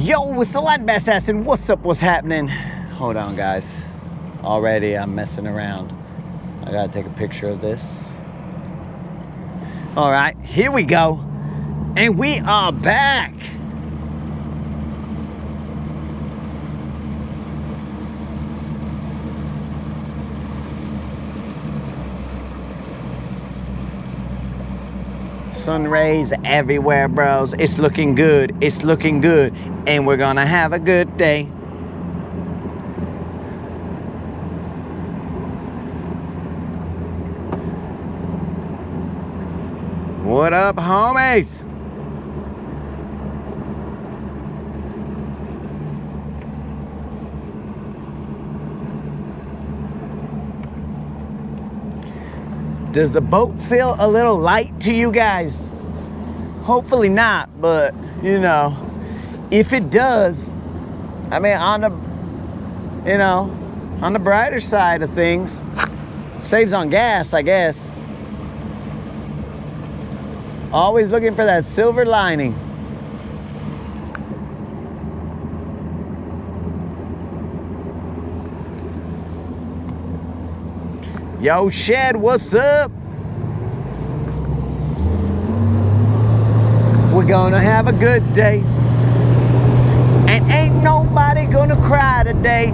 Yo, it's the Landmass Assassin. What's up? What's happening? Hold on, guys. Already I'm messing around. I gotta take a picture of this. All right, here we go. And we are back. Sun rays everywhere, bros. It's looking good. It's looking good. And we're gonna have a good day. What up, homies? Does the boat feel a little light to you guys? Hopefully not, but you know, if it does, I mean, on the brighter side of things, saves on gas, I guess. Always looking for that silver lining. Yo, Shed, what's up? We're gonna have a good day. And ain't nobody gonna cry today.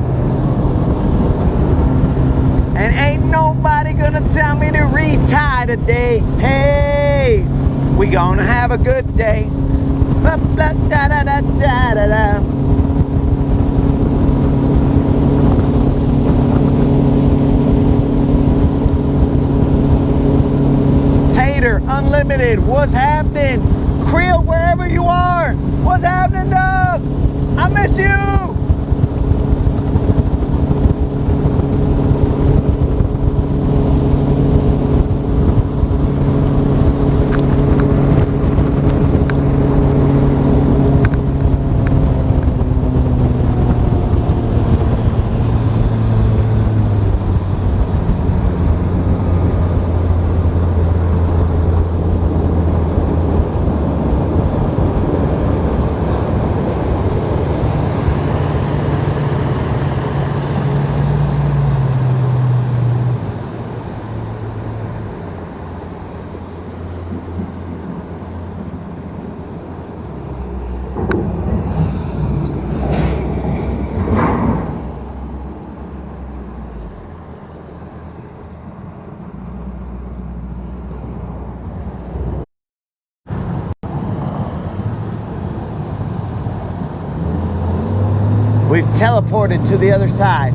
And ain't nobody gonna tell me to retie today. Hey, we gonna have a good day. Blah, blah, da, da, da, da, da, da. Unlimited, what's happening? Creel, wherever you are, what's happening, dog? I miss you. We've teleported to the other side.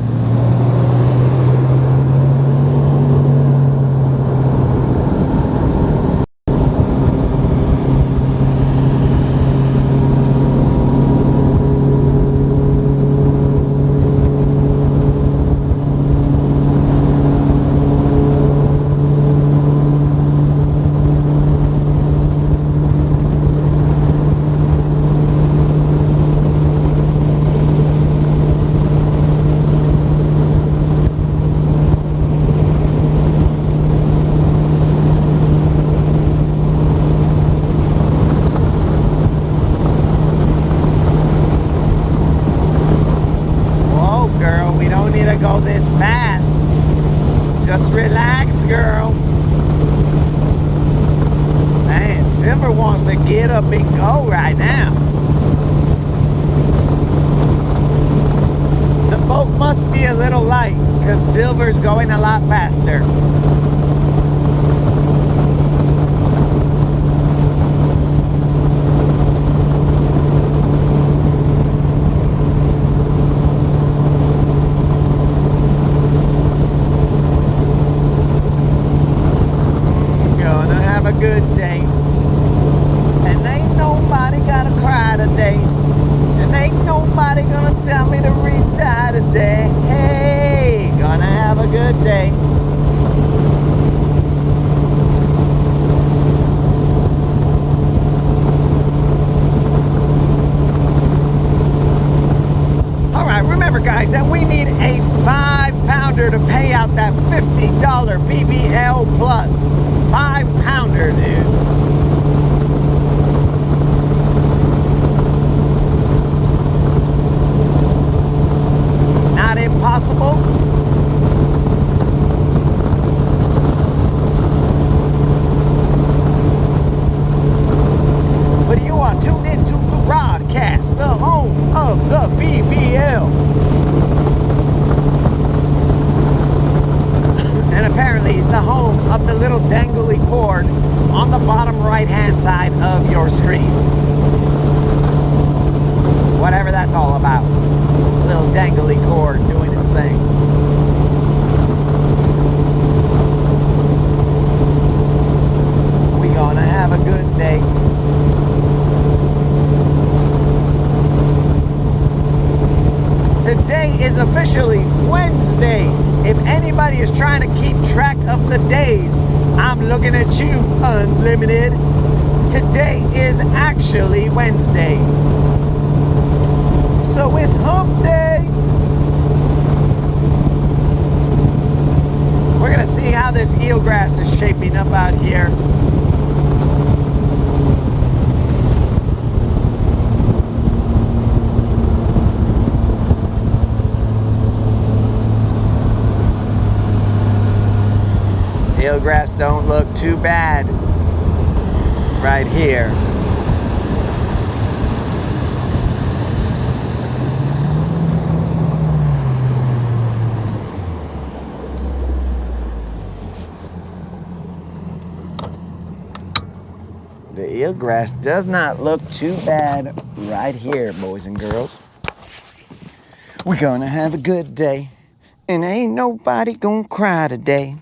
Go this fast. Just relax, girl. Man, Silver wants to get up and go right now. The boat must be a little light because Silver's going a lot faster. Good day. And ain't nobody gotta cry today. And ain't nobody gonna tell me to retire today. Hey, gonna have a good day. Alright, remember guys that we need a 5-pounder to pay out that $50 BBL plus. 5-pounder, dudes. today is officially Wednesday. If anybody is trying to keep track of the days, I'm looking at you, Unlimited. Today is actually Wednesday. So it's hump day. We're gonna see how this eelgrass is shaping up out here. Eelgrass don't look too bad right here. The eelgrass does not look too bad right here, boys and girls. We're gonna have a good day, and ain't nobody gonna cry today.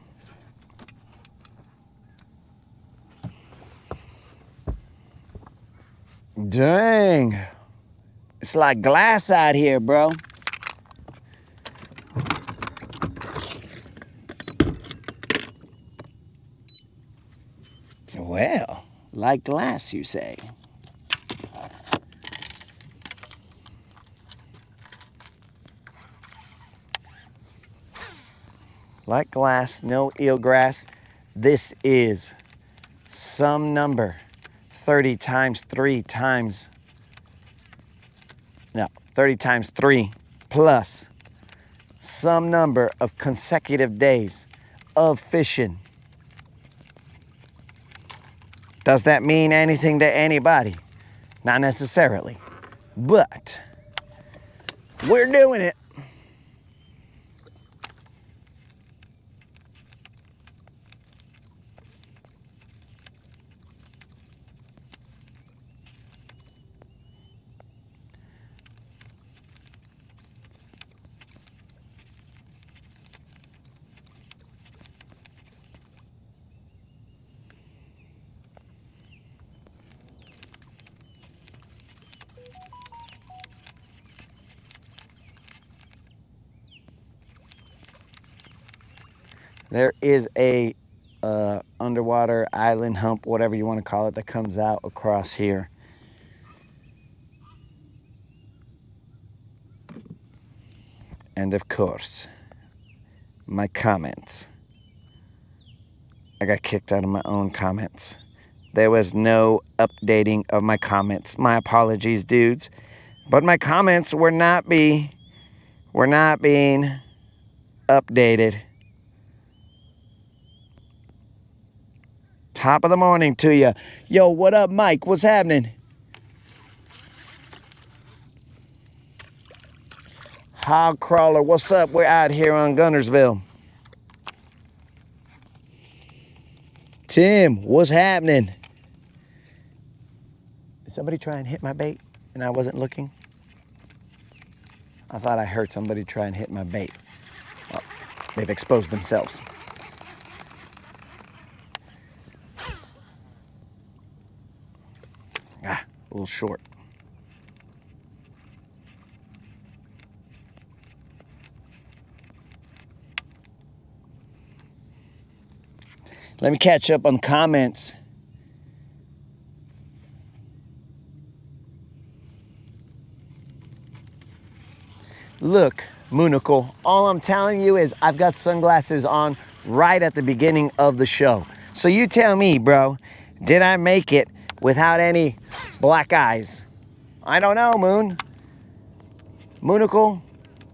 Dang, it's like glass out here, bro. Well, like glass, you say. Like glass, no eelgrass. This is some number. 30 times 3 times, no, 30 times 3 plus some number of consecutive days of fishing. Does that mean anything to anybody? Not necessarily, but we're doing it. There is a underwater island hump, whatever you want to call it, that comes out across here. And of course, my comments. I got kicked out of my own comments. There was no updating of my comments. My apologies, dudes. But my comments were not being updated. Top of the morning to you. Yo, what up, Mike? What's happening? Hog Crawler, what's up? We're out here on Guntersville. Tim, what's happening? Did somebody try and hit my bait and I wasn't looking? I thought I heard somebody try and hit my bait. Well, they've exposed themselves. Ah, a little short. Let me catch up on comments. Look, Moonicle, all I'm telling you is I've got sunglasses on right at the beginning of the show. So you tell me, bro, did I make it without any black eyes? I don't know, Moon. Moonicle,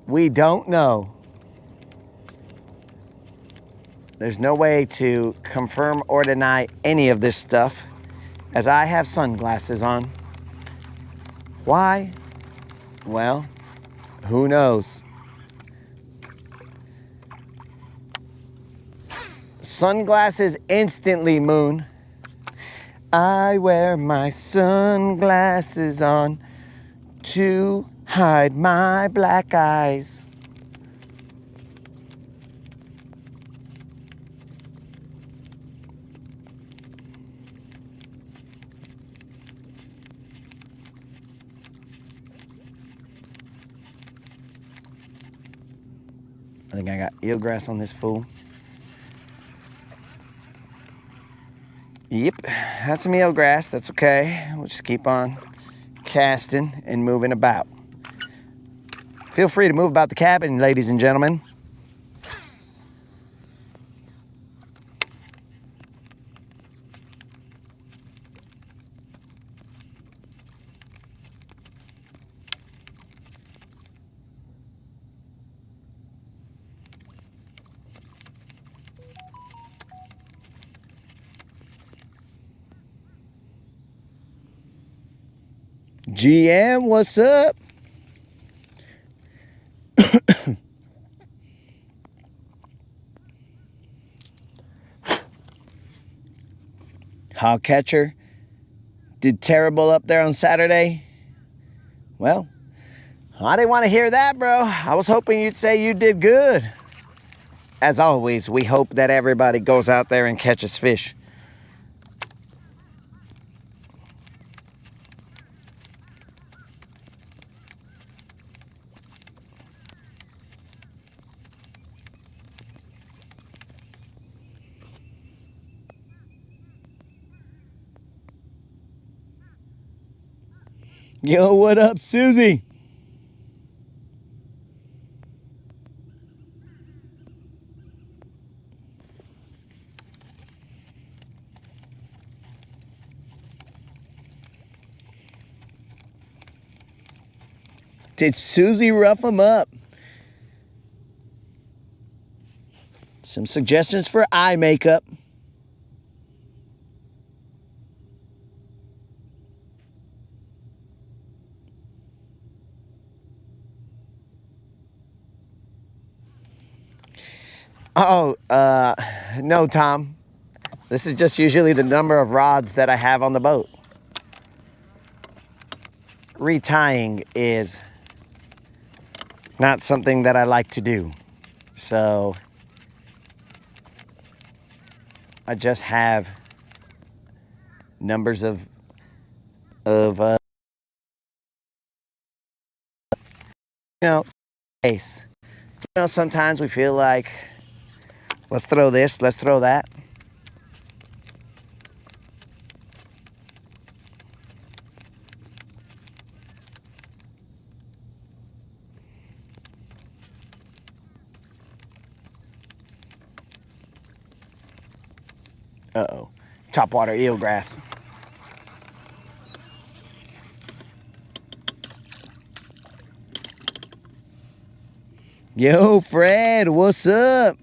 we don't know. There's no way to confirm or deny any of this stuff, as I have sunglasses on. Why? Well, who knows? Sunglasses instantly, Moon. I wear my sunglasses on to hide my black eyes. I think I got eelgrass on this fool. Yep, that's some eelgrass. That's okay. We'll just keep on casting and moving about. Feel free to move about the cabin, ladies and gentlemen. GM, what's up? Hog catcher did terrible up there on Saturday. Well, I didn't want to hear that, bro. I was hoping you'd say you did good. As always, we hope that everybody goes out there and catches fish. Yo, what up, Susie? Did Susie rough him up? Some suggestions for eye makeup. Oh, no, Tom. This is just usually the number of rods that I have on the boat. Retying is not something that I like to do. So I just have numbers of space. Sometimes we feel like, let's throw this, let's throw that. Uh-oh. Topwater eelgrass. Yo, Fred, what's up?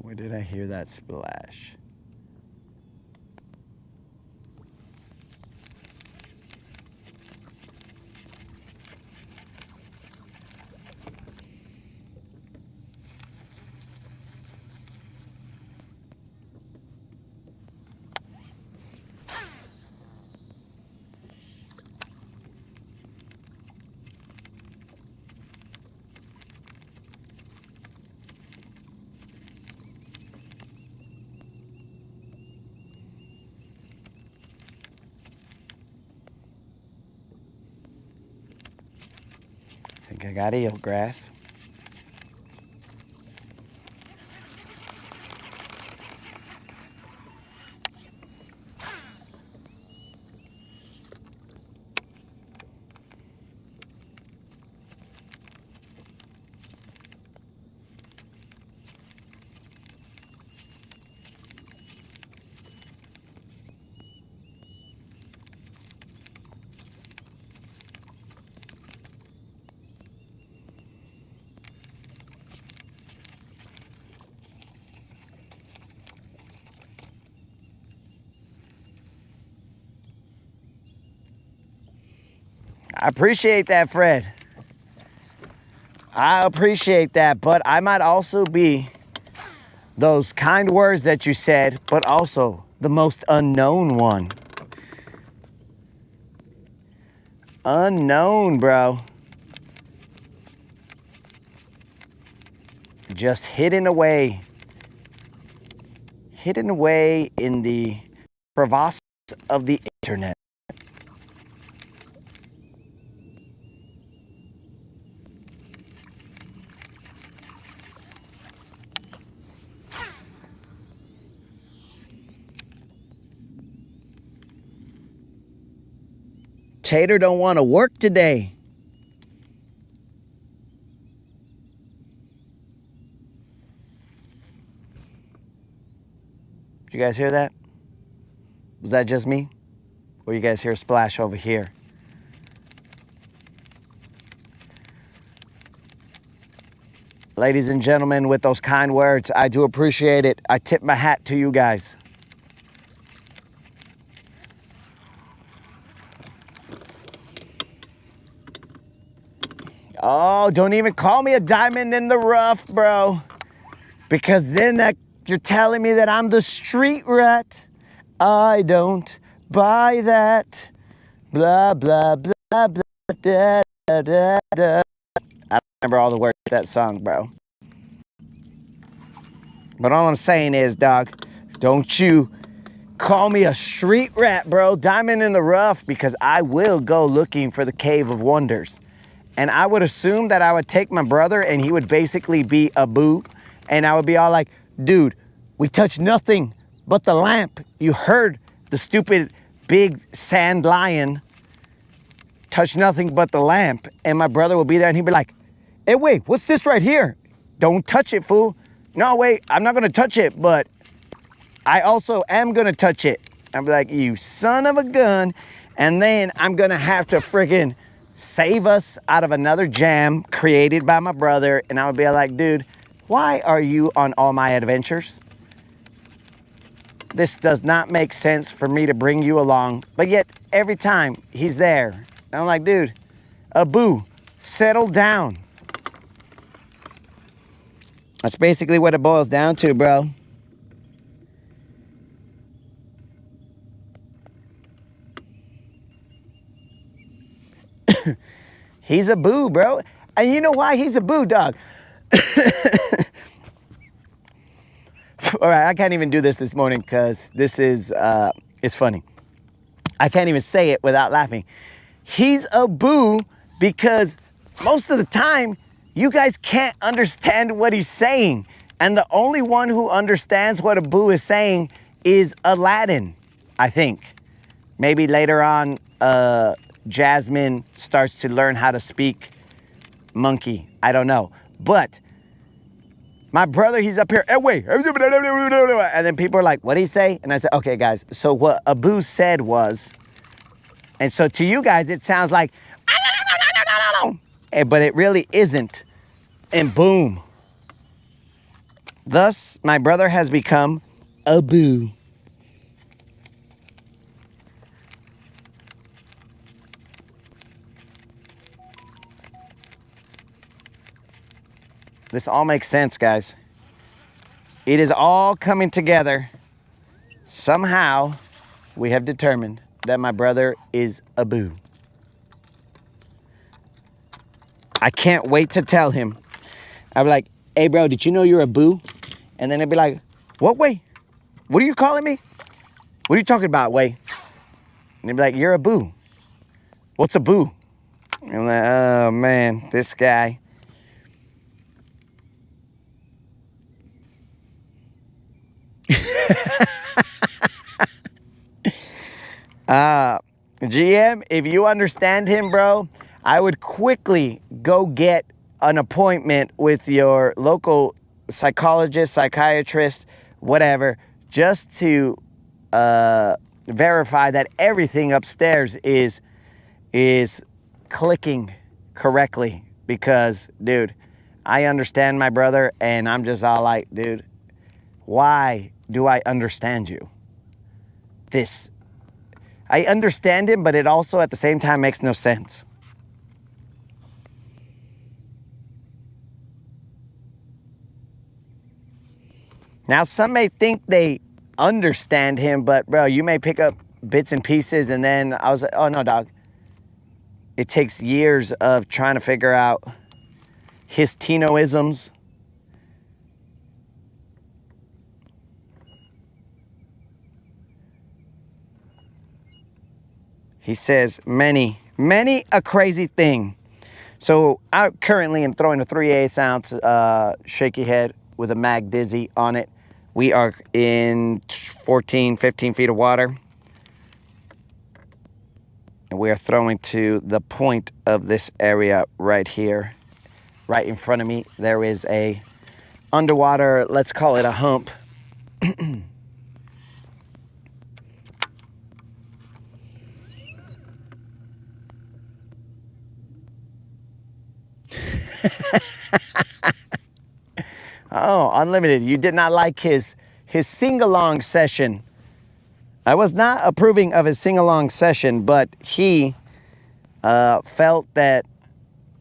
Where did I hear that splash? I think I got eelgrass. I appreciate that, Fred. I appreciate that, but I might also be those kind words that you said, but also the most unknown one. Unknown, bro. Just hidden away. Hidden away in the crevice of the internet. Tater don't want to work today. Did you guys hear that? Was that just me? Or you guys hear a splash over here? Ladies and gentlemen, with those kind words, I do appreciate it. I tip my hat to you guys. Oh, don't even call me a diamond in the rough, bro. Because then you're telling me that I'm the street rat. I don't buy that. Blah, blah, blah, blah, da, da, da, da. I don't remember all the words of that song, bro. But all I'm saying is, dog, don't you call me a street rat, bro. Diamond in the rough, because I will go looking for the Cave of Wonders. And I would assume that I would take my brother and he would basically be Abu. And I would be all like, dude, we touched nothing but the lamp. You heard the stupid big sand lion touch nothing but the lamp. And my brother will be there and he'd be like, hey, wait, what's this right here? Don't touch it, fool. No, wait, I'm not going to touch it, but I also am going to touch it. I'm like, you son of a gun. And then I'm going to have to friggin' save us out of another jam created by my brother. And I would be like, dude, why are you on all my adventures? This does not make sense for me to bring you along. But yet, every time he's there, and I'm like, dude, Abu, settle down. That's basically what it boils down to, bro. He's a boo, bro. And you know why he's a boo, dog? All right, I can't even do this morning because this is, it's funny. I can't even say it without laughing. He's a boo because most of the time, you guys can't understand what he's saying. And the only one who understands what Abu is saying is Aladdin, I think. Maybe later on, Jasmine starts to learn how to speak monkey. I don't know. But my brother, he's up here. Hey, wait. And then people are like, what did he say? And I said, okay, guys. So what Abu said was, and so to you guys, it sounds like, but it really isn't. And boom. Thus, my brother has become Abu. This all makes sense, guys. It is all coming together. Somehow, we have determined that my brother is Abu. I can't wait to tell him. I'll be like, hey, bro, did you know you're Abu? And then he'll be like, what, Way? What are you calling me? What are you talking about, Way? And he'll be like, you're Abu. What's Abu? And I'm like, oh, man, this guy. GM, if you understand him, bro, I would quickly go get an appointment with your local psychologist, psychiatrist, whatever, just to verify that everything upstairs is clicking correctly. Because, dude, I understand my brother, and I'm just all like, dude, why do I understand you? I understand him, but it also at the same time makes no sense. Now, some may think they understand him, but bro, you may pick up bits and pieces, and then I was like, oh no, dog. it takes years of trying to figure out his Tinoisms. He says many a crazy thing. So I currently am throwing a 3/8 ounce shaky head with a Mag Dizzy on it. We are in 14, 15 feet of water. And we are throwing to the point of this area right here. Right in front of me, there is a underwater, let's call it a hump. Oh, Unlimited, you did not like his sing-along session. I was not approving of his sing-along session, but he felt that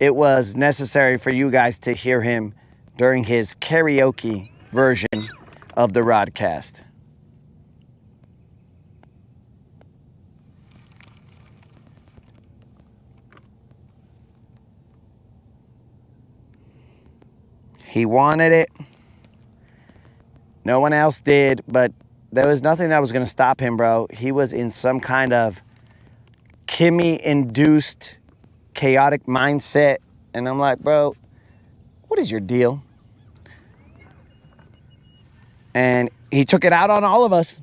it was necessary for you guys to hear him during his karaoke version of the Rodcast. He wanted it. No one else did, but there was nothing that was going to stop him, bro. He was in some kind of Kimmy-induced chaotic mindset. And I'm like, bro, what is your deal? And he took it out on all of us.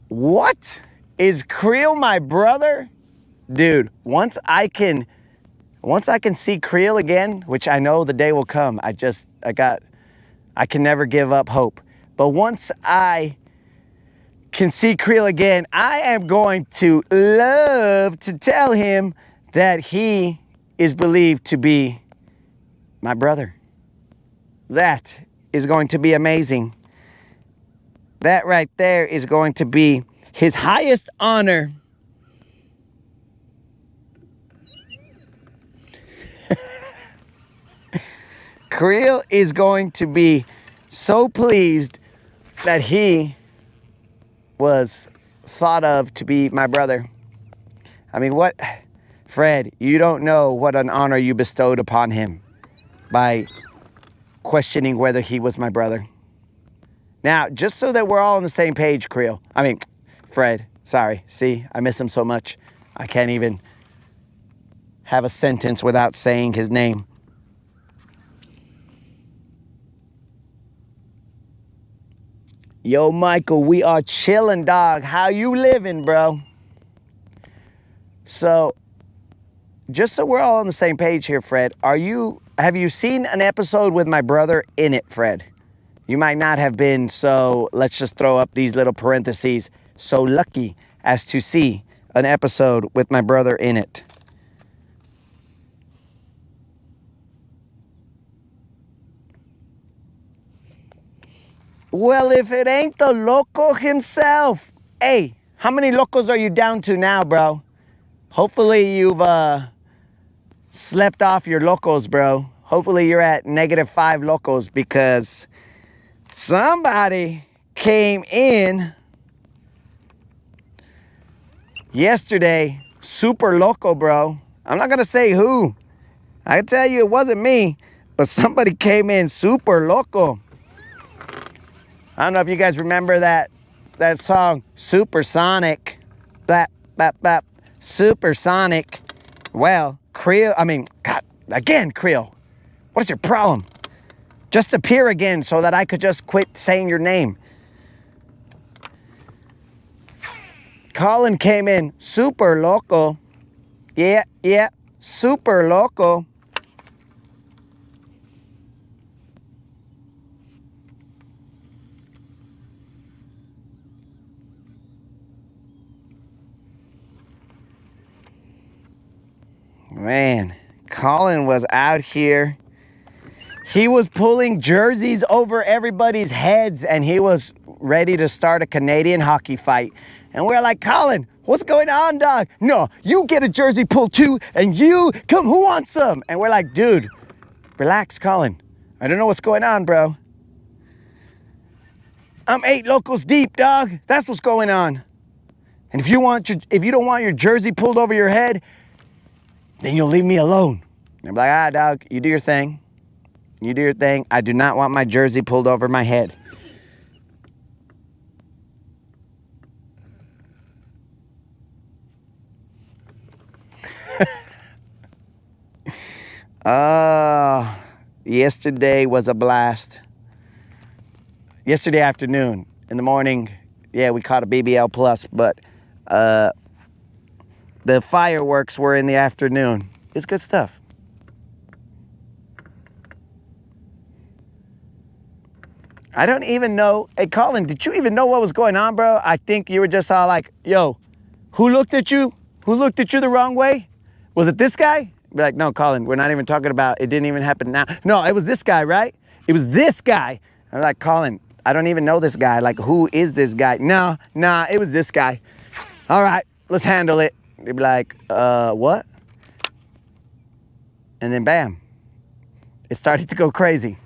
What? Is Creel my brother? Dude, once I can see Creel again, which I know the day will come. I can never give up hope. But once I can see Creel again, I am going to love to tell him that he is believed to be my brother. That is going to be amazing. That right there is going to be his highest honor. Creel is going to be so pleased that he was thought of to be my brother. I mean, what? Fred, you don't know what an honor you bestowed upon him by questioning whether he was my brother. Now, just so that we're all on the same page, Creel. I mean, Fred, sorry. See, I miss him so much. I can't even have a sentence without saying his name. Yo, Michael, we are chilling, dog. How you living, bro? So, just so we're all on the same page here, Fred, have you seen an episode with my brother in it, Fred? You might not have been, so let's just throw up these little parentheses. So lucky as to see an episode with my brother in it. Well, if it ain't the loco himself. Hey, how many locos are you down to now, bro? Hopefully you've slept off your locos, bro. Hopefully you're at -5 locos, because somebody came in yesterday super loco, bro. I'm not going to say who. I can tell you it wasn't me, but somebody came in super loco. I don't know if you guys remember that song, Supersonic. Blah, blah, blah. Supersonic. Well, Creel, God, again, Creel. What is your problem? Just appear again so that I could just quit saying your name. Colin came in super loco. Yeah, super loco. Man, Colin was out here. He was pulling jerseys over everybody's heads, and he was ready to start a Canadian hockey fight. And we're like, Colin, what's going on, dog? No, you get a jersey pull too, and you, come, who wants some? And we're like, dude, relax, Colin. I don't know what's going on, bro. I'm 8 locals deep, dog. That's what's going on. And if you don't want your jersey pulled over your head, then you'll leave me alone. And I'm like, dog, you do your thing. You do your thing. I do not want my jersey pulled over my head. Yesterday was a blast. Yesterday afternoon, in the morning, yeah, we caught a BBL plus, but the fireworks were in the afternoon. It's good stuff. I don't even know. Hey, Colin, did you even know what was going on, bro? I think you were just all like, yo, who looked at you? Who looked at you the wrong way? Was it this guy? Be like, no, Colin, we're not even talking about, it didn't even happen now. No, it was this guy, right? It was this guy. I'm like, Colin, I don't even know this guy. Like, who is this guy? No, nah, it was this guy. All right, let's handle it. They'd be like, what? And then bam, it started to go crazy.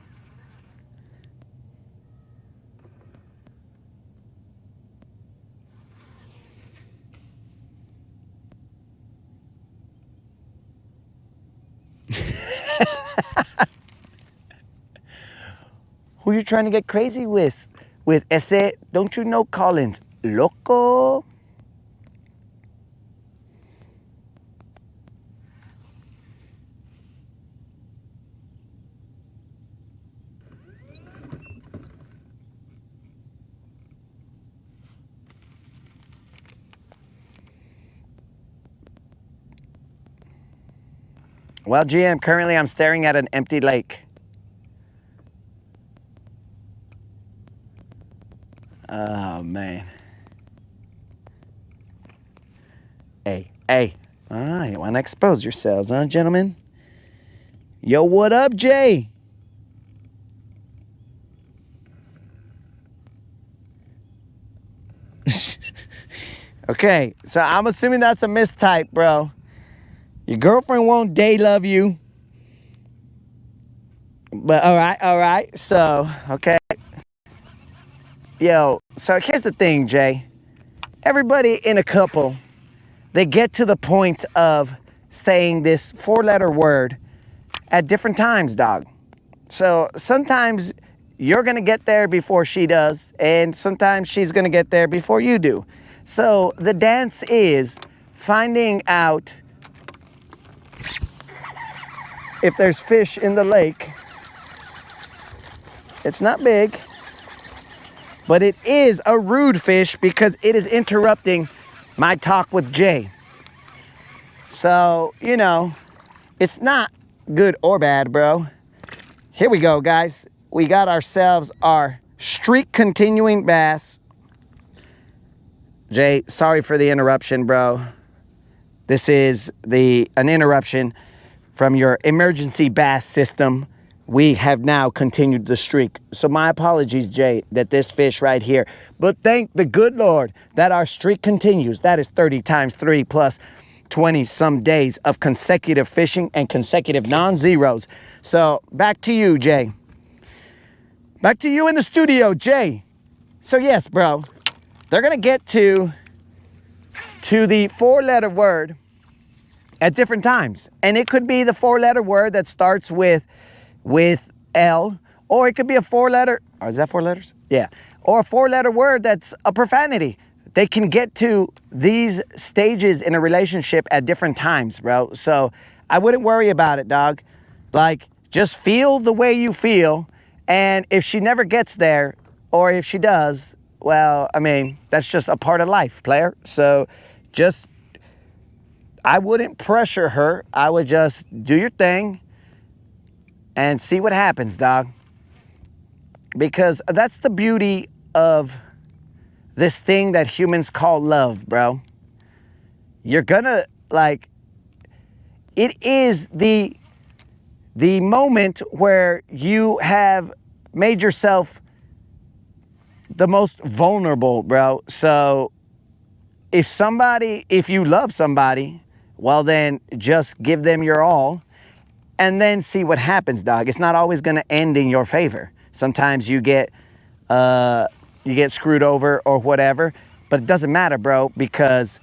Who you trying to get crazy with? With ese, don't you know Collins? Loco? Well, GM, currently I'm staring at an empty lake. Oh, man. Hey. You want to expose yourselves, huh, gentlemen? Yo, what up, Jay? Okay, so I'm assuming that's a mistype, bro. Your girlfriend won't love you. But all right. So, okay. Yo, so here's the thing, Jay. Everybody in a couple, they get to the point of saying this 4-letter word at different times, dog. So sometimes you're going to get there before she does, and sometimes she's going to get there before you do. So the dance is finding out if there's fish in the lake. It's not big, but it is a rude fish because it is interrupting my talk with Jay. So, you know, it's not good or bad, bro. Here we go, guys. We got ourselves our streak continuing bass. Jay, sorry for the interruption, bro. This is an interruption from your emergency bass system. We have now continued the streak. So my apologies, Jay, that this fish right here. But thank the good Lord that our streak continues. That is 30 times 3 plus 20 some days of consecutive fishing and consecutive non-zeros. So back to you, Jay. Back to you in the studio, Jay. So yes, bro, they're gonna get to the 4-letter word at different times. And it could be the 4-letter word that starts with L, or it could be a 4-letter, or is that 4 letters? Yeah, or a 4-letter word that's a profanity. They can get to these stages in a relationship at different times, bro. So I wouldn't worry about it, dog. Like, just feel the way you feel. And if she never gets there, or if she does, well, I mean, that's just a part of life, player. So just, I wouldn't pressure her. I would just do your thing and see what happens, dog. Because that's the beauty of this thing that humans call love, bro. You're gonna, like, it is the moment where you have made yourself the most vulnerable, bro. So if you love somebody, well, then just give them your all and then see what happens, dog. It's not always gonna end in your favor. Sometimes you get you get screwed over or whatever. But it doesn't matter, bro, because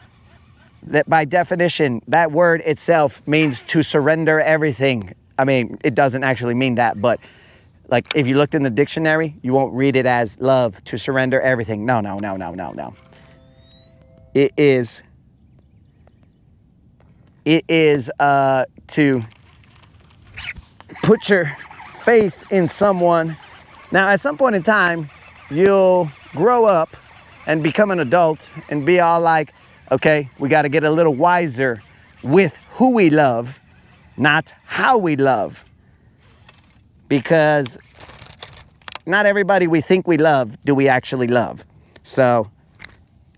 that by definition, that word itself means to surrender everything. I mean, it doesn't actually mean that, but like if you looked in the dictionary, you won't read it as love, to surrender everything. No. It is to put your faith in someone. Now, at some point in time, you'll grow up and become an adult and be all like, okay, we got to get a little wiser with who we love, not how we love. Because not everybody we think we love do we actually love. So,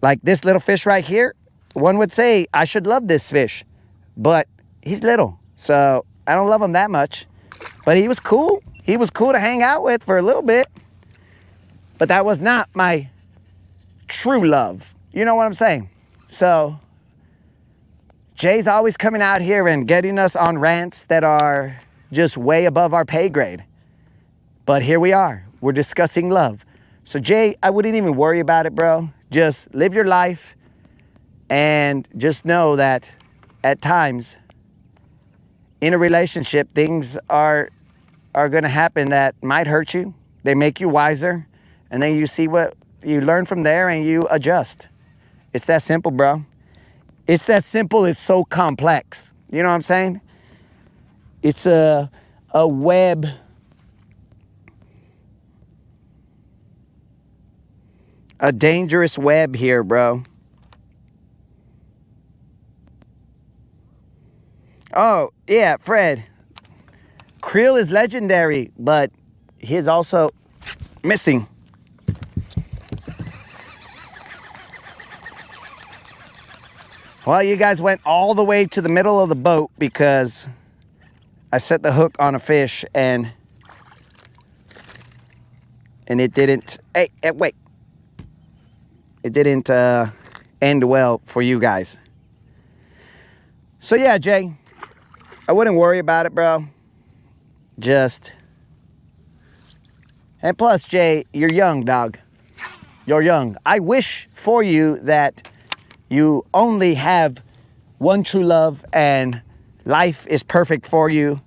like this little fish right here, one would say, I should love this fish. But he's little, so I don't love him that much. But he was cool. He was cool to hang out with for a little bit. But that was not my true love. You know what I'm saying? So, Jay's always coming out here and getting us on rants that are just way above our pay grade. But here we are. We're discussing love. So, Jay, I wouldn't even worry about it, bro. Just live your life and just know that at times in a relationship, things are going to happen that might hurt you. They make you wiser. And then you see what you learn from there and you adjust. It's that simple, bro. It's that simple. It's so complex. You know what I'm saying? It's a web. A dangerous web here, bro. Oh, yeah, Fred. Creel is legendary, but he is also missing. Well, you guys went all the way to the middle of the boat because I set the hook on a fish and it didn't, hey, wait. It didn't end well for you guys. So yeah, Jay, I wouldn't worry about it, bro. And plus, Jay, you're young, dog. You're young. I wish for you that you only have one true love and life is perfect for you,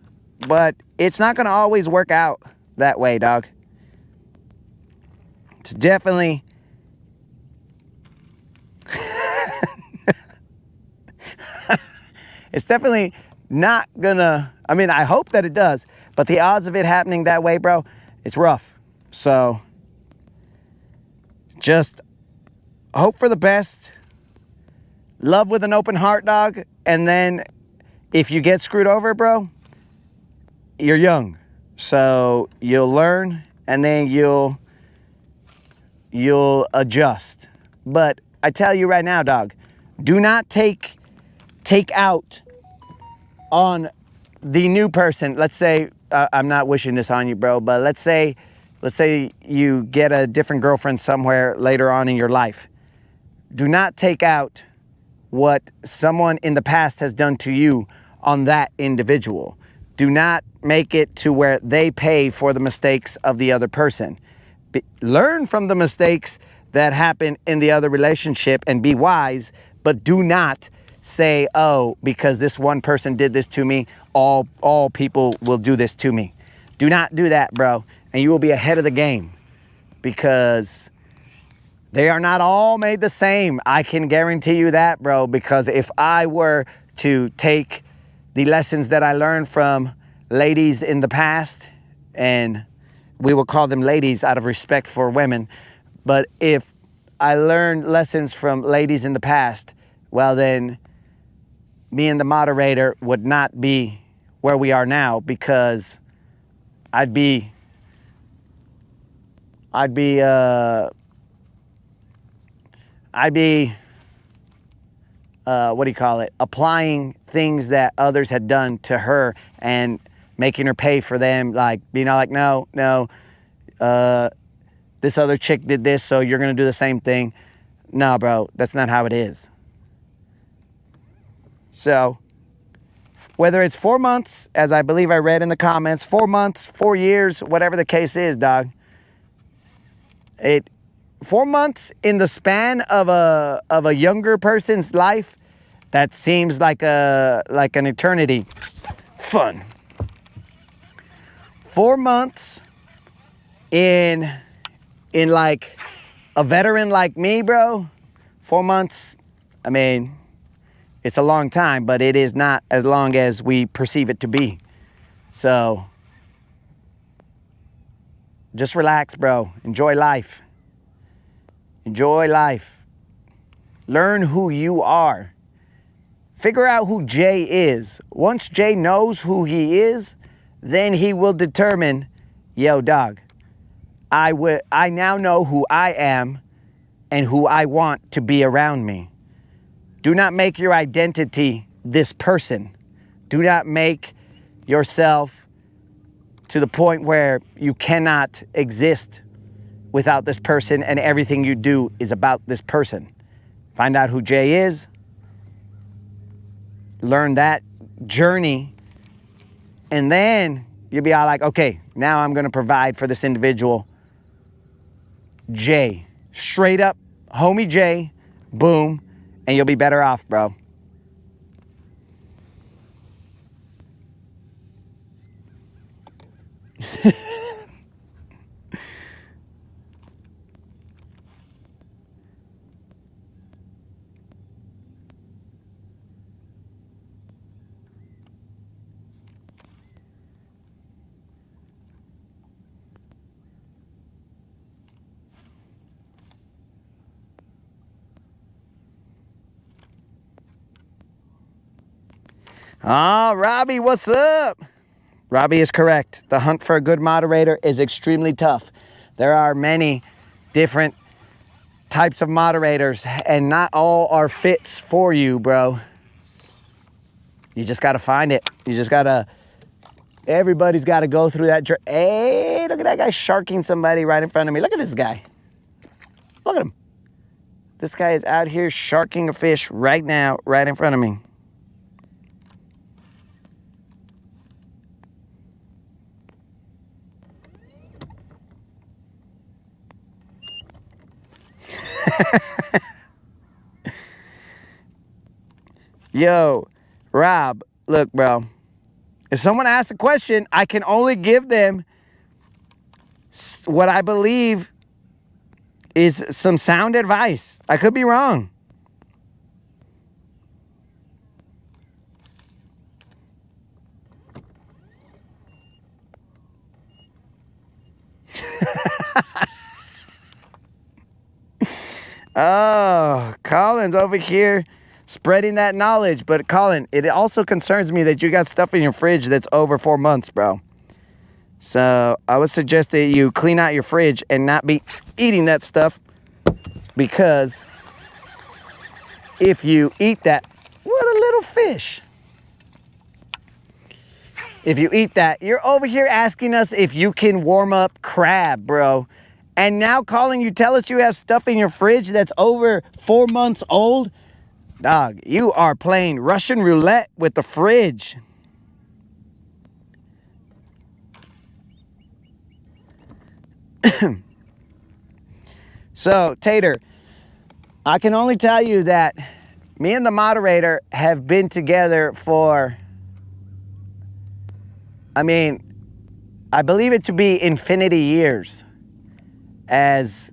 but it's not going to always work out that way, dog. It's definitely it's definitely not gonna, I mean, I hope that it does, but the odds of it happening that way, bro, it's rough. So just hope for the best. Love with an open heart, dog. And then if you get screwed over, bro, you're young. So you'll learn and then you'll adjust. But I tell you right now, dog, do not take out on the new person. Let's say, I'm not wishing this on you, bro, but let's say you get a different girlfriend somewhere later on in your life. Do not take out what someone in the past has done to you on that individual. Do not make it to where they pay for the mistakes of the other person. Learn from the mistakes that happen in the other relationship and be wise, but do not say, oh, because this one person did this to me, all people will do this to me. Do not do that, bro, and you will be ahead of the game because they are not all made the same. I can guarantee you that, bro, because if I were to take the lessons that I learned from ladies in the past, and we will call them ladies out of respect for women, but if I learned lessons from ladies in the past, well then, me and the moderator would not be where we are now because I'd be what do you call it? Applying things that others had done to her and making her pay for them. Like, being all like, no, this other chick did this, so you're going to do the same thing. No, bro, that's not how it is. So, whether it's 4 months, as I believe I read in the comments, 4 months, 4 years, whatever the case is, dog, 4 months in the span of a younger person's life, that seems like an eternity. Fun. 4 months in like a veteran like me, bro. 4 months, I mean, it's a long time, but it is not as long as we perceive it to be. So just relax, bro. Enjoy life. Enjoy life. Learn who you are. Figure out who Jay is. Once Jay knows who he is, then he will determine, yo, dog, I now know who I am and who I want to be around me. Do not make your identity this person. Do not make yourself to the point where you cannot exist without this person and everything you do is about this person. Find out who Jay is. Learn that journey. And then you'll be all like, okay, now I'm going to provide for this individual. Jay. Straight up, homie Jay. Boom. And you'll be better off, bro. Robbie, what's up? Robbie is correct. The hunt for a good moderator is extremely tough. There are many different types of moderators, and not all are fits for you, bro. You just got to find it. You just got to, everybody's got to go through that. Hey, look at that guy sharking somebody right in front of me. Look at this guy. Look at him. This guy is out here sharking a fish right now, right in front of me. Yo, Rob, look, bro. If someone asks a question, I can only give them what I believe is some sound advice. I could be wrong. Oh, Colin's over here spreading that knowledge. But Colin, it also concerns me that you got stuff in your fridge that's over 4 months, bro. So I would suggest that you clean out your fridge and not be eating that stuff, because if you eat that, what a little fish. If you eat that, you're over here asking us if you can warm up crab, bro. And now Colin, you tell us you have stuff in your fridge that's over 4 months old? Dog, you are playing Russian roulette with the fridge. So, Tater, I can only tell you that me and the moderator have been together for, I mean, I believe it to be infinity years. As,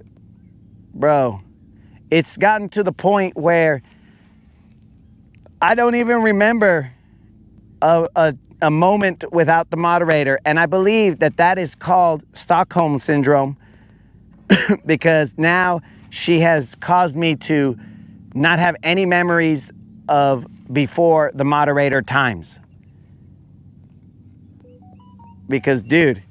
bro, it's gotten to the point where I don't even remember a moment without the moderator. And I believe that that is called Stockholm Syndrome, because now she has caused me to not have any memories of before the moderator times. Because, dude,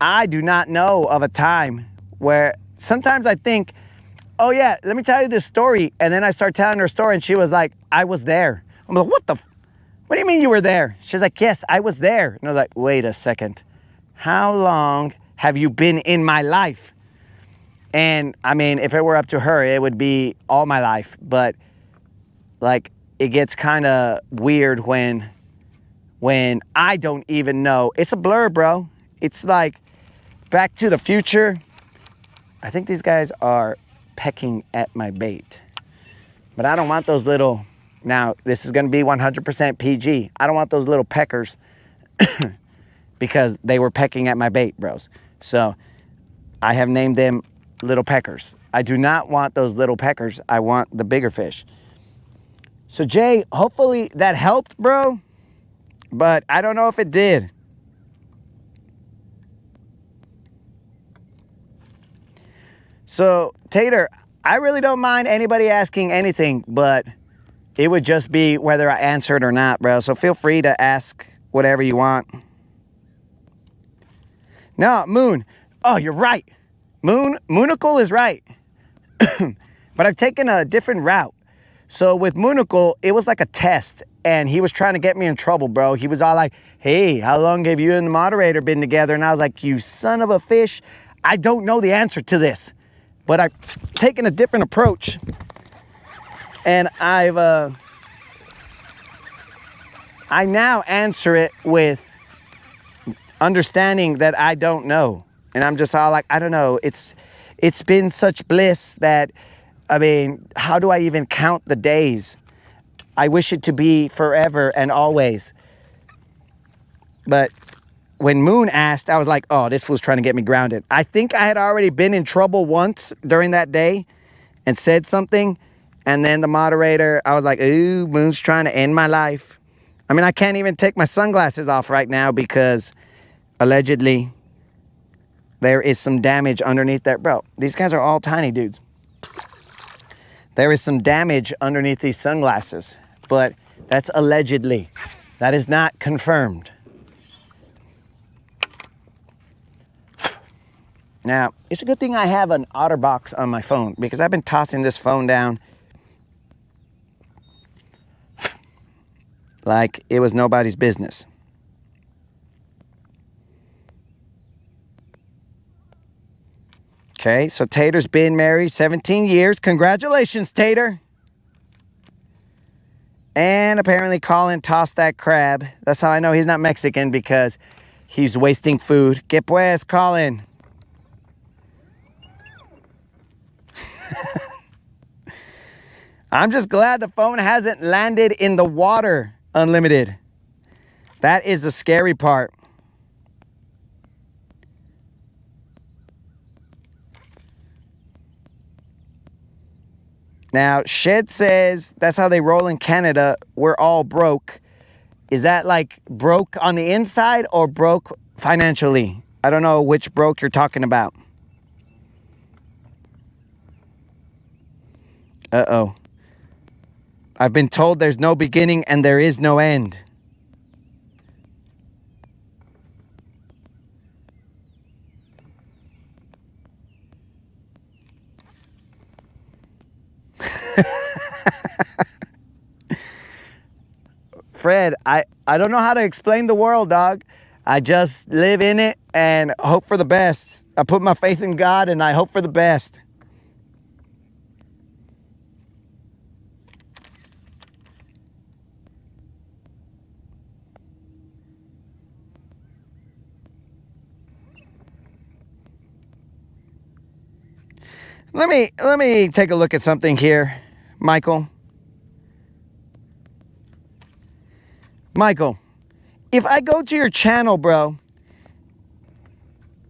I do not know of a time where sometimes I think, oh yeah, let me tell you this story. And then I start telling her story and she was like, I was there. I'm like, what do you mean you were there? She's like, yes, I was there. And I was like, wait a second. How long have you been in my life? And I mean, if it were up to her, it would be all my life. But like, it gets kind of weird when I don't even know. It's a blur, bro. It's like Back to the Future. I think these guys are pecking at my bait. But I don't want those little, now this is gonna be 100% PG. I don't want those little peckers because they were pecking at my bait, bros. So I have named them little peckers. I do not want those little peckers. I want the bigger fish. So Jay, hopefully that helped, bro. But I don't know if it did. So Tater, I really don't mind anybody asking anything, but it would just be whether I answer it or not, bro. So feel free to ask whatever you want. No, Moon. Oh, you're right. Moonicle is right. But I've taken a different route. So with Moonicle, it was like a test, and he was trying to get me in trouble, bro. He was all like, hey, how long have you and the moderator been together? And I was like, you son of a fish, I don't know the answer to this. But I've taken a different approach, and I now answer it with understanding that I don't know. And I'm just all like, I don't know. It's been such bliss that, I mean, how do I even count the days? I wish it to be forever and always. But when Moon asked, I was like, oh, this fool's trying to get me grounded. I think I had already been in trouble once during that day and said something. And then the moderator, I was like, ooh, Moon's trying to end my life. I mean, I can't even take my sunglasses off right now because allegedly there is some damage underneath that. Bro, these guys are all tiny dudes. There is some damage underneath these sunglasses, but that's allegedly. That is not confirmed. Now, it's a good thing I have an OtterBox on my phone because I've been tossing this phone down like it was nobody's business. Okay, so Tater's been married 17 years. Congratulations, Tater. And apparently Colin tossed that crab. That's how I know he's not Mexican, because he's wasting food. Que pues, Colin. I'm just glad the phone hasn't landed in the water, Unlimited. That is the scary part. Now, Shed says that's how they roll in Canada. We're all broke. Is that like broke on the inside or broke financially? I don't know which broke you're talking about. Uh-oh. I've been told there's no beginning and there is no end. Fred, I don't know how to explain the world, dog. I just live in it and hope for the best. I put my faith in God and I hope for the best. Let me take a look at something here, Michael. Michael, if I go to your channel, bro,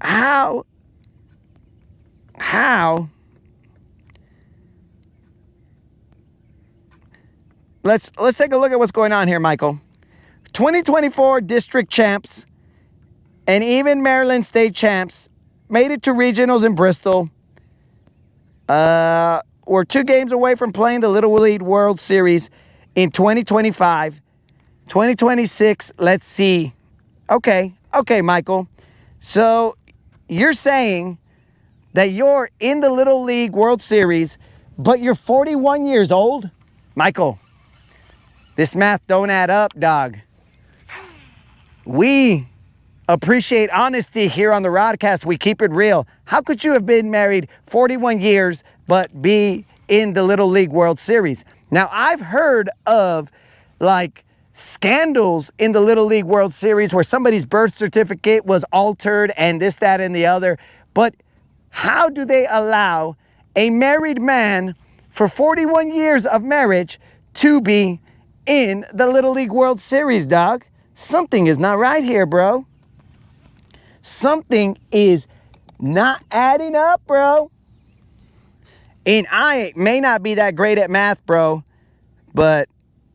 how let's take a look at what's going on here, Michael. 2024 district champs and even Maryland state champs made it to regionals in Bristol. We're 2 games away from playing the Little League World Series in 2025. 2026, let's see. Okay, Michael. So you're saying that you're in the Little League World Series, but you're 41 years old? Michael, this math don't add up, dog. We appreciate honesty here on the Rodcast. We keep it real. How could you have been married 41 years but be in the Little League World Series? Now, I've heard of like scandals in the Little League World Series where somebody's birth certificate was altered and this, that, and the other. But how do they allow a married man for 41 years of marriage to be in the Little League World Series, dog. Something is not right here, bro. Something is not adding up, bro. And I may not be that great at math, bro, but,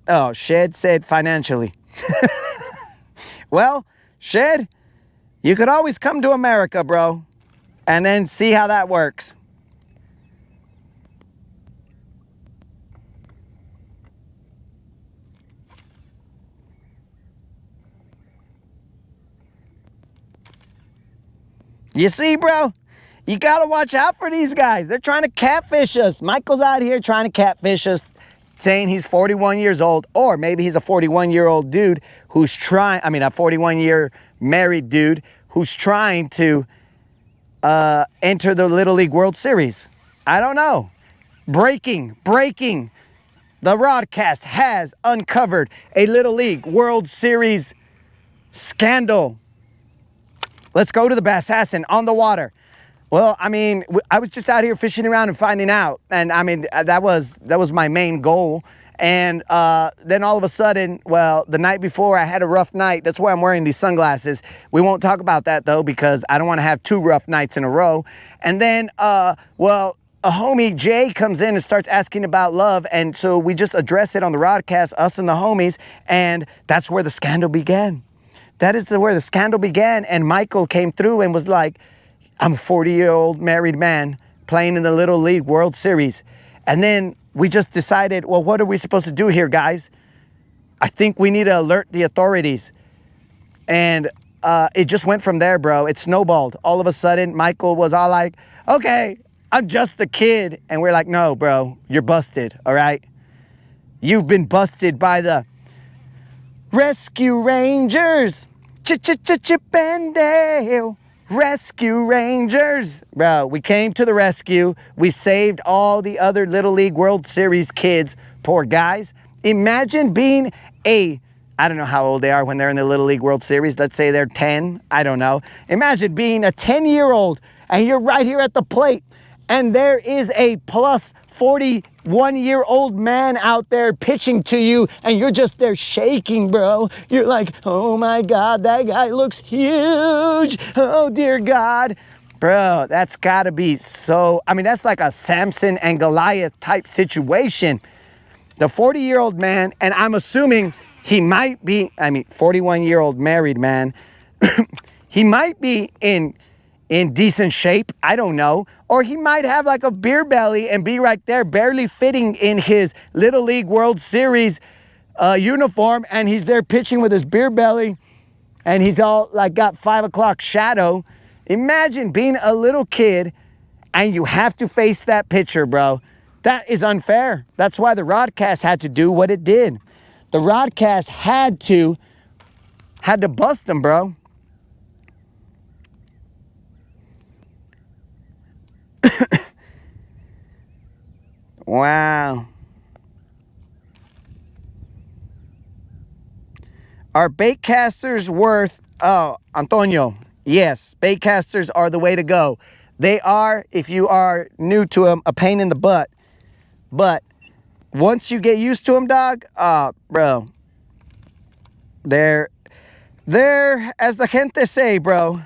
oh, Shed said financially. Well, Shed, you could always come to America, bro, and then see how that works. You see, bro? You got to watch out for these guys. They're trying to catfish us. Michael's out here trying to catfish us, saying he's 41 years old, or maybe he's a 41-year-old dude who's trying, a 41-year married dude who's trying to enter the Little League World Series. I don't know. Breaking. The Rodcast has uncovered a Little League World Series scandal. Let's go to the Bassassin on the water. Well, I was just out here fishing around and finding out. And that was my main goal. And then all of a sudden, well, the night before I had a rough night. That's why I'm wearing these sunglasses. We won't talk about that though, because I don't want to have 2 rough nights in a row. And then, well, a homie, Jay, comes in and starts asking about love. And so we just address it on the Rodcast, us and the homies. And that's where the scandal began. That is where the scandal began. And Michael came through and was like, I'm a 40-year-old married man playing in the Little League World Series. And then we just decided, well, what are we supposed to do here, guys? I think we need to alert the authorities. And it just went from there, bro. It snowballed. All of a sudden, Michael was all like, okay, I'm just a kid. And we're like, no, bro, you're busted, all right? You've been busted by the Rescue Rangers. Chip and Dale. Rescue Rangers. Bro, we came to the rescue. We saved all the other Little League World Series kids. Poor guys. Imagine being I don't know how old they are when they're in the Little League World Series. Let's say they're 10. I don't know. Imagine being a 10-year-old and you're right here at the plate. And there is a plus 41-year-old man out there pitching to you, and you're just there shaking, bro. You're like, oh my God, that guy looks huge. Oh dear God. Bro, that's gotta be so, that's like a Samson and Goliath type situation. The 40-year-old man, and I'm assuming he might be, 41-year-old married man, he might be in decent shape, I don't know. Or he might have like a beer belly and be right there barely fitting in his Little League World Series uniform, and he's there pitching with his beer belly and he's all like got 5 o'clock shadow. Imagine being a little kid and you have to face that pitcher, bro. That is unfair. That's why the Rodcast had to do what it did. The Rodcast had to bust him, bro. Wow. Are bait casters worth, Antonio, yes, bait casters are the way to go. They are, if you are new to them, a pain in the butt. But once you get used to them, dog, bro, they're, as the gente say, bro,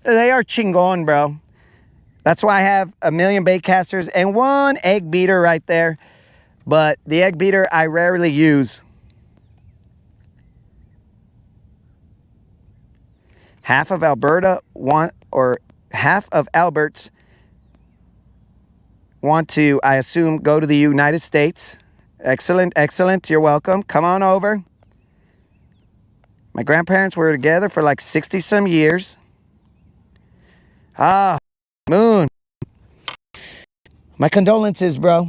they are chingon, bro. That's why I have a million bait casters and 1 egg beater right there. But the egg beater I rarely use. Half of Alberta half of Alberts want to, I assume, go to the United States. Excellent, excellent. You're welcome. Come on over. My grandparents were together for like 60 some years. Moon. My condolences, bro.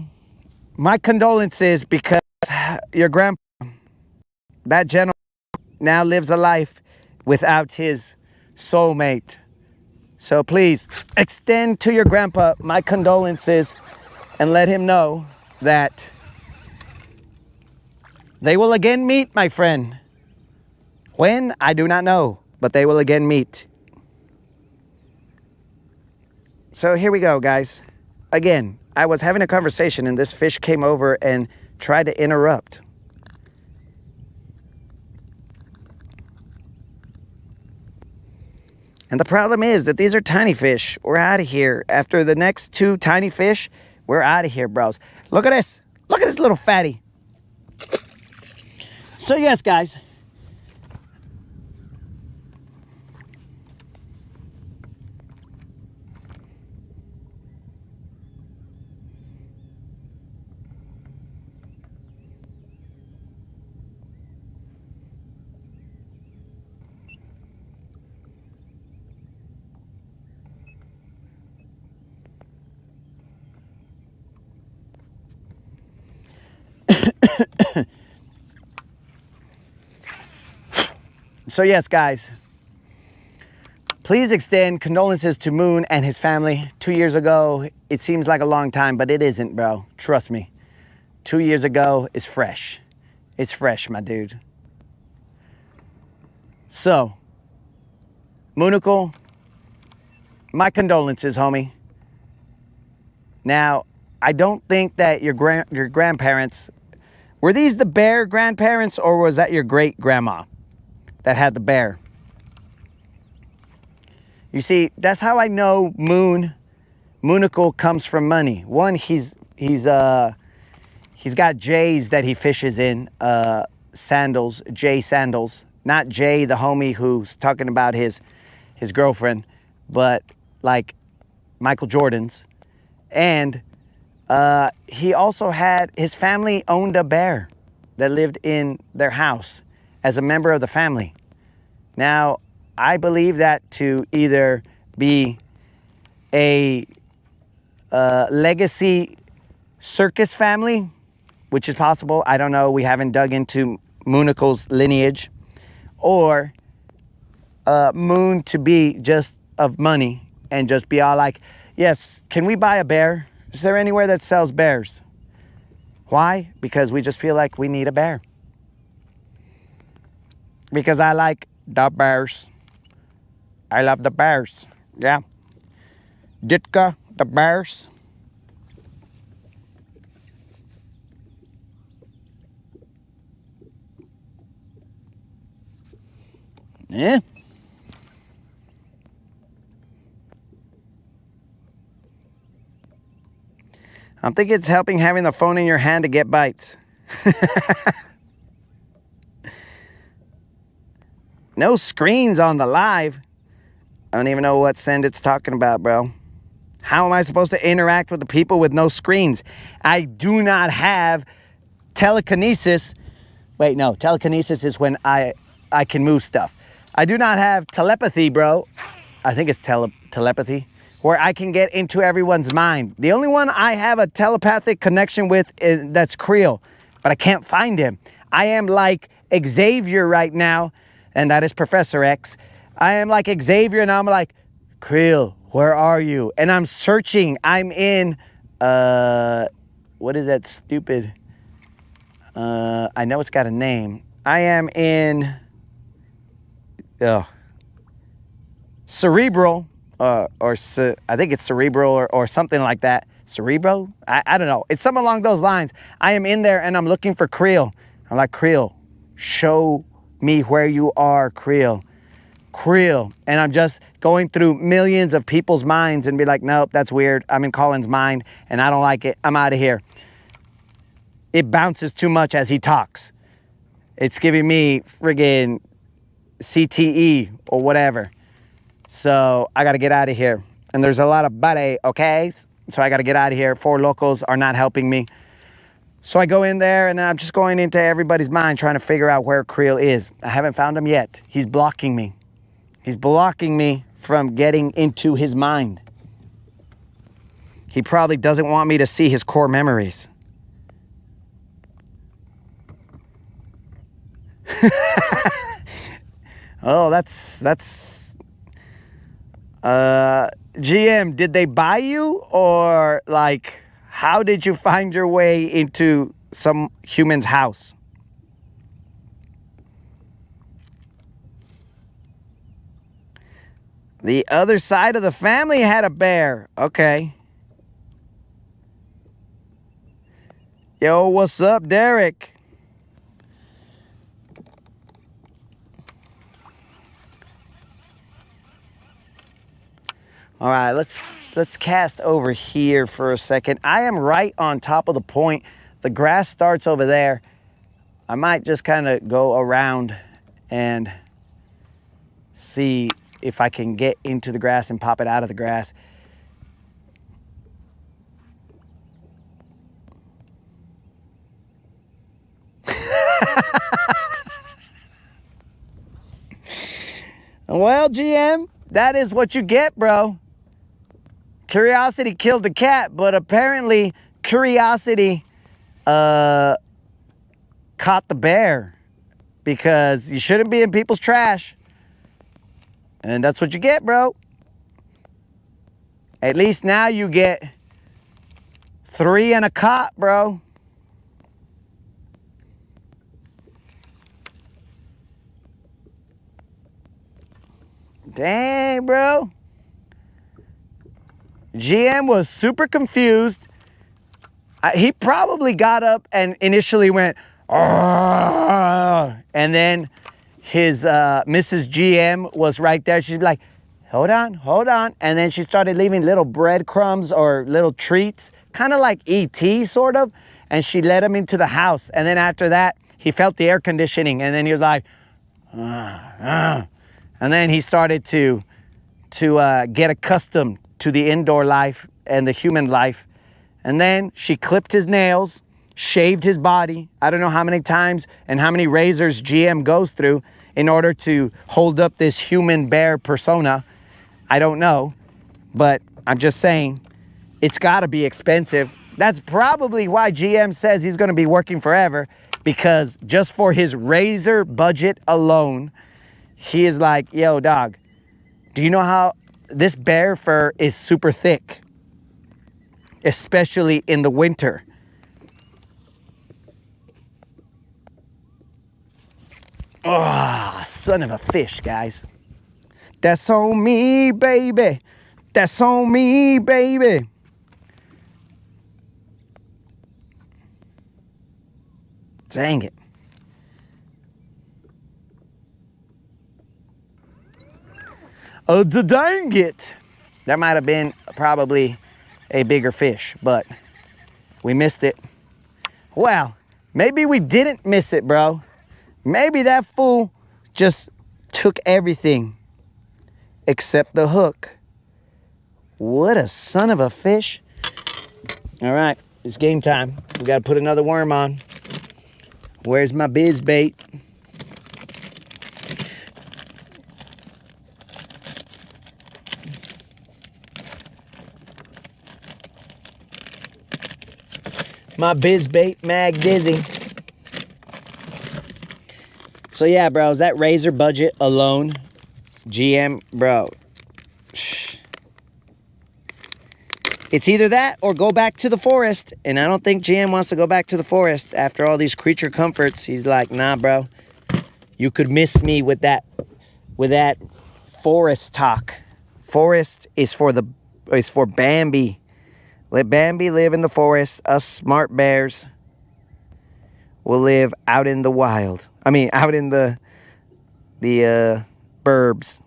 My condolences, because your grandpa, that gentleman, now lives a life without his soulmate. So please extend to your grandpa my condolences and let him know that they will again meet, my friend. When? I do not know, but they will again meet. So here we go, guys. again, I was having a conversation and this fish came over and tried to interrupt. And the problem is that these are tiny fish. We're out of here. After the next 2 tiny fish, we're out of here, bros. Look at this. Look at this little fatty. So yes, guys. So yes, guys, please extend condolences to Moon and his family. 2 years ago, it seems like a long time, but it isn't, bro. Trust me. 2 years ago is fresh. It's fresh, my dude. So, Moonicle, my condolences, homie. Now, I don't think that your grandparents, were these the bear grandparents, or was that your great-grandma that had the bear? You see, that's how I know Moonicle comes from money. One, he's got J's that he fishes in, sandals, J sandals. Not Jay, the homie who's talking about his girlfriend, but like Michael Jordan's. And he also had, his family owned a bear that lived in their house as a member of the family. Now, I believe that to either be a legacy circus family, which is possible. I don't know. We haven't dug into Moonicle's lineage. Or Moon to be just of money and just be all like, yes, can we buy a bear? Is there anywhere that sells bears? Why? Because we just feel like we need a bear. Because I like the bears. I love the bears. Yeah. Ditka, the bears. Yeah. I'm thinking it's helping having the phone in your hand to get bites. No screens on the live. I don't even know what send it's talking about, bro. How am I supposed to interact with the people with no screens? I do not have telekinesis. Wait, no. Telekinesis is when I can move stuff. I do not have telepathy, bro. I think it's telepathy. Where I can get into everyone's mind. The only one I have a telepathic connection with that's Creel. But I can't find him. I am like Xavier right now. And that is Professor X. I am like Xavier and I'm like, Creel, where are you? And I'm searching. I'm in, what is that stupid? I know it's got a name. I am in, Cerebral, I think it's Cerebral or something like that. Cerebro? I don't know. It's something along those lines. I am in there and I'm looking for Creel. I'm like, Creel, show me where you are, Creel. Creel. And I'm just going through millions of people's minds and be like, nope, that's weird. I'm in Colin's mind and I don't like it. I'm out of here. It bounces too much as he talks. It's giving me friggin' CTE or whatever. So I got to get out of here. And there's a lot of buddy, okay? So I got to get out of here. 4 locals are not helping me. So I go in there and I'm just going into everybody's mind trying to figure out where Creel is. I haven't found him yet. He's blocking me. He's blocking me from getting into his mind. He probably doesn't want me to see his core memories. Oh, that's GM, did they buy you, or like how did you find your way into some human's house? The other side of the family had a bear. Okay. Yo, what's up, Derek? All right, let's cast over here for a second. I am right on top of the point. The grass starts over there. I might just kind of go around and see if I can get into the grass and pop it out of the grass. Well, GM, that is what you get, bro. Curiosity killed the cat, but apparently curiosity caught the bear, because you shouldn't be in people's trash. And that's what you get, bro. At least now you get 3 and a cot, bro. Dang, bro. GM was super confused. He probably got up and initially went, "Argh," and then his Mrs. GM was right there. She'd be like, hold on, hold on. And then she started leaving little breadcrumbs or little treats, kind of like E.T. sort of. And she led him into the house. And then after that, he felt the air conditioning. And then he was like, and then he started to get accustomed to the indoor life and the human life. And then she clipped his nails, shaved his body. I don't know how many times and how many razors GM goes through in order to hold up this human bear persona. I don't know, but I'm just saying it's gotta be expensive. That's probably why GM says he's gonna be working forever, because just for his razor budget alone, he is like, yo, dog, do you know how this bear fur is super thick, especially in the winter? Oh, son of a fish, guys. That's on me, baby. That's on me, baby. Dang it. Oh, dang it. That might have been probably a bigger fish, but we missed it. Well, maybe we didn't miss it, bro. Maybe that fool just took everything except the hook. What a son of a fish. All right, it's game time. We got to put another worm on. Where's my biz bait? My biz bait mag dizzy. So yeah, bros, that razor budget alone, GM, bro, it's either that or go back to the forest. And I don't think GM wants to go back to the forest after all these creature comforts. He's like, nah, bro, you could miss me with that forest talk. Forest is for Bambi. Let Bambi live in the forest. Us smart bears will live out in the wild. I mean, out in the burbs.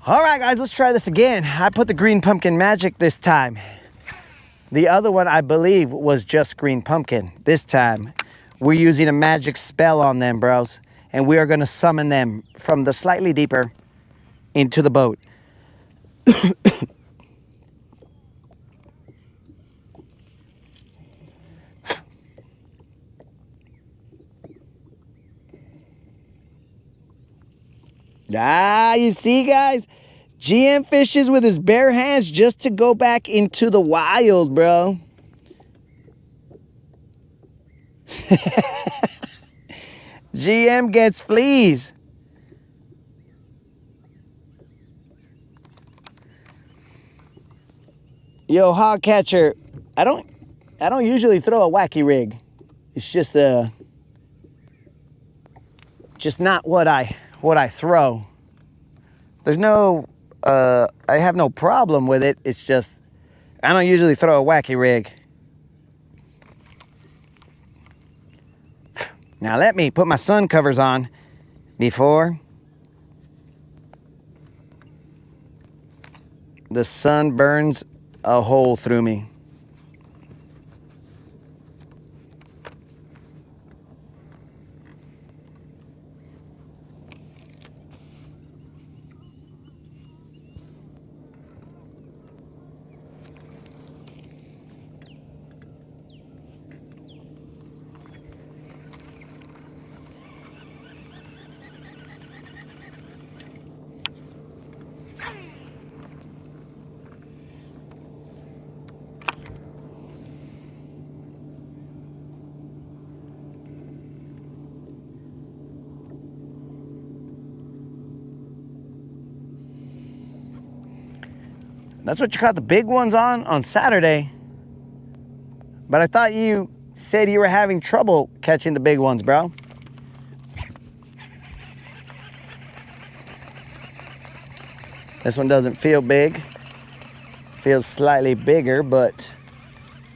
All right, guys, let's try this again. I put the green pumpkin magic this time. The other one, I believe, was just green pumpkin. This time, we're using a magic spell on them, bros. And we are going to summon them from the slightly deeper into the boat. Ah, you see, guys? GM fishes with his bare hands just to go back into the wild, bro. GM gets fleas. Yo, hog catcher, I don't I don't usually throw a wacky rig. It's just not what I throw. There's no, I have no problem with it. It's just, I don't usually throw a wacky rig. Now let me put my sun covers on before the sun burns a hole through me. That's what you caught the big ones on Saturday. But I thought you said you were having trouble catching the big ones, bro. This one doesn't feel big. Feels slightly bigger, but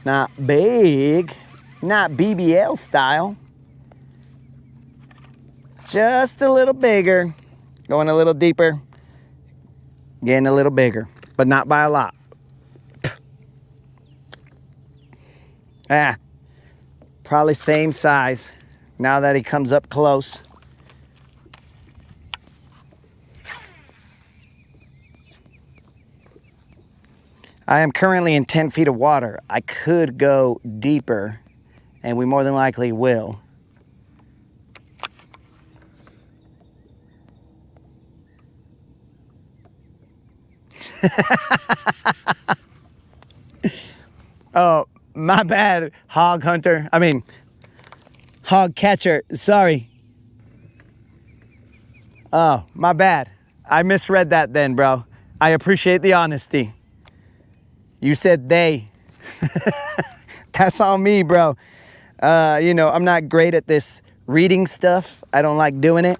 not big. Not BBL style. Just a little bigger. Going a little deeper. Getting a little bigger, but not by a lot. Probably same size now that he comes up close. I am currently in 10 feet of water. I could go deeper, and we more than likely will. Oh, my bad, hog hunter. I mean, hog catcher. Sorry. Oh, my bad. I misread that then, bro. I appreciate the honesty. You said they. That's on me, bro. You know, I'm not great at this reading stuff. I don't like doing it,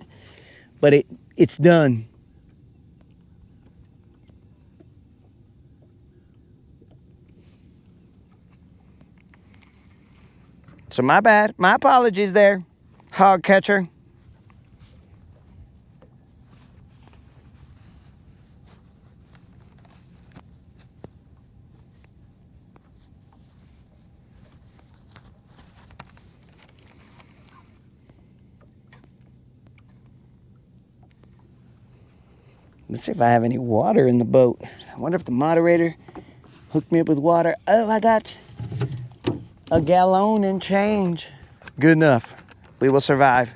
but it's done. So my bad. My apologies there, hog catcher. Let's see if I have any water in the boat. I wonder if the moderator hooked me up with water. Oh, I got a gallon and change. Good enough. We will survive.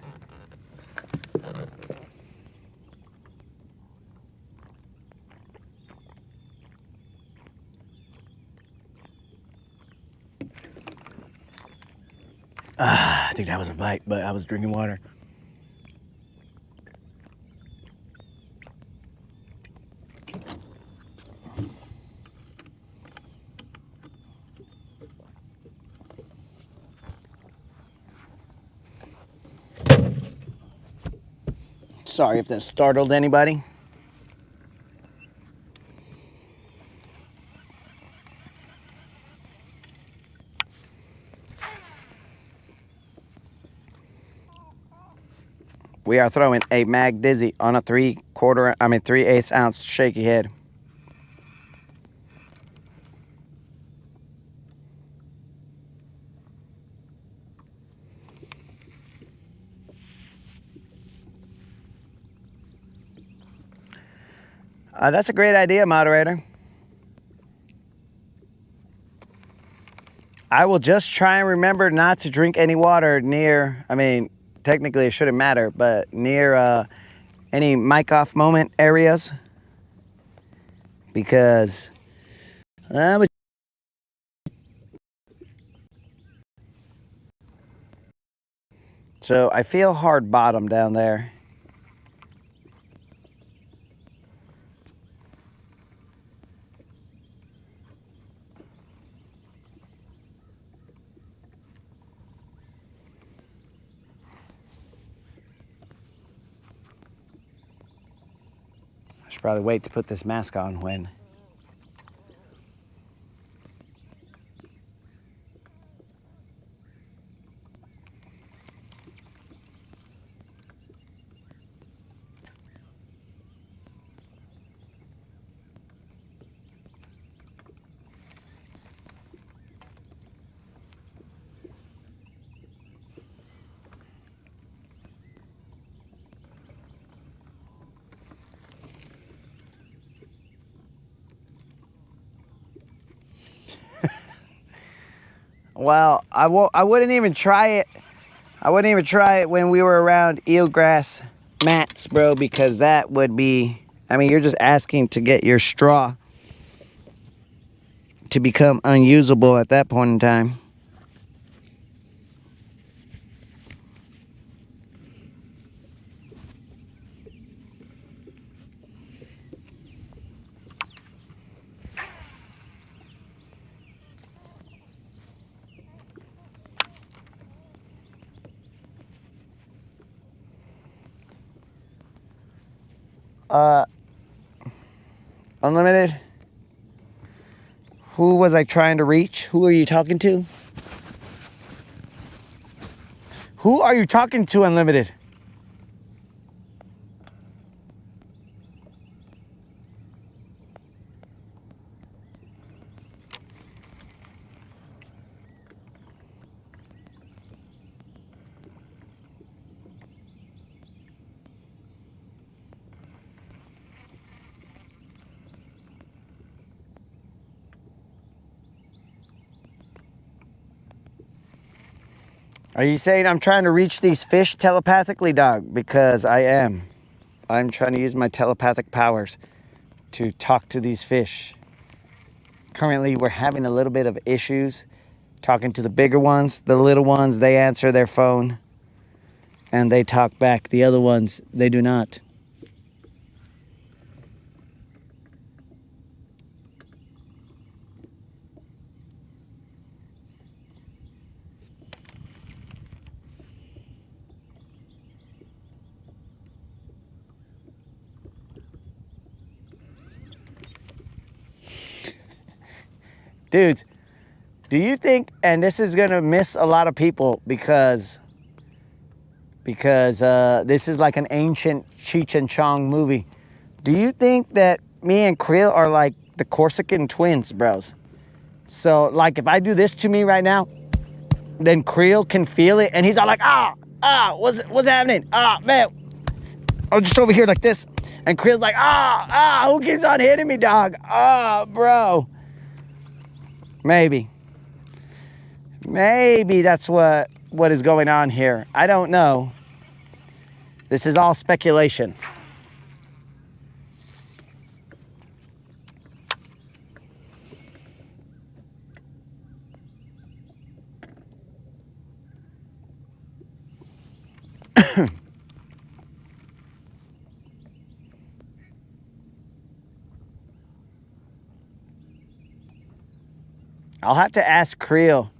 I think that was a bite, but I was drinking water. Sorry if that startled anybody. We are throwing a mag dizzy on a 3/8 ounce shaky head. That's a great idea, moderator. I will just try and remember not to drink any water near, I mean, technically it shouldn't matter, but near any mic off moment areas. Because so I feel hard bottom down there. should probably wait to put this mask on when. Well, I wouldn't even try it. I wouldn't even try it when we were around eelgrass mats, bro, because that would be, I mean, you're just asking to get your straw to become unusable at that point in time. Unlimited? Who was I trying to reach? Who are you talking to? Who are you talking to, Unlimited? Are you saying I'm trying to reach these fish telepathically, dog? Because I am. I'm trying to use my telepathic powers to talk to these fish. Currently, we're having a little bit of issues talking to the bigger ones. The little ones, they answer their phone and they talk back. The other ones, they do not. Dudes, do you think, and this is gonna miss a lot of people because this is like an ancient Cheech and Chong movie. Do you think that me and Creel are like the Corsican twins, bros? So like if I do this to me right now, then Creel can feel it and he's all like, what's happening? Man, I'm just over here like this. And Creel's like, who keeps on hitting me, dog? Bro. Maybe that's what is going on here. I don't know. This is all speculation. I'll have to ask Creel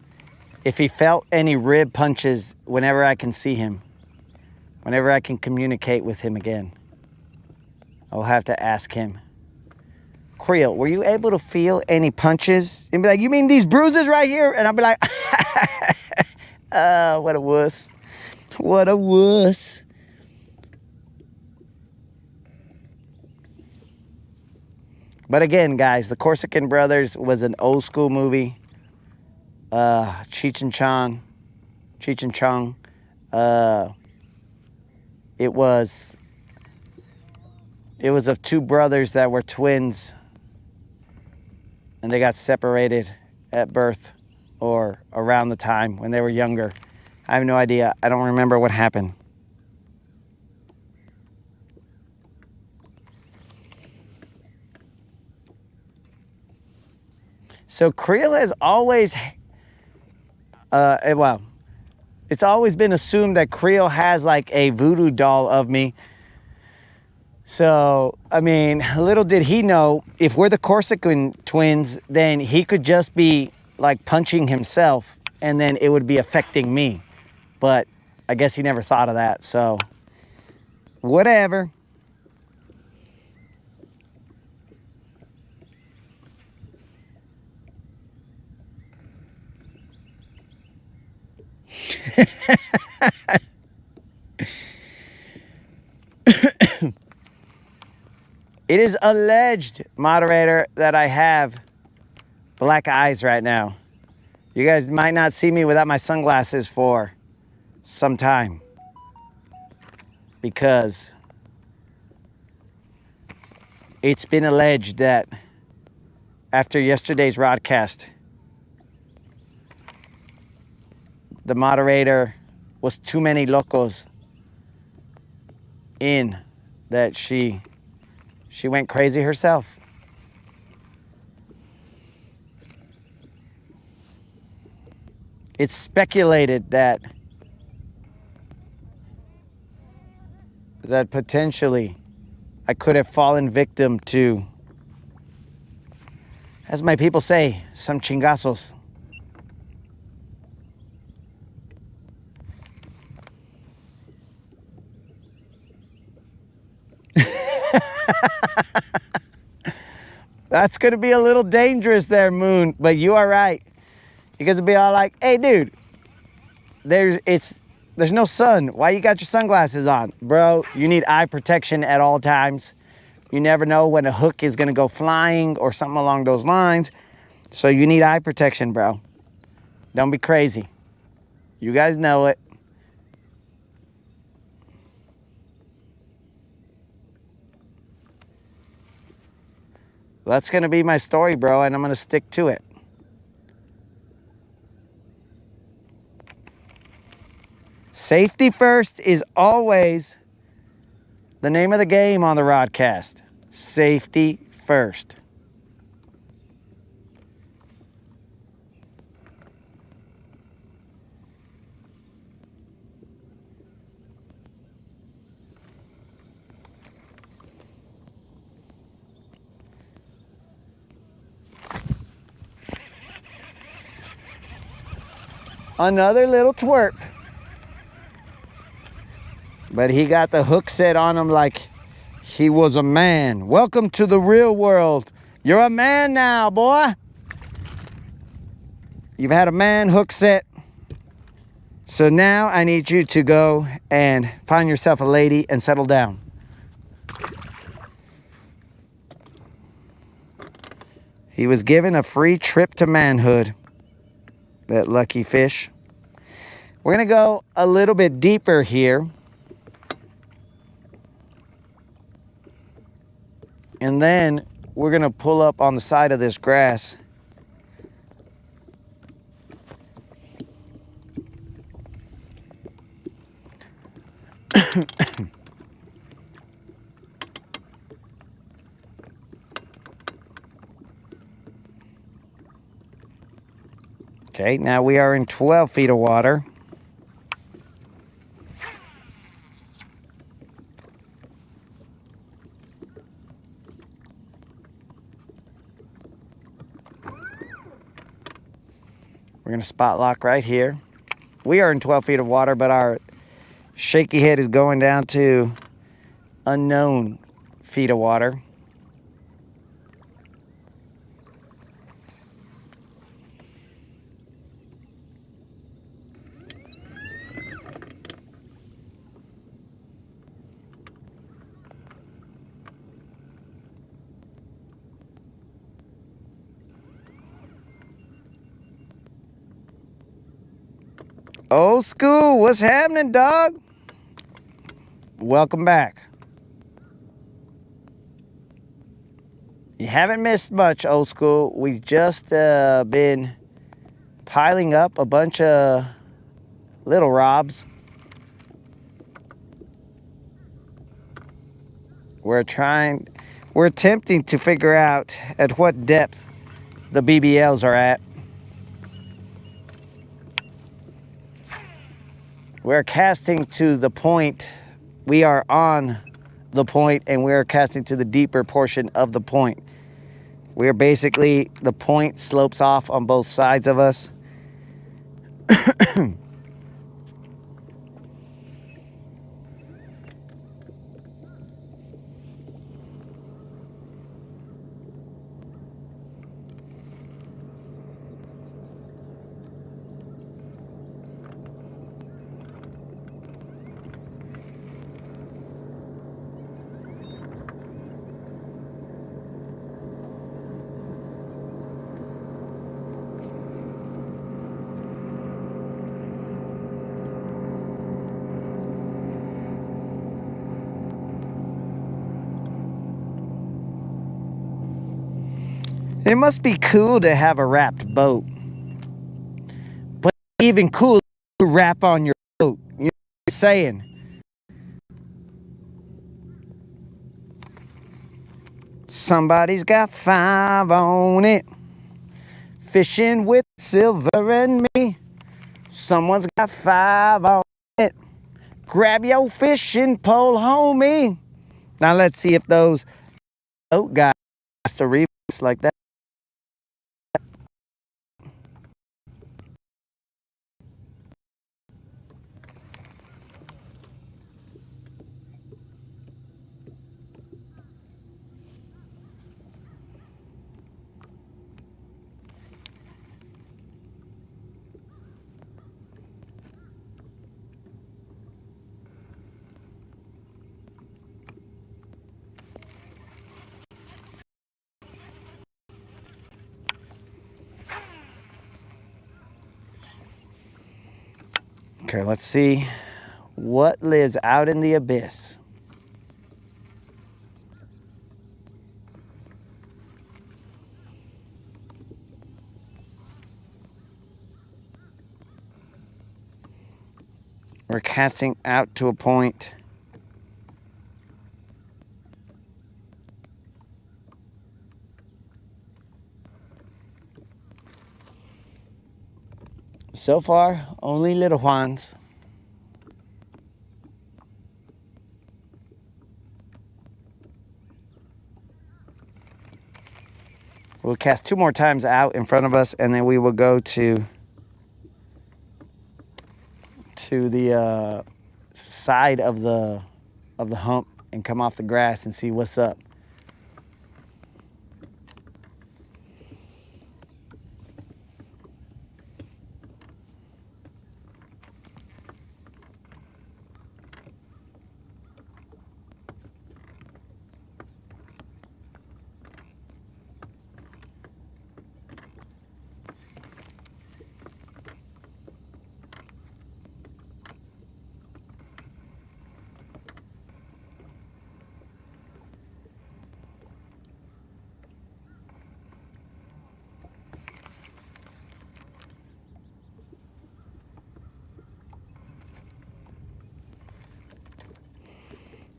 if he felt any rib punches whenever I can see him. Whenever I can communicate with him again. I'll have to ask him. Creel, were you able to feel any punches? And be like, you mean these bruises right here? And I'll be like, what a wuss. What a wuss. But again, guys, The Corsican Brothers was an old school movie. Cheech and Chong. It was of two brothers that were twins and they got separated at birth or around the time when they were younger. I have no idea. I don't remember what happened. So Creel has always, it's always been assumed that Creel has like a voodoo doll of me. So, I mean, little did he know, if we're the Corsican twins, then he could just be like punching himself and then it would be affecting me. But I guess he never thought of that, so whatever. It is alleged, moderator, that I have black eyes right now. You guys might not see me without my sunglasses for some time. Because it's been alleged that after yesterday's Rodcast, the moderator was too many locos in that she went crazy herself. It's speculated that potentially I could have fallen victim to, as my people say, some chingazos. That's going to be a little dangerous there, Moon, but you are right. You're going to be all like, hey, dude, there's no sun. Why you got your sunglasses on? Bro, you need eye protection at all times. You never know when a hook is going to go flying or something along those lines. So you need eye protection, bro. Don't be crazy. You guys know it. That's going to be my story, bro, and I'm going to stick to it. Safety first is always the name of the game on the Rodcast. Safety first. Another little twerp. But he got the hook set on him like he was a man. Welcome to the real world. You're a man now, boy. You've had a man hook set. So now I need you to go and find yourself a lady and settle down. He was given a free trip to manhood, that lucky fish. We're going to go a little bit deeper here. And then we're going to pull up on the side of this grass. Okay, now we are in 12 feet of water. We're going to spot lock right here. We are in 12 feet of water, but our shaky head is going down to unknown feet of water. Old school, what's happening, dog? Welcome back. You haven't missed much, old school. We've just been piling up a bunch of little robs. We're attempting to figure out at what depth the BBLs are at. We're casting to the point. We are on the point, and we're casting to the deeper portion of the point. We're basically, the point slopes off on both sides of us. It must be cool to have a wrapped boat. But even cooler to wrap on your boat. You know what I'm saying? Somebody's got 5 on it. Fishing with Silver and me. Someone's got 5 on it. Grab your fishing pole, homie. Now let's see if those boat guys to remix like that. Okay, let's see what lives out in the abyss. We're casting out to a point. So far, only little ones. We'll cast 2 more times out in front of us, and then we will go to the side of the hump and come off the grass and see what's up.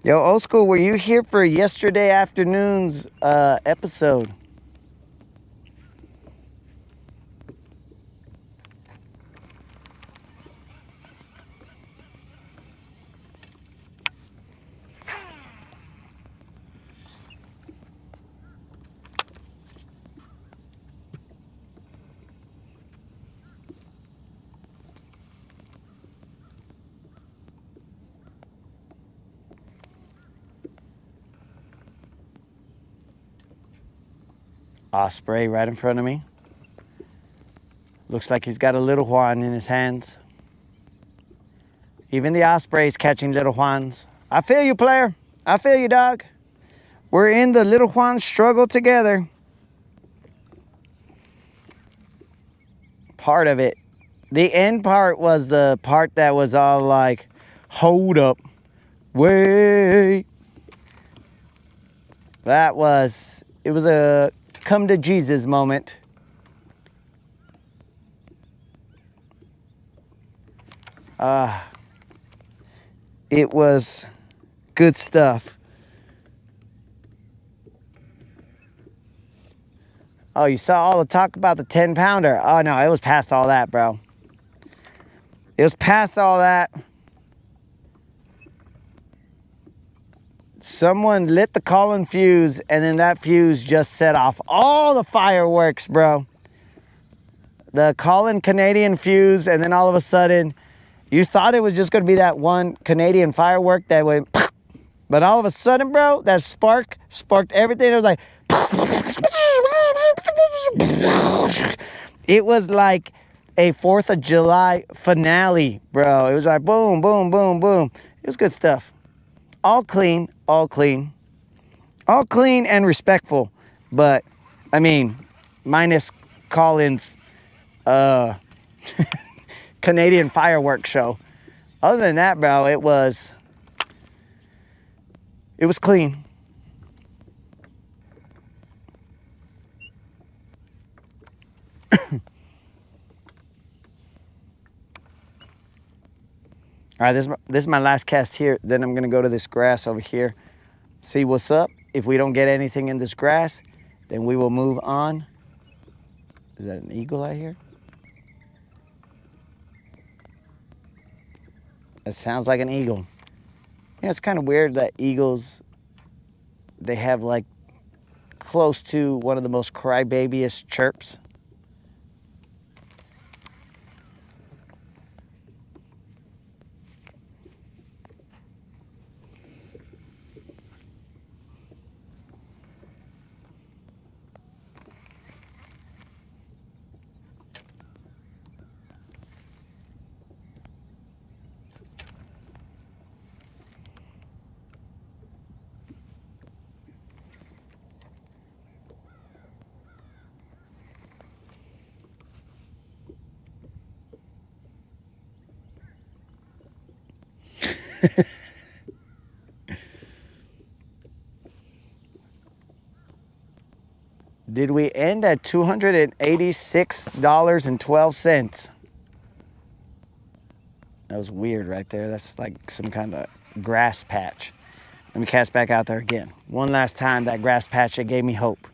Yo, old school, were you here for yesterday afternoon's episode? Osprey right in front of me. Looks like he's got a little Juan in his hands. Even the Osprey's catching little Juans. I feel you, player. I feel you, dog. We're in the little Juan struggle together. Part of it. The end part was the part that was all like, hold up, wait. It was a come to Jesus moment. It was good stuff. Oh, you saw all the talk about the 10-pounder. Oh, no, it was past all that, bro. It was past all that. Someone lit the calling fuse, and then that fuse just set off all the fireworks, bro. The calling Canadian fuse, and then all of a sudden, you thought it was just going to be that one Canadian firework that went, but all of a sudden, bro, that sparked everything. It was like, it was like a 4th of July finale, bro. It was like boom, boom, boom, boom. It was good stuff. All clean, all clean. All clean and respectful. But, I mean, minus Colin's Canadian fireworks show. Other than that, bro, it was clean. All right, this is my last cast here. Then I'm gonna go to this grass over here, see what's up. If we don't get anything in this grass, then we will move on. Is that an eagle out here? It sounds like an eagle. Yeah, it's kind of weird that eagles, they have like close to one of the most crybabyest chirps. Did we end at $286.12? That was weird right there. That's like some kind of grass patch. Let me cast back out there again. One last time, that grass patch, it gave me hope.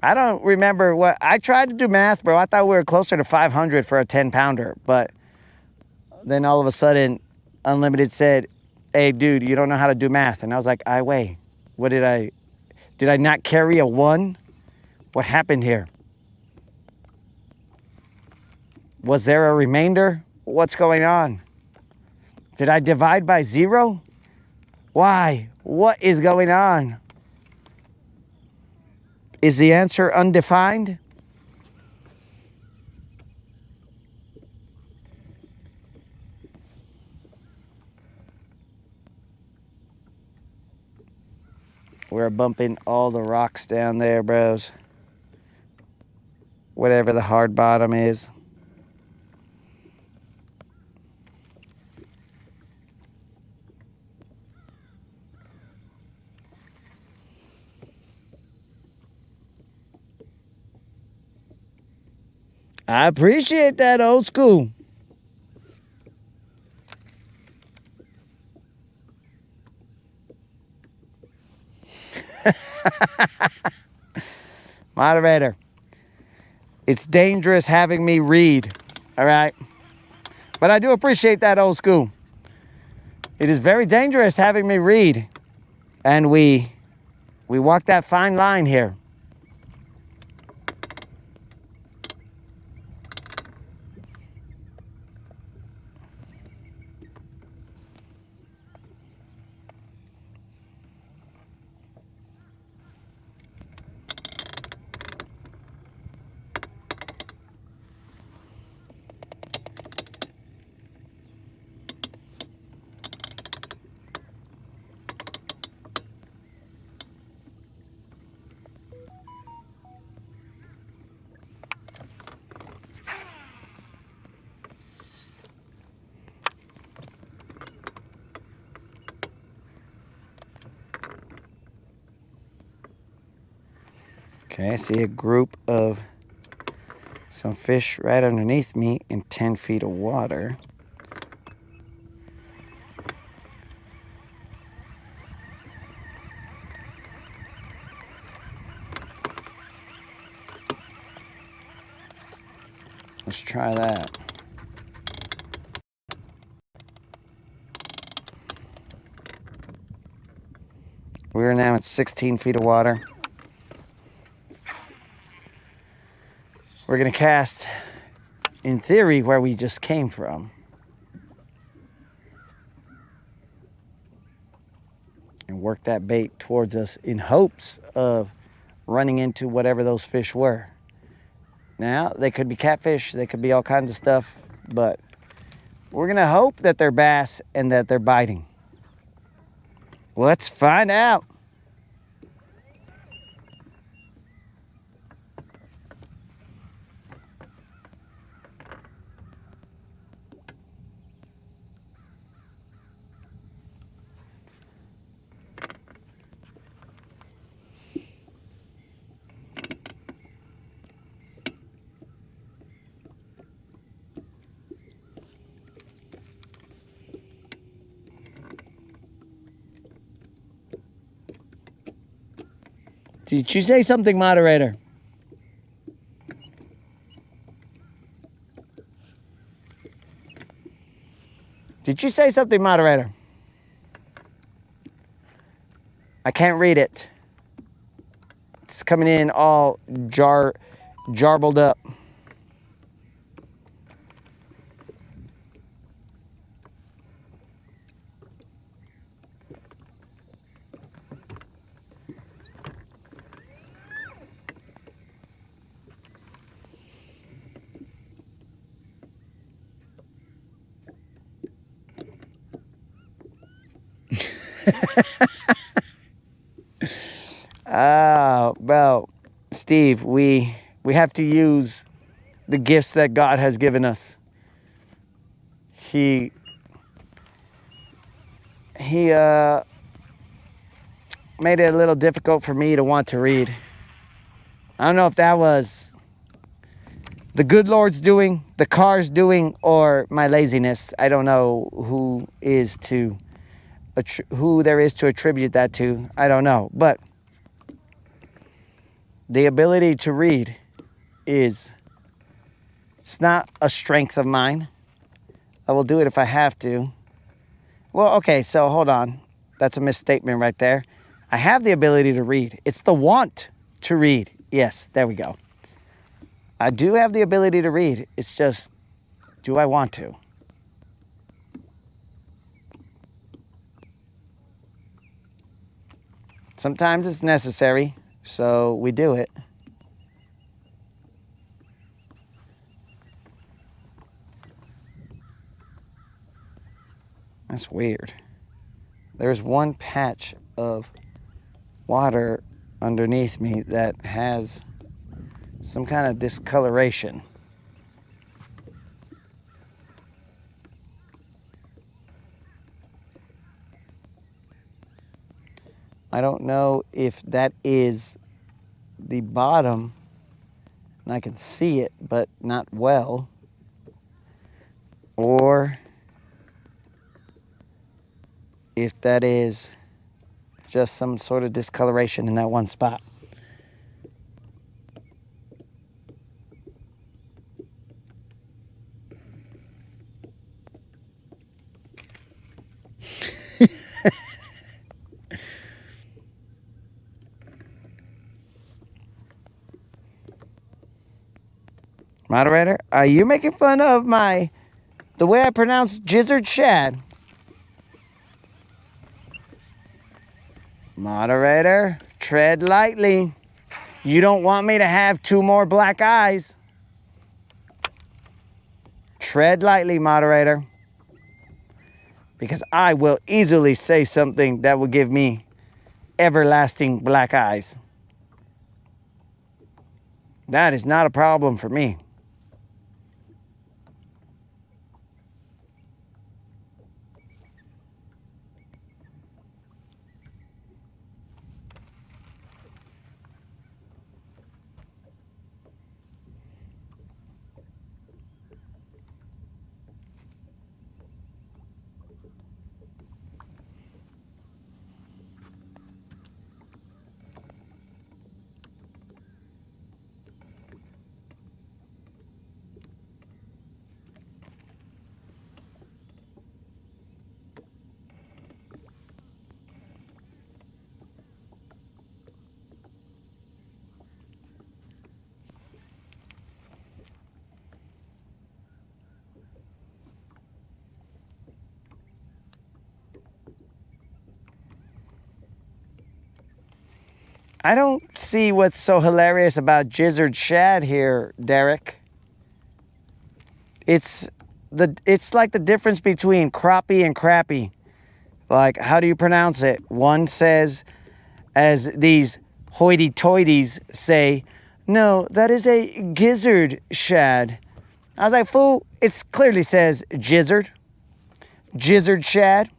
I don't remember what, I tried to do math, bro. I thought we were closer to 500 for a 10-pounder, but then all of a sudden, Unlimited said, hey, dude, you don't know how to do math. And I was like, I weigh. What did I not carry a 1? What happened here? Was there a remainder? What's going on? Did I divide by 0? Why? What is going on? Is the answer undefined? We're bumping all the rocks down there, bros. Whatever the hard bottom is. I appreciate that, old school. Moderator, it's dangerous having me read, all right? But I do appreciate that, old school. It is very dangerous having me read. And we walk that fine line here. Okay, I see a group of some fish right underneath me in 10 feet of water. Let's try that. We're now at 16 feet of water. We're gonna cast, in theory, where we just came from. And work that bait towards us in hopes of running into whatever those fish were. Now, they could be catfish, they could be all kinds of stuff, but we're gonna hope that they're bass and that they're biting. Let's find out. Did you say something, moderator? Did you say something, moderator? I can't read it. It's coming in all jarbled up. Well, Steve, we have to use the gifts that God has given us. He made it a little difficult for me to want to read. I don't know if that was the good Lord's doing, the car's doing, or my laziness. I don't know who there is to attribute that to. I don't know, but the ability to read it's not a strength of mine. I will do it if I have to. Well, okay, so hold on. That's a misstatement right there. I have the ability to read. It's the want to read. Yes, there we go. I do have the ability to read. It's just, do I want to? Sometimes it's necessary, so we do it. That's weird. There's one patch of water underneath me that has some kind of discoloration. I don't know if that is the bottom, and I can see it, but not well, or if that is just some sort of discoloration in that one spot. Moderator, are you making fun of the way I pronounce Gizzard Shad? Moderator, tread lightly. You don't want me to have 2 more black eyes. Tread lightly, moderator. Because I will easily say something that will give me everlasting black eyes. That is not a problem for me. I don't see what's so hilarious about Gizzard Shad here, Derek. It's like the difference between crappie and crappie. Like, how do you pronounce it? One says, as these hoity-toities say, no, that is a gizzard shad. I was like, fool, it clearly says gizzard. Gizzard shad.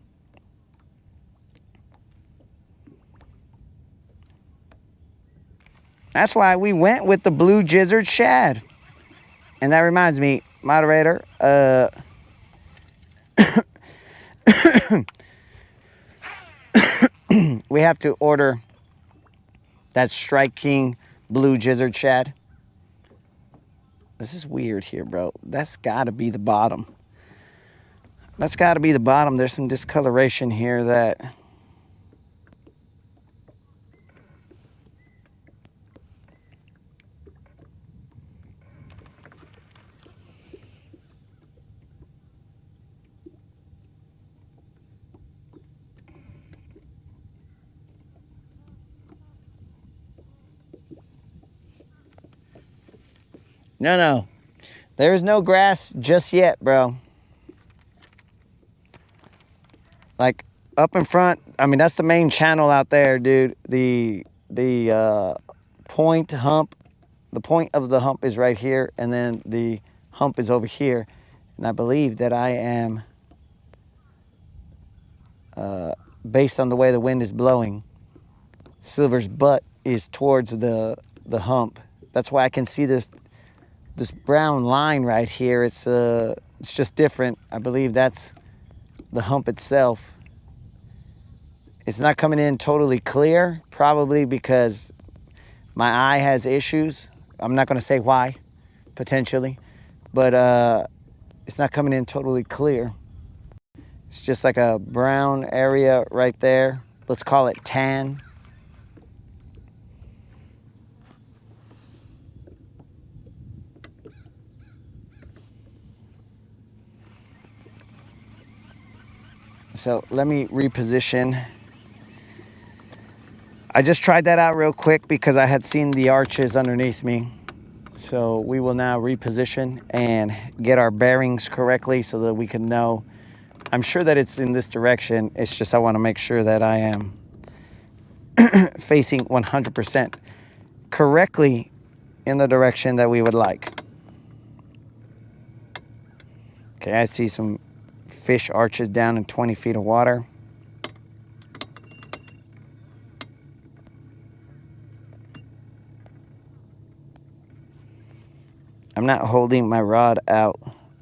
That's why we went with the blue gizzard shad. And that reminds me, moderator, we have to order That striking blue gizzard shad. This is weird here, bro. That's got to be the bottom. That's got to be the bottom. There's some discoloration here that... No. There's no grass just yet, bro. Like, up in front, I mean, that's the main channel out there, dude. The point hump, the point of the hump is right here, and then the hump is over here. And I believe that I am, based on the way the wind is blowing, Silver's butt is towards the hump. That's why I can see this brown line right here. It's just different. I believe that's the hump itself. It's not coming in totally clear, probably because my eye has issues. I'm not going to say why, potentially, but it's not coming in totally clear. It's just like a brown area right there. Let's call it tan. So let me reposition. I just tried that out real quick because I had seen the arches underneath me. So we will now reposition and get our bearings correctly so that we can know. I'm sure that it's in this direction. It's just I want to make sure that I am facing 100% correctly in the direction that we would like. Okay, I see some fish arches down in 20 feet of water. I'm not holding my rod out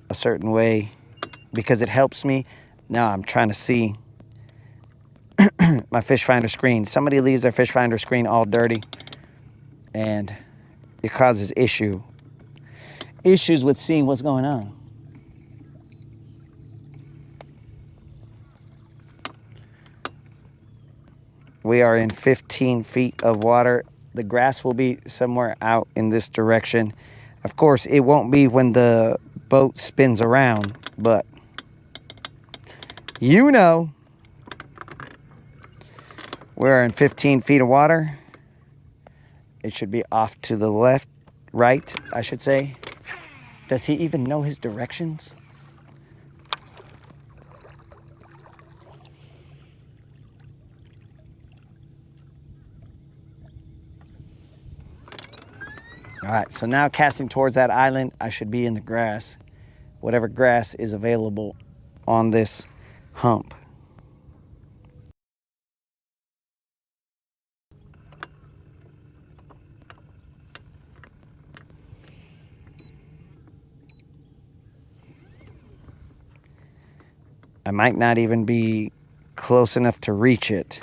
a certain way because it helps me. Now I'm trying to see my fish finder screen. Somebody leaves their fish finder screen all dirty and it causes issues with seeing what's going on. We are in 15 feet of water. The grass will be somewhere out in this direction. Of course, it won't be when the boat spins around, but you know, we're in 15 feet of water. It should be off to the left, right, I should say. Does he even know his directions? All right, so now casting towards that island, I should be in the grass, whatever grass is available on this hump. I might not even be close enough to reach it.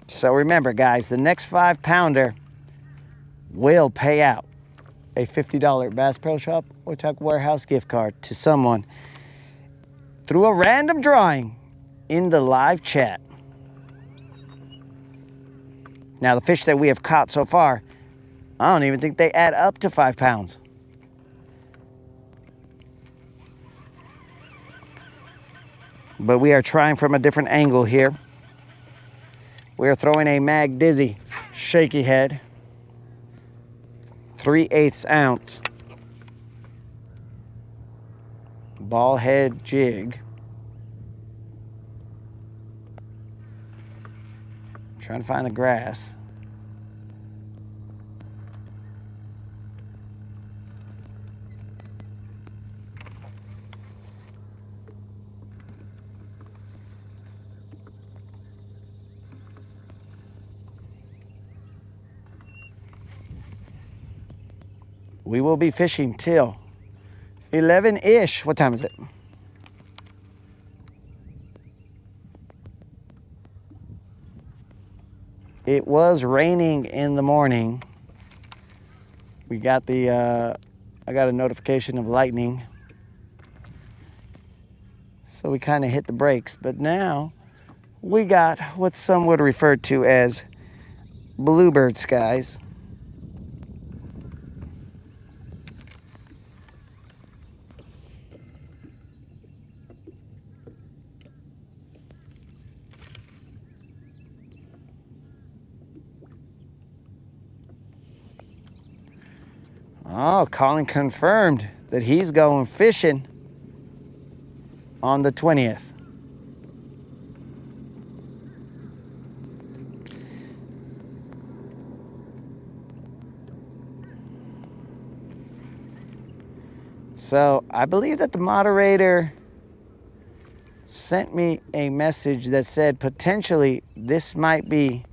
So remember, guys, the next 5-pounder will pay out a $50 Bass Pro Shop or Tuck Warehouse gift card to someone through a random drawing in the live chat. Now, the fish that we have caught so far, I don't even think they add up to 5 pounds. But we are trying from a different angle here. We are throwing a Mag Dizzy shaky head, 3/8 ounce ball head jig. Trying to find the grass. we will be fishing till 11-ish. What time is it? It was raining in the morning. We got I got a notification of lightning. So we kind of hit the brakes, but now we got what some would refer to as bluebird skies. Oh, Colin confirmed that he's going fishing on the 20th. So I believe that the moderator sent me a message that said potentially this might be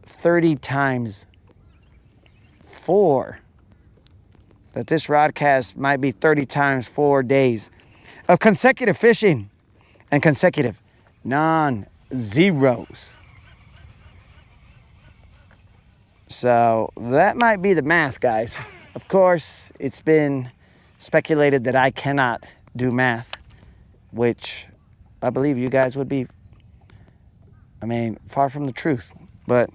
30 times 4. That this Rodcast might be 30 times 4 days of consecutive fishing and consecutive non-zeros. So that might be the math, guys. Of course, it's been speculated that I cannot do math, which I believe you guys would be, far from the truth. But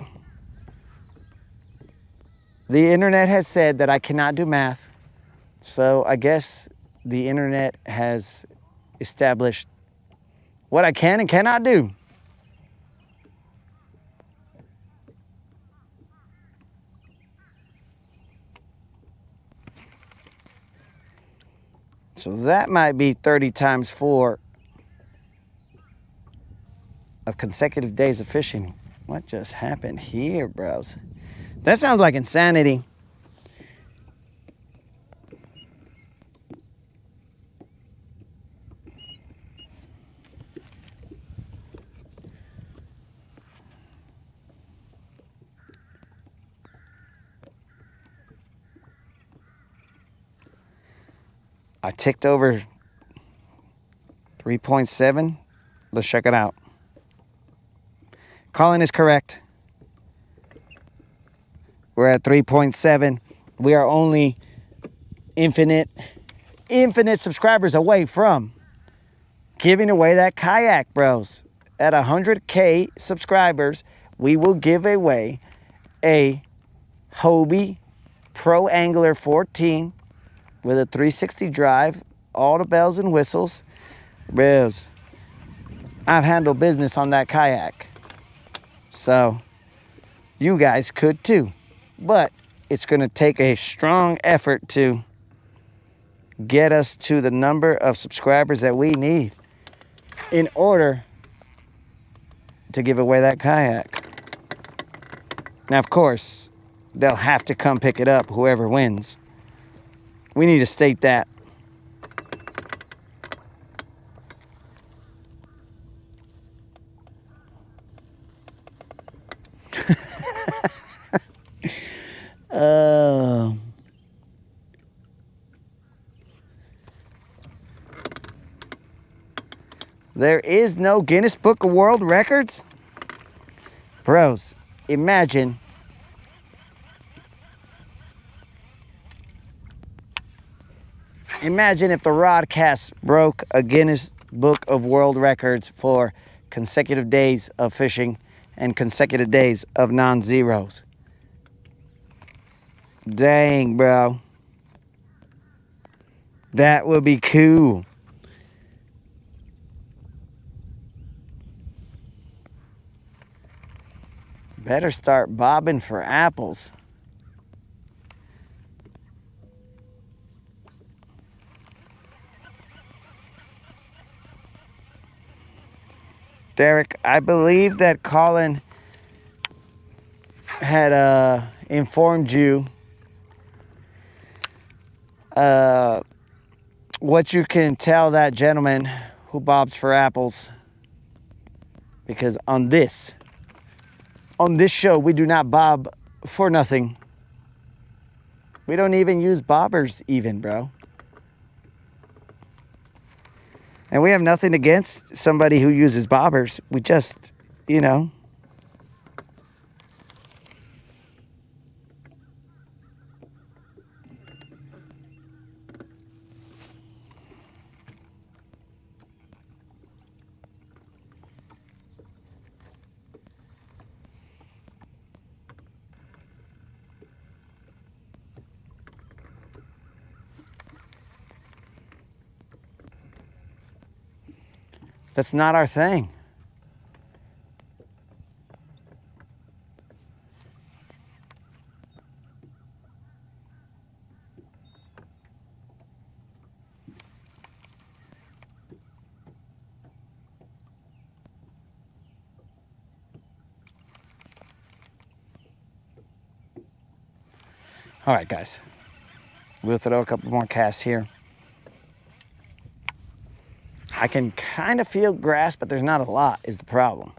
the internet has said that I cannot do math. So I guess the internet has established what I can and cannot do. So that might be 30 times 4 of consecutive days of fishing. What just happened here, bros? That sounds like insanity. I ticked over 3.7. Let's check it out. Colin is correct. We're at 3.7. We are only infinite subscribers away from giving away that kayak, bros. At 100K subscribers, we will give away a Hobie Pro Angler 14 with a 360 drive, all the bells and whistles. Bros, I've handled business on that kayak. So you guys could too. But it's going to take a strong effort to get us to the number of subscribers that we need in order to give away that kayak. Now, of course, they'll have to come pick it up, whoever wins. We need to state that. There is no Guinness Book of World Records? Bros, imagine if the Rodcast broke a Guinness Book of World Records for consecutive days of fishing and consecutive days of non-zeros. Dang, bro. That would be cool. Better start bobbing for apples. Derek, I believe that Colin had informed you what you can tell that gentleman who bobs for apples. Because on this show, we do not bob for nothing. We don't even use bobbers even, bro. And we have nothing against somebody who uses bobbers. We just, you know. That's not our thing. All right, guys. We'll throw a couple more casts here. I can kind of feel grass, but there's not a lot is the problem.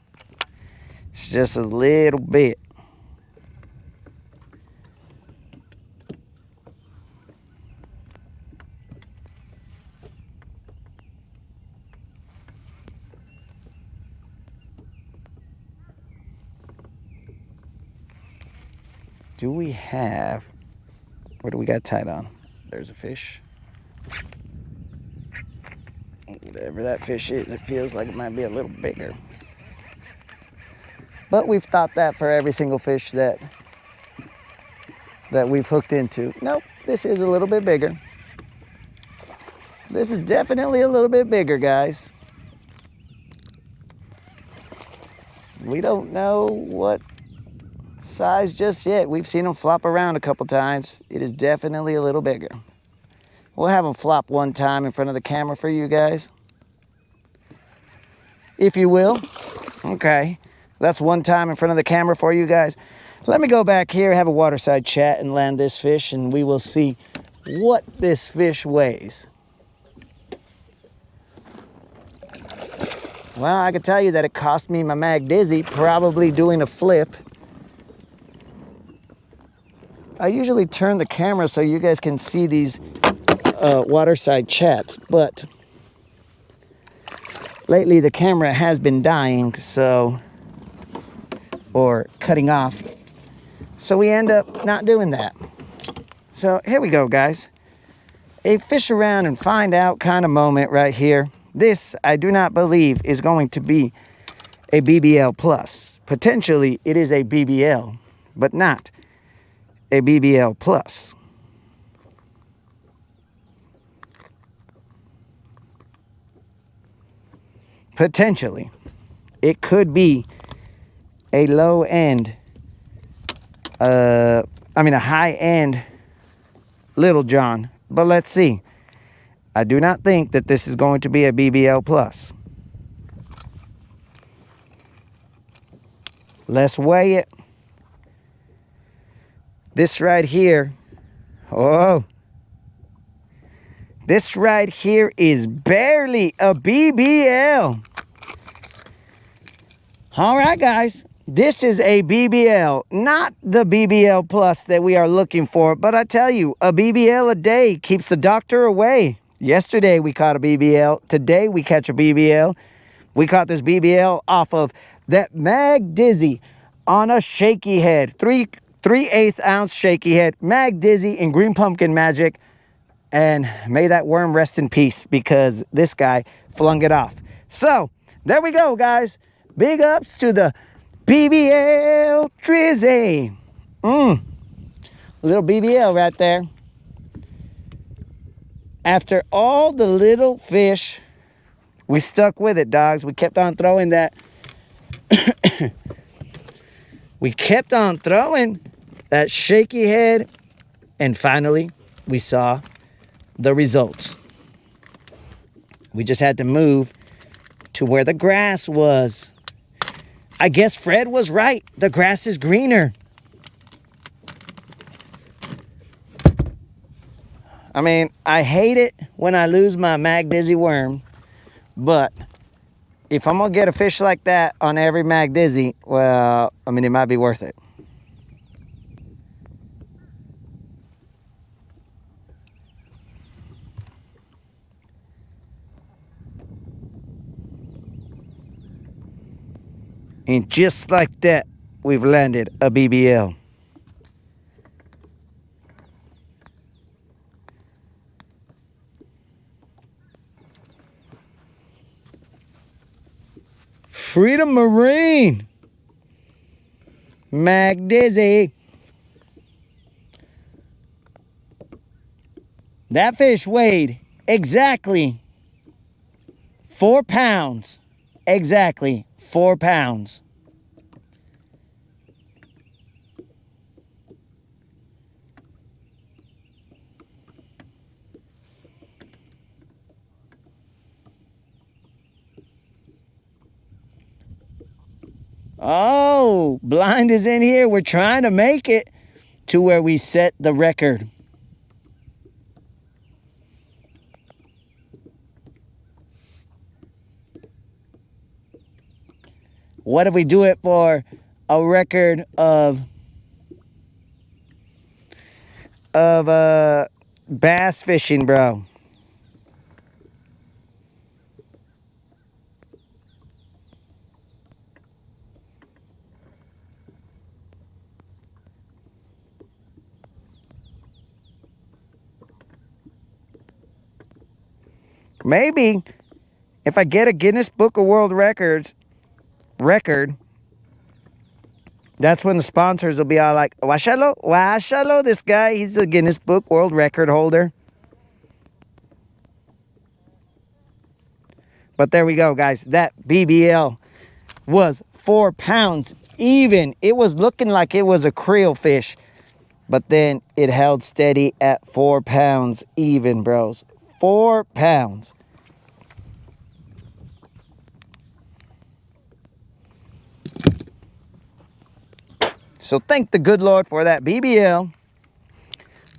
It's just a little bit. Do we have, what do we got tied on? There's a fish. Whatever that fish is, it feels like it might be a little bigger. But we've thought that for every single fish that we've hooked into. Nope, this is a little bit bigger. This is definitely a little bit bigger, guys. We don't know what size just yet. We've seen them flop around a couple times. It is definitely a little bigger. We'll have them flop one time in front of the camera for you guys, if you will. Okay, that's one time in front of the camera for you guys. Let me go back here, have a waterside chat, and land this fish, and we will see what this fish weighs. Well, I can tell you that it cost me my mag dizzy, probably doing a flip. I usually turn the camera so you guys can see these waterside chats, but lately the camera has been dying, so, or cutting off, so we end up not doing that. So here we go, guys. A fish around and find out kind of moment right here. This, I do not believe, is going to be a BBL plus. Potentially, it is a BBL, but not a BBL plus. Potentially, it could be a low end, a high end Little John, but let's see. I do not think that this is going to be a BBL plus. Let's weigh it. This right here, oh, this right here is barely a BBL. All right, guys, this is a BBL, not the BBL plus that we are looking for, but I tell you, a BBL a day keeps the doctor away. Yesterday we caught a BBL. Today we catch a BBL. We caught this BBL off of that Mag Dizzy on a shaky head, 3/8 ounce shaky head, Mag Dizzy in Green Pumpkin Magic. And may that worm rest in peace, because this guy flung it off. So, there we go, guys. Big ups to the BBL Drizzy. Little BBL right there. After all the little fish, we stuck with it, dogs. We kept on throwing that. We kept on throwing that shaky head. And finally, we saw the results. We just had to move to where the grass was. I guess Fred was right. The grass is greener. I mean, I hate it when I lose my Mag Dizzy worm, but if I'm gonna get a fish like that on every Mag Dizzy, well, I mean, it might be worth it. And just like that, we've landed a BBL. Freedom Marine. Mag Dizzy. That fish weighed exactly 4 pounds. Exactly 4 pounds. Oh, Blind is in here. We're trying to make it to where we set the record. What if we do it for a record of bass fishing, bro? Maybe if I get a Guinness Book of World Records record, that's when the sponsors will be all like, Washalo, this guy, he's a Guinness Book World Record holder. But there we go, guys. That BBL was 4 pounds even. It was looking like it was a creel fish, but then it held steady at 4 pounds even, bros. 4 pounds. So thank the good Lord for that BBL.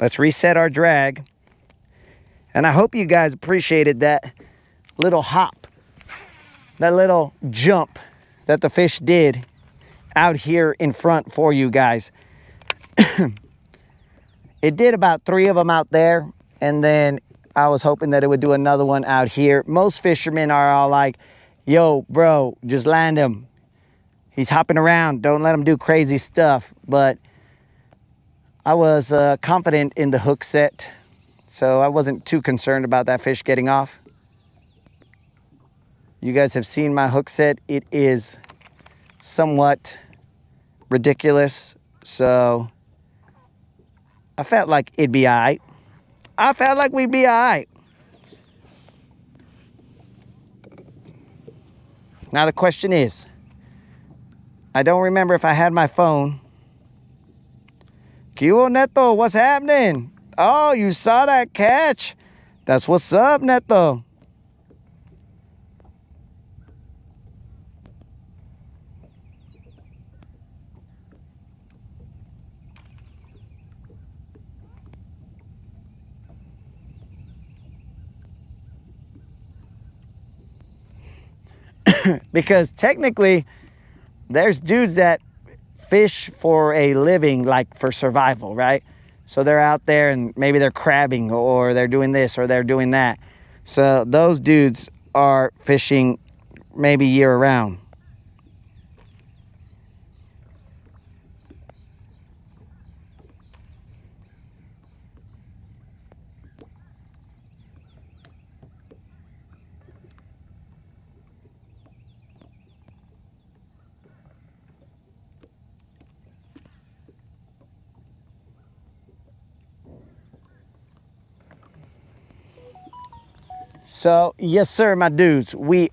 Let's reset our drag. And I hope you guys appreciated that little hop, that little jump that the fish did out here in front for you guys. It did about 3 of them out there, and then I was hoping that it would do another one out here. Most fishermen are all like, yo, bro, just land him. He's hopping around. Don't let him do crazy stuff. But I was confident in the hook set, so I wasn't too concerned about that fish getting off. You guys have seen my hook set. It is somewhat ridiculous, so I felt like it'd be all right. I felt like we'd be all right. Now the question is, I don't remember if I had my phone. Kiwo Neto, what's happening? Oh, you saw that catch? That's what's up, Neto. Because technically, there's dudes that fish for a living, like for survival, right? So they're out there and maybe they're crabbing or they're doing this or they're doing that. So those dudes are fishing maybe year round. So, yes, sir, my dudes, it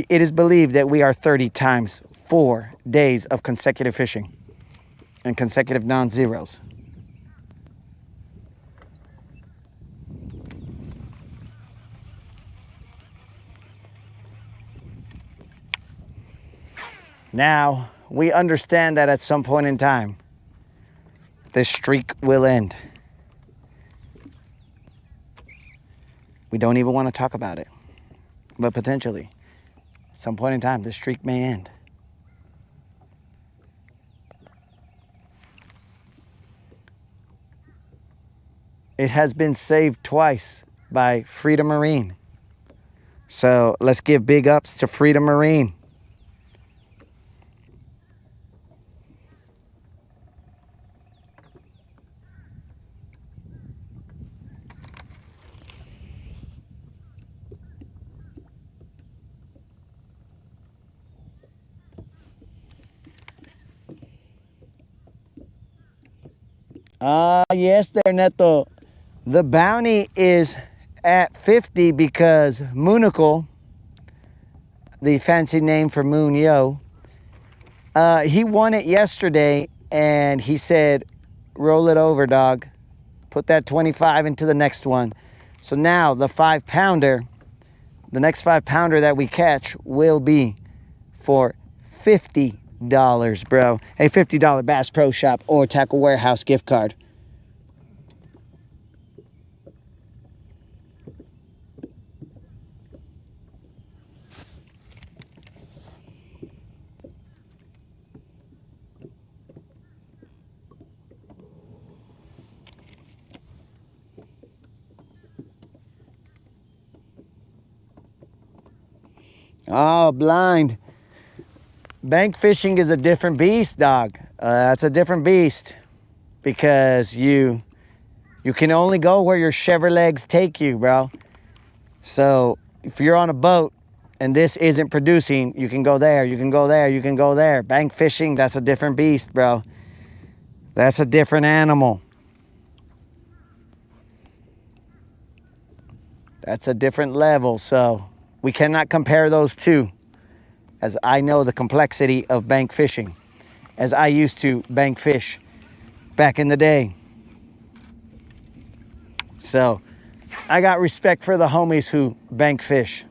is believed that we are 30 times 4 days of consecutive fishing and consecutive non-zeros. Now, we understand that at some point in time, this streak will end. We don't even want to talk about it. But potentially, at some point in time, this streak may end. It has been saved twice by Freedom Marine. So let's give big ups to Freedom Marine. Yes, there, Neto. The bounty is at 50 because Moonicle, the fancy name for Moon Yo, he won it yesterday and he said, roll it over, dog. Put that 25 into the next one. So now the 5-pounder, the next 5-pounder that we catch will be for $50, bro. A $50 Bass Pro Shop or Tackle Warehouse gift card. Oh, blind. Bank fishing is a different beast, dog. That's a different beast because you can only go where your chevre legs take you, bro. So if you're on a boat and this isn't producing, you can go there, you can go there, you can go there. Bank fishing, that's a different beast, bro. That's a different animal. That's a different level, so we cannot compare those two, as I know the complexity of bank fishing, as I used to bank fish back in the day. So I got respect for the homies who bank fish.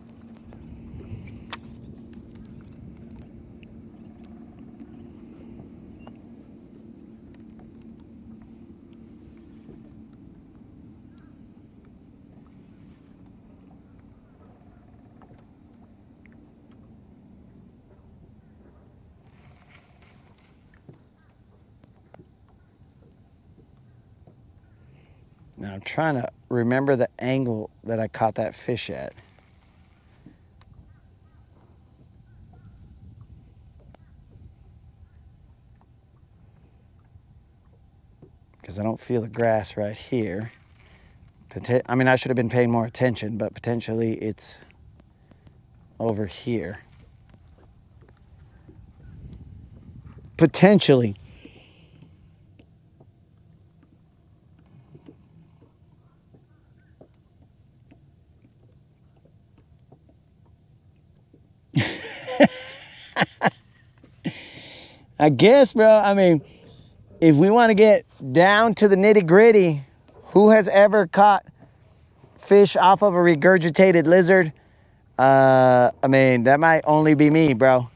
Now I'm trying to remember the angle that I caught that fish at. Because I don't feel the grass right here. I mean, I should have been paying more attention, but potentially it's over here. Potentially. I guess, bro, I mean, if we want to get down to the nitty gritty, who has ever caught fish off of a regurgitated lizard? I mean, that might only be me, bro,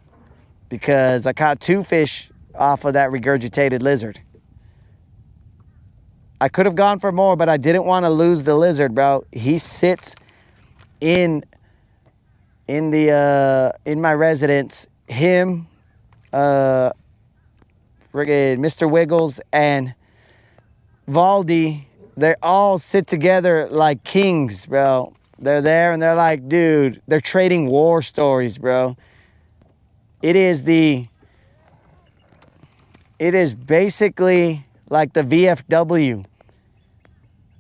because I caught 2 fish off of that regurgitated lizard. I could have gone for more, but I didn't want to lose the lizard, bro. He sits in my residence. Him, friggin' Mr. Wiggles and Valdi, they all sit together like kings, bro. They're there and they're like, dude, they're trading war stories, bro. It is basically like the VFW.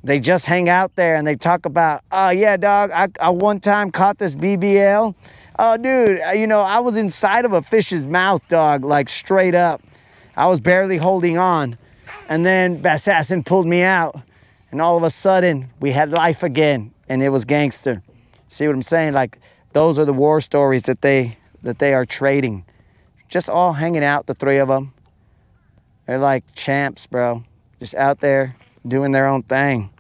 They just hang out there and they talk about, oh yeah, dog, I one time caught this BBL. Oh, dude, you know, I was inside of a fish's mouth, dog, like straight up. I was barely holding on. And then Bassassin pulled me out. And all of a sudden, we had life again. And it was gangster. See what I'm saying? Like, those are the war stories that they are trading. Just all hanging out, the 3 of them. They're like champs, bro. Just out there doing their own thing.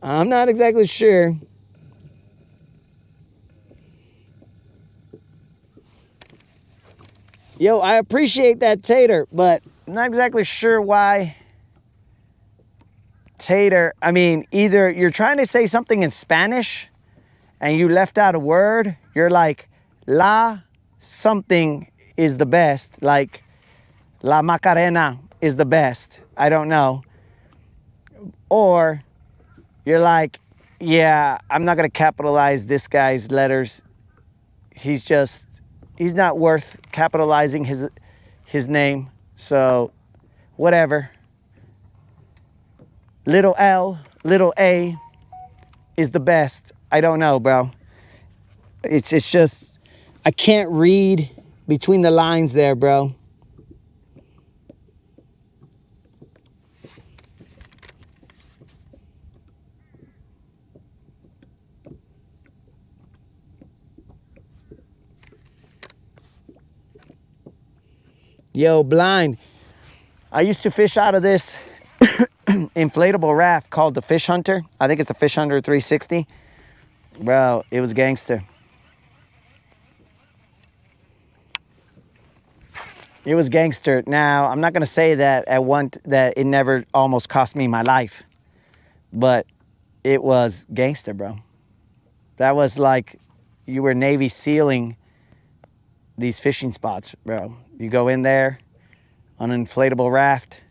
I'm not exactly sure. Yo, I appreciate that, Tater, but I'm not exactly sure why Tater, I mean, either you're trying to say something in Spanish and you left out a word, you're like, la something is the best, like la Macarena is the best. I don't know. Or you're like, yeah, I'm not going to capitalize this guy's letters. He's not worth capitalizing his name. So whatever. Little L, little A is the best. I don't know, bro. It's just, I can't read between the lines there, bro. Yo, blind. I used to fish out of this inflatable raft called the Fish Hunter. I think it's the Fish Hunter 360. Bro, it was gangster. It was gangster. Now, I'm not going to say that that it never almost cost me my life. But it was gangster, bro. That was like you were Navy SEAling these fishing spots, bro. You go in there on an inflatable raft.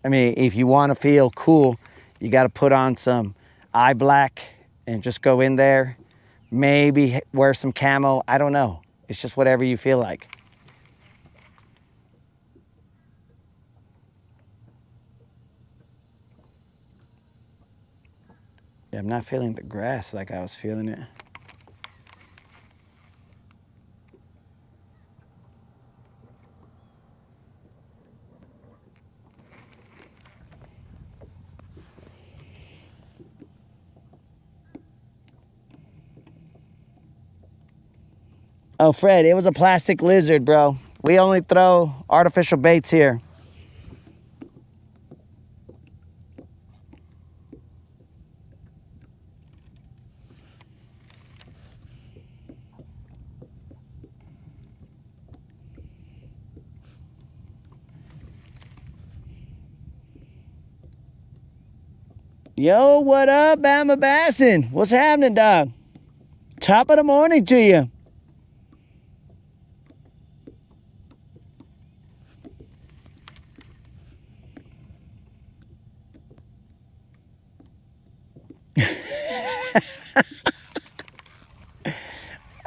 I mean, if you want to feel cool, you got to put on some eye black and just go in there. Maybe wear some camo. I don't know. It's just whatever you feel like. Yeah, I'm not feeling the grass like I was feeling it. Oh, Fred, it was a plastic lizard, bro. We only throw artificial baits here. Yo, what up, Bama Bassin? What's happening, dog? Top of the morning to you.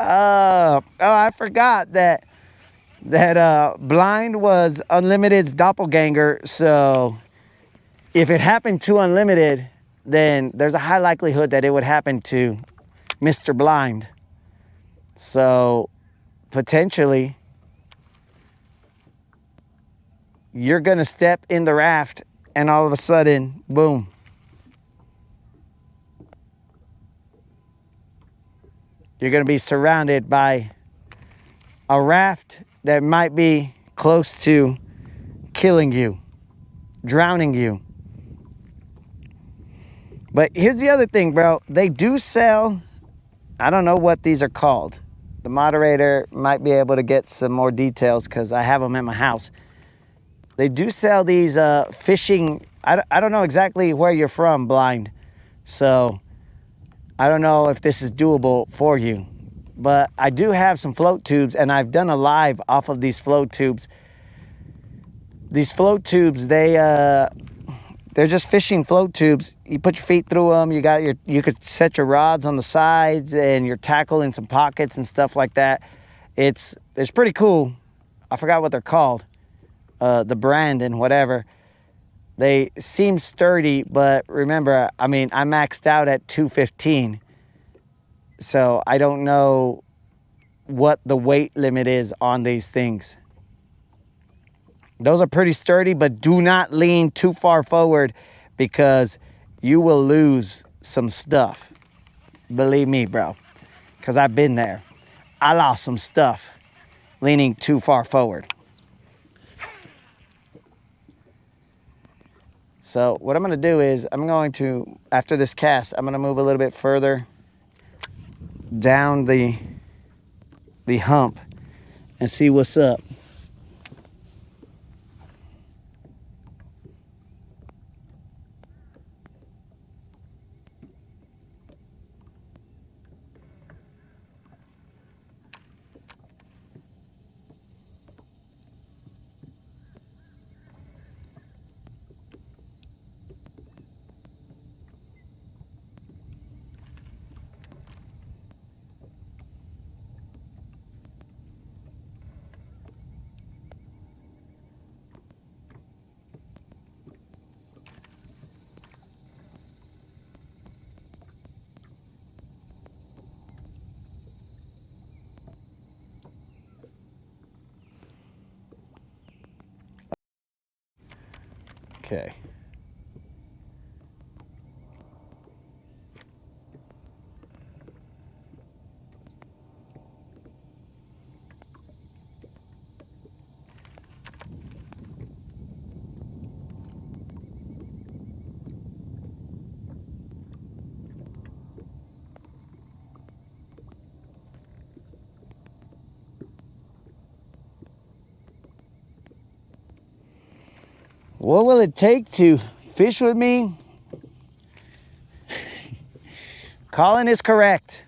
Oh, I forgot that Blind was Unlimited's doppelganger. So if it happened to Unlimited, then there's a high likelihood that it would happen to Mr. Blind. So potentially, you're gonna step in the raft and all of a sudden, boom. You're gonna be surrounded by a raft that might be close to killing you, drowning you. But here's the other thing, bro. They do sell, I don't know what these are called. The moderator might be able to get some more details because I have them at my house. They do sell these fishing, I don't know exactly where you're from, Blind. So I don't know if this is doable for you. But I do have some float tubes, and I've done a live off of these float tubes. These float tubes, they're just fishing float tubes. You put your feet through them. You could set your rods on the sides and your tackle in some pockets and stuff like that. It's pretty cool. I forgot what they're called, the brand and whatever. They seem sturdy, but remember, I mean, I maxed out at 215. So I don't know what the weight limit is on these things. Those are pretty sturdy, but do not lean too far forward because you will lose some stuff. Believe me, bro, because I've been there. I lost some stuff leaning too far forward. So what I'm going to do is after this cast, I'm going to move a little bit further down the hump and see what's up. Okay. What will it take to fish with me? Colin is correct.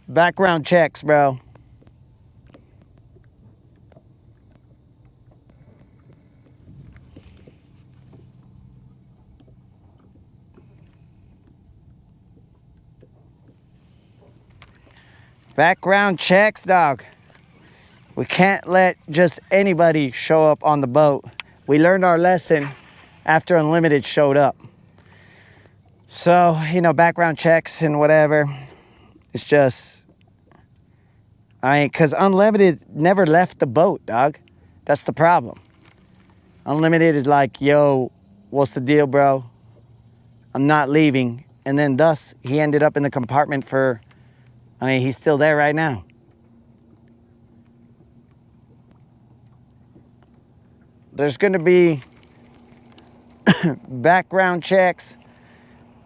Background checks, bro. Background checks, dog. We can't let just anybody show up on the boat. We learned our lesson after Unlimited showed up. So, you know, background checks and whatever. It's just, because Unlimited never left the boat, dog. That's the problem. Unlimited is like, yo, what's the deal, bro? I'm not leaving. And then thus, he ended up in the compartment for, he's still there right now. There's going to be background checks,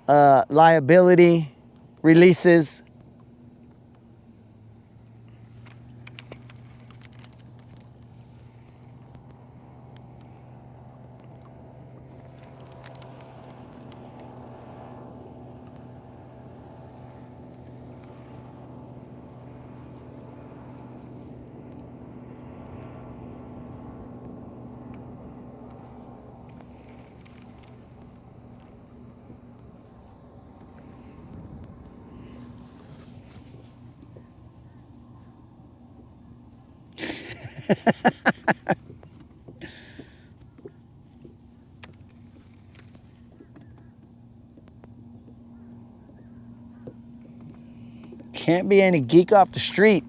liability releases. Can't be any geek off the street.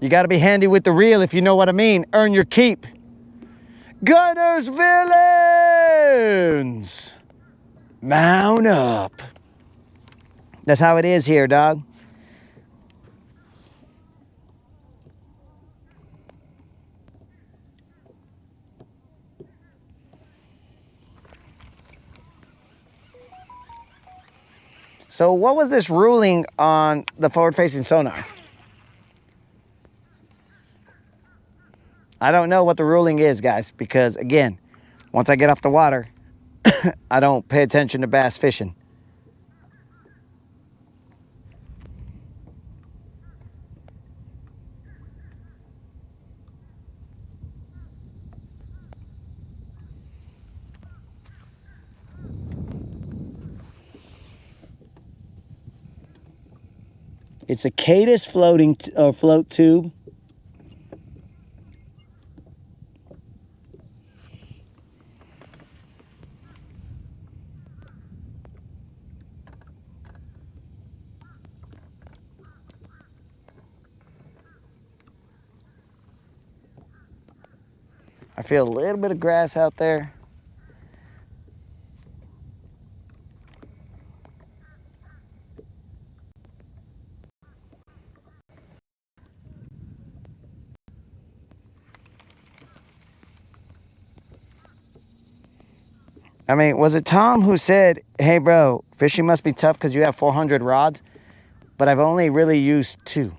You got to be handy with the reel, if you know what I mean. Earn your keep. Guntersville! Mount up. That's how it is here, dog. So what was this ruling on the forward-facing sonar? I don't know what the ruling is, guys, because, again, once I get off the water, I don't pay attention to bass fishing. It's a Cadis float tube. I feel a little bit of grass out there. I mean, was it Tom who said, hey, bro, fishing must be tough because you have 400 rods, but I've only really used 2.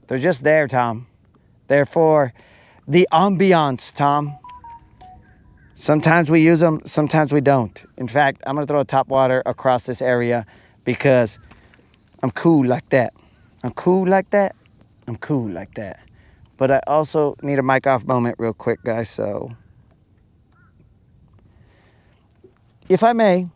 They're just there, Tom. They're for the ambiance, Tom. Sometimes we use them, sometimes we don't. In fact, I'm going to throw a topwater across this area because I'm cool like that. I'm cool like that. I'm cool like that. But I also need a mic off moment real quick, guys, so if I may.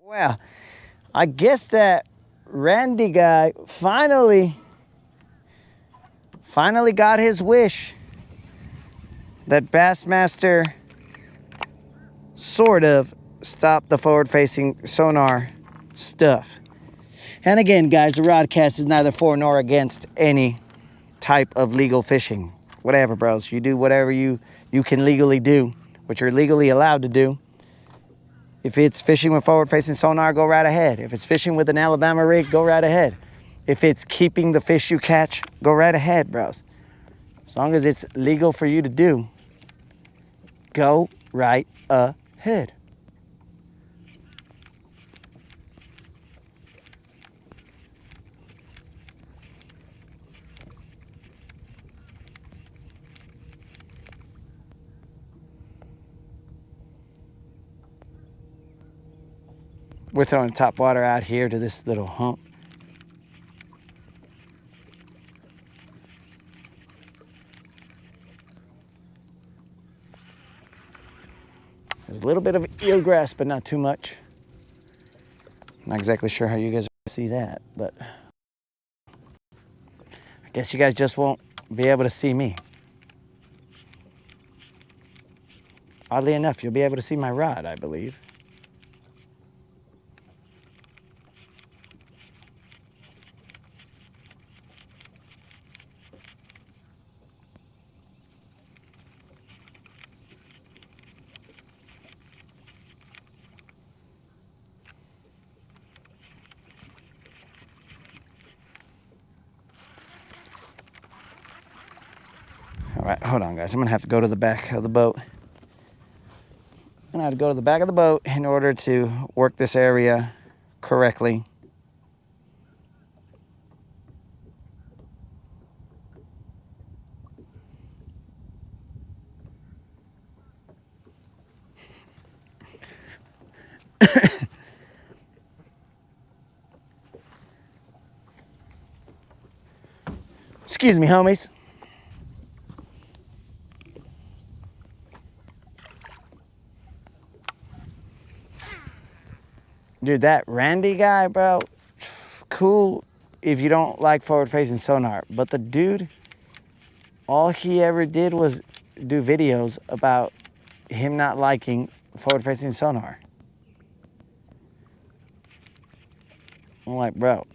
Well, I guess that Randy guy finally got his wish. That Bassmaster sort of stopped the forward-facing sonar stuff. And again, guys, the Rodcast is neither for nor against any type of legal fishing. Whatever, bros. You do whatever you can legally do, what you're legally allowed to do. If it's fishing with forward-facing sonar, go right ahead. If it's fishing with an Alabama rig, go right ahead. If it's keeping the fish you catch, go right ahead, bros. As long as it's legal for you to do, go right ahead. We're throwing topwater out here to this little hump. There's a little bit of eelgrass, but not too much. Not exactly sure how you guys see that, but I guess you guys just won't be able to see me. Oddly enough, you'll be able to see my rod, I believe. All right, hold on, guys. I'm gonna have to go to the back of the boat. I'm gonna have to go to the back of the boat in order to work this area correctly. Excuse me, homies. Dude, that Randy guy, bro, cool if you don't like forward-facing sonar. But the dude, all he ever did was do videos about him not liking forward-facing sonar. I'm like, bro,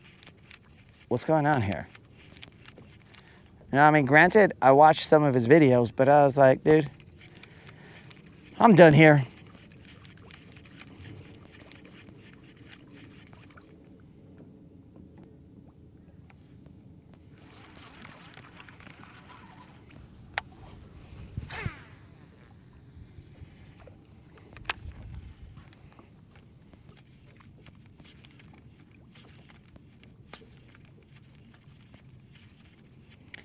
what's going on here? You know, I mean, granted, I watched some of his videos, but I was like, dude, I'm done here.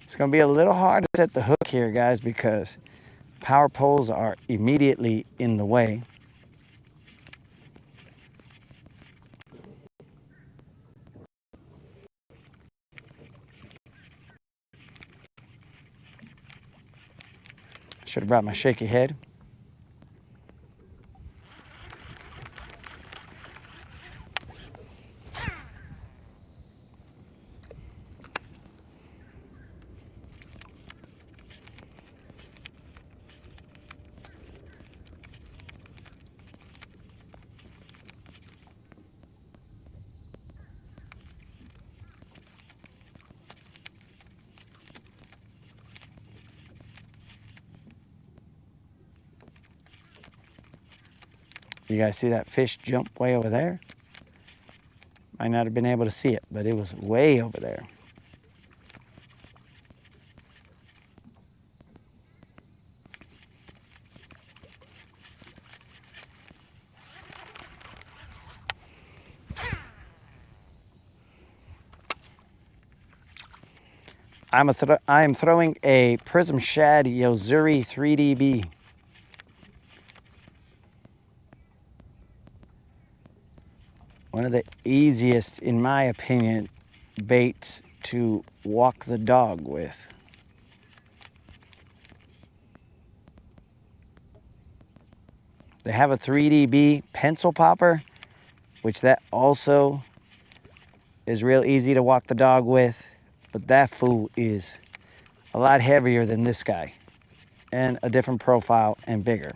It's gonna be a little hard to set the hook here, guys, because power poles are immediately in the way. Should have brought my shaky head. You guys see that fish jump way over there? Might not have been able to see it, but it was way over there. I am throwing a Prism Shad Yozuri 3DB. One of the easiest, in my opinion, baits to walk the dog with. They have a 3DB pencil popper, which that also is real easy to walk the dog with, but that fool is a lot heavier than this guy and a different profile and bigger.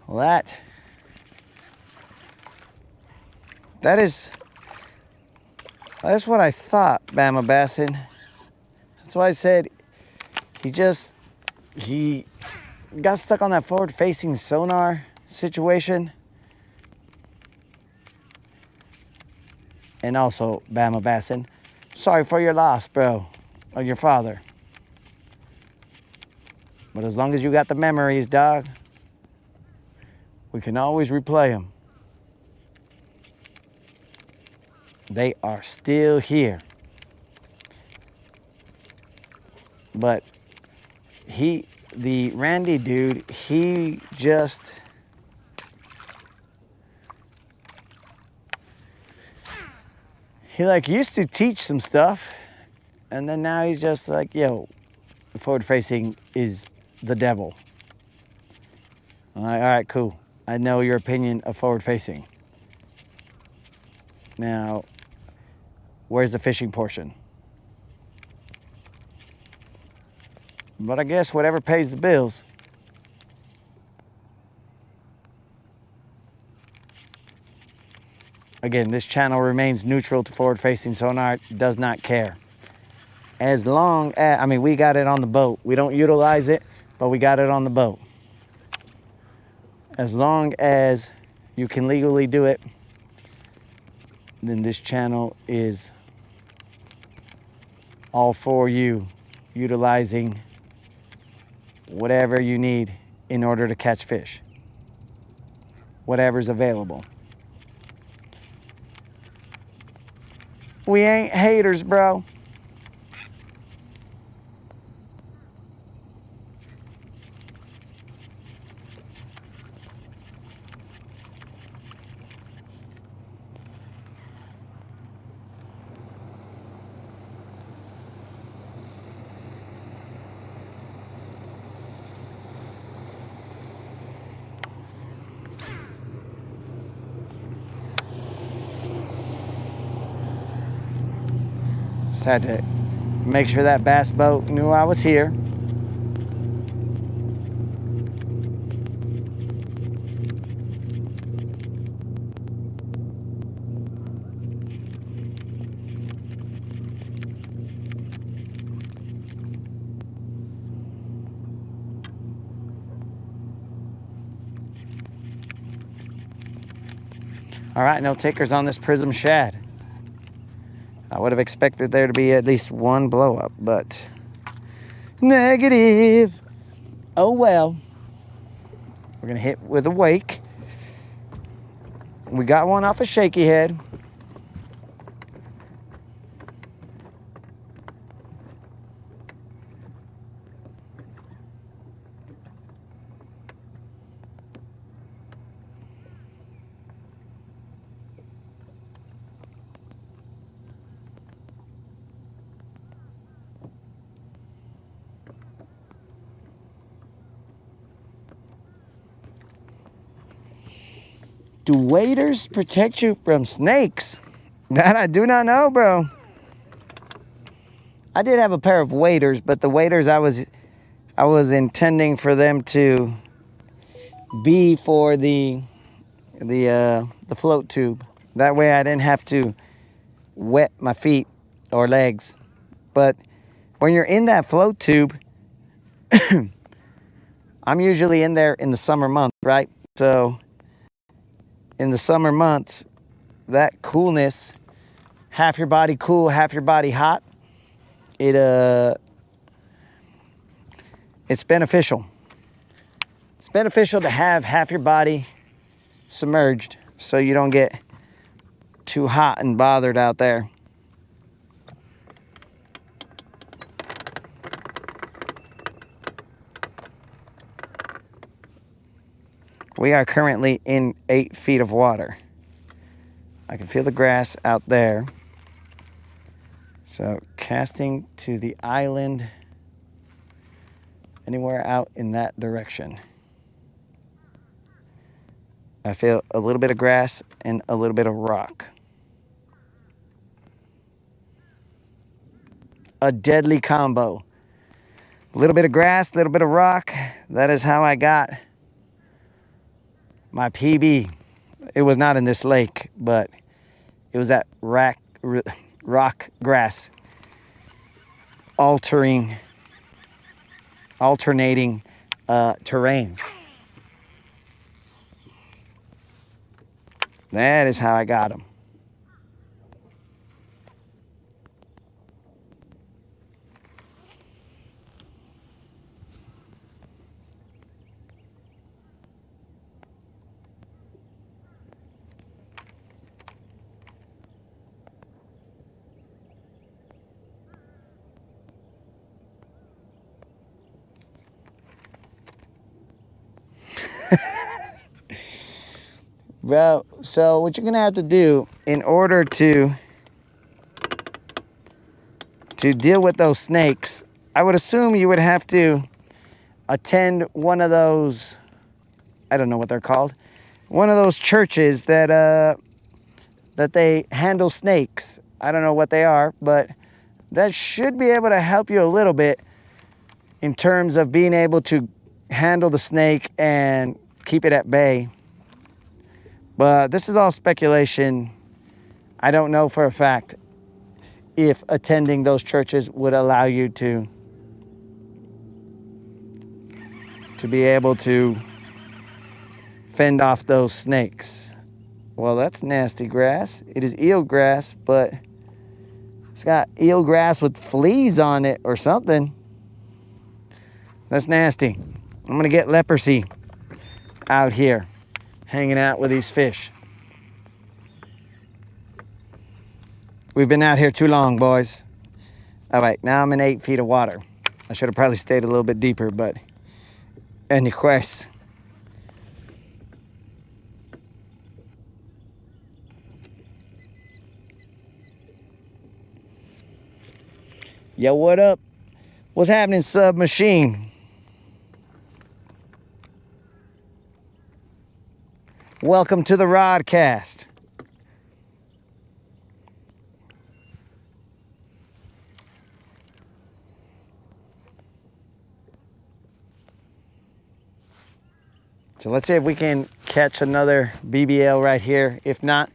Well, that's what I thought, Bama Bassin. That's why I said he got stuck on that forward-facing sonar situation. And also, Bama Bassin, sorry for your loss, bro, of your father. But as long as you got the memories, dog, we can always replay them. They are still here. But the Randy dude, he like used to teach some stuff, and then now he's just like, yo, forward facing is the devil. I'm like, all right, cool. I know your opinion of forward facing. Now, where's the fishing portion? But I guess whatever pays the bills. Again, this channel remains neutral to forward-facing sonar, does not care. As long as, I mean, we got it on the boat. We don't utilize it, but we got it on the boat. As long as you can legally do it, then this channel is all for you, utilizing whatever you need in order to catch fish. Whatever's available. We ain't haters, bro. Just had to make sure that bass boat knew I was here. All right, no takers on this Prism shad. I would have expected there to be at least one blow up, but negative. Oh well. We're gonna hit with a wake. We got one off a shaky head. Do waders protect you from snakes? That I do not know, bro. I did have a pair of waders, but the waders I was intending for them to be for the the float tube. That way I didn't have to wet my feet or legs. But when you're in that float tube, I'm usually in there in the summer months, right? So in the summer months, that coolness, half your body cool, half your body hot, it's beneficial. It's beneficial to have half your body submerged so you don't get too hot and bothered out there. We are currently in 8 feet of water. I can feel the grass out there. So casting to the island, anywhere out in that direction. I feel a little bit of grass and a little bit of rock. A deadly combo. A little bit of grass, a little bit of rock. That is how I got my PB. It was not in this lake, but it was that rock grass alternating terrain. That is how I got them. Bro, so what you're gonna have to do in order to deal with those snakes, I would assume you would have to attend one of those, I don't know what they're called, one of those churches that they handle snakes. I don't know what they are, but that should be able to help you a little bit in terms of being able to handle the snake and keep it at bay. But this is all speculation. I don't know for a fact if attending those churches would allow you to be able to fend off those snakes. Well, that's nasty grass. It is eel grass, but it's got eel grass with fleas on it or something. That's nasty. I'm gonna get leprosy out here, hanging out with these fish. We've been out here too long, boys. All right, now I'm in 8 feet of water. I should have probably stayed a little bit deeper, but anyways. Yo, what up? What's happening, Submachine? Welcome to the Rodcast. So let's see if we can catch another BBL right here. If not,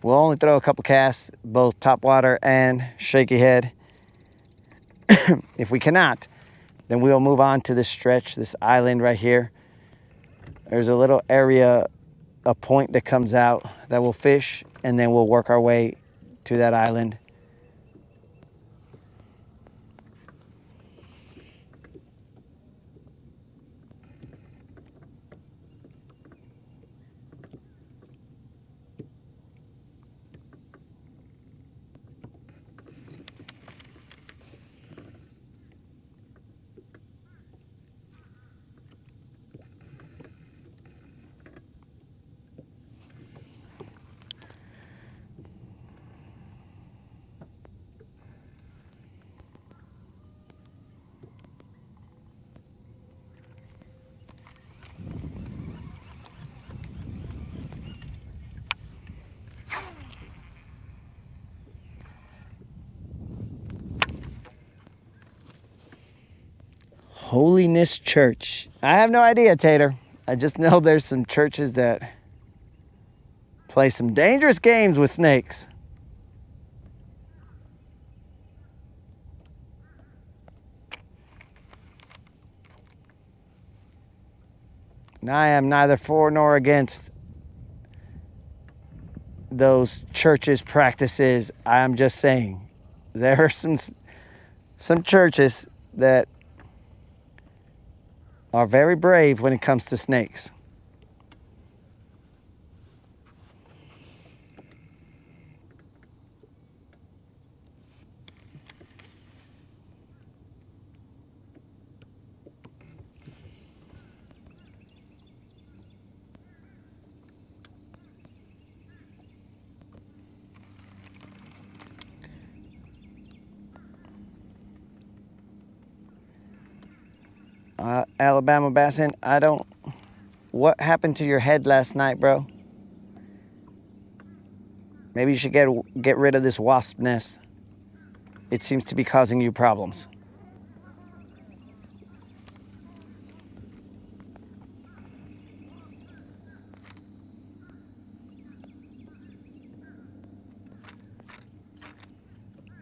we'll only throw a couple casts, both Topwater and Shaky Head. If we cannot, then we'll move on to this stretch, this island right here. There's a little area, a point that comes out that we'll fish, and then we'll work our way to that island. Holiness Church. I have no idea, Tater. I just know there's some churches that Play some dangerous games with snakes. And I am neither for nor against those churches' practices. I am just saying there are some churches that are very brave when it comes to snakes. Alabama Bassin, what happened to your head last night, bro? Maybe you should get rid of this wasp nest. It seems to be causing you problems.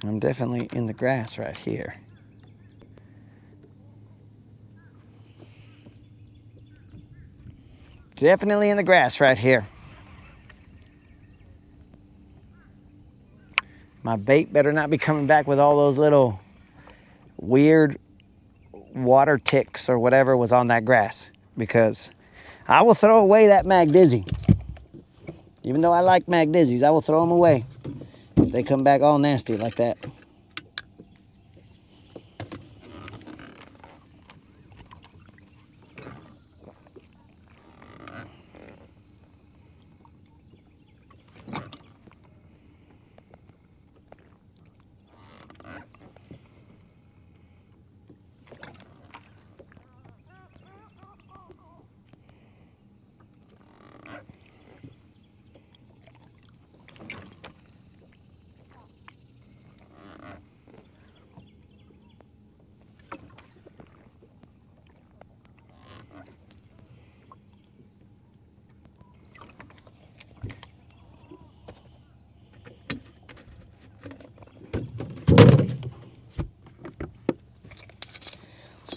I'm definitely in the grass right here. Definitely in the grass right here. My bait better not be coming back with all those little weird water ticks or whatever was on that grass, because I will throw away that Mag Dizzy. Even though I like Mag Dizzies, I will throw them away if they come back all nasty like that.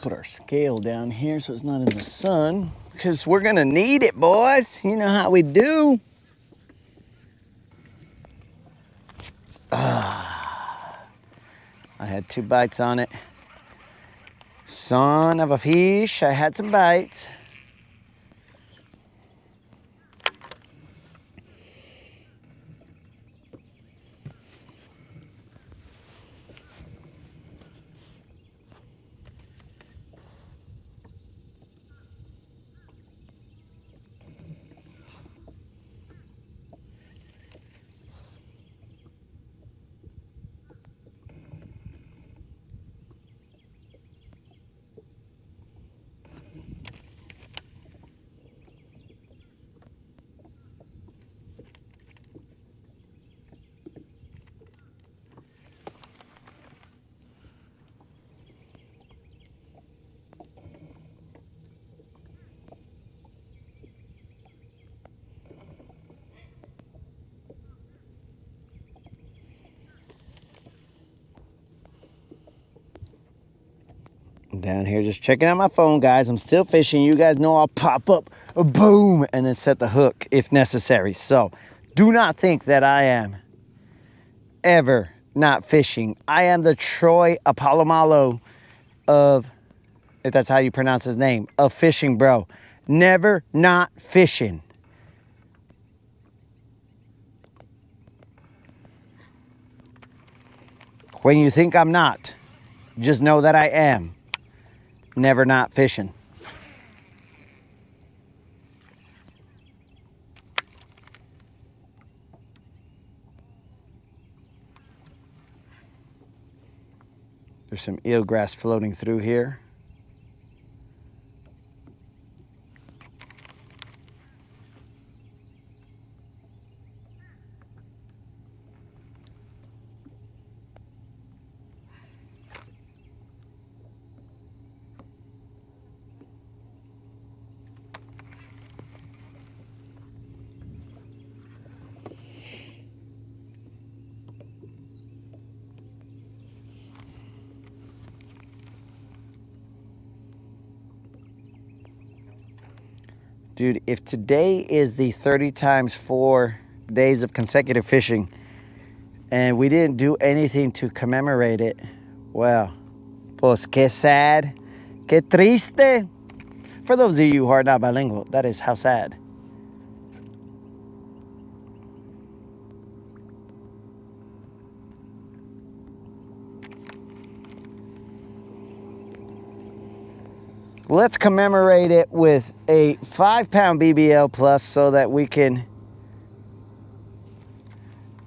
Put our scale down here so it's not in the sun, because we're gonna need it, boys. You know how we do. I had 2 bites on it. Son of a fish, I had some bites. Down here just checking out my phone, guys. I'm still fishing. You guys know I'll pop up, a boom, and then set the hook if necessary. So do not think that I am ever not fishing. I am the Troy Apolomalo of, if that's how you pronounce his name, of fishing, bro. Never not fishing. When you think I'm not, just know that I am. Never not fishing. There's some eelgrass floating through here. Dude, if today is the 30 times 4 days of consecutive fishing and we didn't do anything to commemorate it, well, pues que sad, que triste. For those of you who are not bilingual, that is how sad. Let's commemorate it with a 5-pound BBL plus so that we can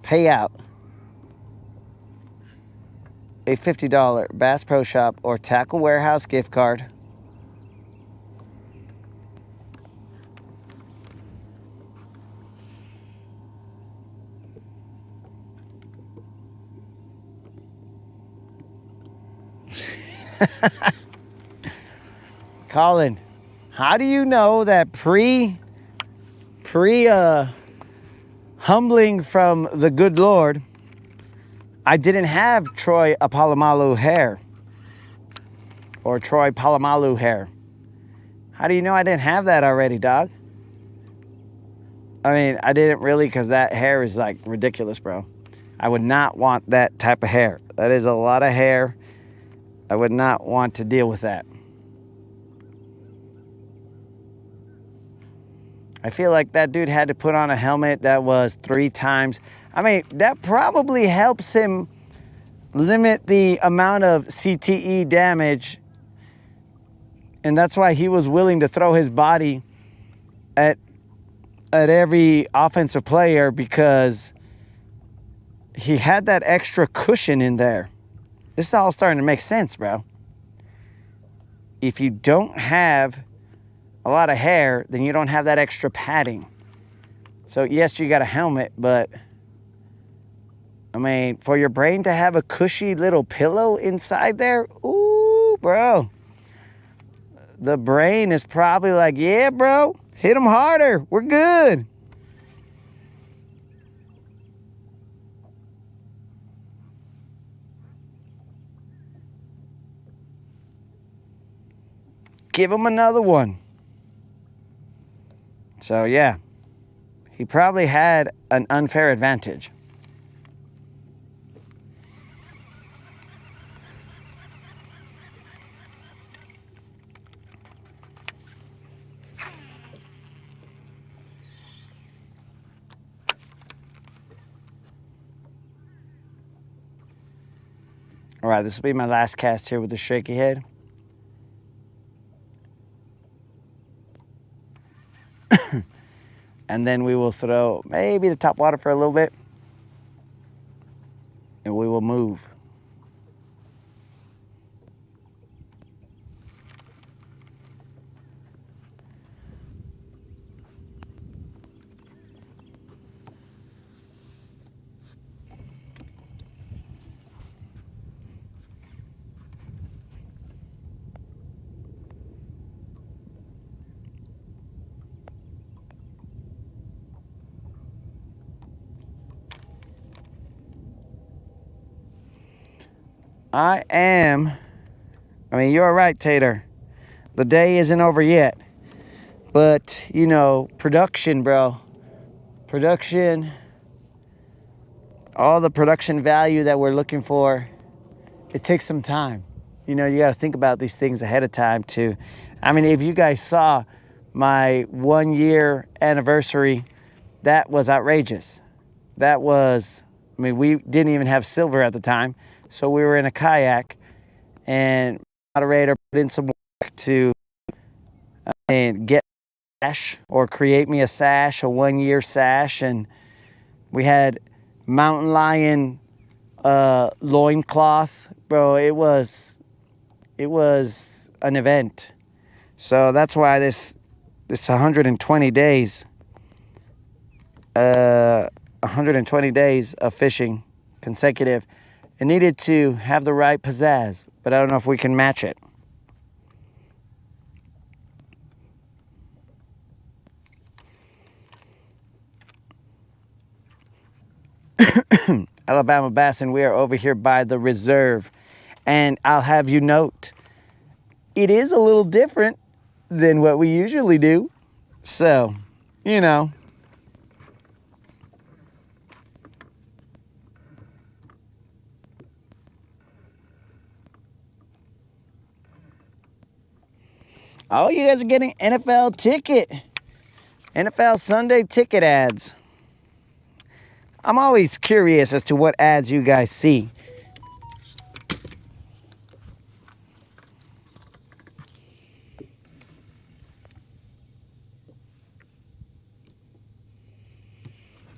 pay out a $50 Bass Pro Shop or Tackle Warehouse gift card. Colin, how do you know that humbling from the good Lord, I didn't have Troy Polamalu hair or Troy Polamalu hair? How do you know I didn't have that already, dog? I mean, I didn't really, because that hair is like ridiculous, bro. I would not want that type of hair. That is a lot of hair. I would not want to deal with that. I feel like that dude had to put on a helmet that was 3 times. I mean, that probably helps him limit the amount of CTE damage. And that's why he was willing to throw his body at every offensive player, because he had that extra cushion in there. This is all starting to make sense, bro. If you don't have a lot of hair, then you don't have that extra padding. So yes, you got a helmet, but I mean, for your brain to have a cushy little pillow inside there, ooh, bro. The brain is probably like, yeah, bro, hit them harder. We're good. Give him another one. So yeah, he probably had an unfair advantage. All right, this will be my last cast here with the shaky head. And then we will throw maybe the Topwater for a little bit. And we will move. I mean, you're right, Tater. The day isn't over yet. But, you know, production, bro. Production. All the production value that we're looking for, it takes some time. You know, you got to think about these things ahead of time, too. I mean, if you guys saw my 1-year anniversary, that was outrageous. That was, I mean, we didn't even have silver at the time. So we were in a kayak, and moderator put in some work to get a sash or create me a sash, a 1-year sash, and we had mountain lion loincloth. Bro, it was an event. So that's why this 120 days, 120 days of fishing consecutive, it needed to have the right pizzazz, but I don't know if we can match it. Alabama Bass, and we are over here by the reserve. And I'll have you note, it is a little different than what we usually do. So, you know. Oh, you guys are getting NFL Sunday ticket ads. I'm always curious as to what ads you guys see.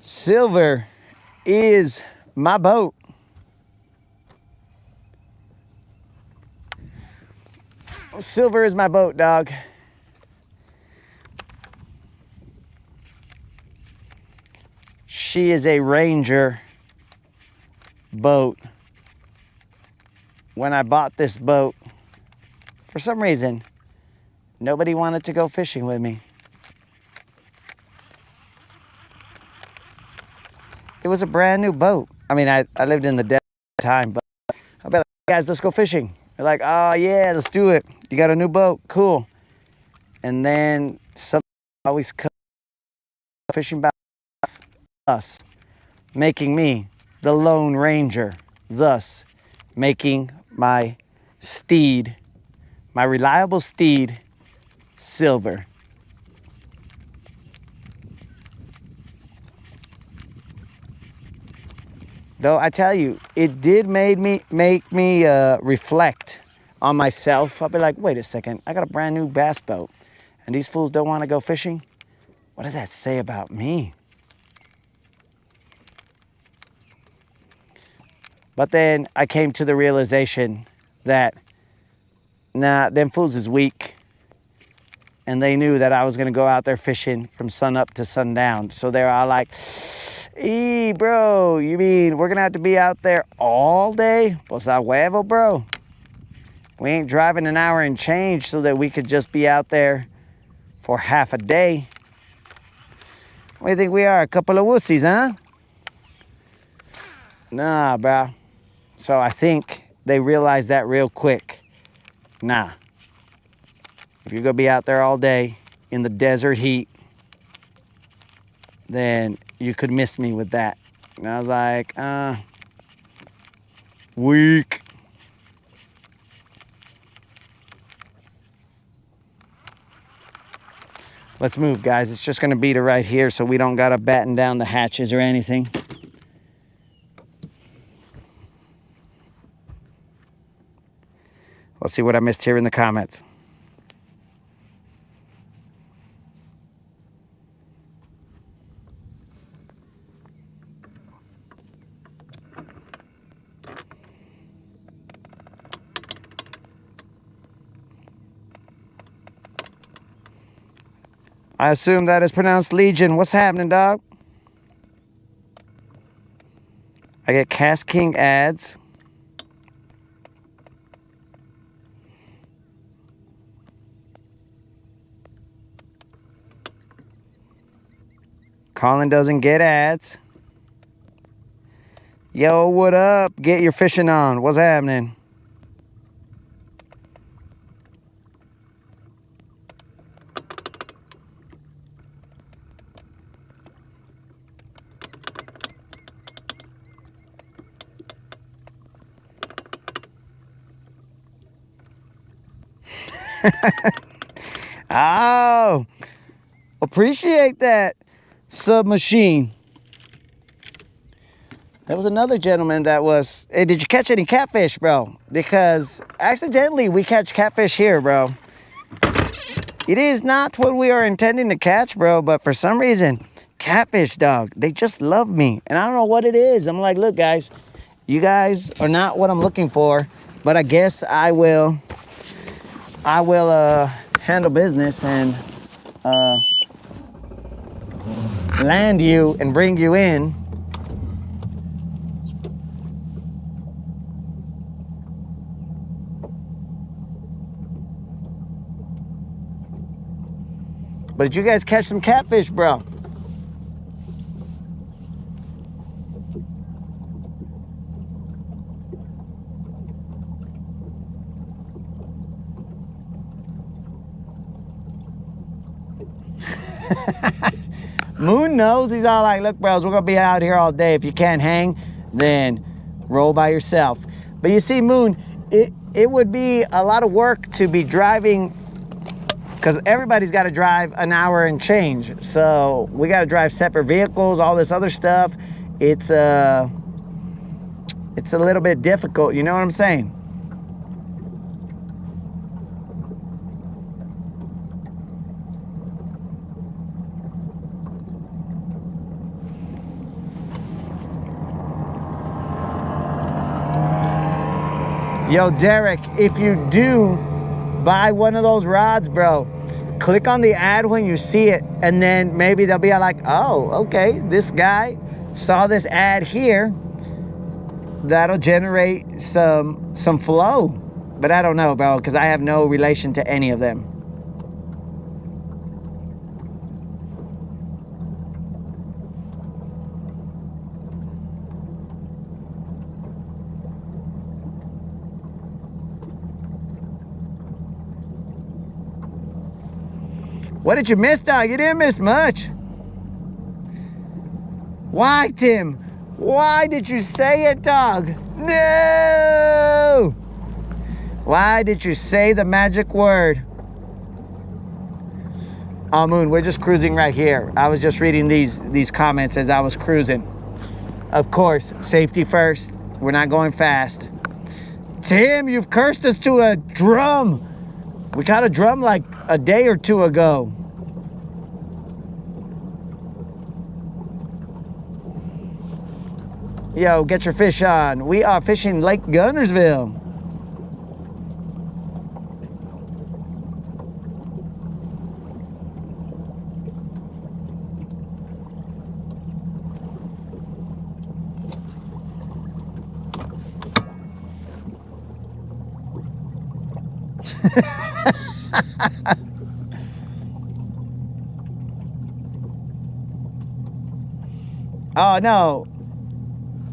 Silver is my boat. Silver is my boat, dog. She is a Ranger boat. When I bought this boat, for some reason, nobody wanted to go fishing with me. It was a brand new boat. I mean, I lived in the desert at the time, but I'll be like, guys, let's go fishing. They're like, oh yeah, let's do it. You got a new boat, cool. And then something always comes fishing back us, making me the Lone Ranger, thus making my steed, my reliable steed, Silver. Though I tell you, it did make me reflect on myself. I'll be like, wait a second, I got a brand new bass boat, and these fools don't want to go fishing? What does that say about me? But then I came to the realization that, nah, them fools is weak. And they knew that I was gonna go out there fishing from sun up to sundown. So they're all like, bro, you mean we're gonna have to be out there all day? Pues a huevo, bro. We ain't driving an hour and change so that we could just be out there for half a day. What do you think we are, a couple of wussies, huh? Nah, bro. So I think they realized that real quick. Nah. If you're gonna be out there all day in the desert heat, then you could miss me with that. And I was like, weak. Let's move, guys. It's just gonna be to right here so we don't gotta batten down the hatches or anything. Let's see what I missed here in the comments. I assume that is pronounced Legion. What's happening, dog? I get Cast King ads. Colin doesn't get ads. Yo, what up? Get your fishing on. What's happening? Oh, appreciate that, Submachine. There was another gentleman that was, hey, did you catch any catfish, bro? Because accidentally we catch catfish here, bro. It is not what we are intending to catch, bro, but for some reason, catfish, dog, they just love me. And I don't know what it is. I'm like, look, guys, you guys are not what I'm looking for, but I guess I will handle business and land you and bring you in. But did you guys catch some catfish, bro? Moon knows. He's all like, look, bros, we're going to be out here all day. If you can't hang, then roll by yourself. But you see, Moon, it would be a lot of work to be driving, because everybody's got to drive an hour and change. So we got to drive separate vehicles, all this other stuff. It's a little bit difficult. You know what I'm saying? Yo, Derek, if you do buy one of those rods, bro, click on the ad when you see it, and then maybe they'll be like, oh, okay, this guy saw this ad here. That'll generate some flow. But I don't know, bro, because I have no relation to any of them. What did you miss, dog? You didn't miss much. Why, Tim? Why did you say it, dog? No! Why did you say the magic word? Oh, Moon, we're just cruising right here. I was just reading these comments as I was cruising. Of course, safety first. We're not going fast. Tim, you've cursed us to a drum. We caught a drum like a day or two ago. Yo, get your fish on. We are fishing Lake Guntersville. Oh, no.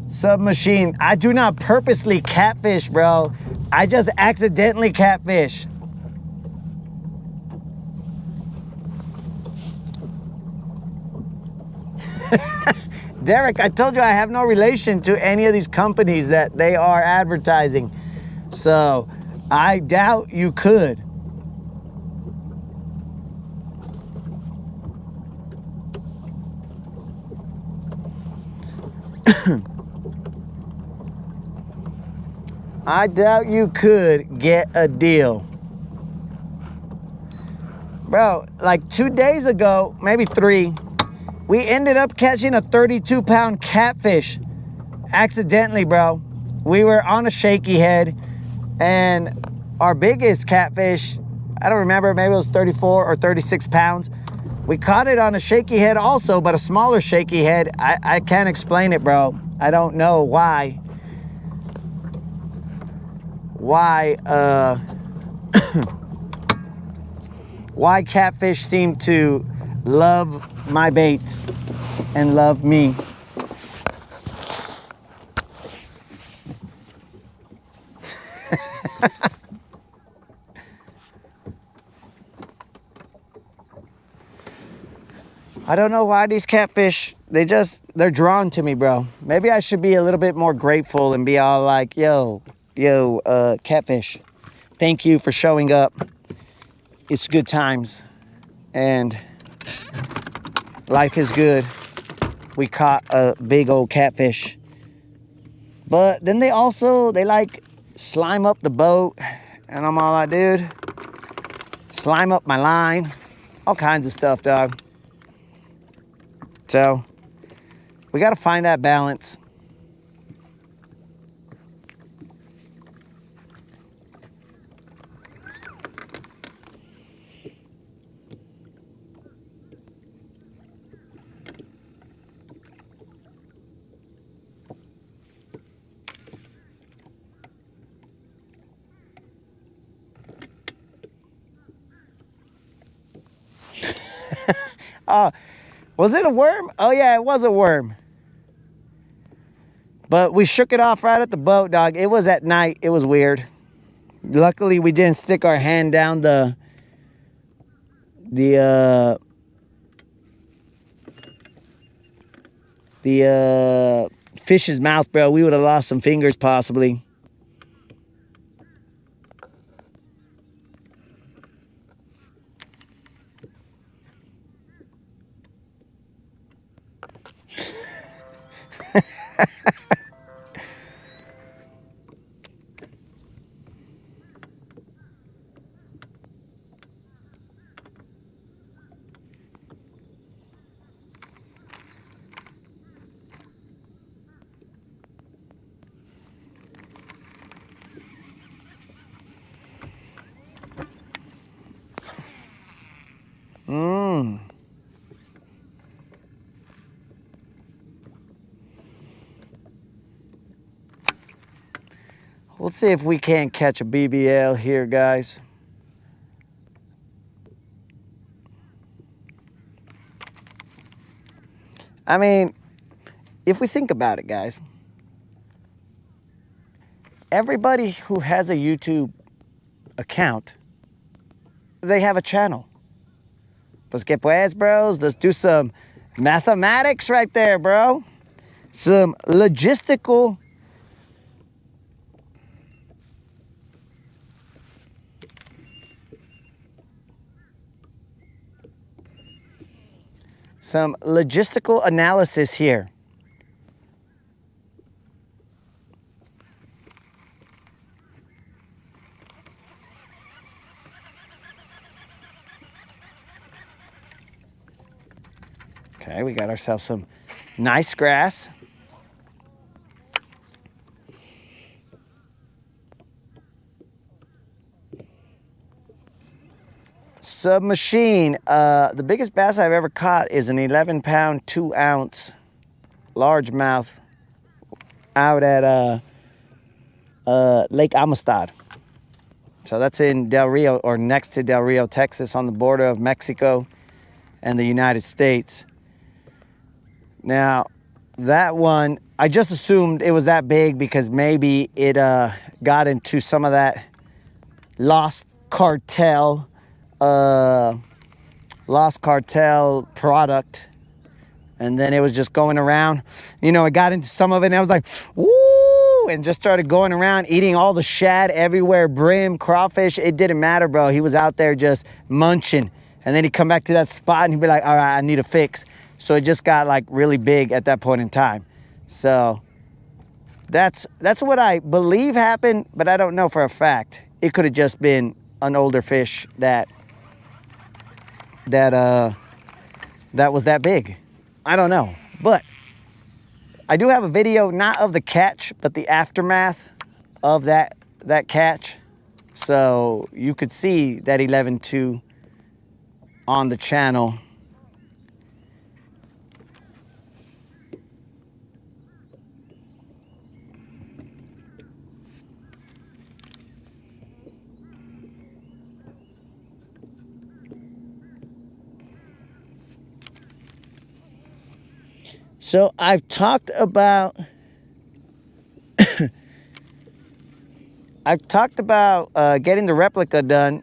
Submachine. I do not purposely catfish, bro. I just accidentally catfish. Derek, I told you I have no relation to any of these companies that they are advertising. So I doubt you could. I doubt you could get a deal. Bro, like 2 days ago, maybe 3, we ended up catching a 32-pound catfish. Accidentally, bro. We were on a shaky head, and our biggest catfish, I don't remember, maybe it was 34 or 36 pounds. We caught it on a shaky head also, but a smaller shaky head. I can't explain it, bro. I don't know why. Why catfish seem to love my baits and love me. I don't know why these catfish, they're drawn to me, bro. Maybe I should be a little bit more grateful and be all like, yo, catfish, thank you for showing up. It's good times and life is good. We caught a big old catfish. But then they like slime up the boat, and I'm all like, dude, slime up my line, all kinds of stuff, dog. So we got to find that balance. Was it a worm? Oh yeah, it was a worm. But we shook it off right at the boat, dog. It was at night. It was weird. Luckily, we didn't stick our hand down the the fish's mouth, bro, we would have lost some fingers possibly. Let's see if we can't catch a BBL here, guys. I mean, if we think about it, guys, everybody who has a YouTube account, they have a channel. Pues que pues, bros, let's do some mathematics right there, bro. Some logistical analysis here. Okay, we got ourselves some nice grass. Submachine. The biggest bass I've ever caught is an 11-pound, 2-ounce largemouth out at Lake Amistad. So that's in Del Rio, or next to Del Rio, Texas, on the border of Mexico and the United States. Now, that one, I just assumed it was that big because maybe it got into some of that lost cartel product, and then it was just going around. You know, it got into some of it, and I was like, woo, and just started going around eating all the shad everywhere, brim, crawfish. It didn't matter, bro. He was out there just munching, and then he'd come back to that spot, and he'd be like, all right, I need a fix. So it just got like really big at that point in time. So that's what I believe happened, but I don't know for a fact. It could have just been an older fish that was that big. I don't know, but I do have a video, not of the catch, but the aftermath of that catch. So you could see that 11.2 on the channel. So I've talked about getting the replica done,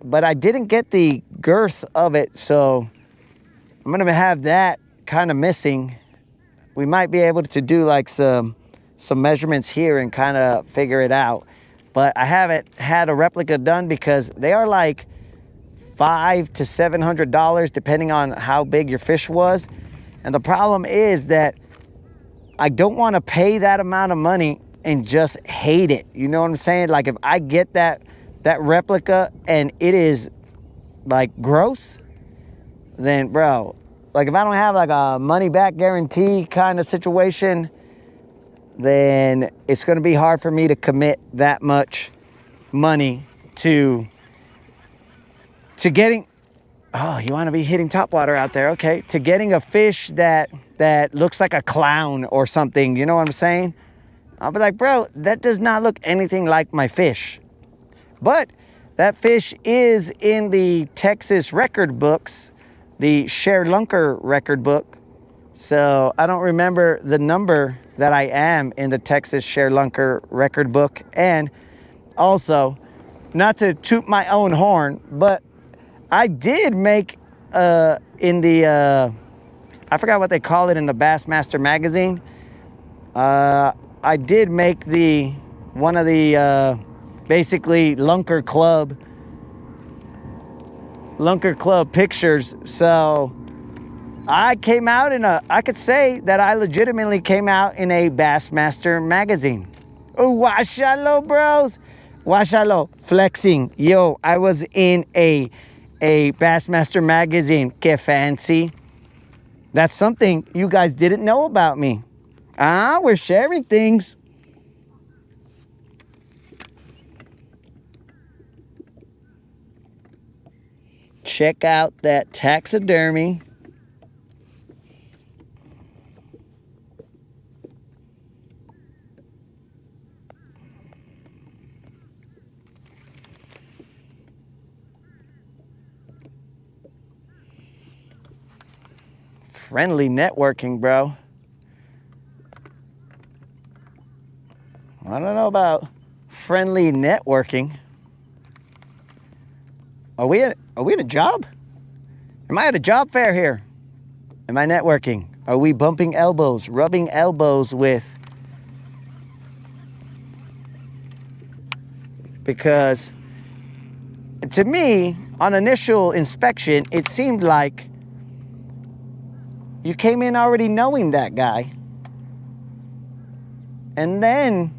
but I didn't get the girth of it, so I'm gonna have that kind of missing. We might be able to do like some measurements here and kind of figure it out, but I haven't had a replica done because they are like $500 to $700 depending on how big your fish was. And the problem is that I don't want to pay that amount of money and just hate it. You know what I'm saying? Like if I get that replica and it is like gross, then bro, like if I don't have like a money back guarantee kind of situation, then it's going to be hard for me to commit that much money to getting. Oh, you want to be hitting topwater out there, okay? To getting a fish that looks like a clown or something, you know what I'm saying? I'll be like, bro, that does not look anything like my fish. But that fish is in the Texas record books, the ShareLunker record book. So I don't remember the number that I am in the Texas ShareLunker record book. And also, not to toot my own horn, but I did make in the I forgot what they call it in the Bassmaster magazine. I did make one of the basically Lunker Club pictures. So I came out I could say that I legitimately came out in a Bassmaster magazine. Oh, washalo, bros. Washalo, flexing. Yo, I was in a Bassmaster magazine. Que fancy. That's something you guys didn't know about me. We're sharing things. Check out that taxidermy. Friendly networking, bro. I don't know about friendly networking. Are we in a job? Am I at a job fair here? Am I networking? Are we bumping elbows, rubbing elbows with? Because to me, on initial inspection, it seemed like you came in already knowing that guy. And then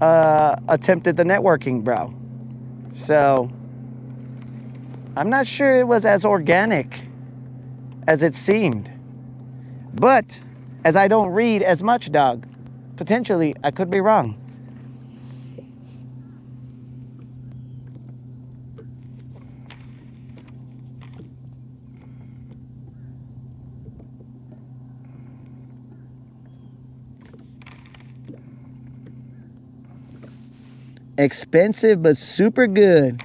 attempted the networking, bro. So I'm not sure it was as organic as it seemed. But as I don't read as much, dog, potentially I could be wrong. Expensive, but super good.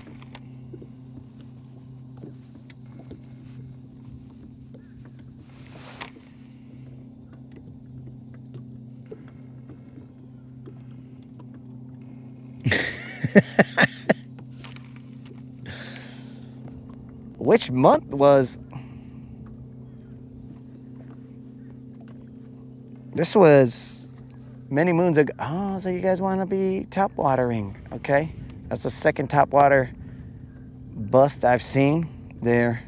Which month was... This was many moons ago. Oh, so you guys want to be top watering. Okay. That's the second topwater bust I've seen. They're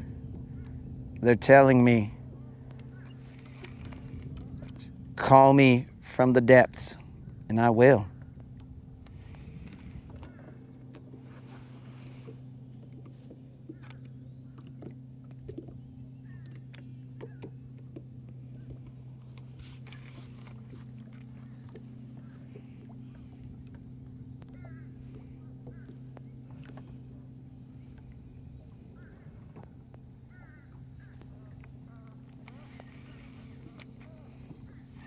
telling me, call me from the depths, and I will.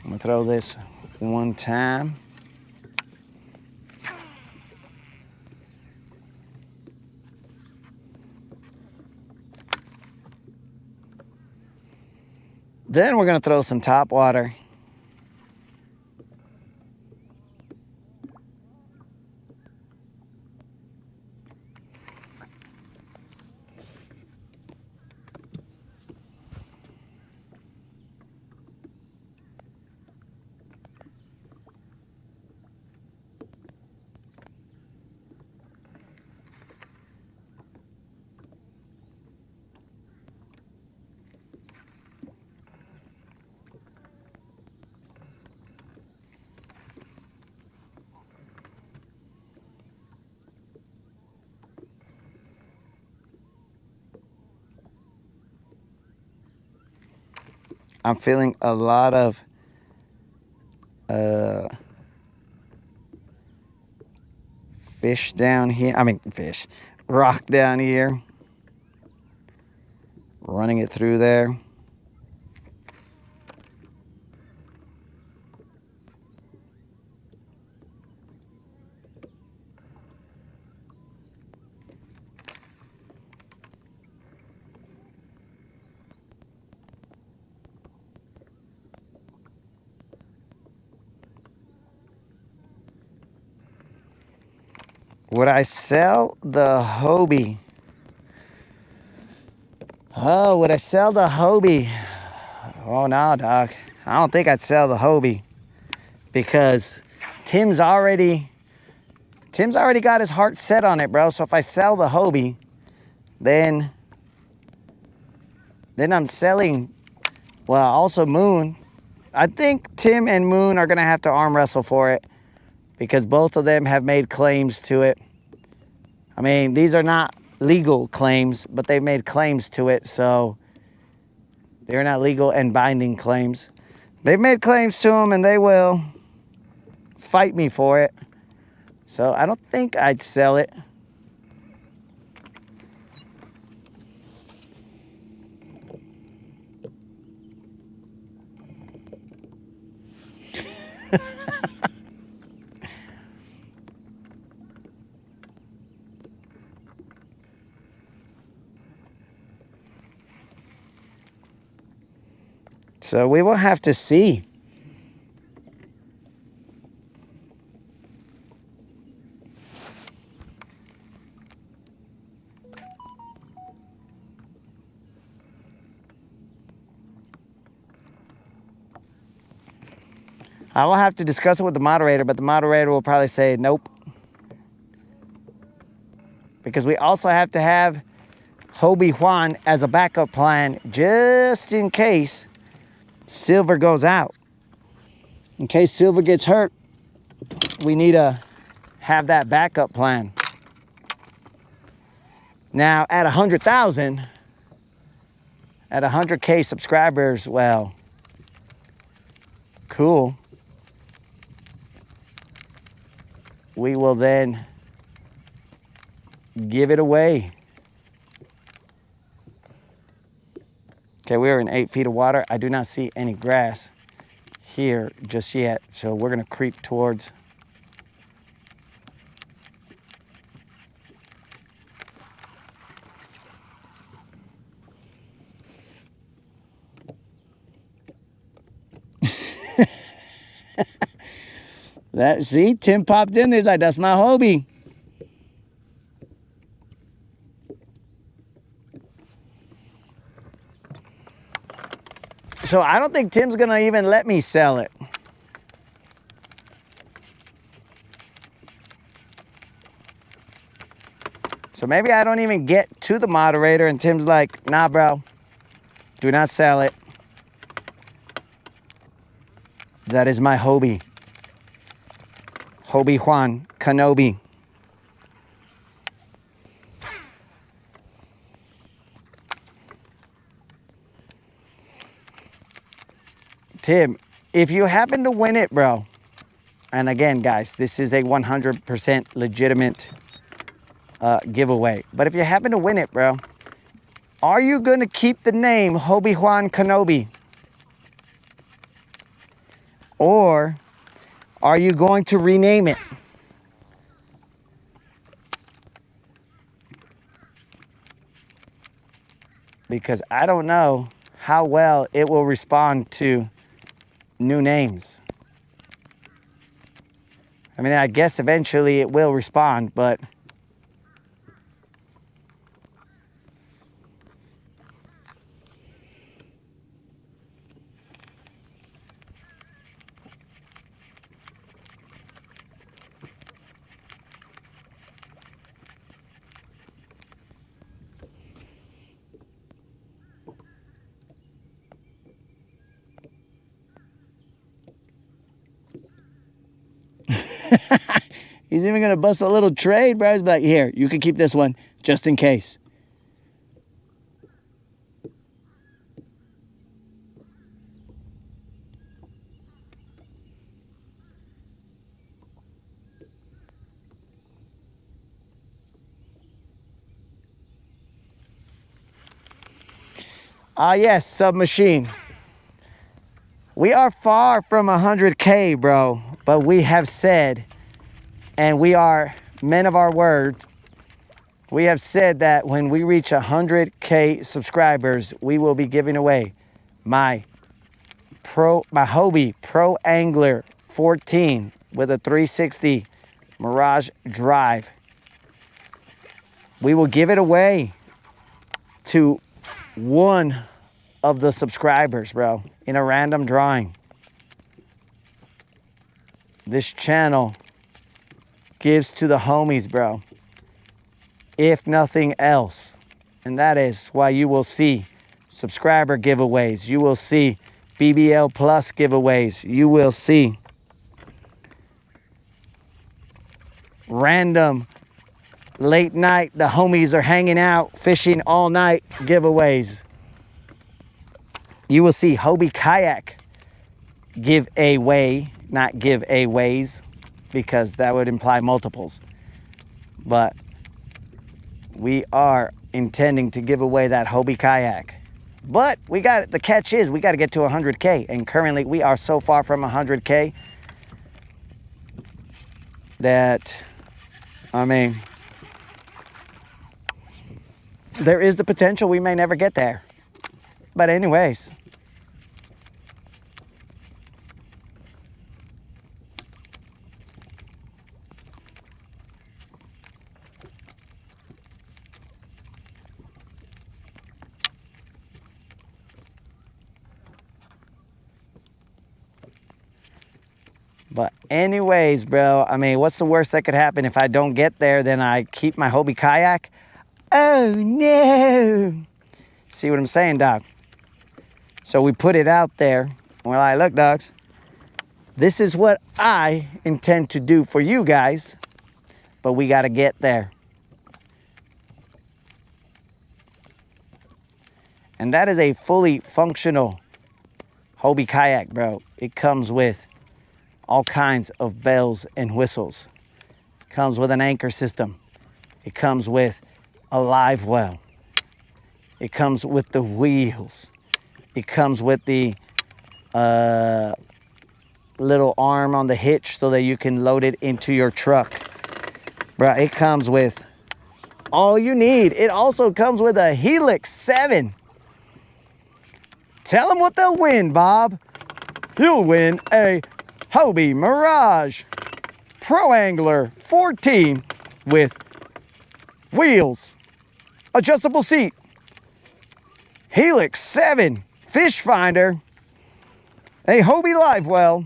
I'm gonna throw this one time. Then we're gonna throw some top water. I'm feeling a lot of fish down here. Rock down here. Running it through there. Would I sell the Hobie? Oh, would I sell the Hobie? Oh, no, dog. I don't think I'd sell the Hobie because Tim's already got his heart set on it, bro. So if I sell the Hobie, then I'm selling, well, also Moon. I think Tim and Moon are going to have to arm wrestle for it because both of them have made claims to it. I mean, these are not legal claims, but they've made claims to it, so they're not legal and binding claims. They've made claims to them, and they will fight me for it. So I don't think I'd sell it. So we will have to see. I will have to discuss it with the moderator, but the moderator will probably say nope. Because we also have to have Hobie Juan as a backup plan just in case Silver goes out. In case Silver gets hurt, we need to have that backup plan. Now, at 100,000, at 100K subscribers, well, cool. We will then give it away. Okay, we are in 8 feet of water. I do not see any grass here just yet, so we're gonna creep towards. See, Tim popped in there. He's like, that's my Hobie. So I don't think Tim's gonna even let me sell it. So maybe I don't even get to the moderator and Tim's like, nah, bro, do not sell it. That is my Hobie. Hobie Juan Kenobi. Tim, if you happen to win it, bro, and again, guys, this is a 100% legitimate giveaway. But if you happen to win it, bro, are you going to keep the name Hobie Juan Kenobi? Or are you going to rename it? Because I don't know how well it will respond to new names. I mean, I guess eventually it will respond, but he's even gonna bust a little trade, bro. He's like, here, you can keep this one just in case. Yes, Submachine. We are far from 100K, bro, but we have said, and we are men of our words, we have said that when we reach 100K subscribers, we will be giving away my Hobie Pro Angler 14 with a 360 Mirage Drive. We will give it away to one of the subscribers, bro, in a random drawing. This channel gives to the homies, bro, if nothing else. And that is why you will see subscriber giveaways. You will see BBL Plus giveaways. You will see random late night, the homies are hanging out, fishing all night giveaways. You will see Hobie Kayak giveaway, not giveaways, because that would imply multiples. But we are intending to give away that Hobie Kayak. But the catch is we got to get to 100K. And currently we are so far from 100K that, I mean, there is the potential we may never get there. But anyways, bro, I mean, what's the worst that could happen? If I don't get there, then I keep my Hobie Kayak. Oh no. See what I'm saying, dog? So we put it out there. We're like, look, dogs, this is what I intend to do for you guys, but we got to get there. And that is a fully functional Hobie Kayak, bro. It comes with all kinds of bells and whistles. It comes with an anchor system. It comes with a live well. It comes with the wheels. It comes with the little arm on the hitch so that you can load it into your truck. Bro, it comes with all you need. It also comes with a Helix 7. Tell them what they'll win, Bob. You'll win a Hobie Mirage Pro Angler 14 with wheels, adjustable seat, Helix 7 fish finder, a Hobie live well,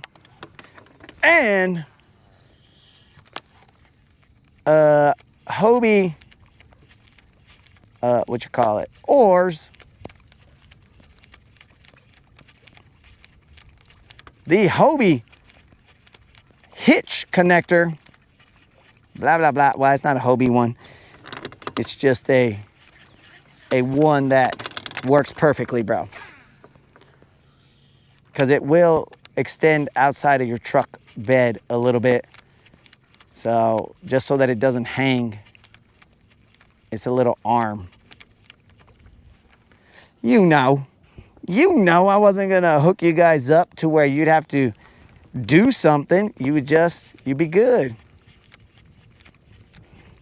and Hobie, oars, the Hobie hitch connector, blah, blah, blah. Well, it's not a Hobie one. It's just a one that works perfectly, bro. Because it will extend outside of your truck bed a little bit. So just so that it doesn't hang, it's a little arm. You know I wasn't gonna hook you guys up to where you'd have to do something. You'd be good.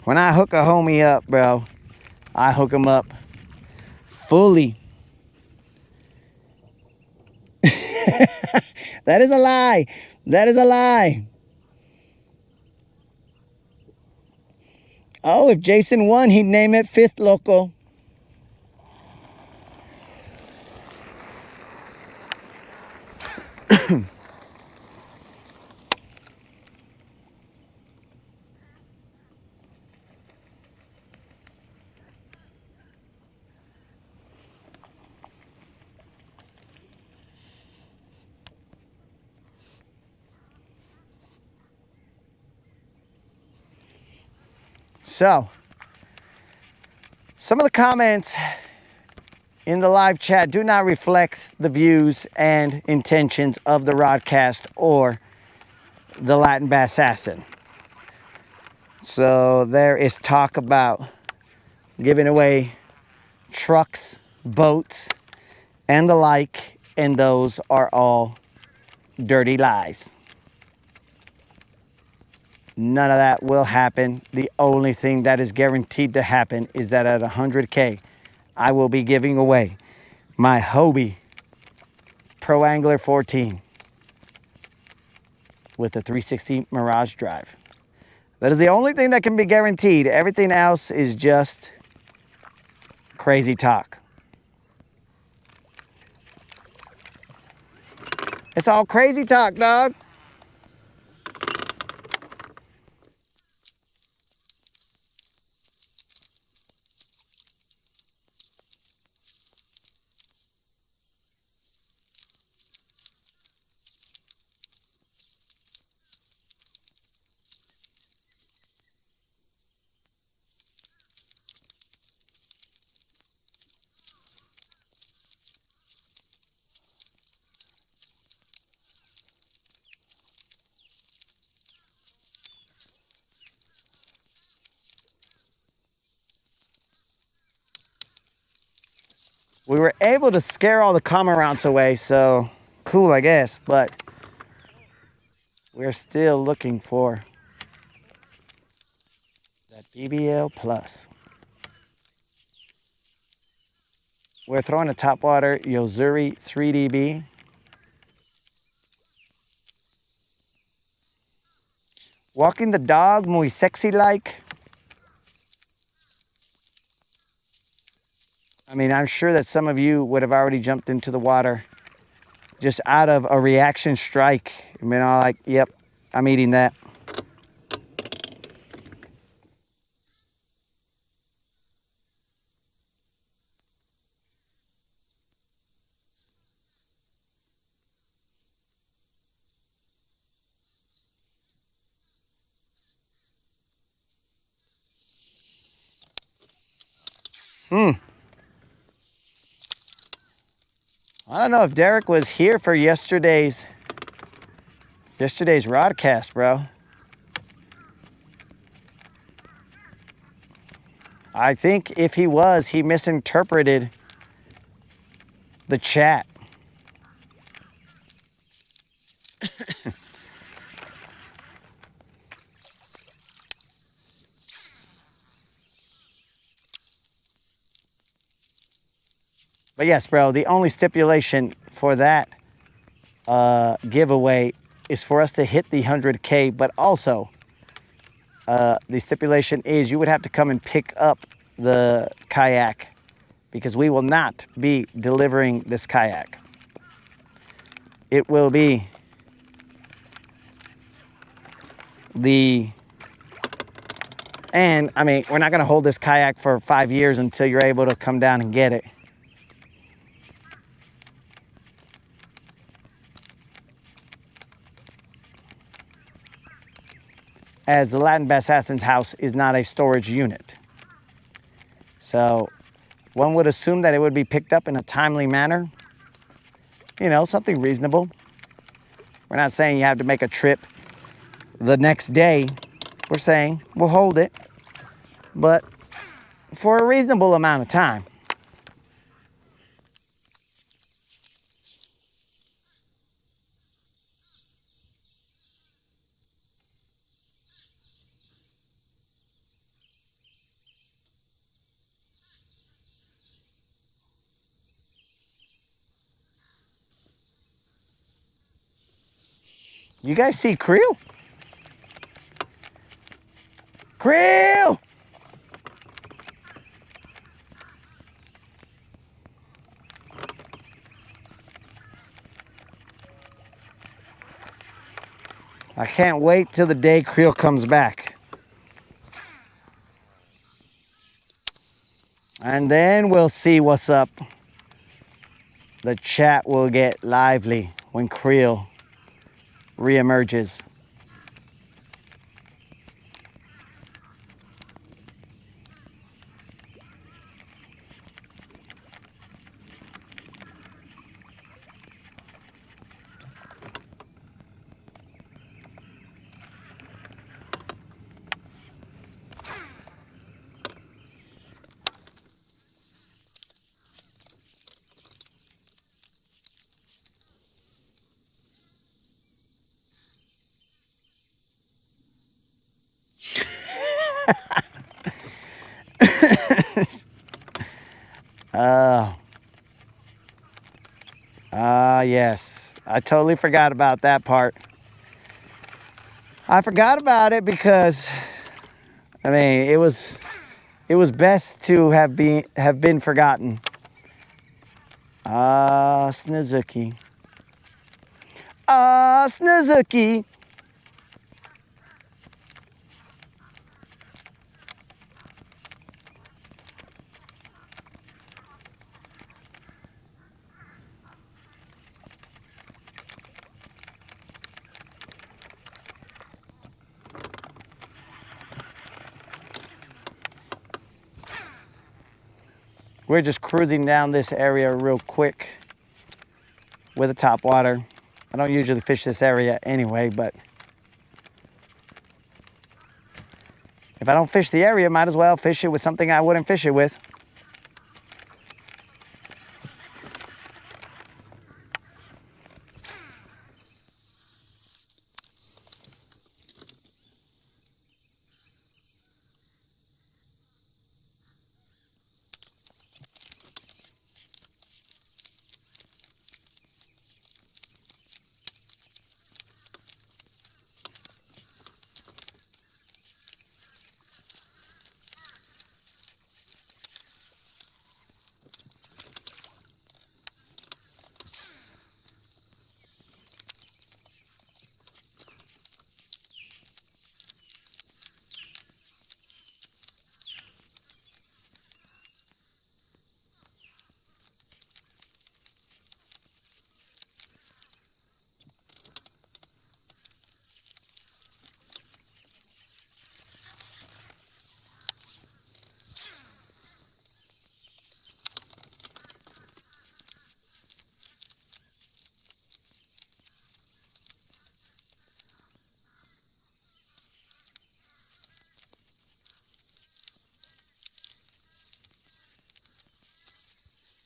When I hook a homie up, bro, I hook him up fully. That is a lie. That is a lie. Oh, if Jason won, he'd name it Fifth Loco. So, some of the comments in the live chat do not reflect the views and intentions of the Rodcast or the Latin Bassassin. So there is talk about giving away trucks, boats, and the like, and those are all dirty lies. None of that will happen. The only thing that is guaranteed to happen is that at 100K, I will be giving away my Hobie Pro Angler 14 with the 360 Mirage drive. That is the only thing that can be guaranteed. Everything else is just crazy talk. It's all crazy talk, dog. We were able to scare all the cormorants away, so cool, I guess, but we're still looking for that BBL plus. We're throwing a Topwater Yozuri 3DB. Walking the dog, muy sexy like. I mean, I'm sure that some of you would have already jumped into the water just out of a reaction strike. I mean, all like, yep, I'm eating that. I don't know if Derek was here for yesterday's Rodcast, bro. I think if he was, he misinterpreted the chat. But yes, bro, the only stipulation for that giveaway is for us to hit the 100K, but also the stipulation is you would have to come and pick up the kayak because we will not be delivering this kayak. It will be and I mean, we're not going to hold this kayak for 5 years until you're able to come down and get it. As the Latin Bass Assassin's house is not a storage unit. So one would assume that it would be picked up in a timely manner. You know, something reasonable. We're not saying you have to make a trip the next day. We're saying we'll hold it, but for a reasonable amount of time. You guys see Creel? Creel! I can't wait till the day Creel comes back. And then we'll see what's up. The chat will get lively when Creel reemerges. Yes. I totally forgot about that part. I forgot about it because, I mean, it was best to have been forgotten. Snizuki. Snizuki. We're just cruising down this area real quick with a topwater. I don't usually fish this area anyway, but if I don't fish the area, might as well fish it with something I wouldn't fish it with.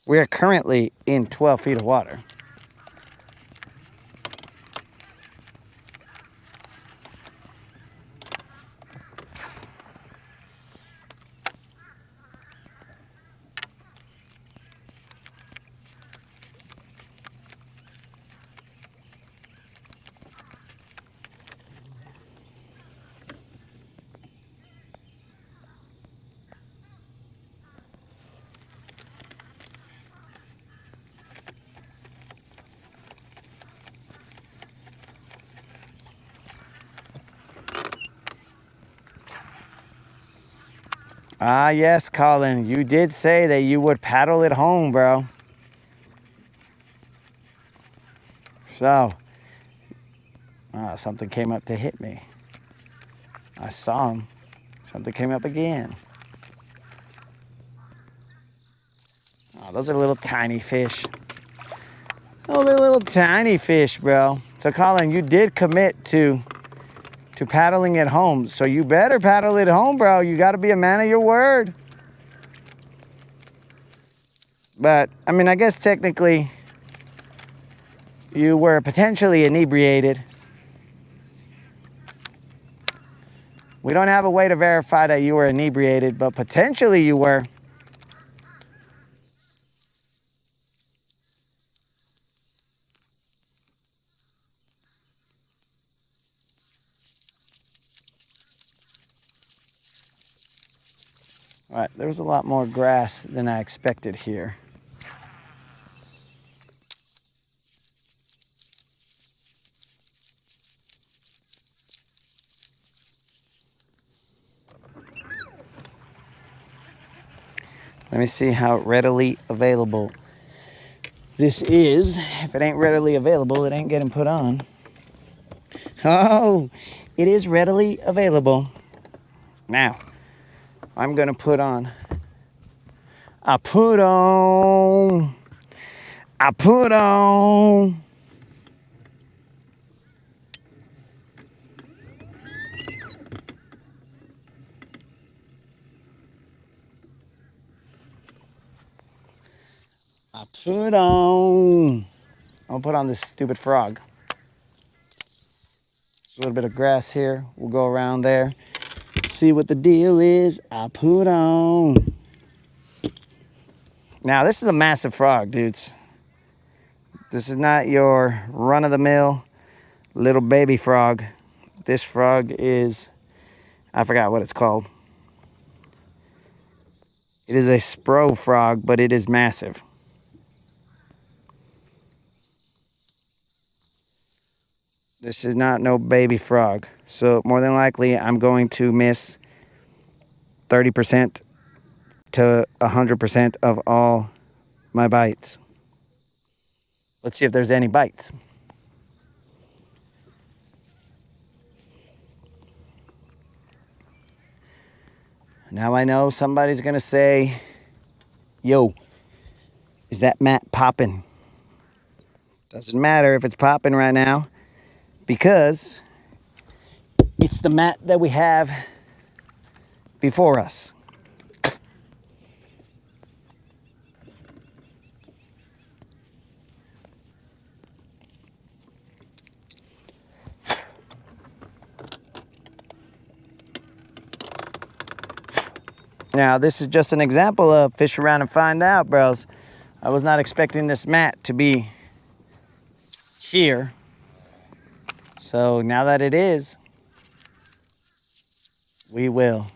We are currently in 12 feet of water. Ah, yes, Colin, you did say that you would paddle it home, bro. So, something came up to hit me. I saw him. Something came up again. Oh, those are little tiny fish. Oh, they're little tiny fish, bro. So, Colin, you did commit to paddling it home. So you better paddle it home, bro. You got to be a man of your word. But, I mean, I guess technically you were potentially inebriated. We don't have a way to verify that you were inebriated, but potentially you were. All right, there was a lot more grass than I expected here. Let me see how readily available this is. If it ain't readily available, it ain't getting put on. Oh, it is readily available. Now, I'm gonna put on. I put on. I'll put on this stupid frog. Just a little bit of grass here. We'll go around there. See what the deal is. I put on. Now, this is a massive frog, dudes. This is not your run-of-the-mill little baby frog. This frog is, I forgot what it's called. It is a spro frog, but it is massive. This is not no baby frog. So more than likely, I'm going to miss 30% to 100% of all my bites. Let's see if there's any bites. Now I know somebody's gonna say, yo, is that mat popping? Doesn't matter if it's popping right now because it's the mat that we have before us. Now, this is just an example of fish around and find out, bros. I was not expecting this mat to be here. So now that it is, we will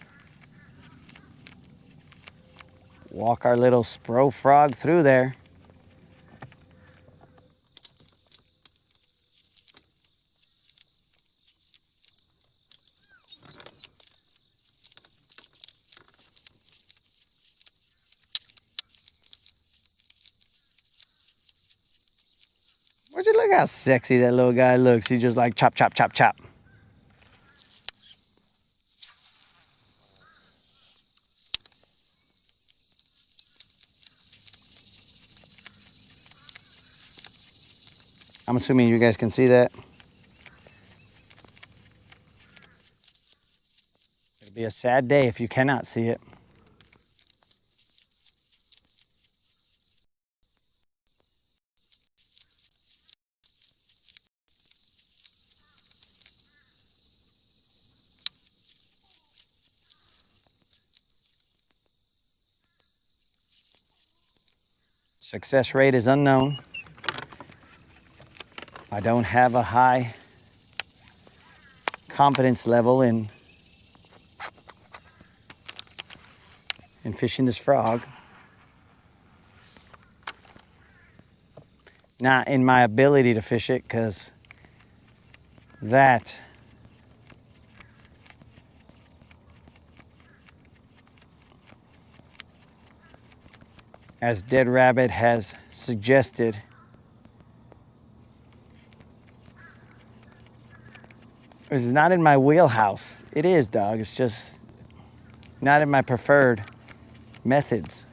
walk our little spro frog through there. Would you look how sexy that little guy looks? He just like chop, chop, chop, chop. I'm assuming you guys can see that. It'll be a sad day if you cannot see it. Success rate is unknown. I don't have a high confidence level in fishing this frog. Not in my ability to fish it, because that as Dead Rabbit has suggested, it's not in my wheelhouse. It is, dog. It's just not in my preferred methods.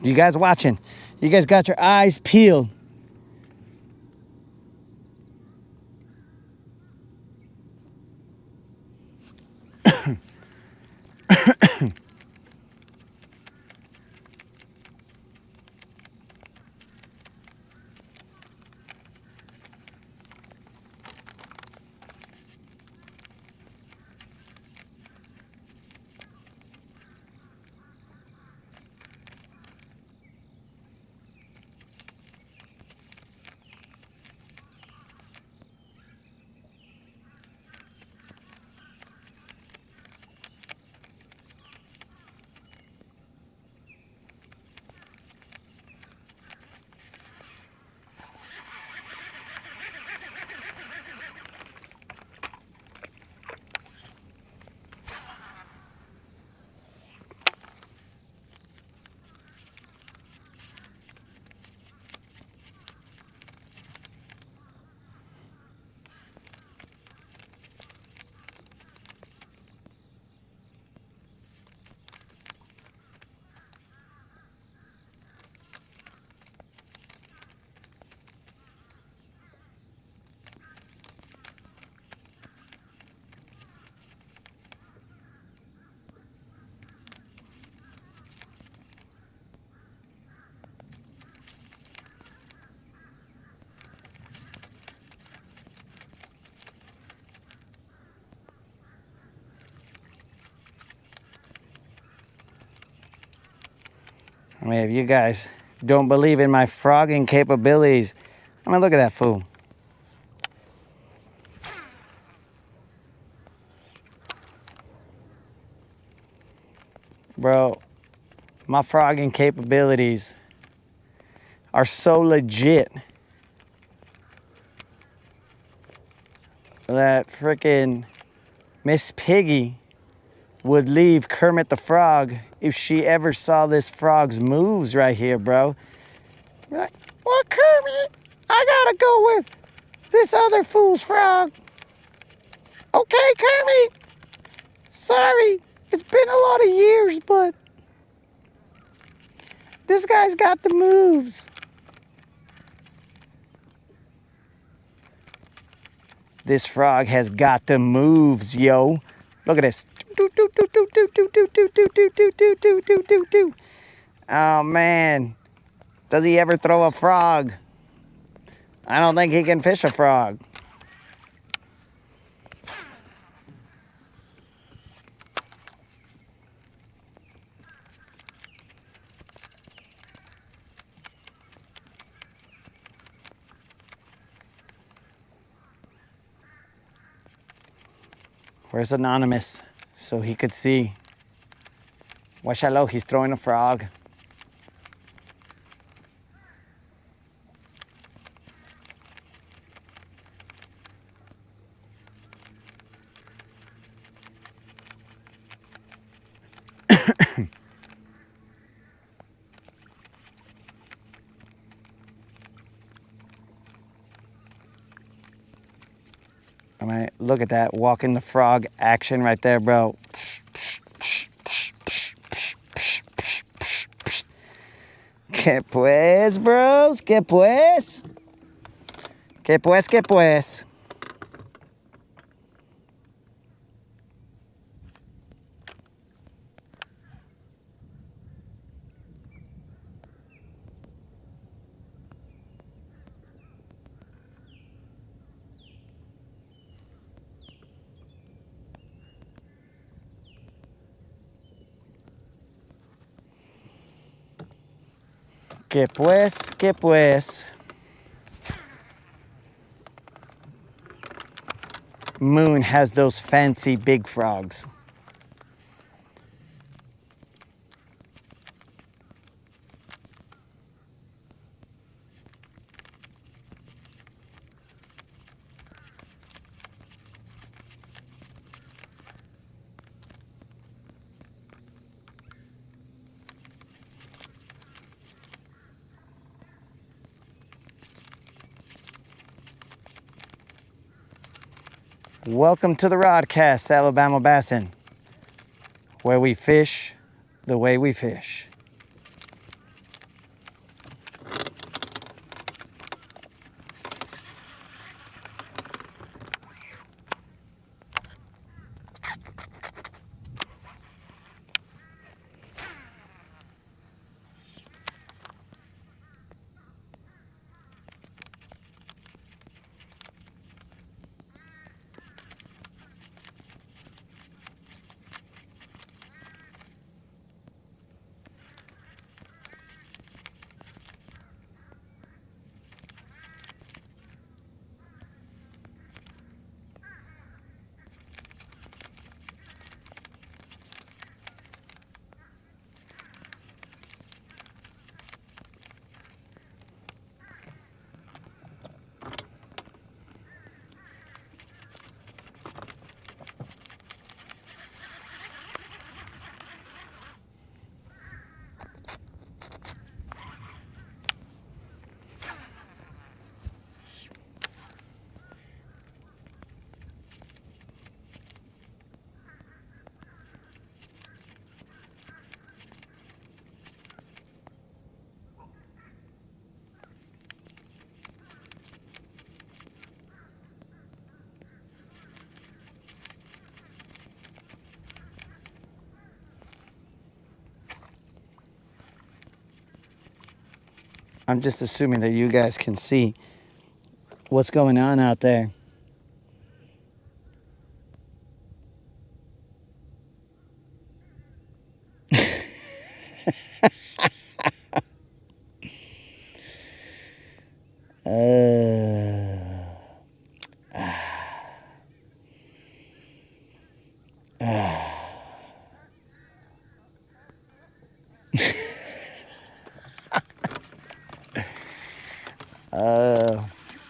You guys watching? You guys got your eyes peeled. I mean, if you guys don't believe in my frogging capabilities, I mean, look at that fool. Bro, my frogging capabilities are so legit that frickin' Miss Piggy would leave Kermit the Frog if she ever saw this frog's moves right here, bro. Like, well, Kermit, I gotta go with this other fool's frog. Okay, Kermit. Sorry, it's been a lot of years, but this guy's got the moves. This frog has got the moves, yo. Look at this. Oh, man. Does he ever throw a frog? I don't think he can fish a frog. Where's Anonymous? So he could see. Washalo, he's throwing a frog. I mean, look at that walking the frog action right there, bro. Que pues, bros? Que pues? Que pues, que pues? Que pues, que pues. Moon has those fancy big frogs. Welcome to the Rodcast, Alabama Bassin, where we fish the way we fish. I'm just assuming that you guys can see what's going on out there.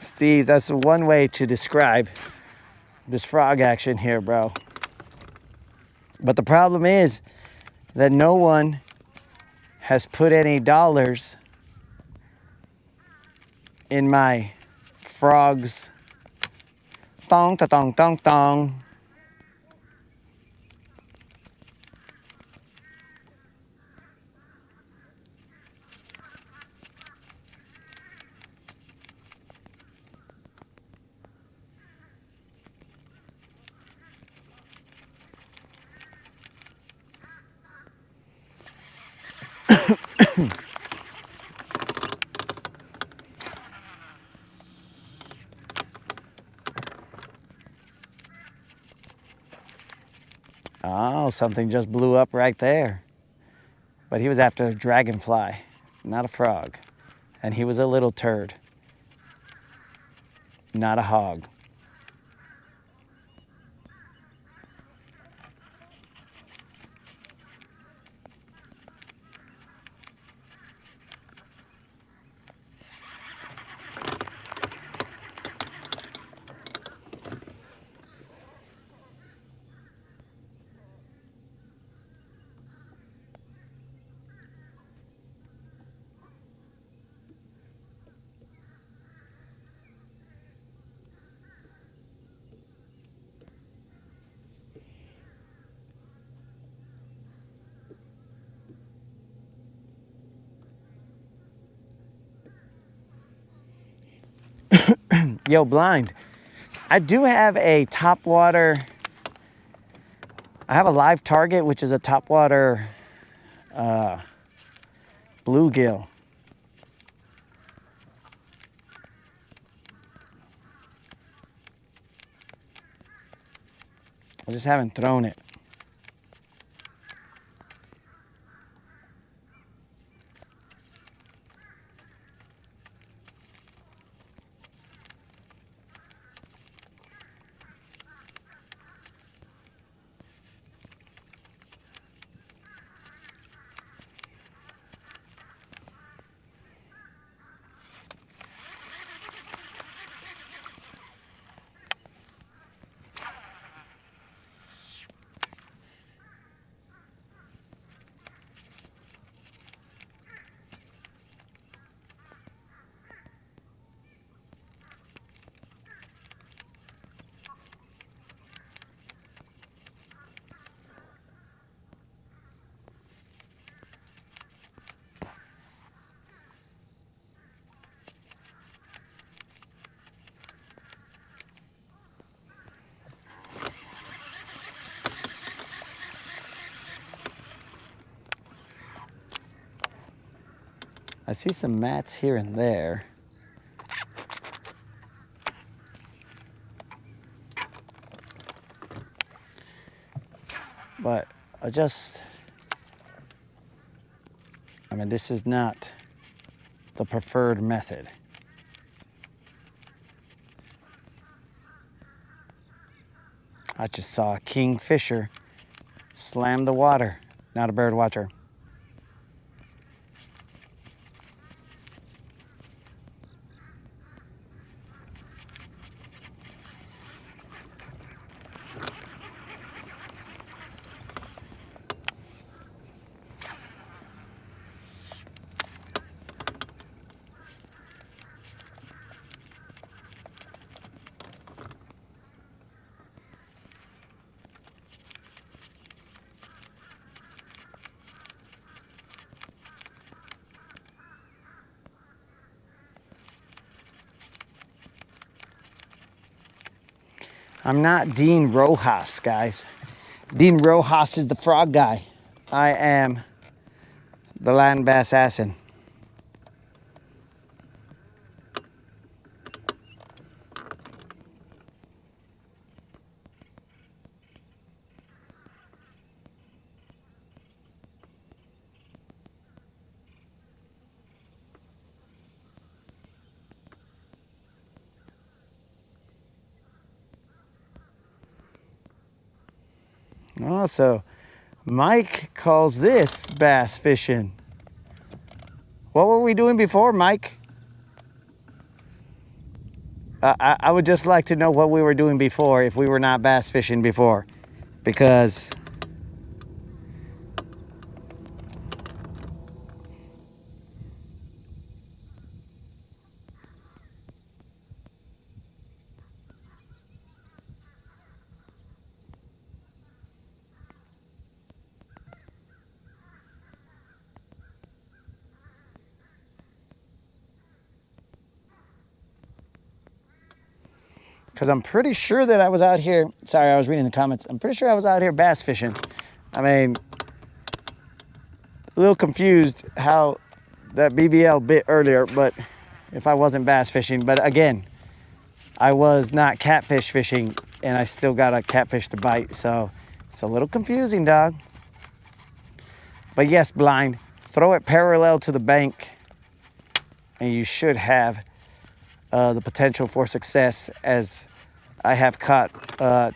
Steve, that's one way to describe this frog action here, bro. But the problem is that no one has put any dollars in my frogs. Tong, ta, tong, tong, tong. Oh, something just blew up right there. But he was after a dragonfly, not a frog. And he was a little turd, not a hog. Yo, Blind, I do have a topwater. I have a live target, which is a topwater bluegill. I just haven't thrown it. I see some mats here and there. But I mean, this is not the preferred method. I just saw a kingfisher slam the water, not a bird watcher. I'm not Dean Rojas, guys. Dean Rojas is the frog guy. I am the land bass assassin. Oh, so Mike calls this bass fishing. What were we doing before, Mike? I would just like to know what we were doing before if we were not bass fishing before. Because I'm pretty sure that I was out here. Sorry, I was reading the comments. I'm pretty sure I was out here bass fishing. I mean, a little confused how that BBL bit earlier, but if I wasn't bass fishing. But again, I was not catfish fishing, and I still got a catfish to bite. So it's a little confusing, dog. But yes, blind, throw it parallel to the bank, and you should have the potential for success, as I have caught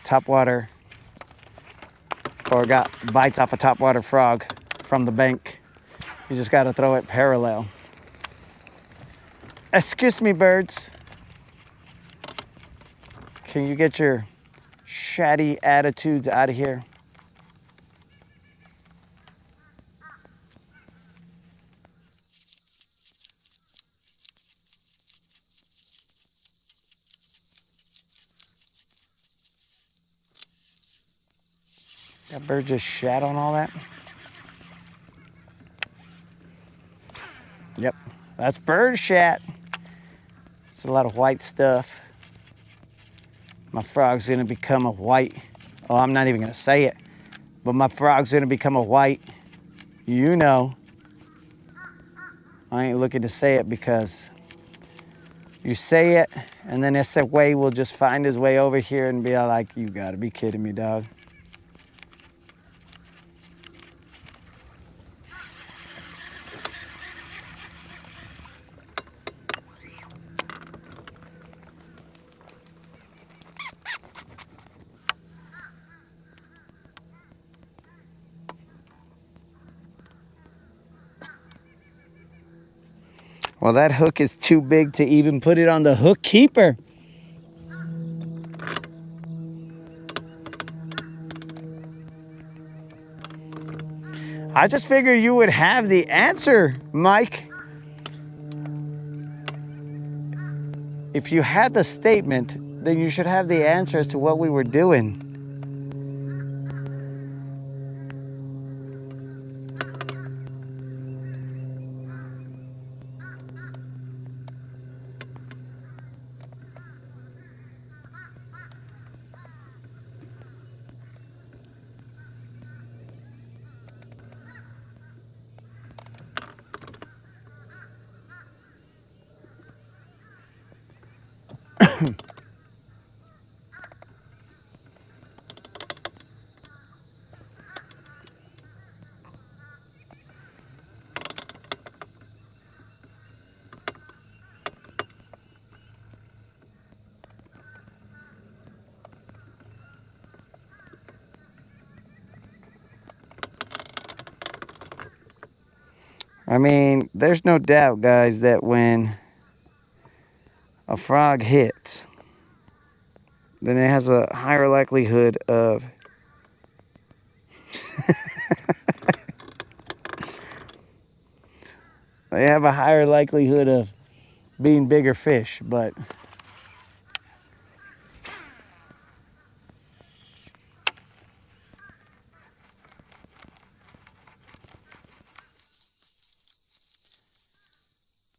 topwater or got bites off a topwater frog from the bank. You just got to throw it parallel. Excuse me, birds. Can you get your chatty attitudes out of here? That bird just shat on all that? Yep, that's bird shat. It's a lot of white stuff. My frog's gonna become a white, oh, I'm not even gonna say it, but my frog's gonna become a white, you know. I ain't looking to say it because you say it and then ese way will just find his way over here and be like, you gotta be kidding me, dog. Well, that hook is too big to even put it on the hook keeper. I just figured you would have the answer, Mike. If you had the statement, then you should have the answer as to what we were doing. I mean, there's no doubt, guys, that when a frog hits, then it has a higher likelihood of they have a higher likelihood of being bigger fish, but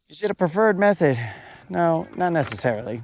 is it a preferred method? No, not necessarily.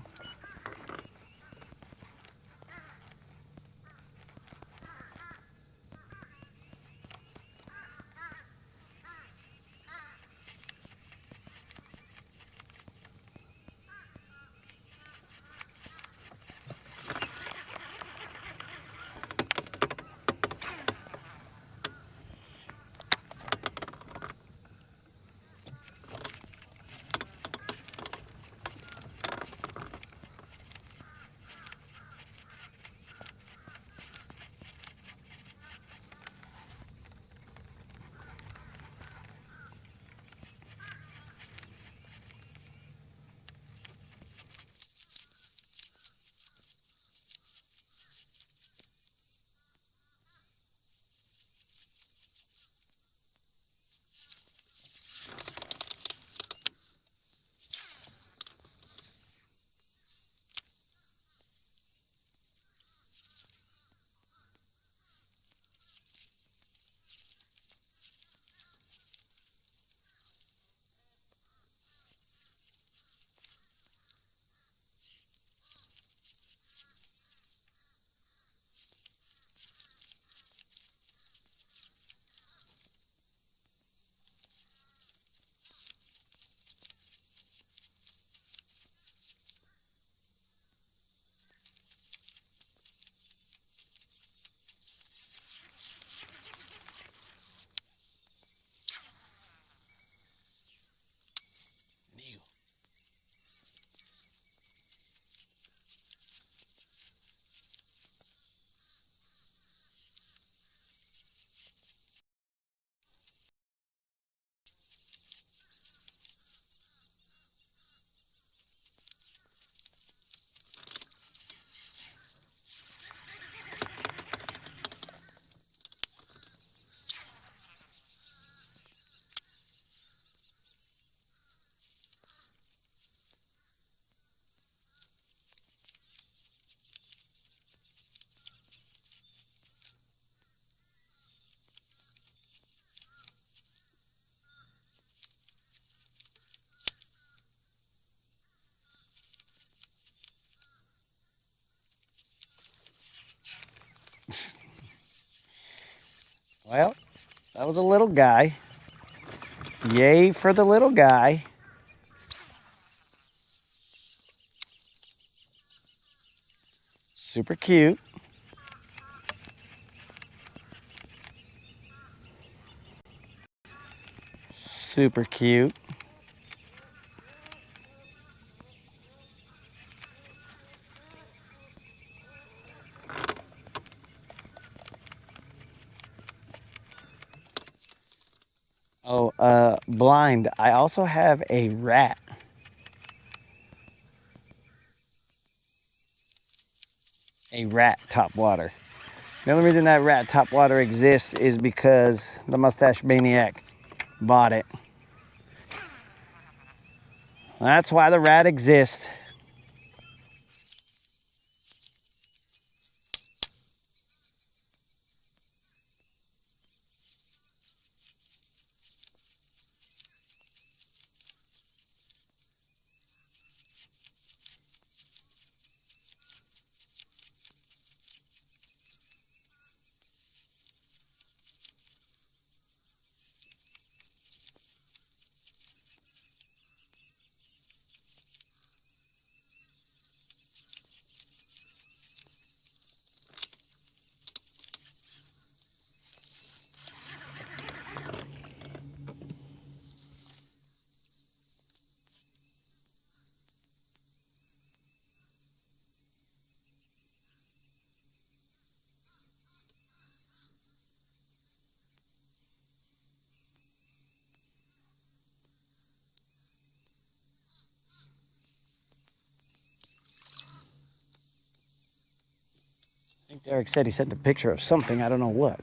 Well, that was a little guy. Yay for the little guy. Super cute. Super cute. Oh, blind. I also have a rat. A rat topwater. The only reason that rat topwater exists is because the mustache maniac bought it. That's why the rat exists. I think Derek said he sent a picture of something. I don't know what.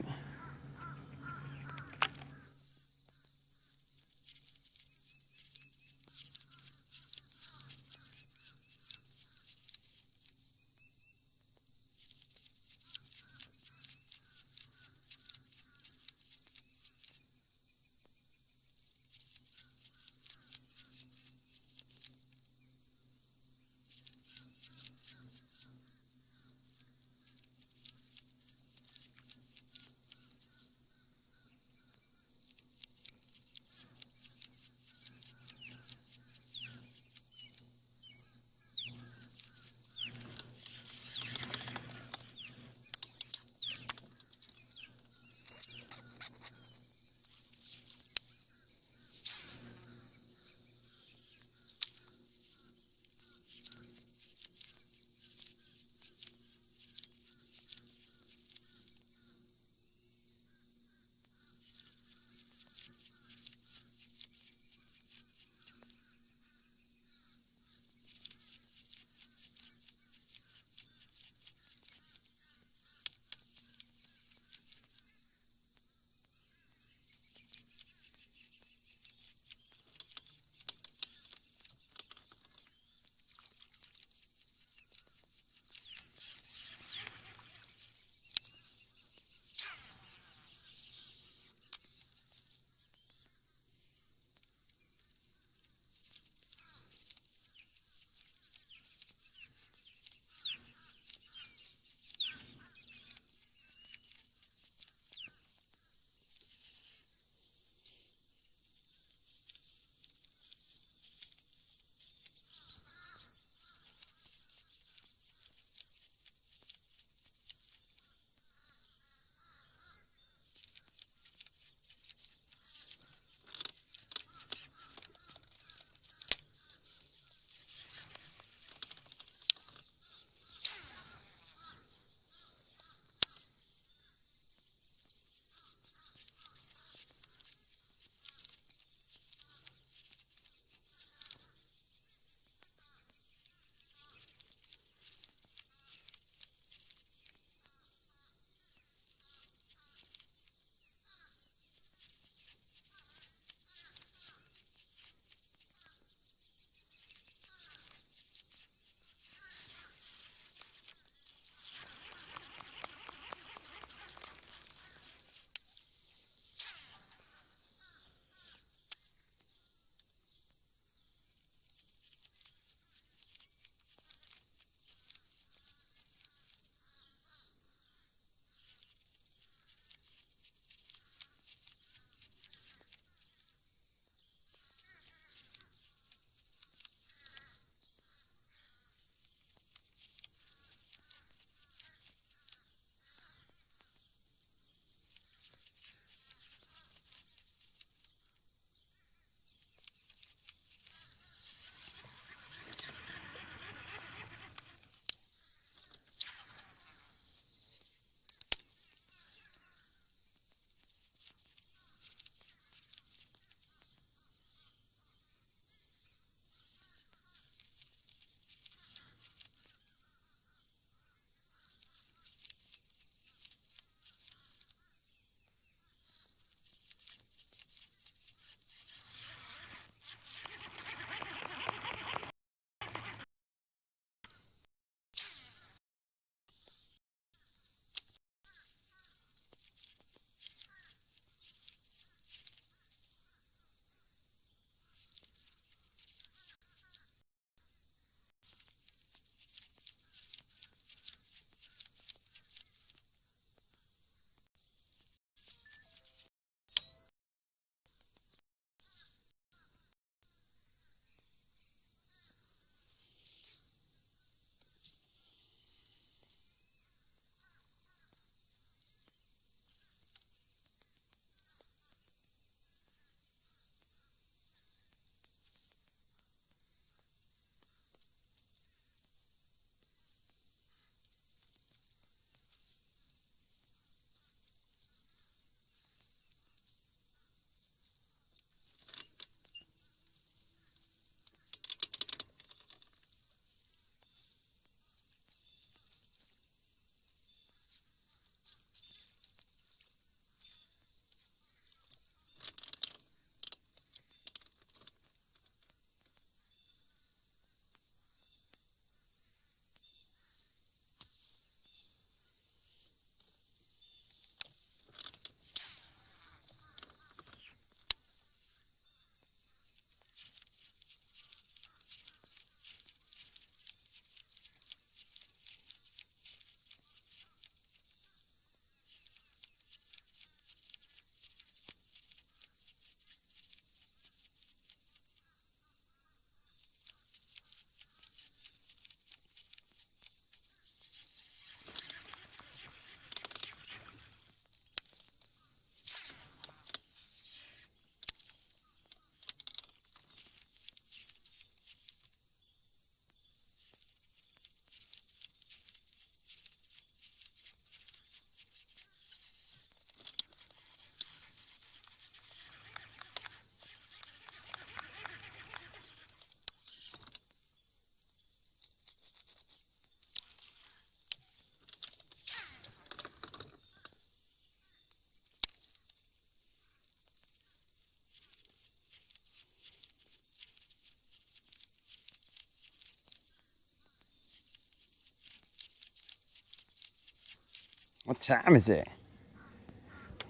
What time is it?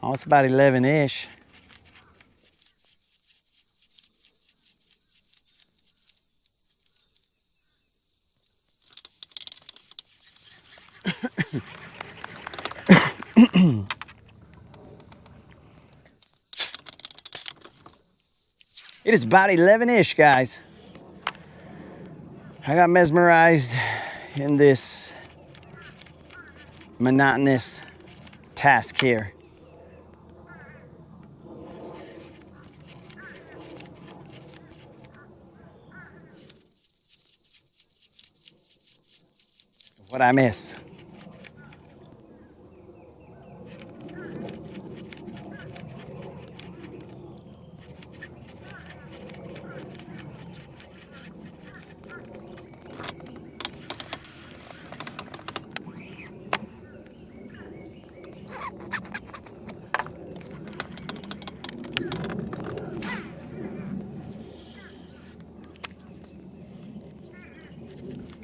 Oh, it's about 11-ish. It is about 11-ish, guys. I got mesmerized in this monotonous task here. What I miss.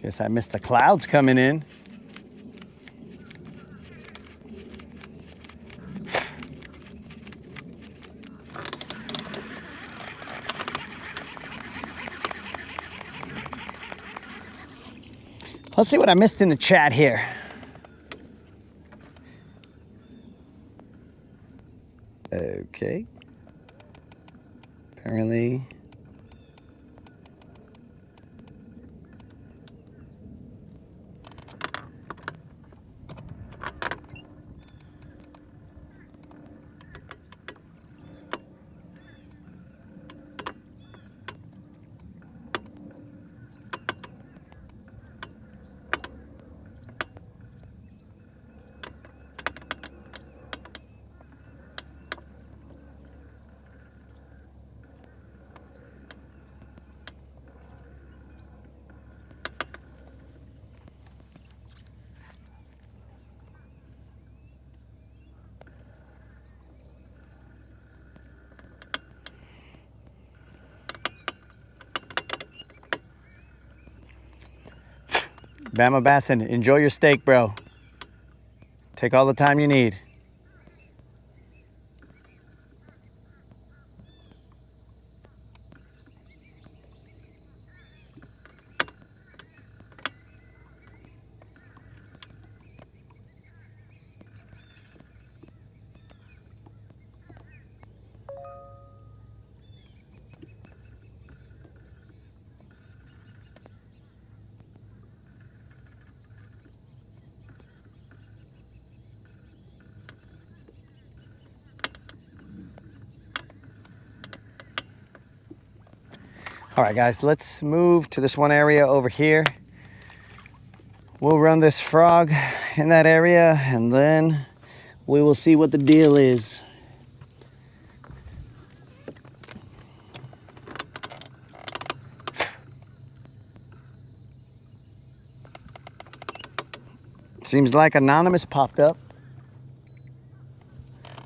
Guess I missed the clouds coming in. Let's see what I missed in the chat here. Okay. Apparently. Bama Bassin, enjoy your steak, bro. Take all the time you need. All right, guys, let's move to this one area over here. We'll run this frog in that area, and then we will see what the deal is. Seems like Anonymous popped up,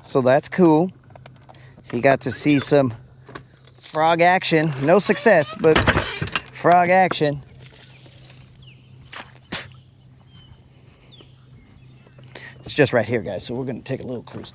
so that's cool. He got to see some frog action. No success, but frog action. It's just right here, guys, so we're gonna take a little cruise.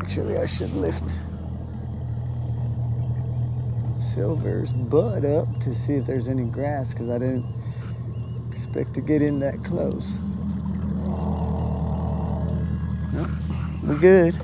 Actually, I should lift Silver's butt up to see if there's any grass, because I didn't expect to get in that close. Nope, we're good.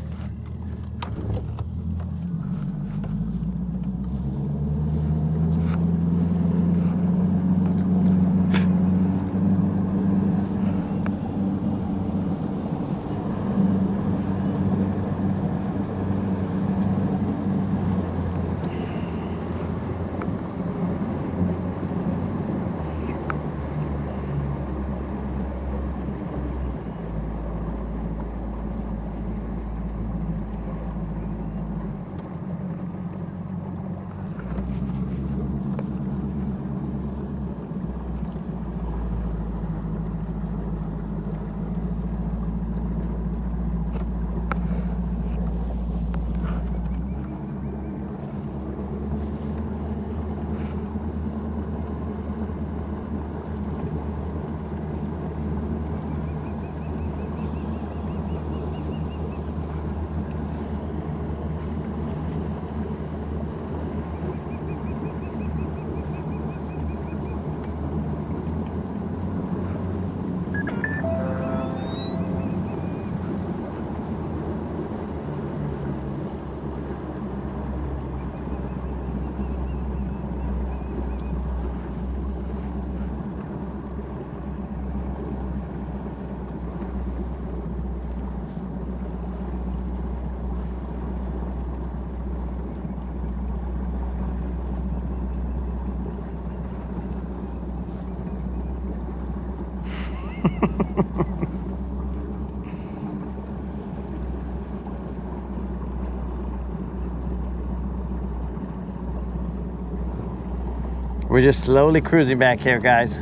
We're just slowly cruising back here, guys.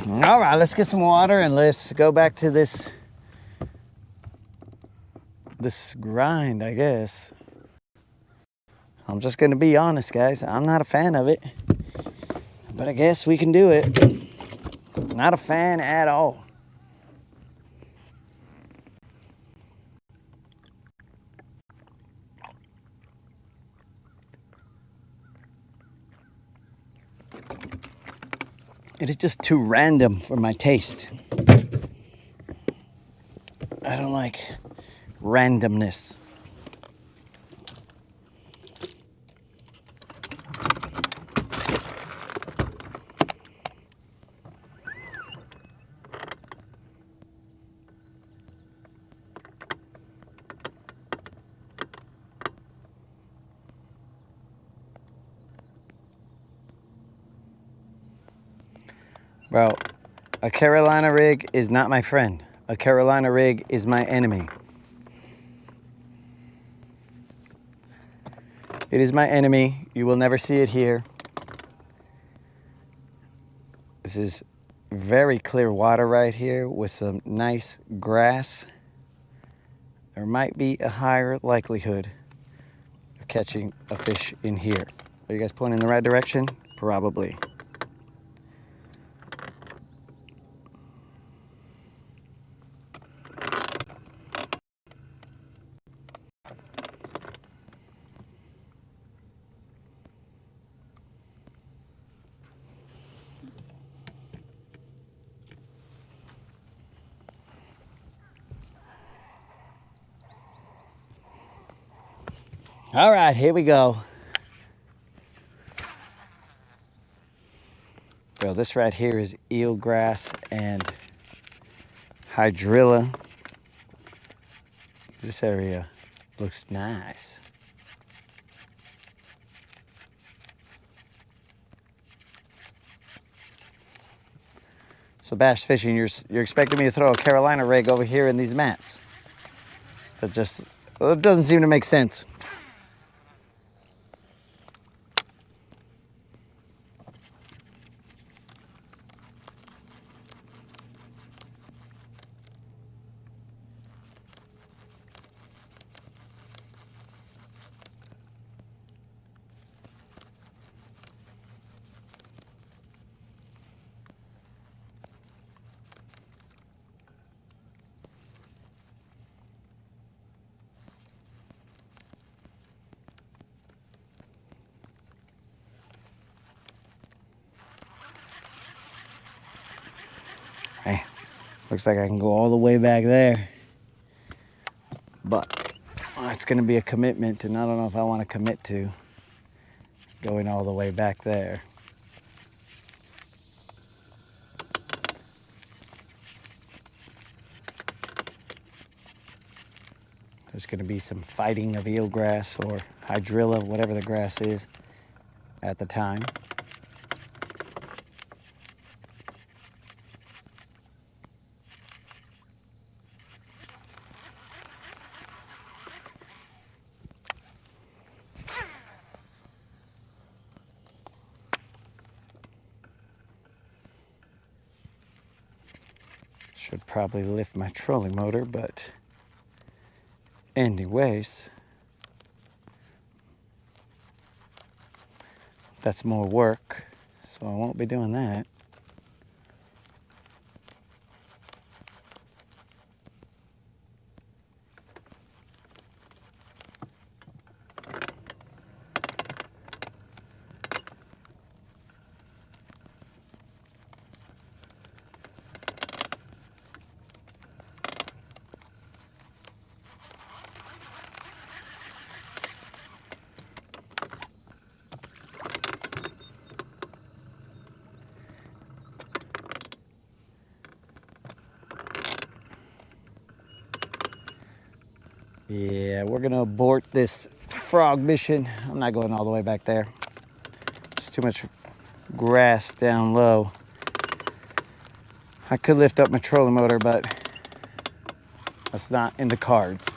All right, let's get some water and let's go back to this grind, I guess. I'm just gonna be honest, guys. I'm not a fan of it, but I guess we can do it. Not a fan at all. It is just too random for my taste. I don't like randomness. Bro, a Carolina rig is not my friend. A Carolina rig is my enemy. It is my enemy. You will never see it here. This is very clear water right here with some nice grass. There might be a higher likelihood of catching a fish in here. Are you guys pointing in the right direction? Probably. All right, here we go. Bro, this right here is eelgrass and hydrilla. This area looks nice. So bass fishing, you're expecting me to throw a Carolina rig over here in these mats? It doesn't seem to make sense. Hey, looks like I can go all the way back there. But it's gonna be a commitment, and I don't know if I want to commit to going all the way back there. There's gonna be some fighting of eelgrass or hydrilla, whatever the grass is at the time. Should probably lift my trolling motor, but anyways, that's more work, so I won't be doing that. Yeah, we're gonna abort this frog mission. I'm not going all the way back there. There's too much grass down low. I could lift up my trolling motor, but that's not in the cards.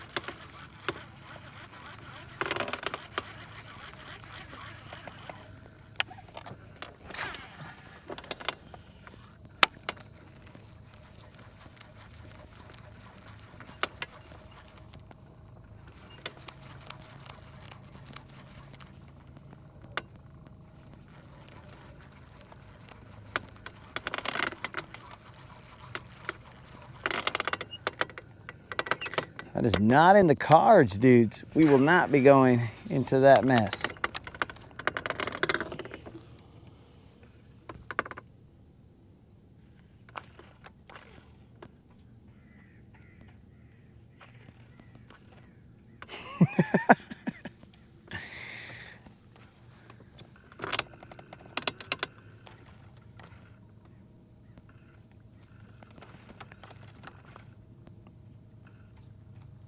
That is not in the cards, dudes. We will not be going into that mess.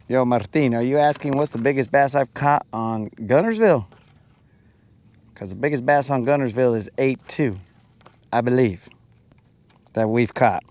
Yo, Martin, are you asking what's the biggest bass I've caught on Guntersville? Because the biggest bass on Guntersville is 8.2, I believe, that we've caught.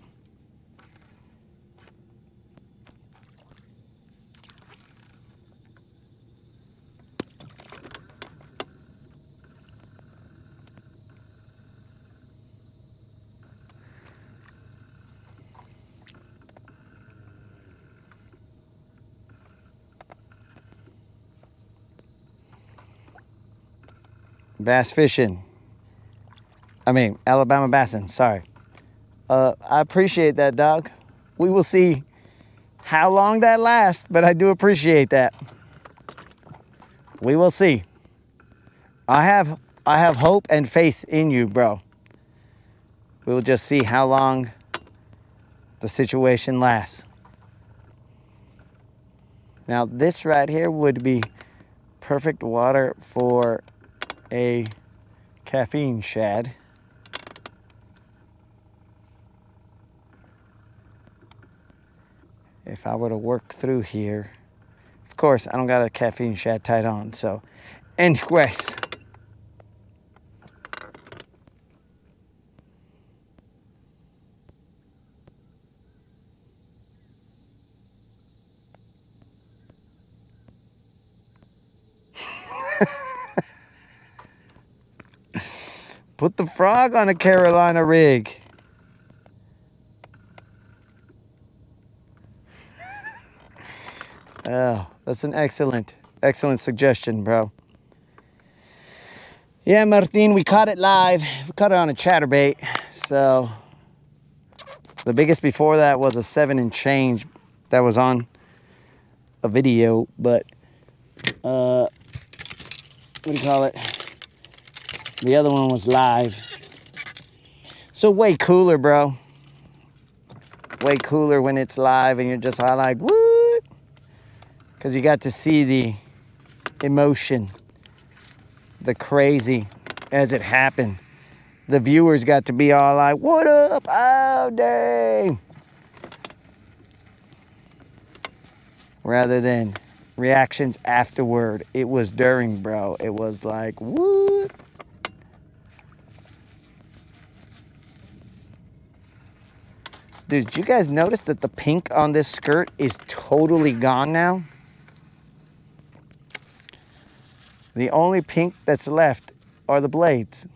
Bass fishing. Alabama bassing, sorry. I appreciate that, dog. We will see how long that lasts, but I do appreciate that. We will see. I have hope and faith in you, bro. We will just see how long the situation lasts. Now, this right here would be perfect water for a caffeine shad. If I were to work through here, of course, I don't got a caffeine shad tied on, so anyways. Put the frog on a Carolina rig. Oh, that's an excellent suggestion, bro. Yeah, Martin, we caught it live. We caught it on a chatterbait. So the biggest before that was a 7 and change that was on a video, but what do you call it? The other one was live. So way cooler, bro. Way cooler when it's live and you're just all like, what? Because you got to see the emotion, the crazy as it happened. The viewers got to be all like, what up? Oh, dang. Rather than reactions afterward. It was during, bro. It was like, what? Dude, did you guys notice that the pink on this skirt is totally gone now? The only pink that's left are the blades.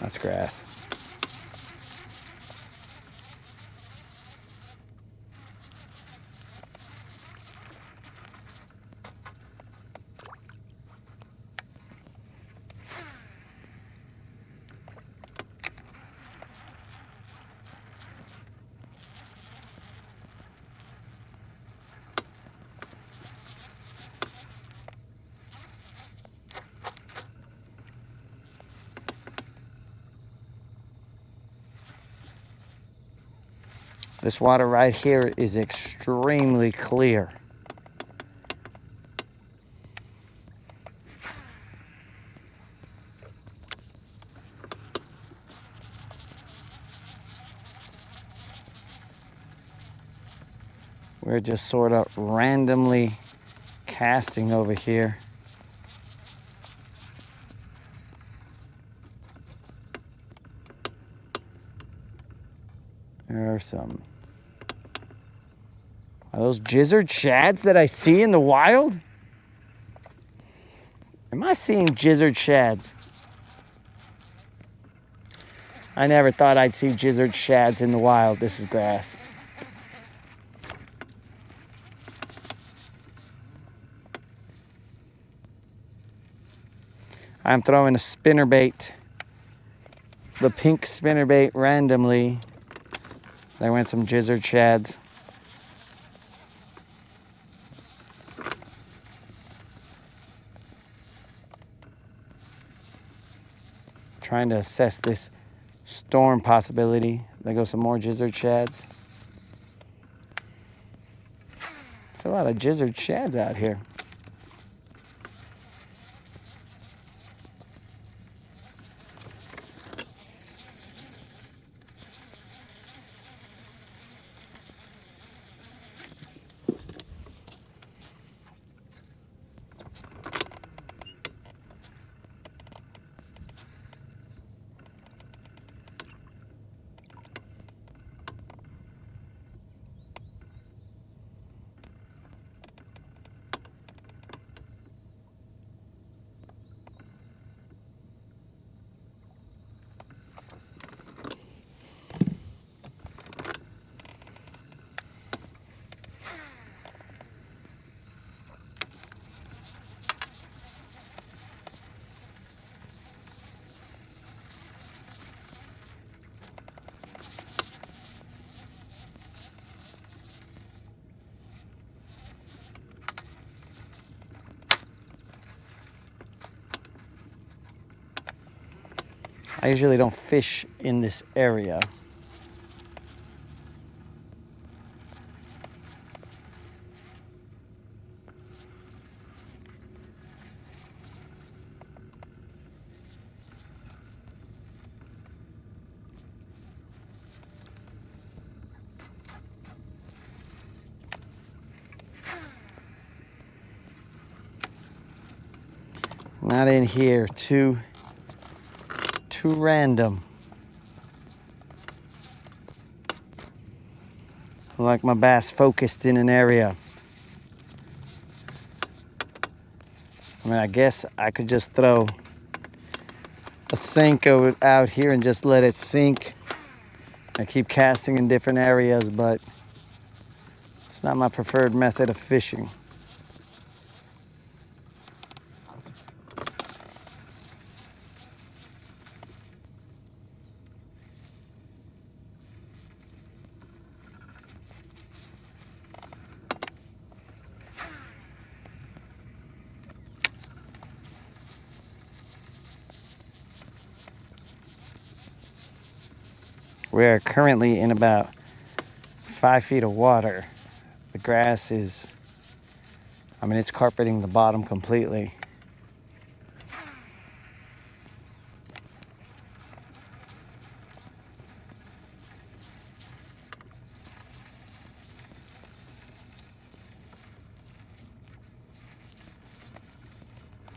That's grass. This water right here is extremely clear. We're just sort of randomly casting over here. There are some. Are those gizzard shads that I see in the wild? Am I seeing gizzard shads? I never thought I'd see gizzard shads in the wild. This is grass. I'm throwing a spinnerbait, the pink spinnerbait randomly. There went some gizzard shads. Trying to assess this storm possibility. There go some more gizzard shads. There's a lot of gizzard shads out here. I usually don't fish in this area. Not in here, too random. I like my bass focused in an area. I mean, I guess I could just throw a sink out here and just let it sink. I keep casting in different areas, but it's not my preferred method of fishing. We're currently in about 5 feet of water. The grass is, I mean, it's carpeting the bottom completely.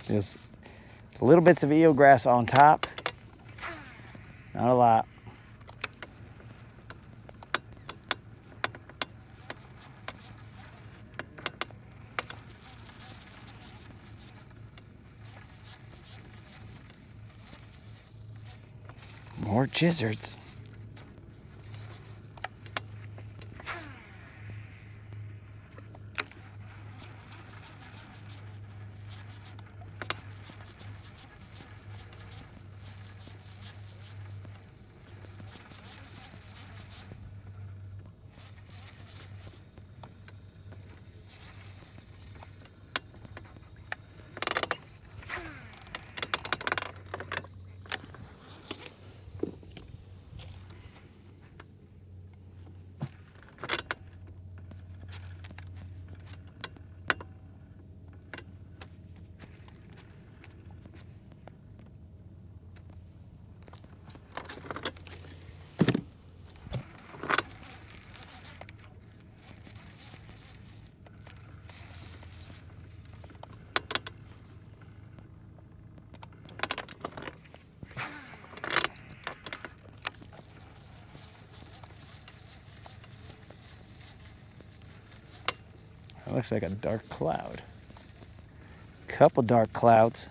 There's little bits of eelgrass on top, not a lot. More gizzards. That looks like a dark cloud. Couple dark clouds.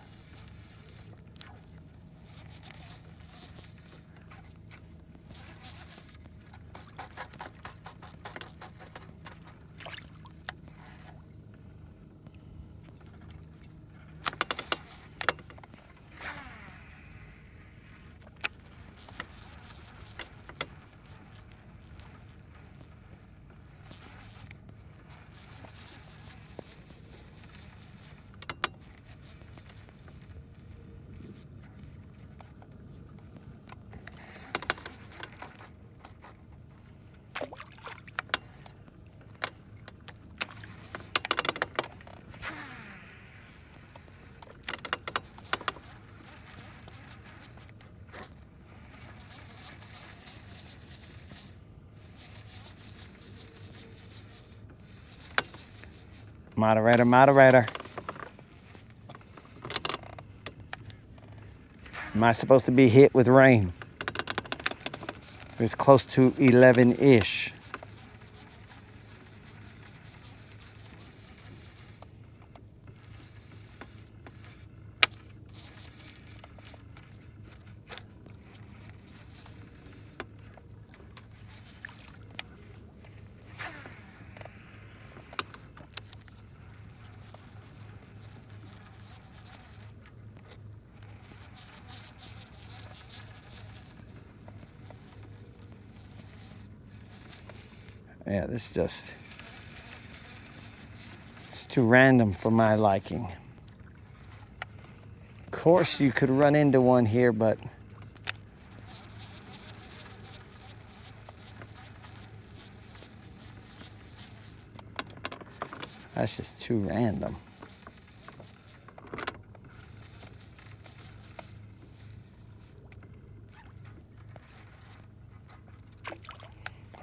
Moderator, moderator. Am I supposed to be hit with rain? It's close to 11-ish. Yeah, this is just, it's too random for my liking. Of course, you could run into one here, but that's just too random.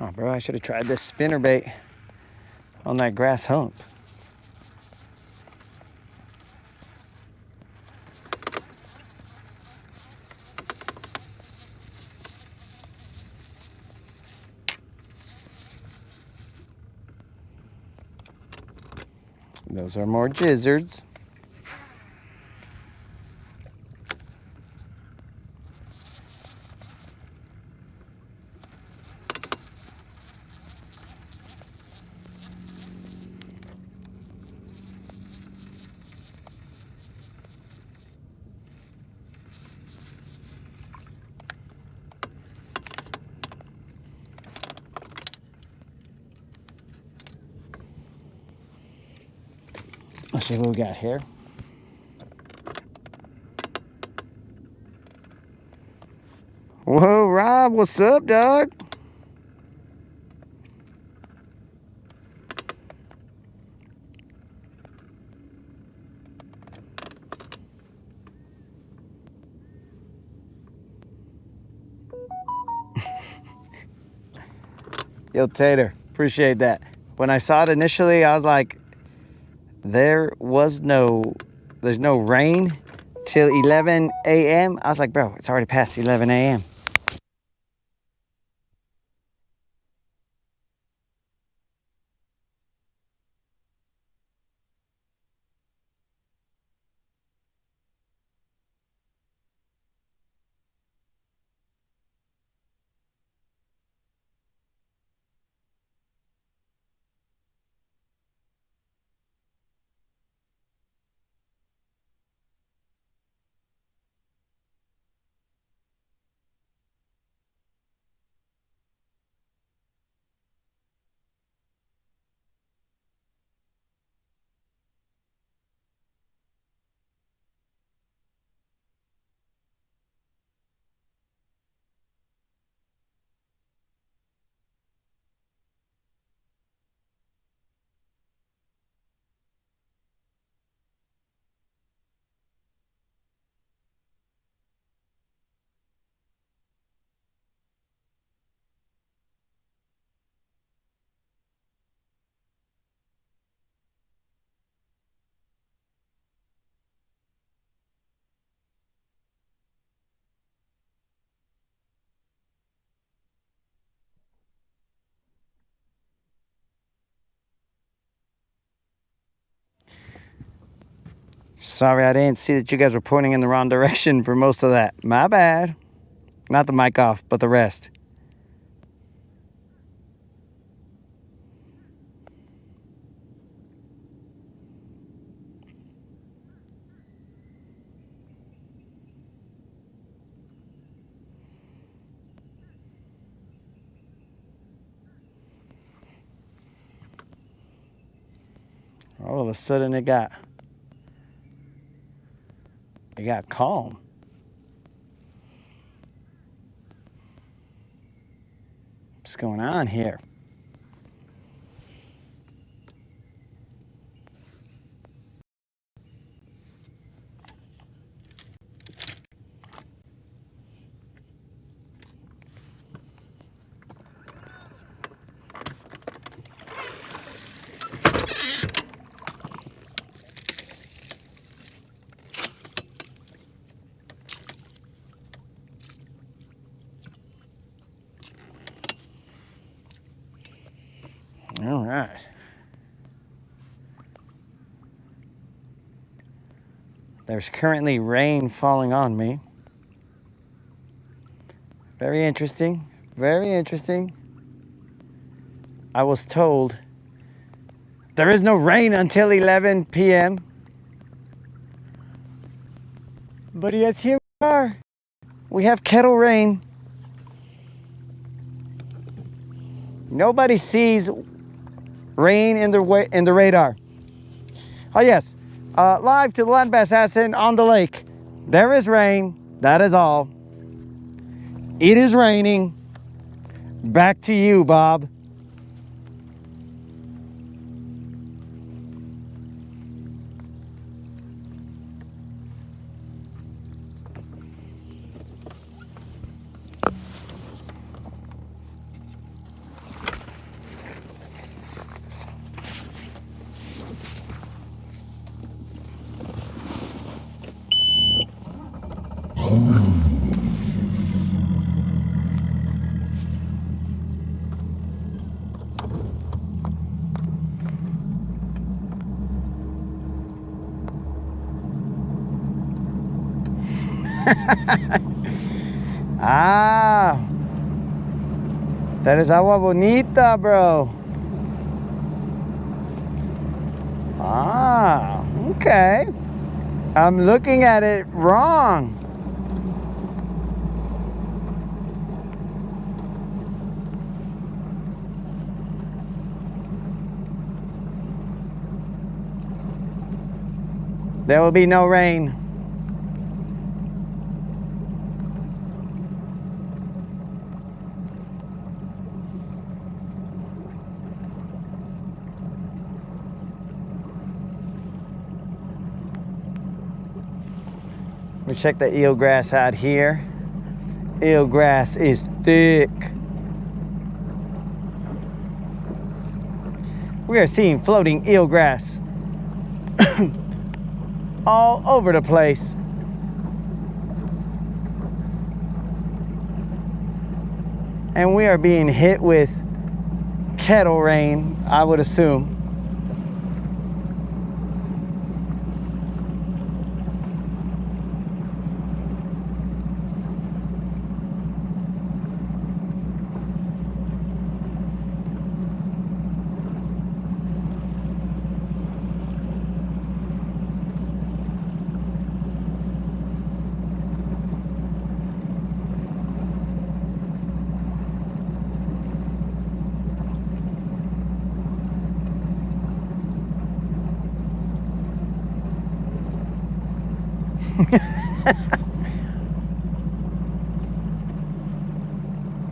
Oh, bro, I should have tried this spinnerbait on that grass hump. Those are more gizzards. Let's see what we got here. Whoa, Rob, what's up, dog? Yo, Tater, appreciate that. When I saw it initially, I was like, there's no rain till 11 a.m. I was like, bro, it's already past 11 a.m. Sorry, I didn't see that you guys were pointing in the wrong direction for most of that. My bad. Not the mic off, but the rest. All of a sudden it got calm. What's going on here? All right. There's currently rain falling on me. Very interesting. Very interesting. I was told there is no rain until 11 p.m. But yet here we are. We have kettle rain. Nobody sees rain in the radar. Oh yes, live to the land bass assassin on the lake. There is rain. That is all. It is raining. Back to you, Bob. Ah, that is agua bonita, bro. Ah, okay. I'm looking at it wrong. There will be no rain. We check the eelgrass out here. Eelgrass is thick. We are seeing floating eelgrass all over the place. And we are being hit with kettle rain, I would assume.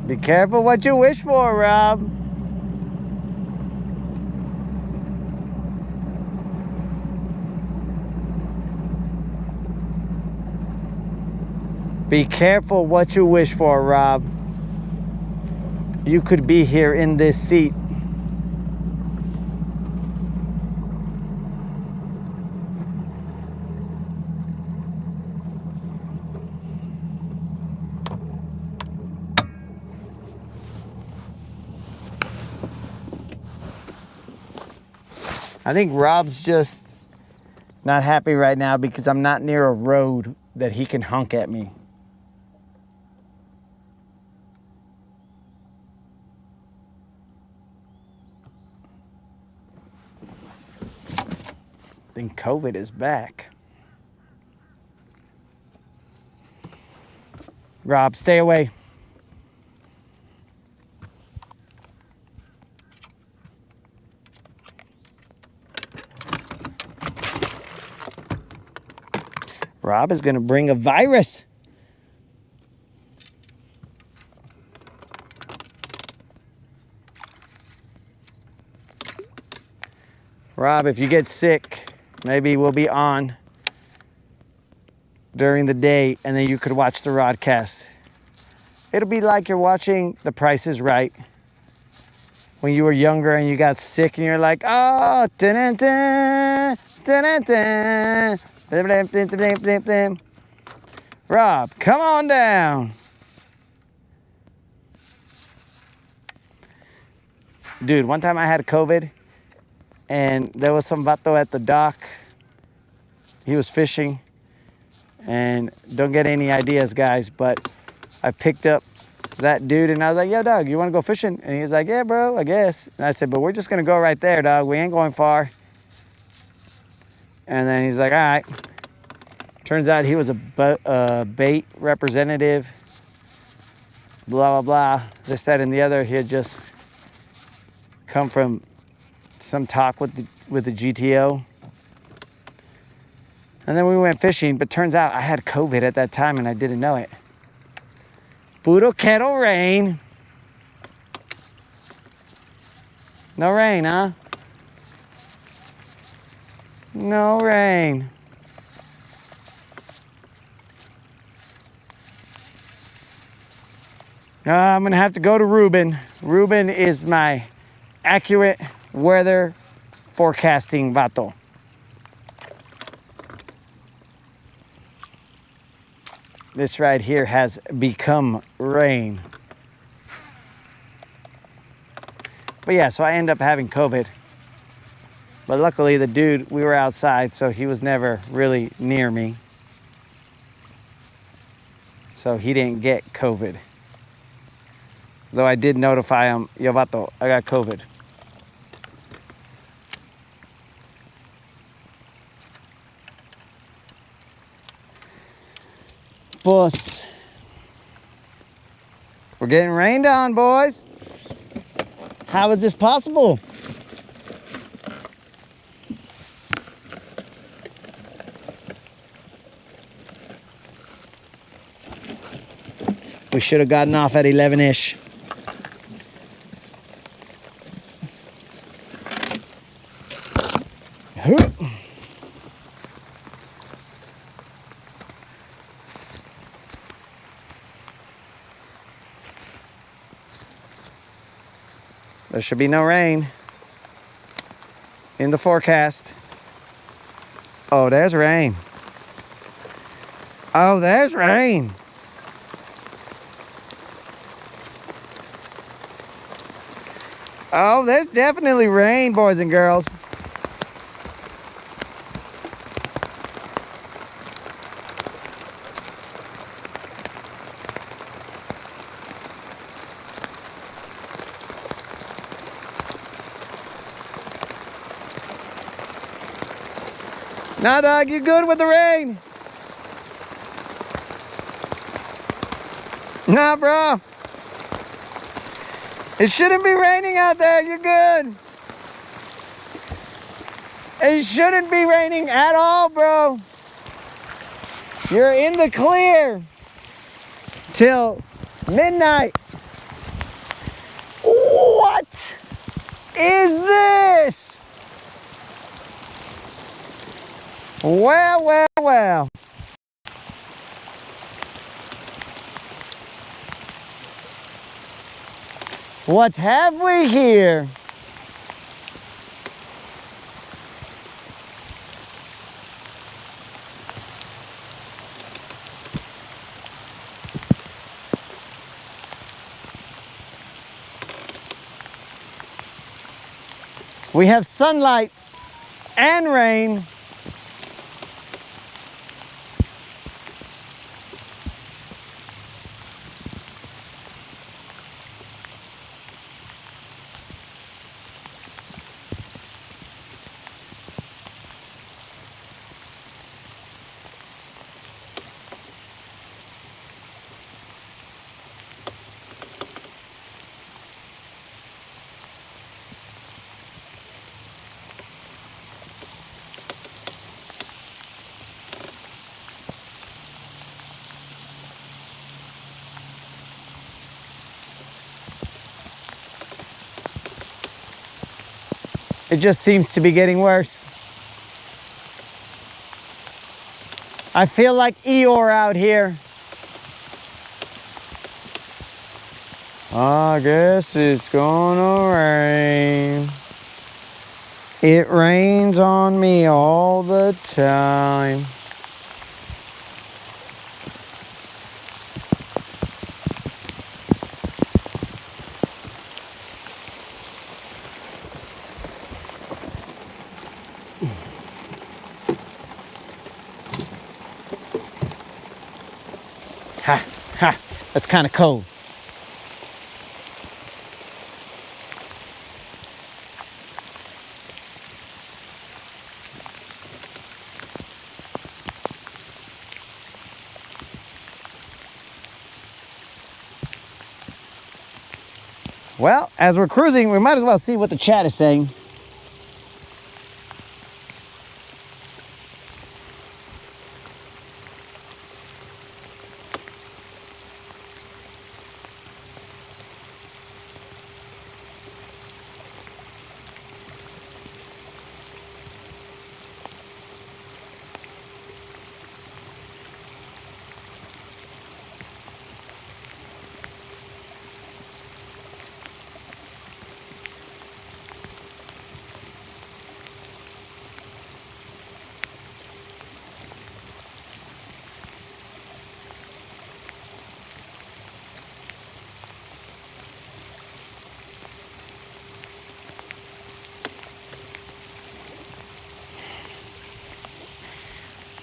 Be careful what you wish for, Rob. Be careful what you wish for, Rob. You could be here in this seat. I think Rob's just Not happy right now because I'm not near a road that he can honk at me. I think COVID is back. Rob, stay away. Rob is going to bring a virus. Rob, if you get sick, maybe we'll be on during the day and then you could watch the Rodcast. It'll be like you're watching The Price is Right when you were younger and you got sick and you're like, oh, dun-dun-dun, dun-dun-dun, dun-dun-dun. Rob, come on down. Dude, one time I had COVID and there was some vato at the dock. He was fishing, and don't get any ideas, guys, but I picked up that dude and I was like, yo, dog, you want to go fishing? And he's like, yeah, bro, I guess. And I said, but we're just going to go right there, dog. We ain't going far. And then he's like, all right. Turns out he was a bait representative, blah, blah, blah. This, that, and the other. He had just come from some talk with the GTO. And then we went fishing, but turns out I had COVID at that time and I didn't know it. Puro kettle rain. No rain, huh? No rain. I'm gonna have to go to Ruben. Ruben is my accurate weather forecasting vato. This right here has become rain. But yeah, so I end up having COVID. But luckily the dude, we were outside, so he was never really near me. So he didn't get COVID. Though I did notify him, yo vato, I got COVID. Boss. We're getting rained on, boys. How is this possible? We should have gotten off at 11-ish. There should be no rain in the forecast. Oh, there's rain. Oh, there's rain. Oh, there's definitely rain, boys and girls. Nah, dog, you good with the rain? Nah, bro. It shouldn't be raining out there. You're good. It shouldn't be raining at all, bro. You're in the clear till midnight. What is this? Well, well, well. What have we here? We have sunlight and rain It just seems to be getting worse. I feel like Eeyore out here. I guess it's gonna rain. It rains on me all the time. Ha, ha, that's kind of cold. Well, as we're cruising, we might as well see what the chat is saying.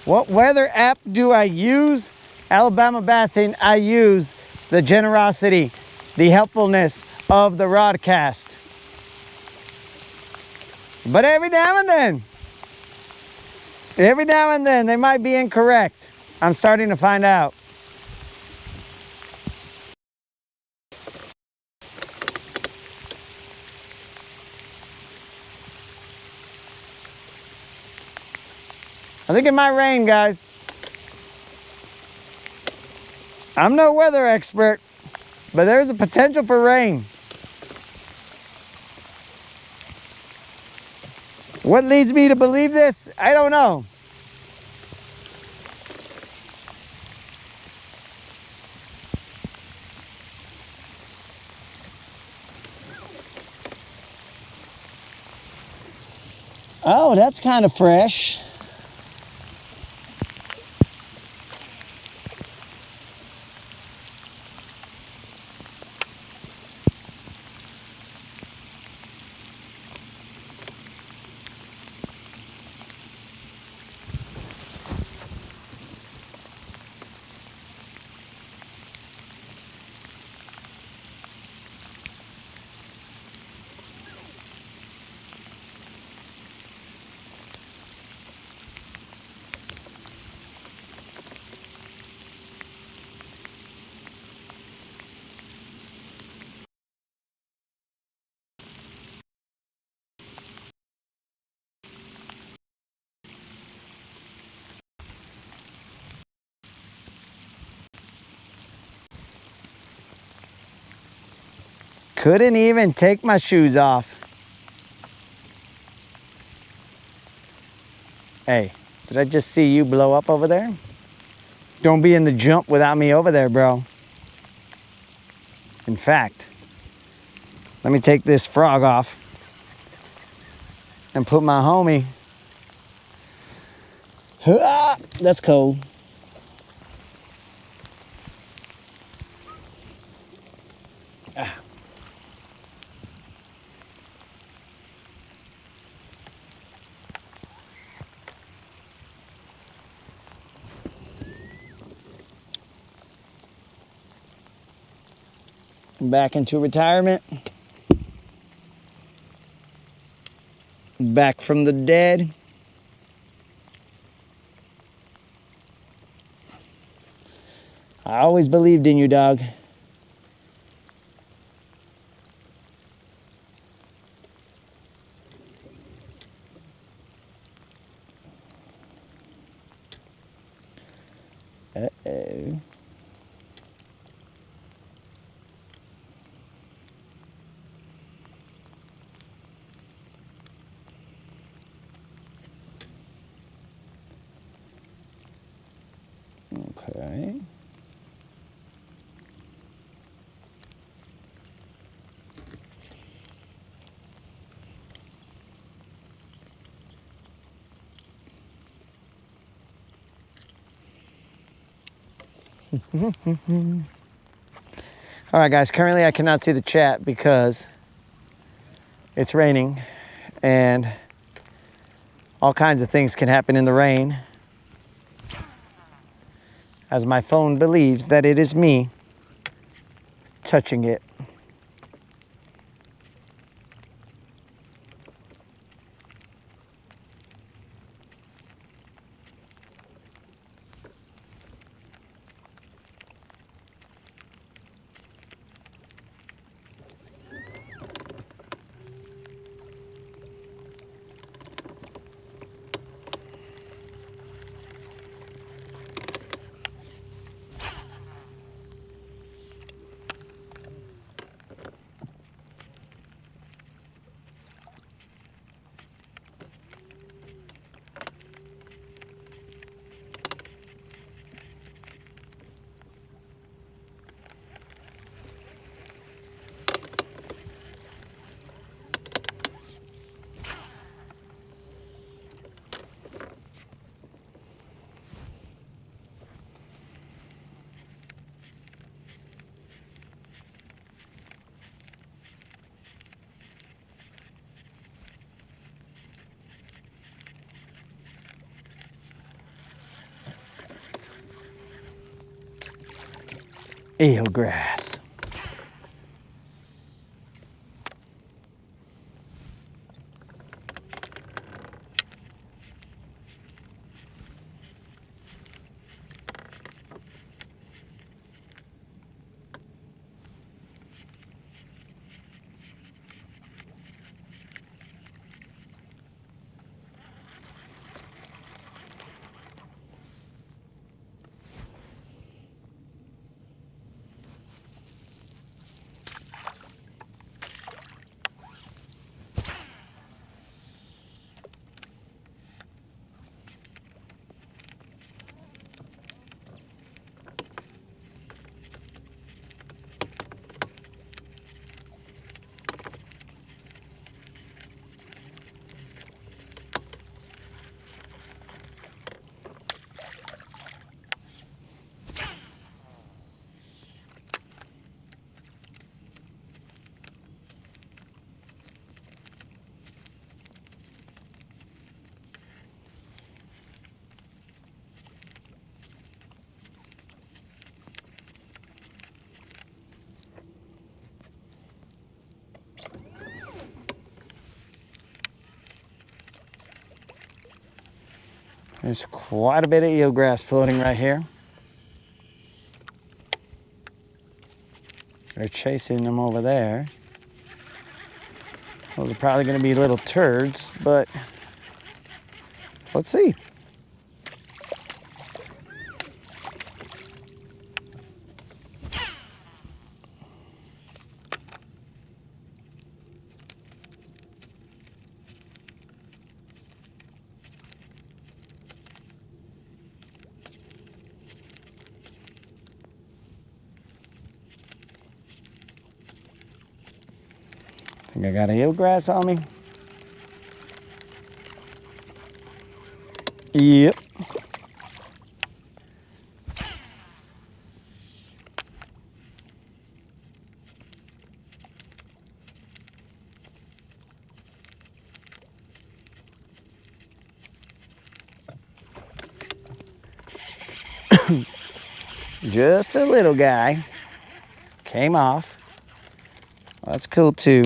What weather app do I use? Alabama Bassing, I use the generosity, the helpfulness of the Rodcast. But every now and then, they might be incorrect. I'm starting to find out. I think it might rain, guys. I'm no weather expert, but there's a potential for rain. What leads me to believe this? I don't know. Oh, that's kind of fresh. Couldn't even take my shoes off. Hey, did I just see you blow up over there? Don't be in the jump without me over there, bro. In fact, let me take this frog off and put my homie. Ah, that's cold. Ah. Back into retirement. Back from the dead. I always believed in you, dog. Uh-oh. Okay. All right, guys, currently I cannot see the chat because it's raining and all kinds of things can happen in the rain, as my phone believes that it is me touching it. Eelgrass. There's quite a bit of eelgrass floating right here. They're chasing them over there. Those are probably going to be little turds, but let's see. Think I got an eelgrass on me? Yep. Just a little guy. Came off. Well, that's cool too.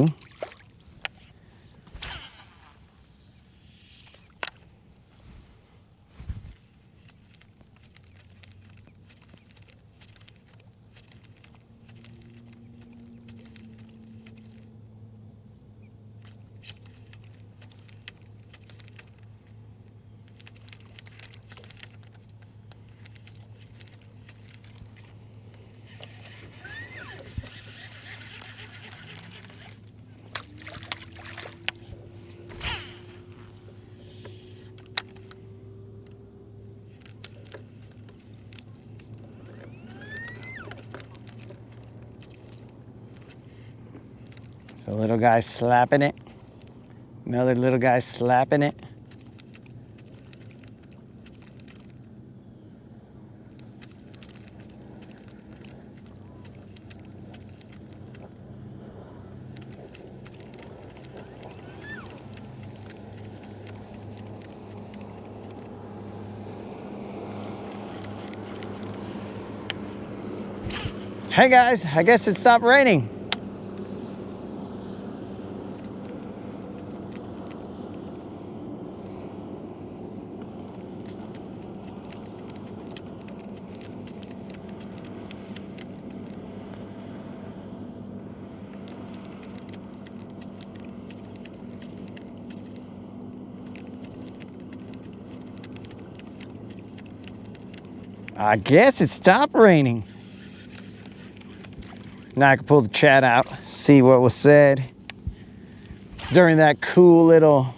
The little guy slapping it. Another little guy slapping it. Hey guys, I guess it stopped raining. I guess it stopped raining. Now I can pull the chat out, see what was said during that cool little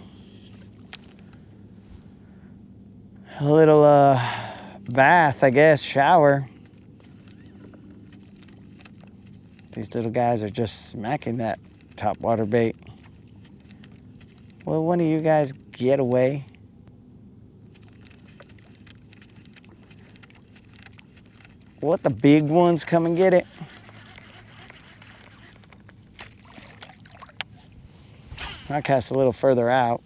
bath, I guess, shower. These little guys are just smacking that topwater bait. Will one of you guys get away? What, the big ones come and get it? I cast a little further out.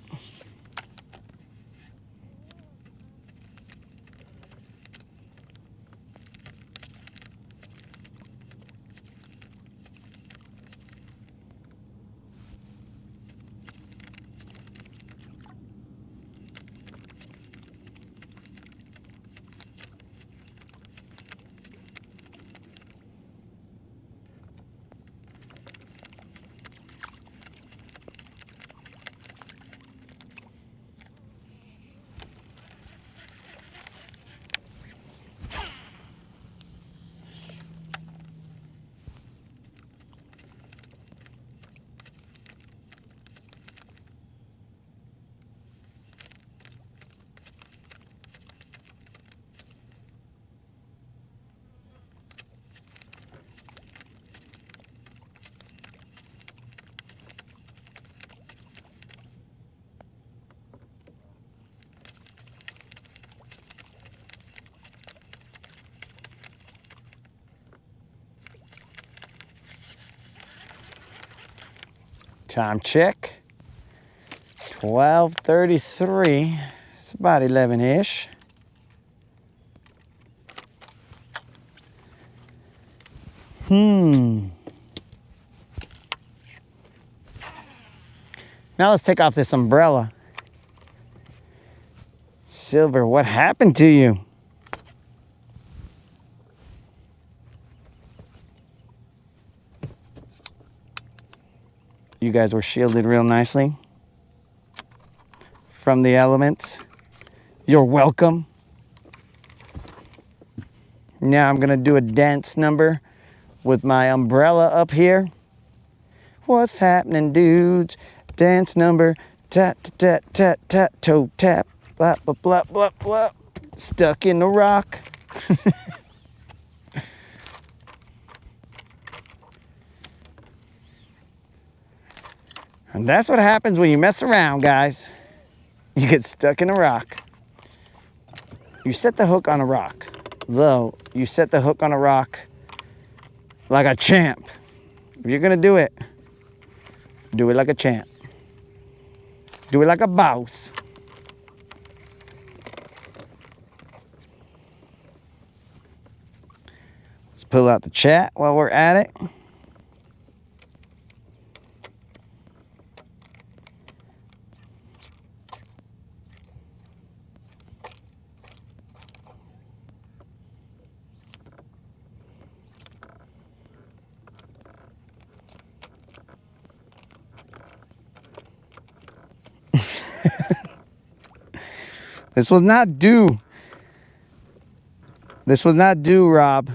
Time check, 12:33, it's about 11-ish. Now let's take off this umbrella. Silver, what happened to you? You guys were shielded real nicely from the elements. You're welcome. Now I'm gonna do a dance number with my umbrella up here. What's happening, dudes? Dance number, tat tat tat tat toe tap, blah blah blah blah blah. Stuck in the rock. And that's what happens when you mess around, guys. You get stuck in a rock. You set the hook on a rock. Though, you set the hook on a rock like a champ. If you're gonna do it like a champ. Do it like a boss. Let's pull out the chat while we're at it. This was not due. This was not due, Rob.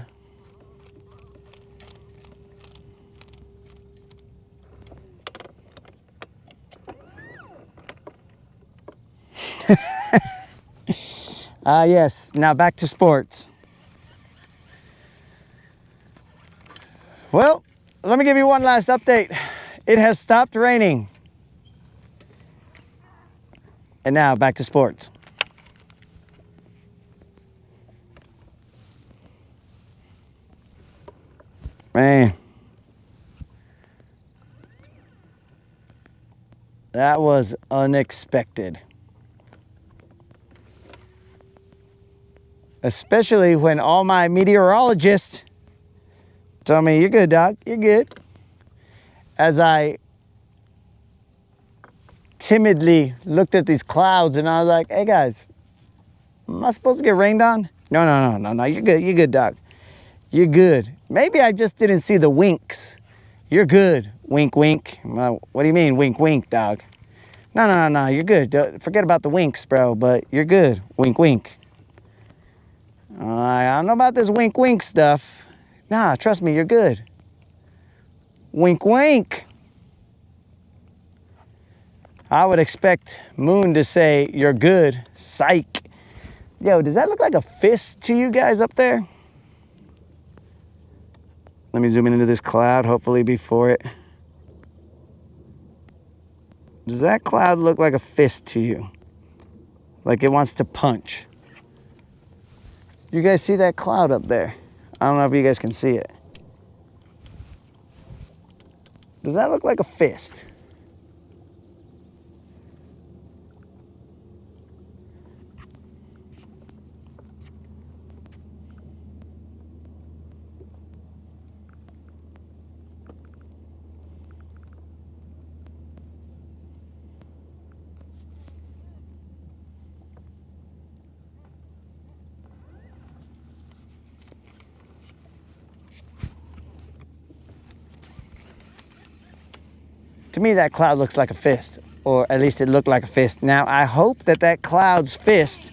Yes, now back to sports. Well, let me give you one last update. It has stopped raining. And now back to sports. Man. That was unexpected. Especially when all my meteorologists told me, you're good, dog, you're good. As I timidly looked at these clouds and I was like, hey guys, am I supposed to get rained on? No, you're good, dog. You're good. Maybe I just didn't see the winks. You're good, wink, wink. What do you mean, wink, wink, dog? No, you're good. Forget about the winks, bro, but you're good, wink, wink. I don't know about this wink, wink stuff. Nah, trust me, you're good. Wink, wink. I would expect Moon to say, you're good, psych. Yo, does that look like a fist to you guys up there? Let me zoom in into this cloud, hopefully before it. Does that cloud look like a fist to you? Like it wants to punch? You guys see that cloud up there? I don't know if you guys can see it. Does that look like a fist? To me, that cloud looks like a fist, or at least it looked like a fist. Now, I hope that that cloud's fist,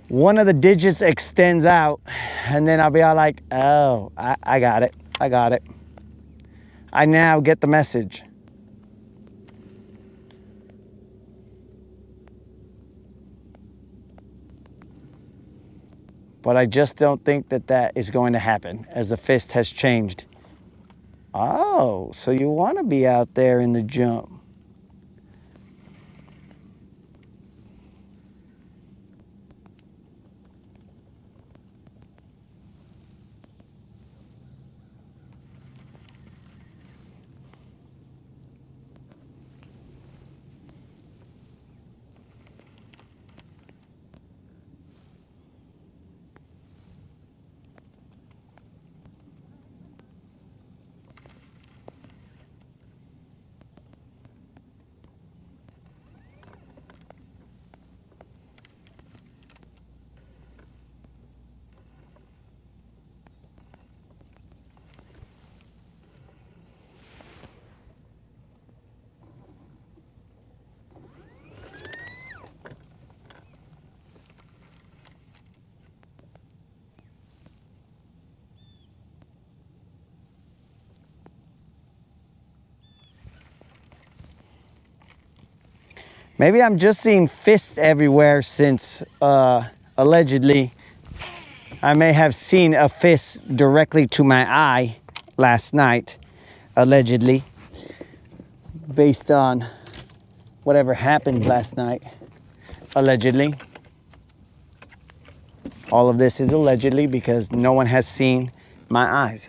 one of the digits extends out, and then I'll be all like, oh, I got it. I got it. I now get the message. But I just don't think that that is going to happen, as the fist has changed. Oh, so you want to be out there in the jump. Maybe I'm just seeing fists everywhere since allegedly I may have seen a fist directly to my eye last night, allegedly, based on whatever happened last night, allegedly. All of this is allegedly because no one has seen my eyes.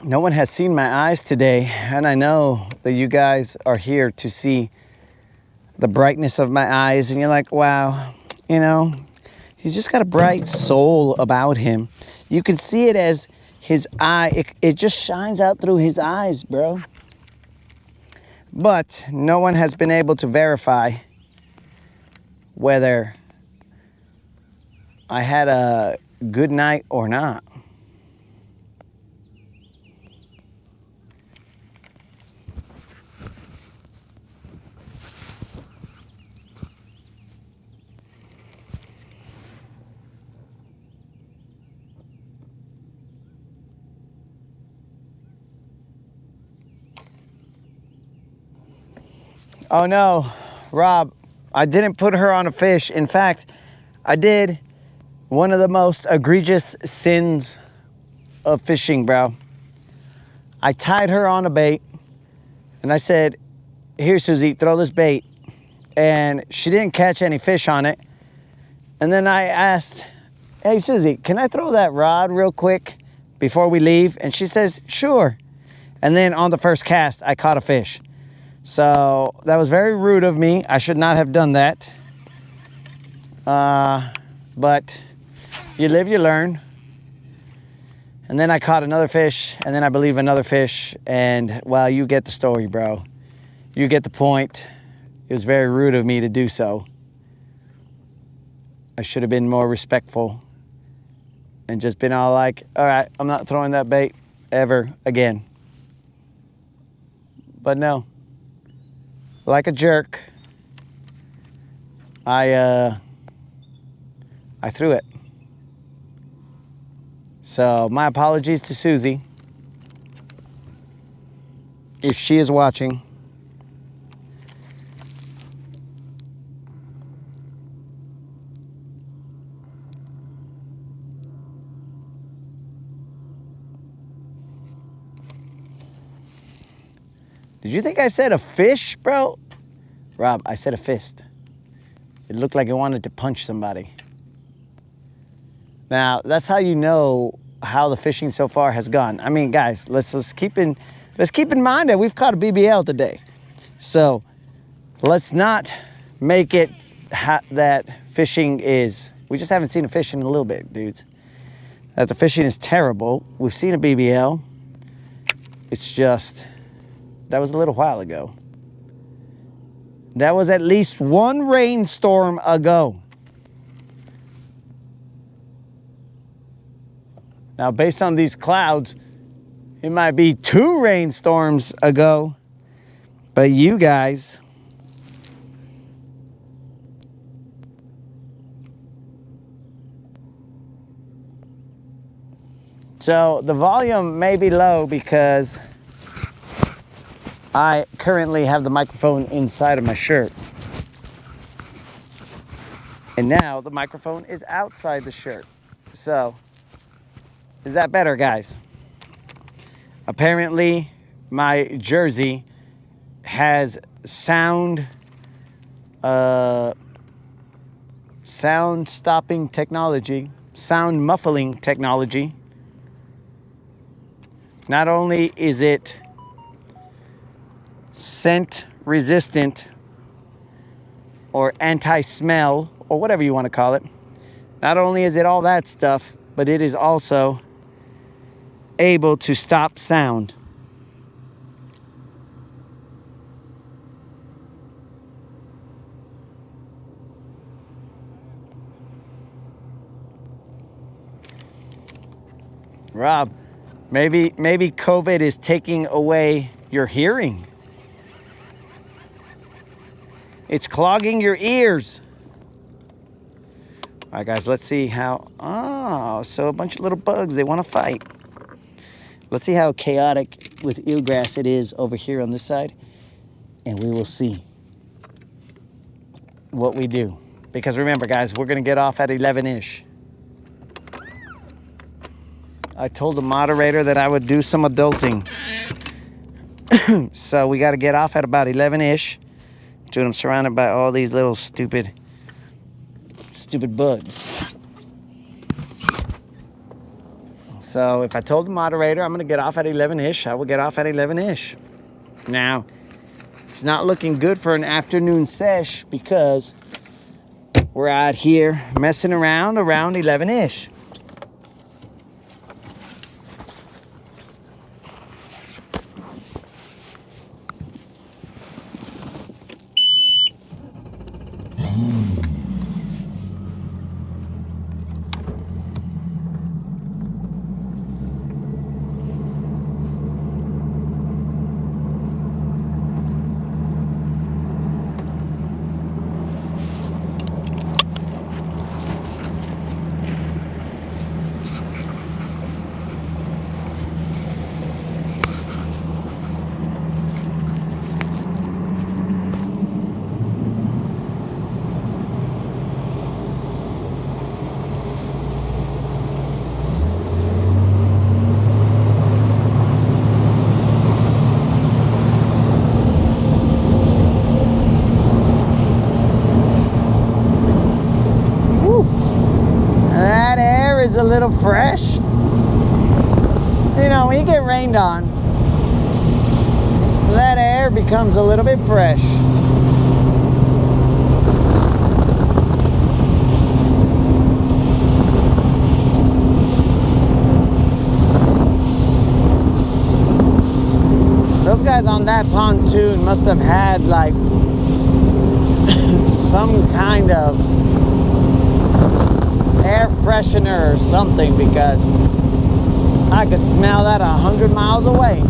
No one has seen my eyes today, and I know that you guys are here to see the brightness of my eyes, and you're like, wow, you know, he's just got a bright soul about him. You can see it as his eye, it just shines out through his eyes, bro. But no one has been able to verify whether I had a good night or not. Oh no, Rob, I didn't put her on a fish. In fact, I did, One of the most egregious sins of fishing, bro. I tied her on a bait and I said, here, Susie, throw this bait. And she didn't catch any fish on it. And then I asked, hey, Susie, can I throw that rod real quick before we leave? And she says, sure. And then on the first cast, I caught a fish. So that was very rude of me. I should not have done that. But you live, you learn. And then I caught another fish, and then I believe another fish. And, well, you get the story, bro. You get the point. It was very rude of me to do so. I should have been more respectful and just been all like, all right, I'm not throwing that bait ever again. But no, like a jerk, I threw it. So my apologies to Susie, if she is watching. Did you think I said a fish, bro? Rob, I said a fist. It looked like it wanted to punch somebody. Now, that's how you know how the fishing so far has gone. I mean, guys, let's keep in mind that we've caught a BBL today. So let's not make it that fishing is, we just haven't seen a fish in a little bit, dudes. That the fishing is terrible. We've seen a BBL. It's just, that was a little while ago. That was at least one rainstorm ago. Now, based on these clouds, it might be 2 rainstorms ago. But you guys, so the volume may be low because I currently have the microphone inside of my shirt. And now the microphone is outside the shirt. So, is that better, guys? Apparently, my jersey has sound stopping technology, sound muffling technology. Not only is it scent resistant or anti-smell or whatever you want to call it, not only is it all that stuff, but it is also able to stop sound. Rob, maybe COVID is taking away your hearing. It's clogging your ears. All right, guys, let's see how, so a bunch of little bugs, they want to fight. Let's see how chaotic with eelgrass it is over here on this side, and we will see what we do. Because remember, guys, we're going to get off at 11-ish. I told the moderator that I would do some adulting. So we got to get off at about 11-ish. Dude, I'm surrounded by all these little stupid bugs. So if I told the moderator I'm going to get off at 11-ish, I will get off at 11-ish. Now, it's not looking good for an afternoon sesh because we're out here messing around 11-ish. little fresh. You know, when you get rained on, that air becomes a little bit fresh. Those guys on that pontoon must have had like some kind of air freshener or something, because I could smell that 100 miles away.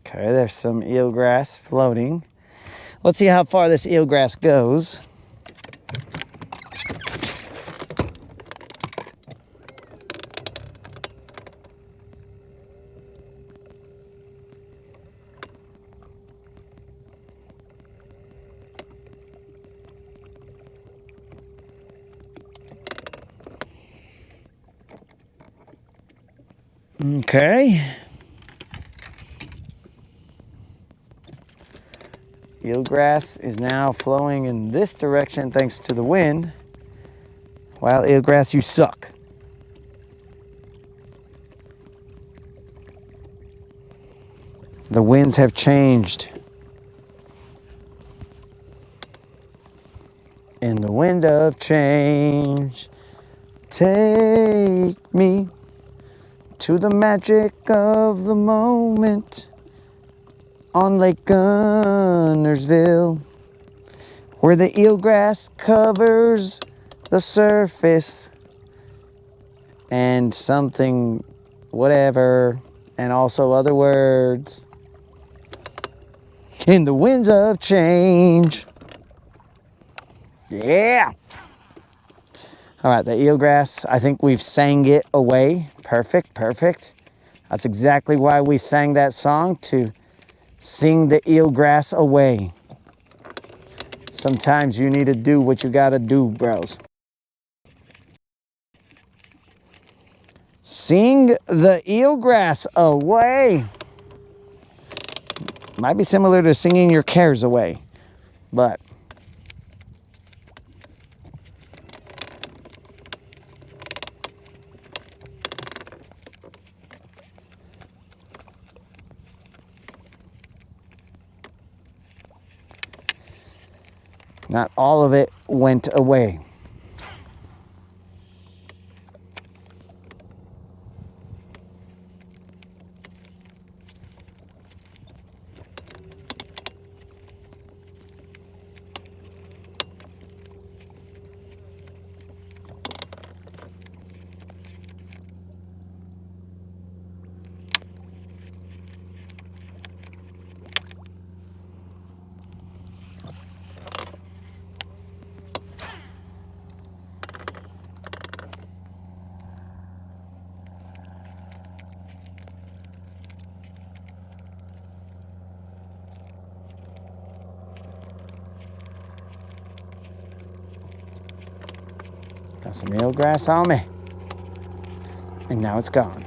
Okay, there's some eelgrass floating. Let's see how far this eelgrass goes. Okay. Eelgrass is now flowing in this direction thanks to the wind. Well, eelgrass, you suck. The winds have changed. In the wind of change, take me to the magic of the moment on Lake Guntersville, where the eelgrass covers the surface and something, whatever, and also other words. In the winds of change. Yeah. All right, the eelgrass, I think we've sang it away. Perfect, perfect. That's exactly why we sang that song, to sing the eelgrass away. Sometimes you need to do what you gotta do, bros. Sing the eelgrass away. Might be similar to singing your cares away, but not all of it went away. Got some eelgrass on me, and now it's gone.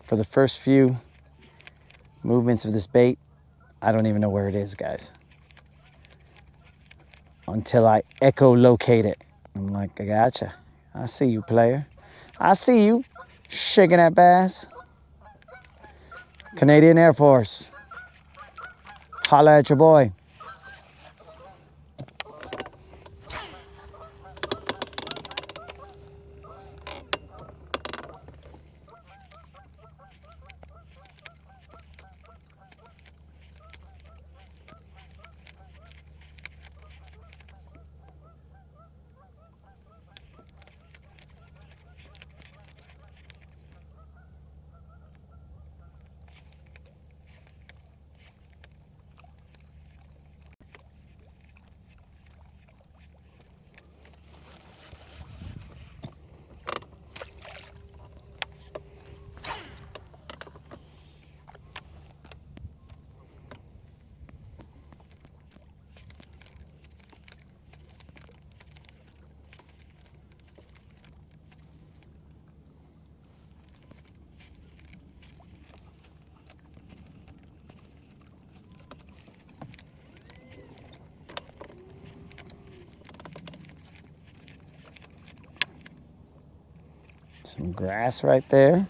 For the first few movements of this bait, I don't even know where it is, guys. Until I echolocate it. I'm like, I gotcha. I see you, player. I see you shaking that bass. Canadian Air Force. Holla at your boy. Some grass right there.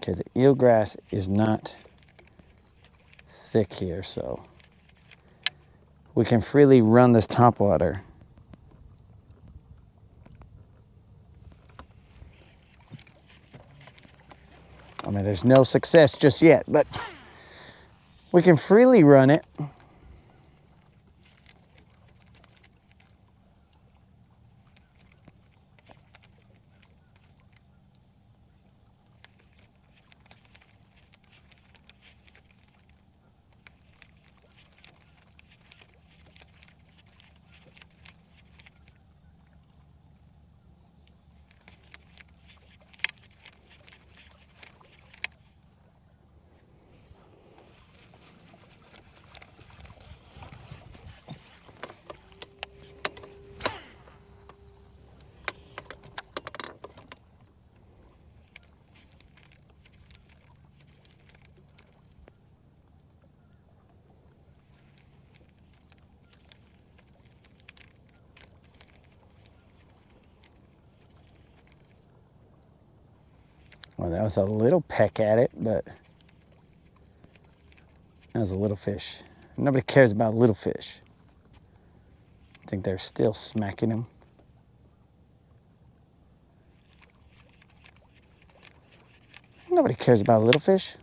Okay, the eelgrass is not thick here, so we can freely run this topwater. I mean, there's no success just yet, but we can freely run it. Well, that was a little peck at it, but that was a little fish. Nobody cares about little fish. I think they're still smacking him. Nobody cares about little fish.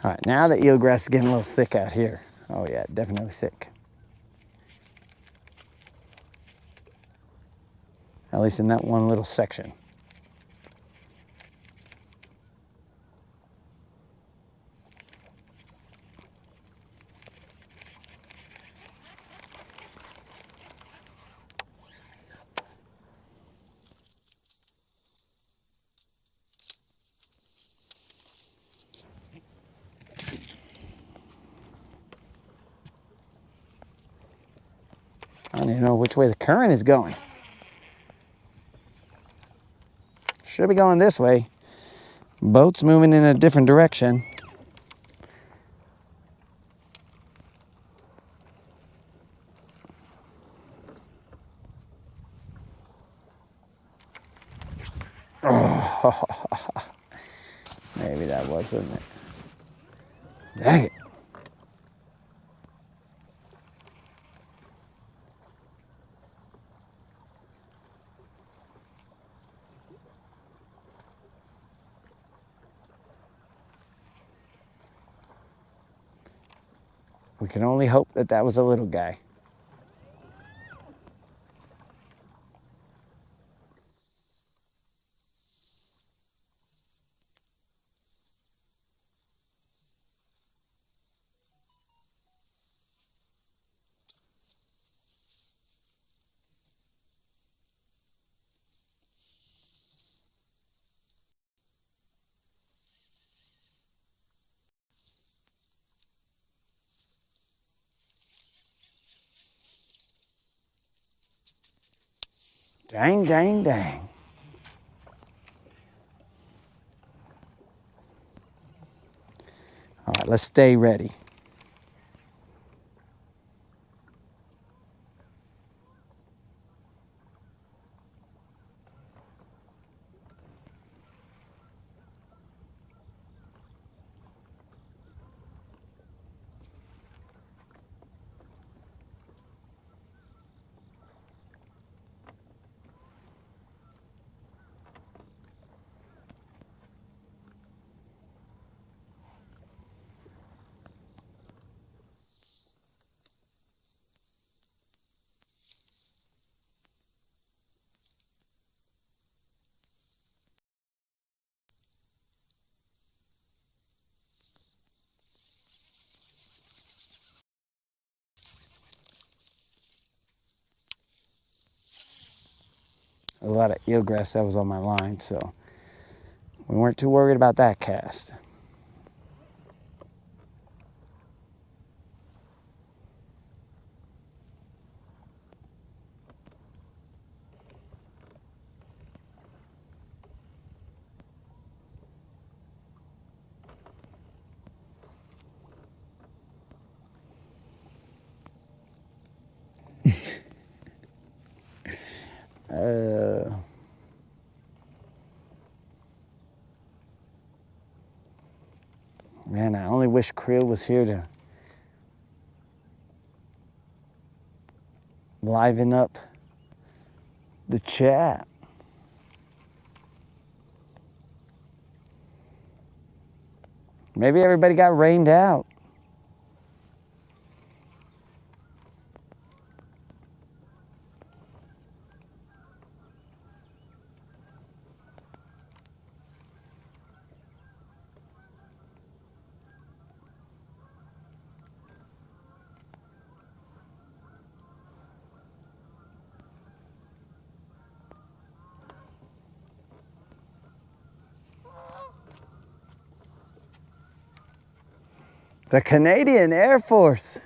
All right, now the eelgrass is getting a little thick out here. Oh yeah, definitely thick. At least in that one little section. I don't even know which way the current is going. Should be going this way. Boat's moving in a different direction. Oh, maybe that wasn't it. Dang it. We can only hope that that was a little guy. Dang, dang, dang. All right, let's stay ready. A lot of eelgrass that was on my line, so we weren't too worried about that cast. Man, I only wish Creel was here to liven up the chat. Maybe everybody got rained out. The Canadian Air Force.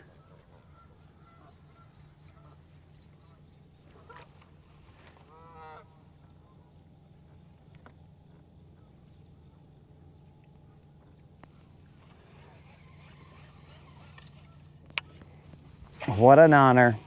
What an honor.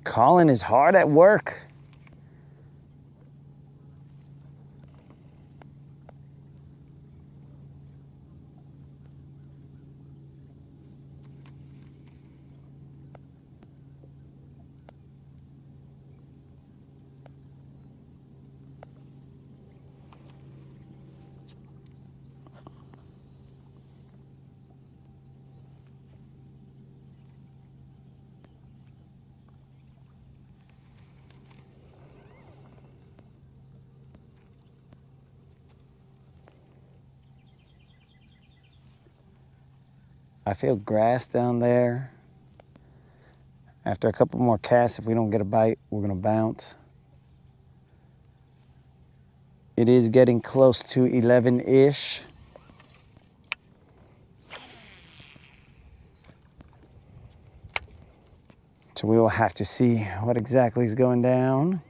Colin is hard at work. I feel grass down there. After a couple more casts, if we don't get a bite, we're gonna bounce. It is getting close to 11-ish. So we will have to see what exactly is going down.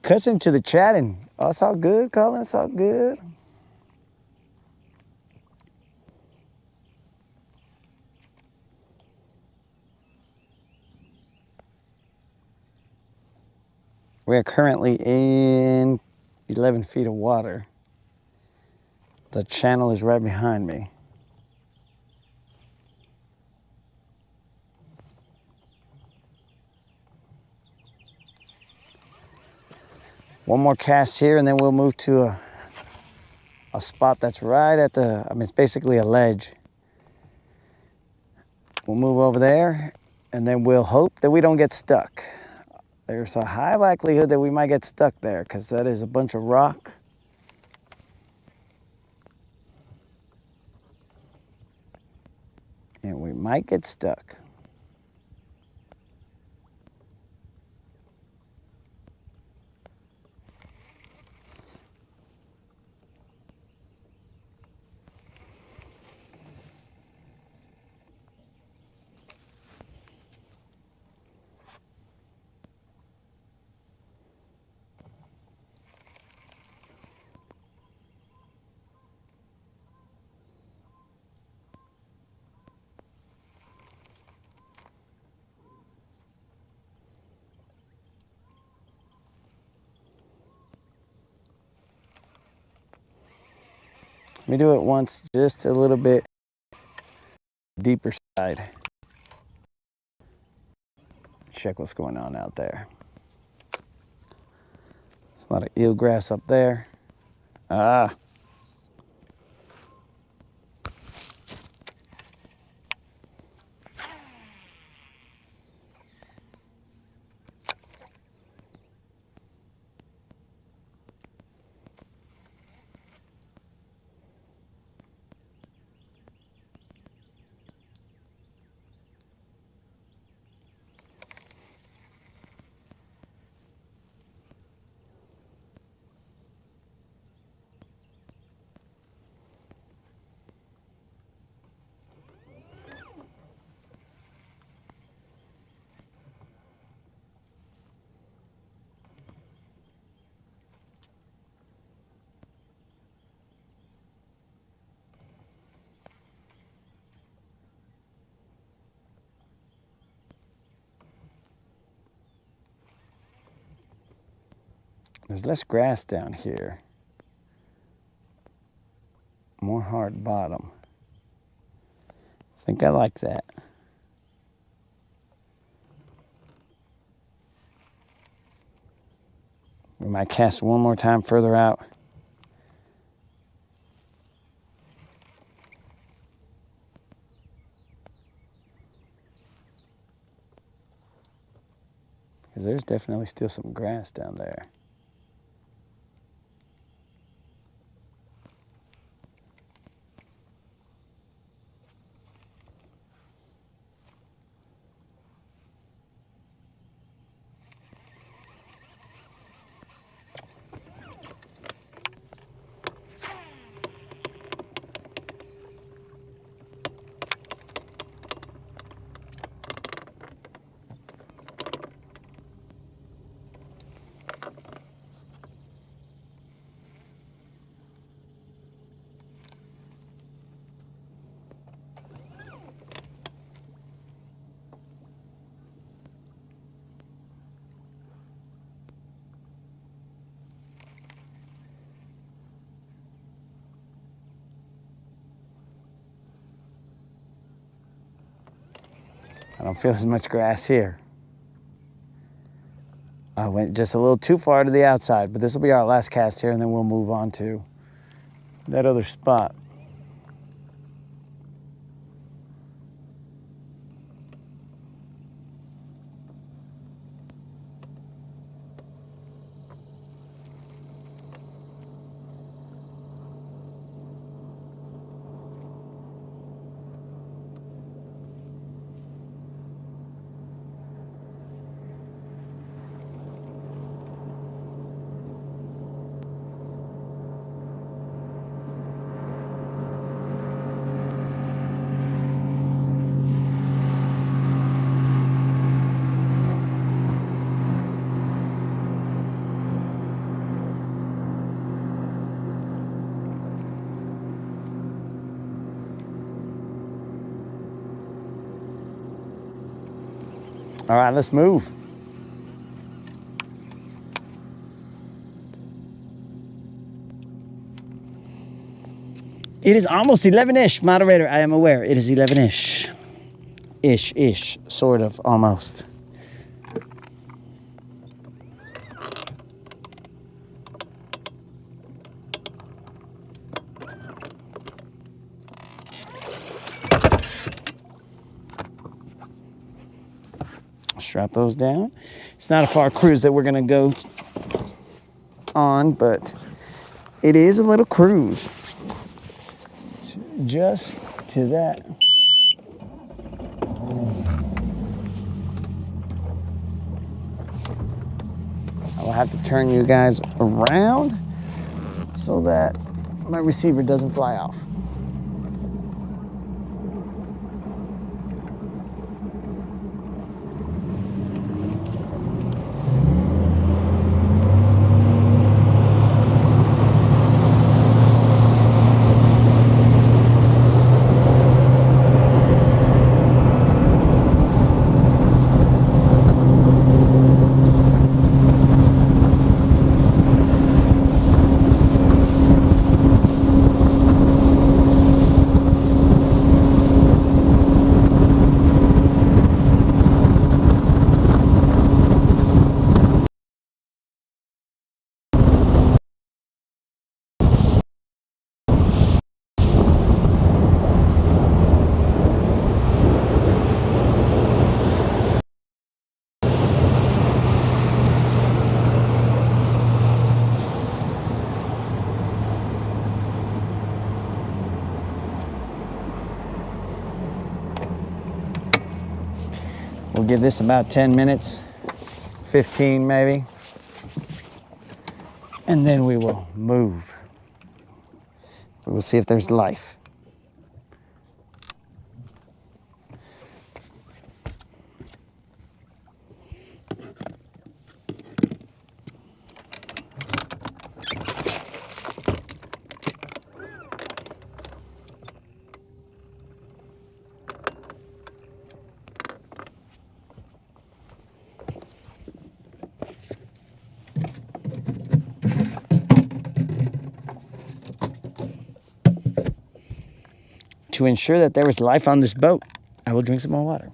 Cuts into the chatting. Oh, it's all good, Colin. It's all good. We are currently in 11 feet of water. The channel is right behind me. One more cast here and then we'll move to a spot that's right at the, I mean, it's basically a ledge. We'll move over there and then we'll hope that we don't get stuck. There's a high likelihood that we might get stuck there because that is a bunch of rock. And we might get stuck. Let me do it once, just a little bit deeper side. Check what's going on out there. There's a lot of eelgrass up there. Ah. There's less grass down here. More hard bottom. I think I like that. We might cast one more time further out. Because there's definitely still some grass down there. I don't feel as much grass here. I went just a little too far to the outside, but this will be our last cast here, and then we'll move on to that other spot. All right, let's move. It is almost 11-ish, moderator. I am aware. It is 11-ish. Ish, sort of, almost. Strap those down. It's not a far cruise that we're gonna go on, but it is a little cruise. Just to that. I will have to turn you guys around so that my receiver doesn't fly off. We'll give this about 10 minutes, 15 maybe, and then we will move. We will see if there's life. To ensure that there is life on this boat, I will drink some more water.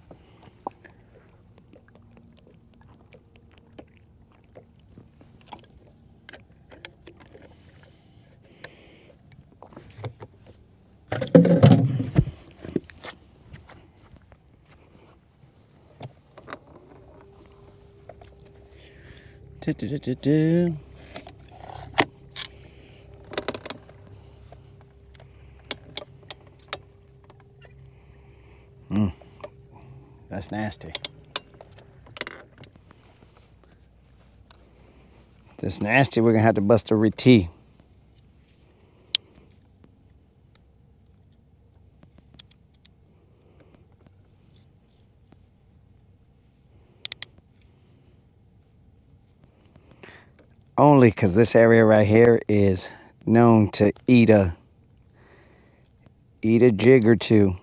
That's nasty. That's nasty. We're gonna have to bust a RT. Only because this area right here is known to eat a jig or two.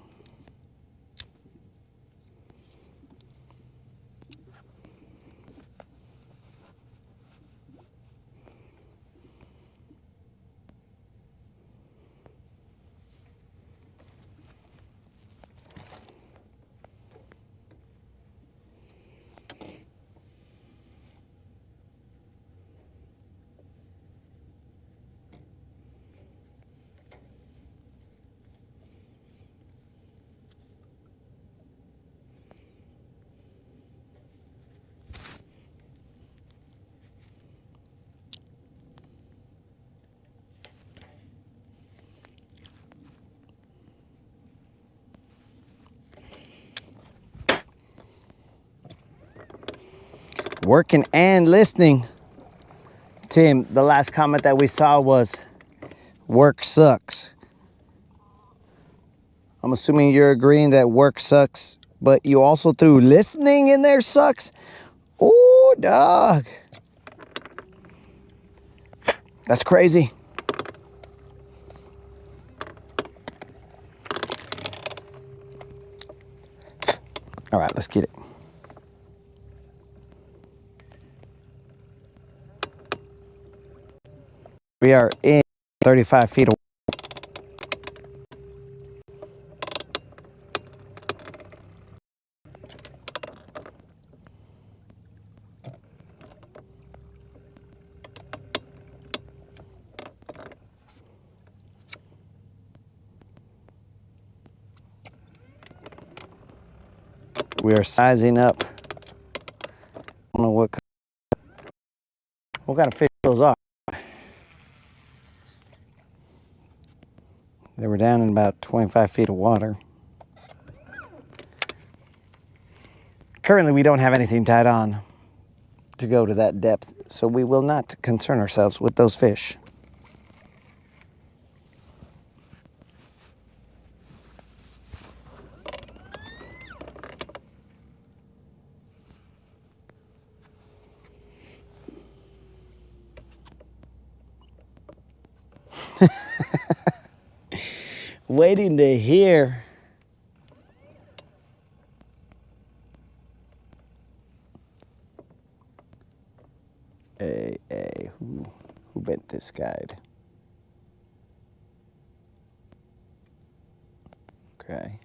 working and listening. Tim, the last comment that we saw was, work sucks. I'm assuming you're agreeing that work sucks, but you also threw listening in there sucks? Oh, dog. That's crazy. All right, let's get it. We are in 35 feet away. We are sizing up. I don't know what kind of fish those are. They were down in about 25 feet of water. Currently, we don't have anything tied on to go to that depth, so we will not concern ourselves with those fish. Waiting to hear. Hey, who bent this guide? Okay.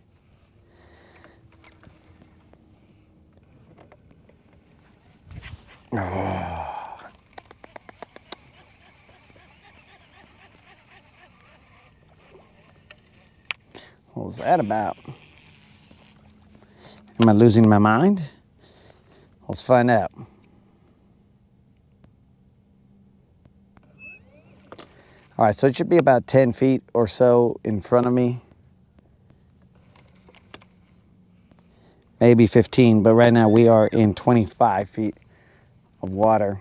Oh. What was that about? Am I losing my mind? Let's find out. All right, so it should be about 10 feet or so in front of me. Maybe 15, but right now we are in 25 feet of water.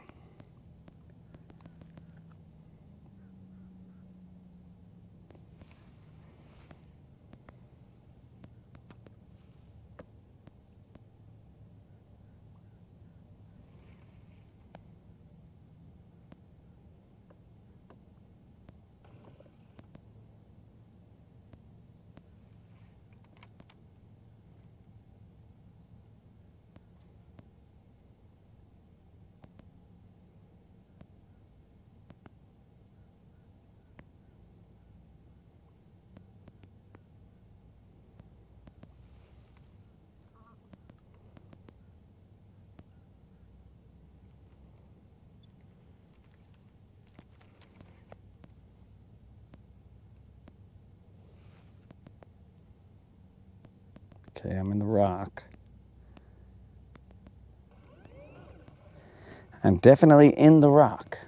Okay, I'm in the rock. I'm definitely in the rock.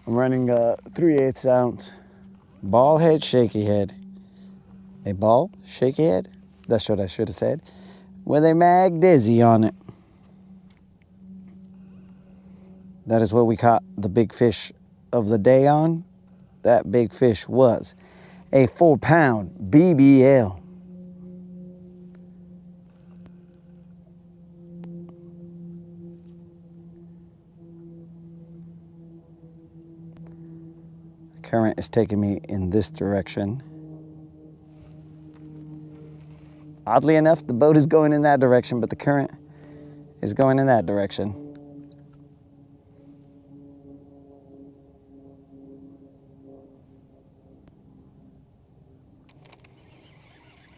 I'm running a 3/8 ounce ball head, shaky head. A ball, shaky head? That's what I should have said. With a mag dizzy on it. That is what we caught the big fish of the day on. That big fish was a 4-pound BBL. The current is taking me in this direction. Oddly enough, the boat is going in that direction, but the current is going in that direction.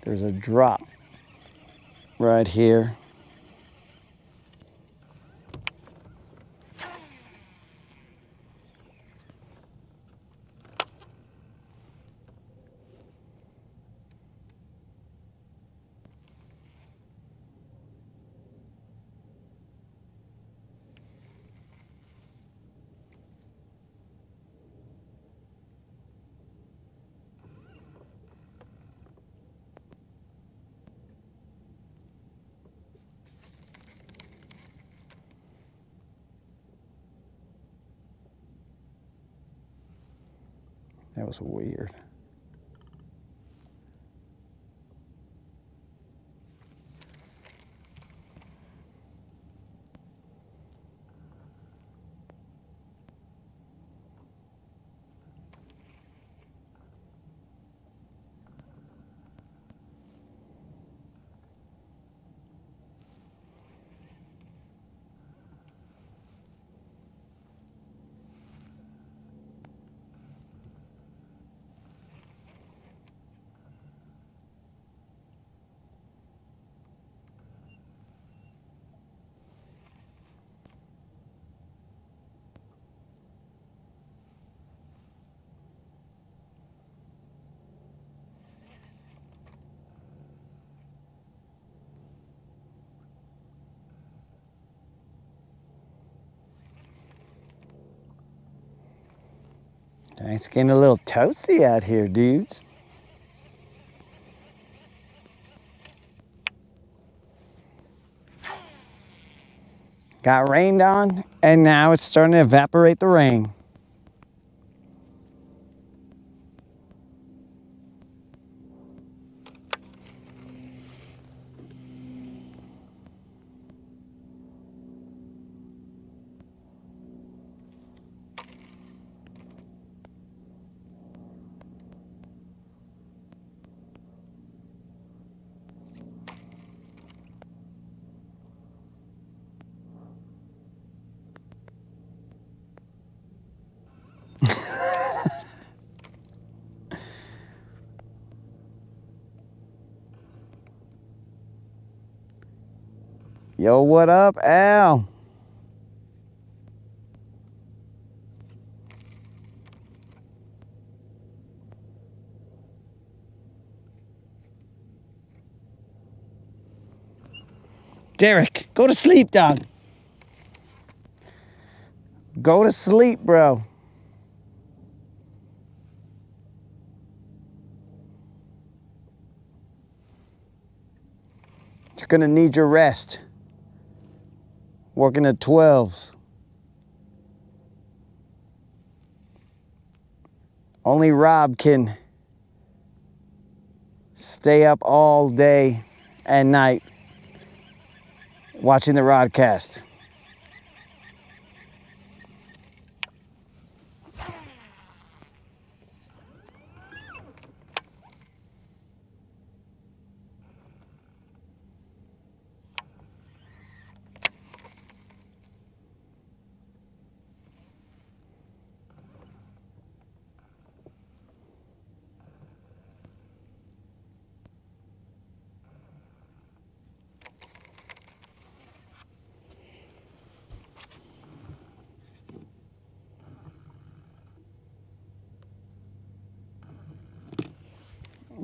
There's a drop right here. That was weird. It's getting a little toasty out here, dudes. Got rained on, and now it's starting to evaporate the rain. Yo, what up, Al? Derek, go to sleep, dog. Go to sleep, bro. You're gonna need your rest. Working at 12s. Only Rob can stay up all day and night watching the Rodcast.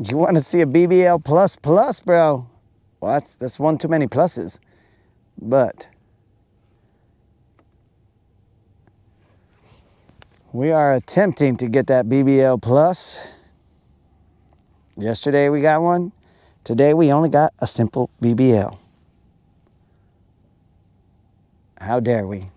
You want to see a BBL plus plus, bro? Well, that's one too many pluses. But we are attempting to get that BBL plus. Yesterday we got one. Today we only got a simple BBL. How dare we?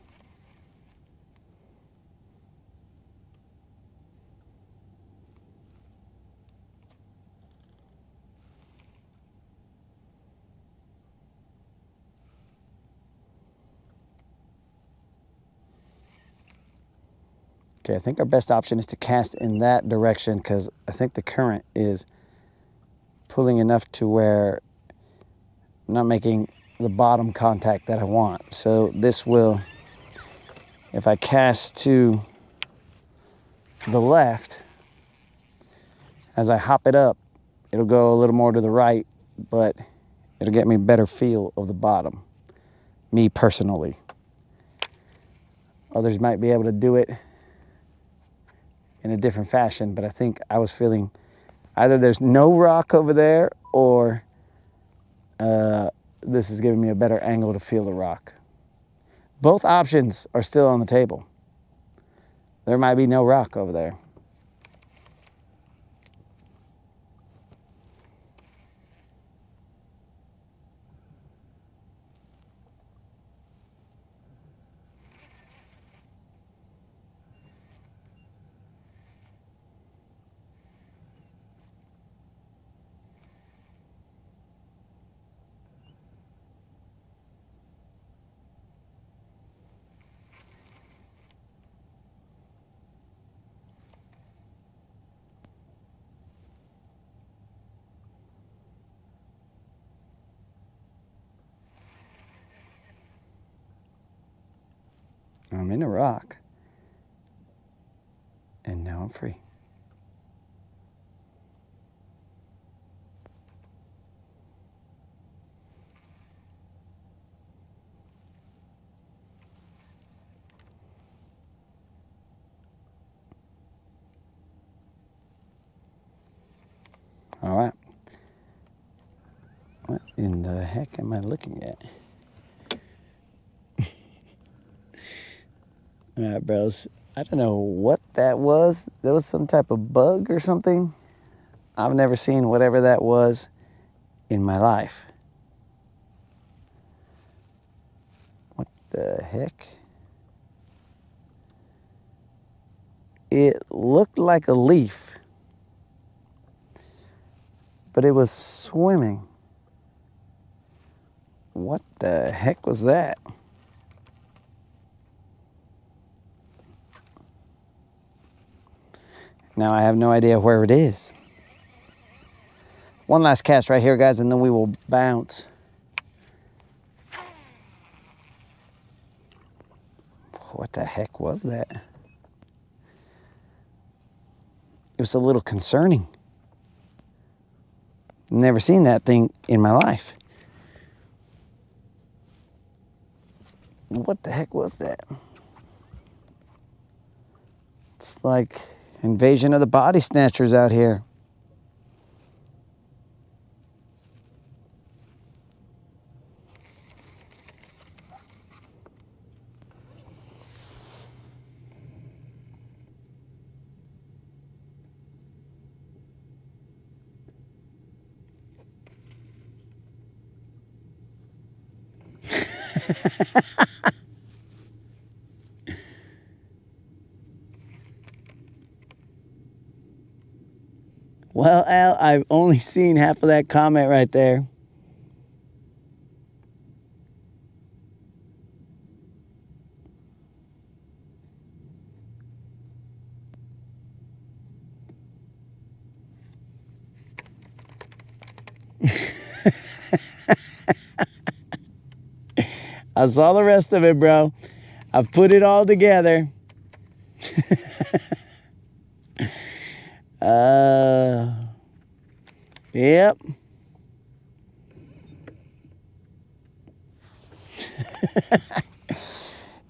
Okay, I think our best option is to cast in that direction because I think the current is pulling enough to where I'm not making the bottom contact that I want. So this will, if I cast to the left, as I hop it up, it'll go a little more to the right, but it'll get me a better feel of the bottom, me personally. Others might be able to do it in a different fashion, but I think I was feeling either there's no rock over there or this is giving me a better angle to feel the rock. Both options are still on the table. There might be no rock over there. I'm in a rock, and now I'm free. All right. What in the heck am I looking at? All right, bros. I don't know what that was. That was some type of bug or something. I've never seen whatever that was in my life. What the heck? It looked like a leaf, but it was swimming. What the heck was that? Now I have no idea where it is. One last cast right here, guys, and then we will bounce. What the heck was that? It was a little concerning. Never seen that thing in my life. What the heck was that? It's like invasion of the body snatchers out here. Well, Al, I've only seen half of that comment right there. I saw the rest of it, bro. I've put it all together. Yep.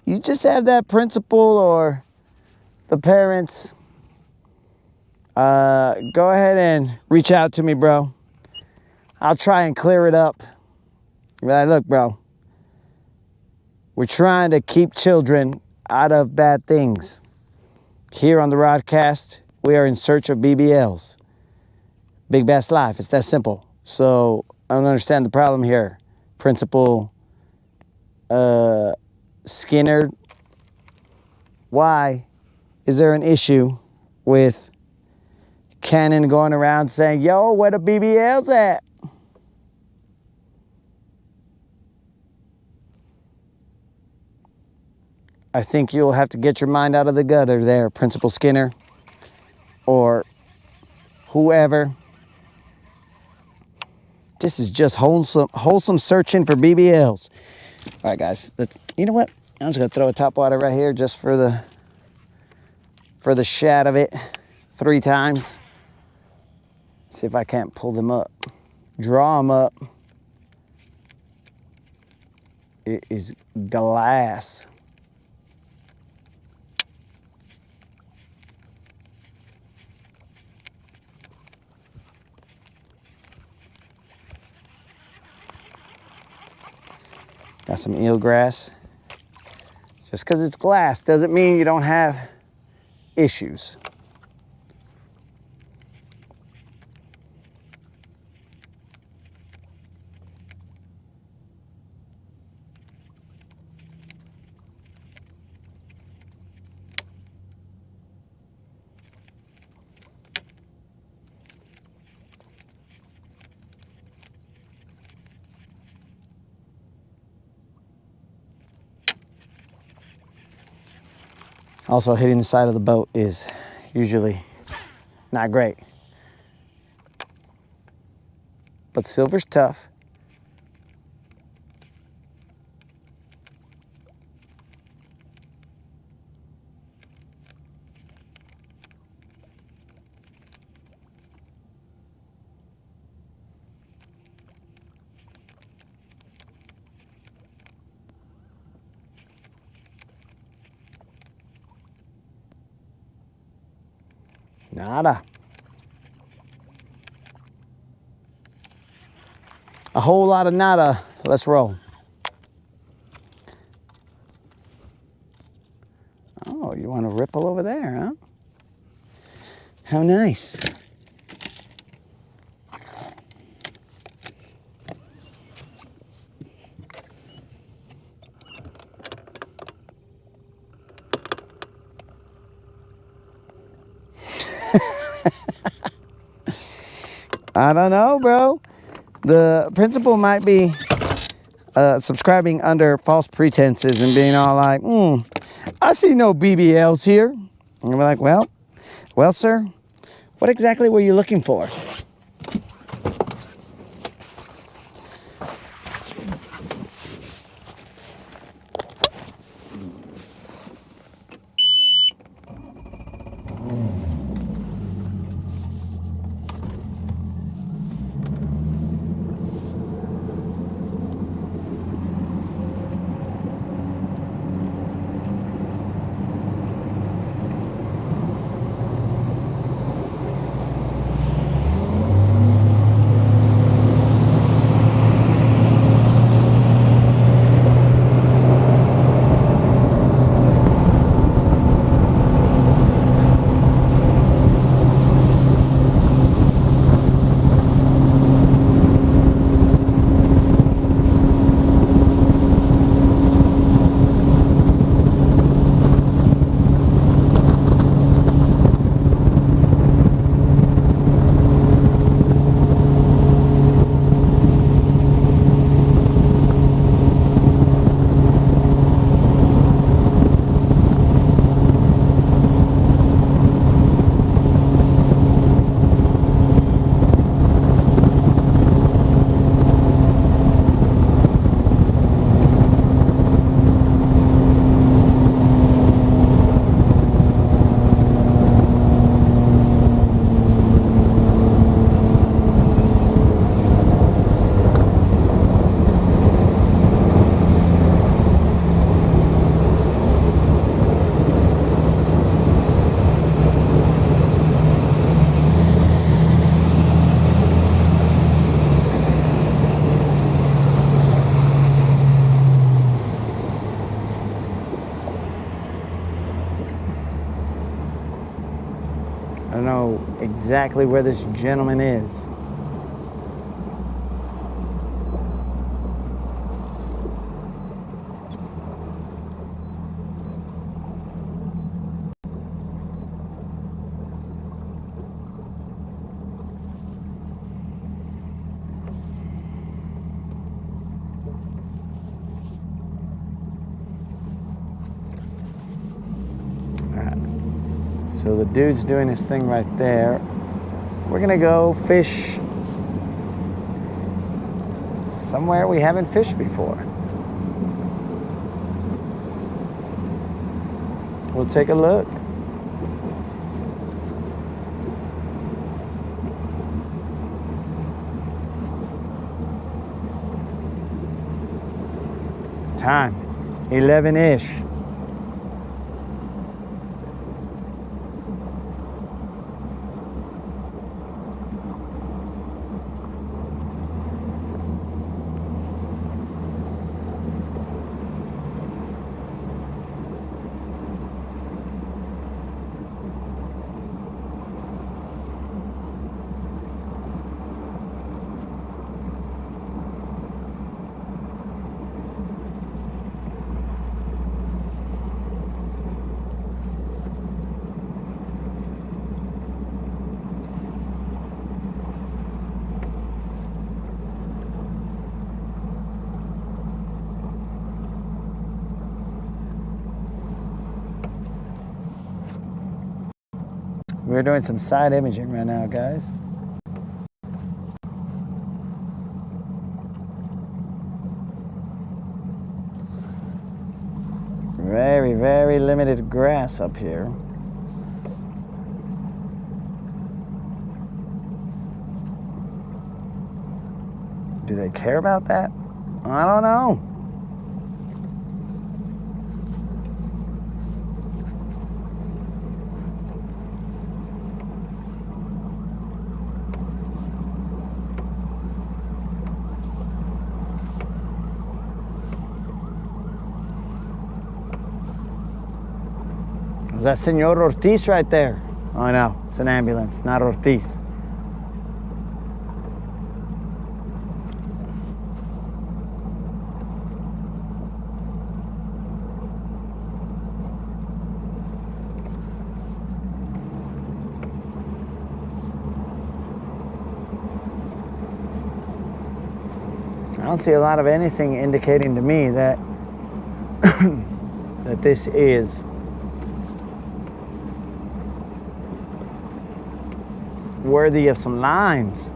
You just have that principal or the parents. Go ahead and reach out to me, bro. I'll try and clear it up. Be like, look, bro, we're trying to keep children out of bad things. Here on the Rodcast, we are in search of BBLs. Big Bass Life. It's that simple. So I don't understand the problem here. Principal Skinner, why is there an issue with Canon going around saying, yo, where the BBLs at? I think you'll have to get your mind out of the gutter there, Principal Skinner, or whoever. This is just wholesome searching for BBLs. All right, guys. You know what? I'm just gonna throw a Topwater right here just for the shad of it 3 times. See if I can't pull them up. Draw them up. It is glass. Got some eelgrass. Just because it's glass doesn't mean you don't have issues. Also, hitting the side of the boat is usually not great. But silver's tough. Nada. A whole lot of nada. Let's roll. Oh, you want a ripple over there, huh? How nice. I don't know, bro. The principal might be subscribing under false pretenses and being all like, I see no BBLs here. And we're like, well, sir, what exactly were you looking for? I don't know exactly where this gentleman is. So the dude's doing his thing right there. We're gonna go fish somewhere we haven't fished before. We'll take a look. Time, 11-ish. We're doing some side imaging right now, guys. Very, very limited grass up here. Do they care about that? I don't know. Is that Senor Ortiz right there? Oh no, it's an ambulance, not Ortiz. I don't see a lot of anything indicating to me that that this is worthy of some lines.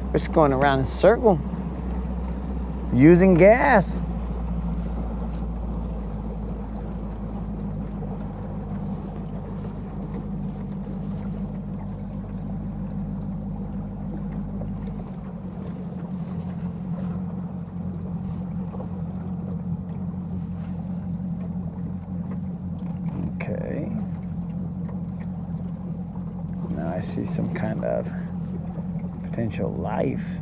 We're just going around in a circle, using gas. Okay. Now I see some kind of potential life.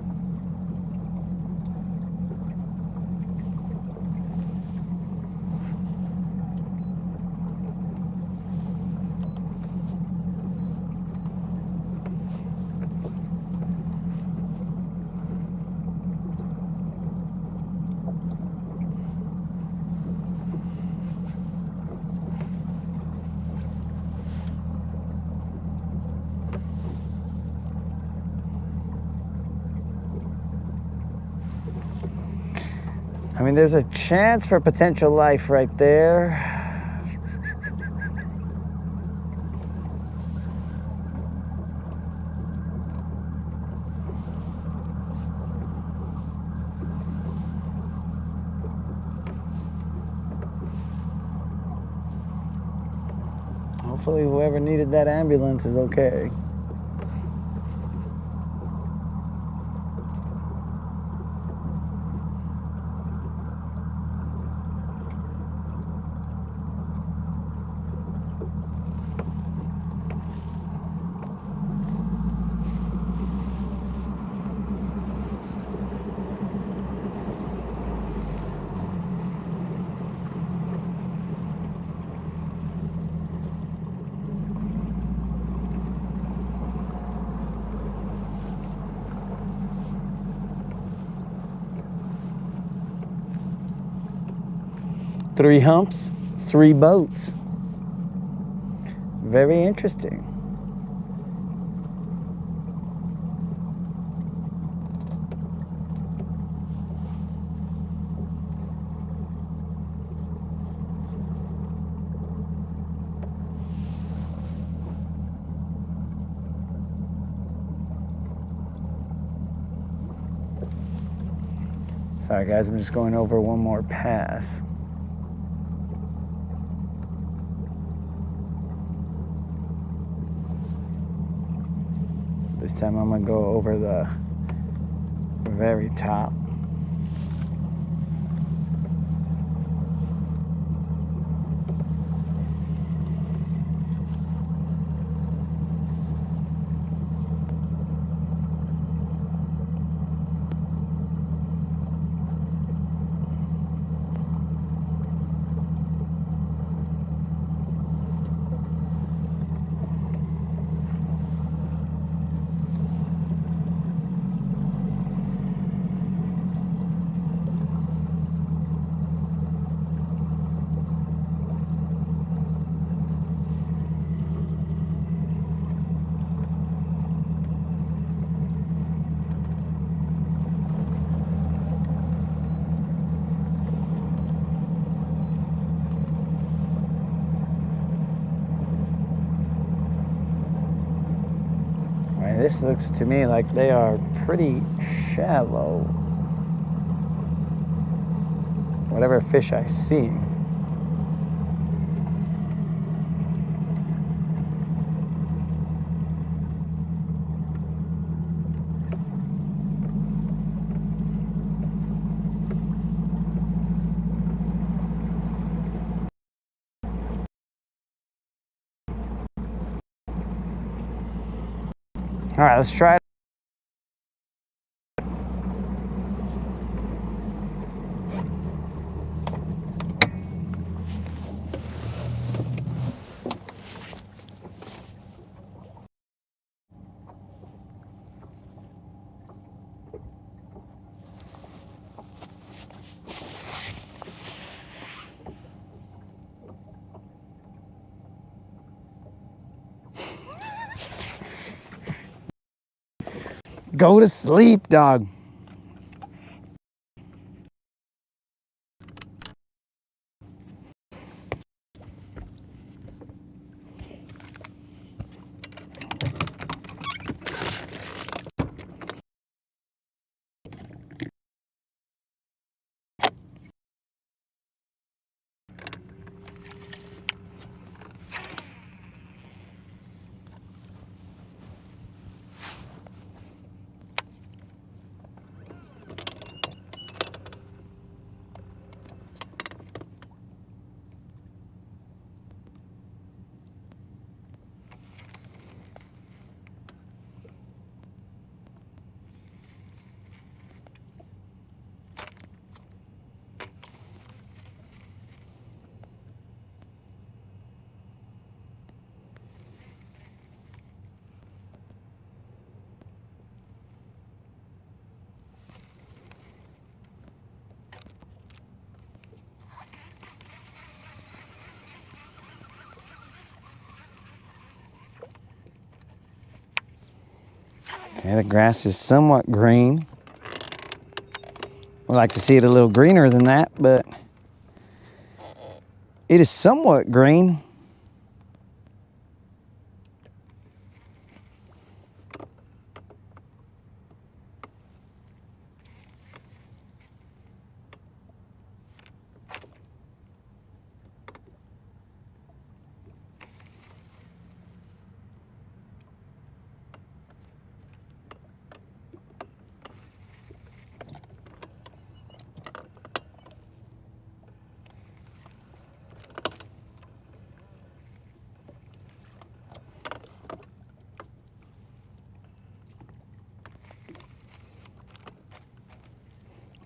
I mean, there's a chance for potential life right there. Hopefully whoever needed that ambulance is okay. 3 humps, 3 boats. Very interesting. Sorry guys, I'm just going over one more pass. This time I'm gonna go over the very top. This looks to me like they are pretty shallow. Whatever fish I see. All right, let's try it. Go to sleep, dog. Okay, the grass is somewhat green. I'd like to see it a little greener than that, but it is somewhat green.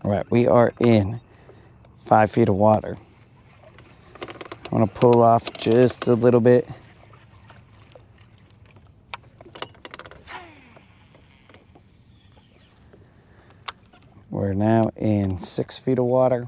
All right, we are in 5 feet of water. I want to pull off just a little bit. We're now in 6 feet of water.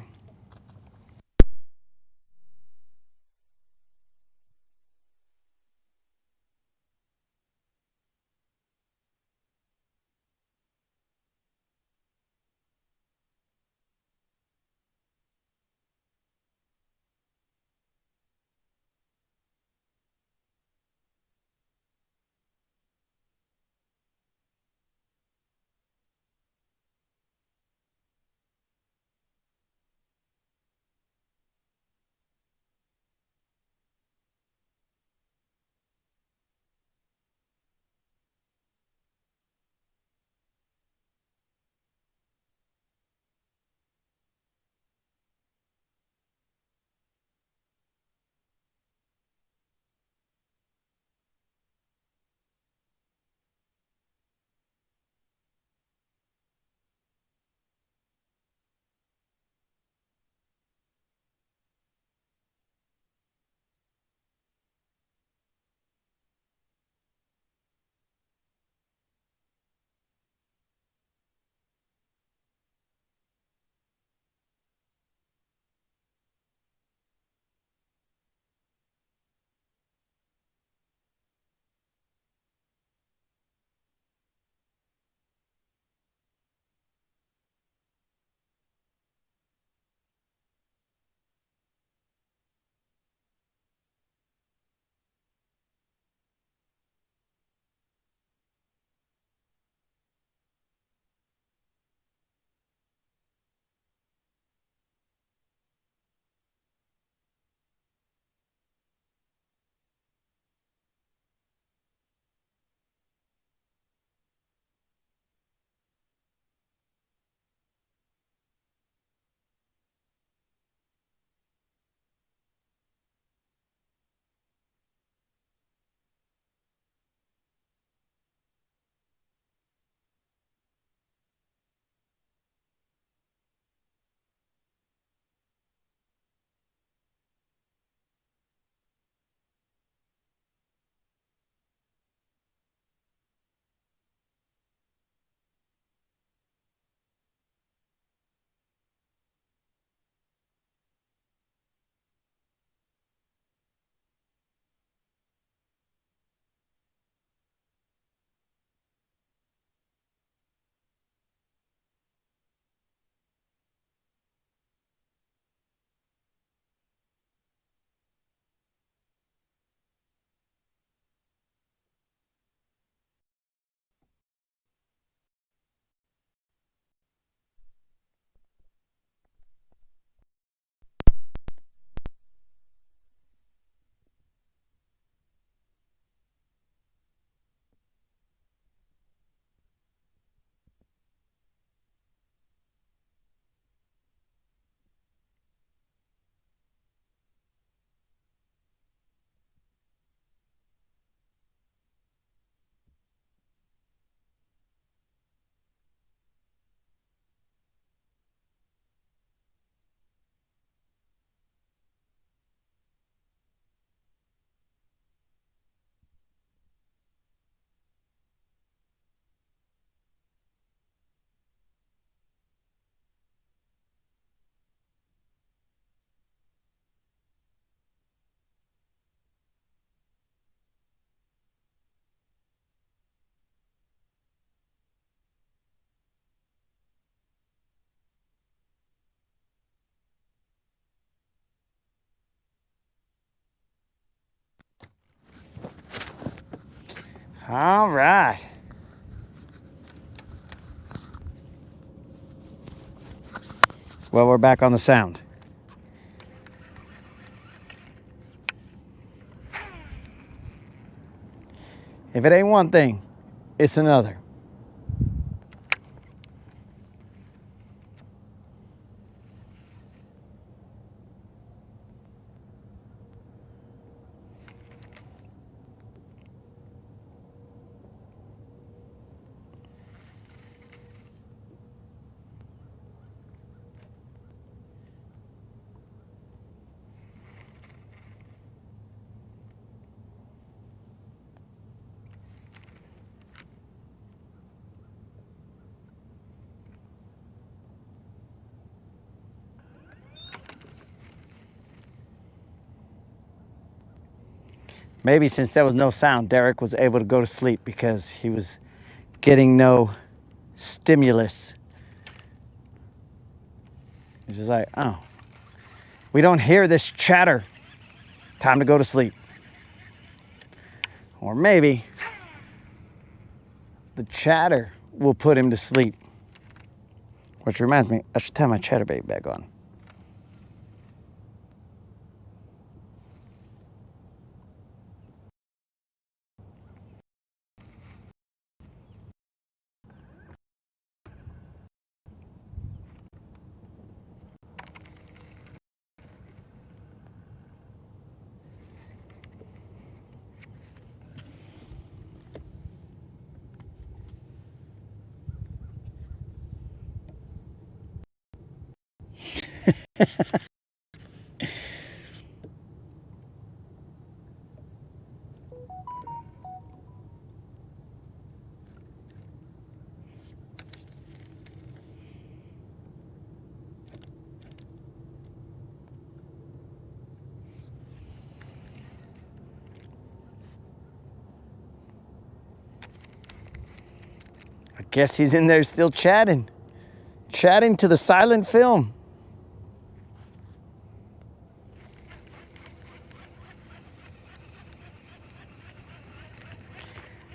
All right. Well, we're back on the sound. If it ain't one thing, it's another. Maybe since there was no sound, Derek was able to go to sleep because he was getting no stimulus. He's just like, oh, we don't hear this chatter. Time to go to sleep. Or maybe the chatter will put him to sleep. Which reminds me, I should tie my chatterbait back on. I guess he's in there still chatting. Chatting to the silent film.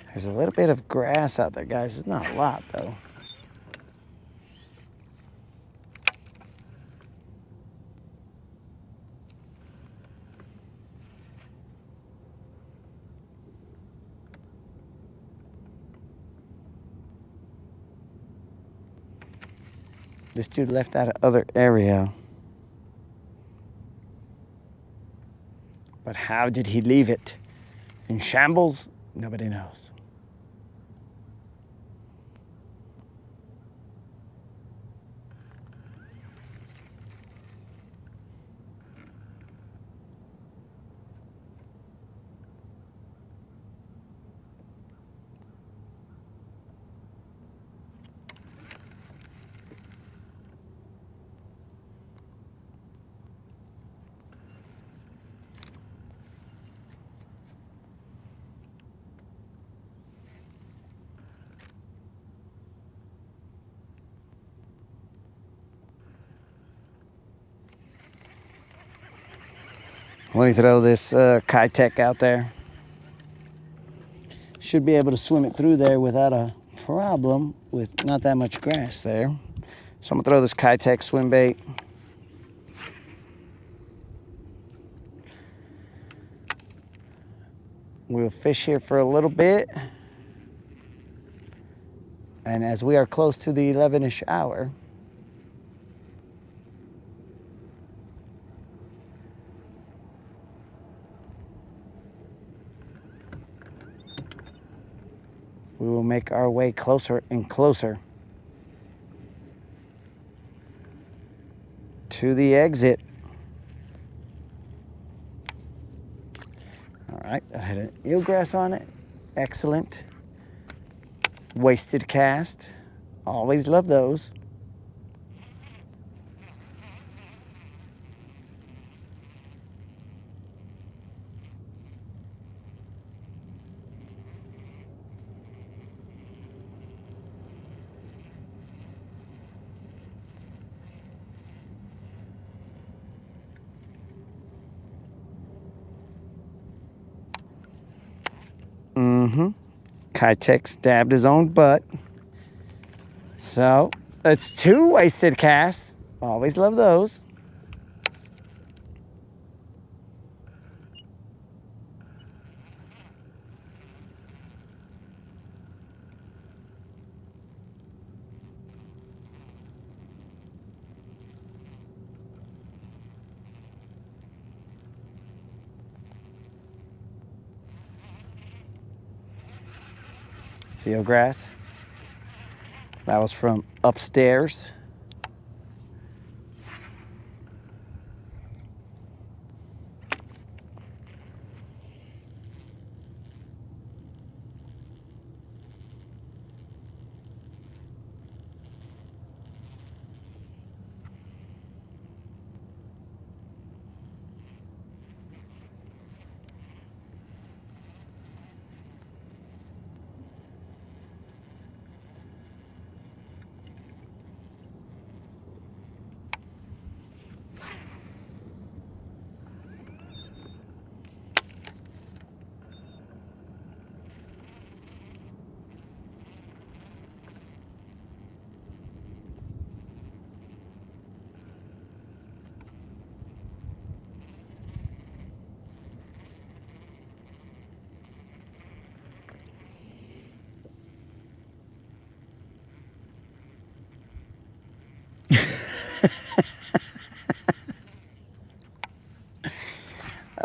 There's a little bit of grass out there, guys. It's not a lot, though. This dude left that other area. But how did he leave it? In shambles? Nobody knows. Let me throw this Kitech out there. Should be able to swim it through there without a problem with not that much grass there. So I'm gonna throw this Kitech swim bait. We'll fish here for a little bit. And as we are close to the 11-ish hour, we will make our way closer and closer to the exit. All right, I had an eelgrass on it. Excellent. Wasted cast. Always love those. Mm-hmm. High-Tech stabbed his own butt. So, it's 2 wasted casts. Always love those. Sealgrass. That was from upstairs.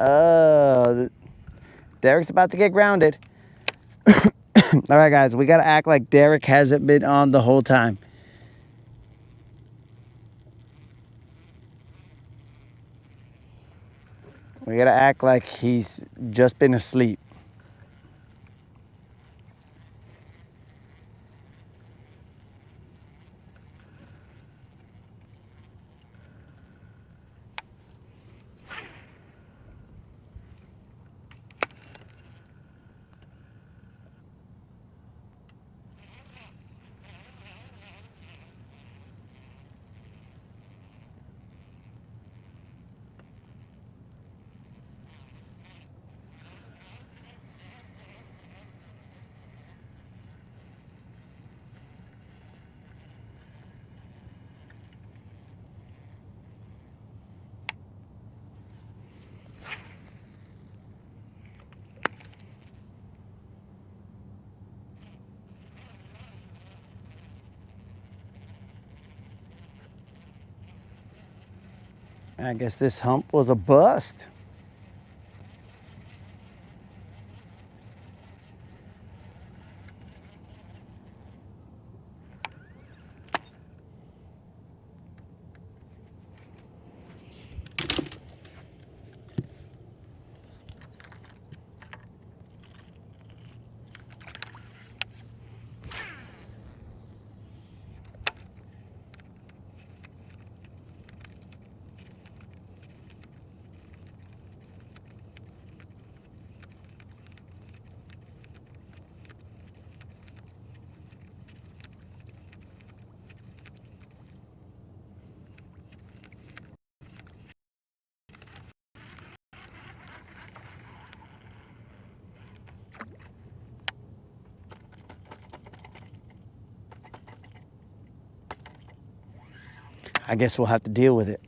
Oh, Derek's about to get grounded. All right, guys, we got to act like Derek hasn't been on the whole time. We got to act like he's just been asleep. I guess this hump was a bust. I guess we'll have to deal with it.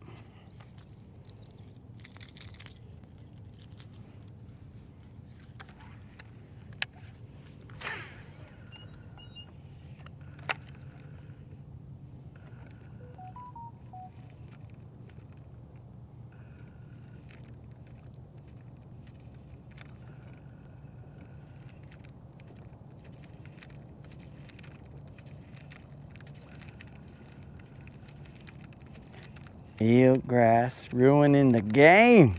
Eelgrass ruining the game.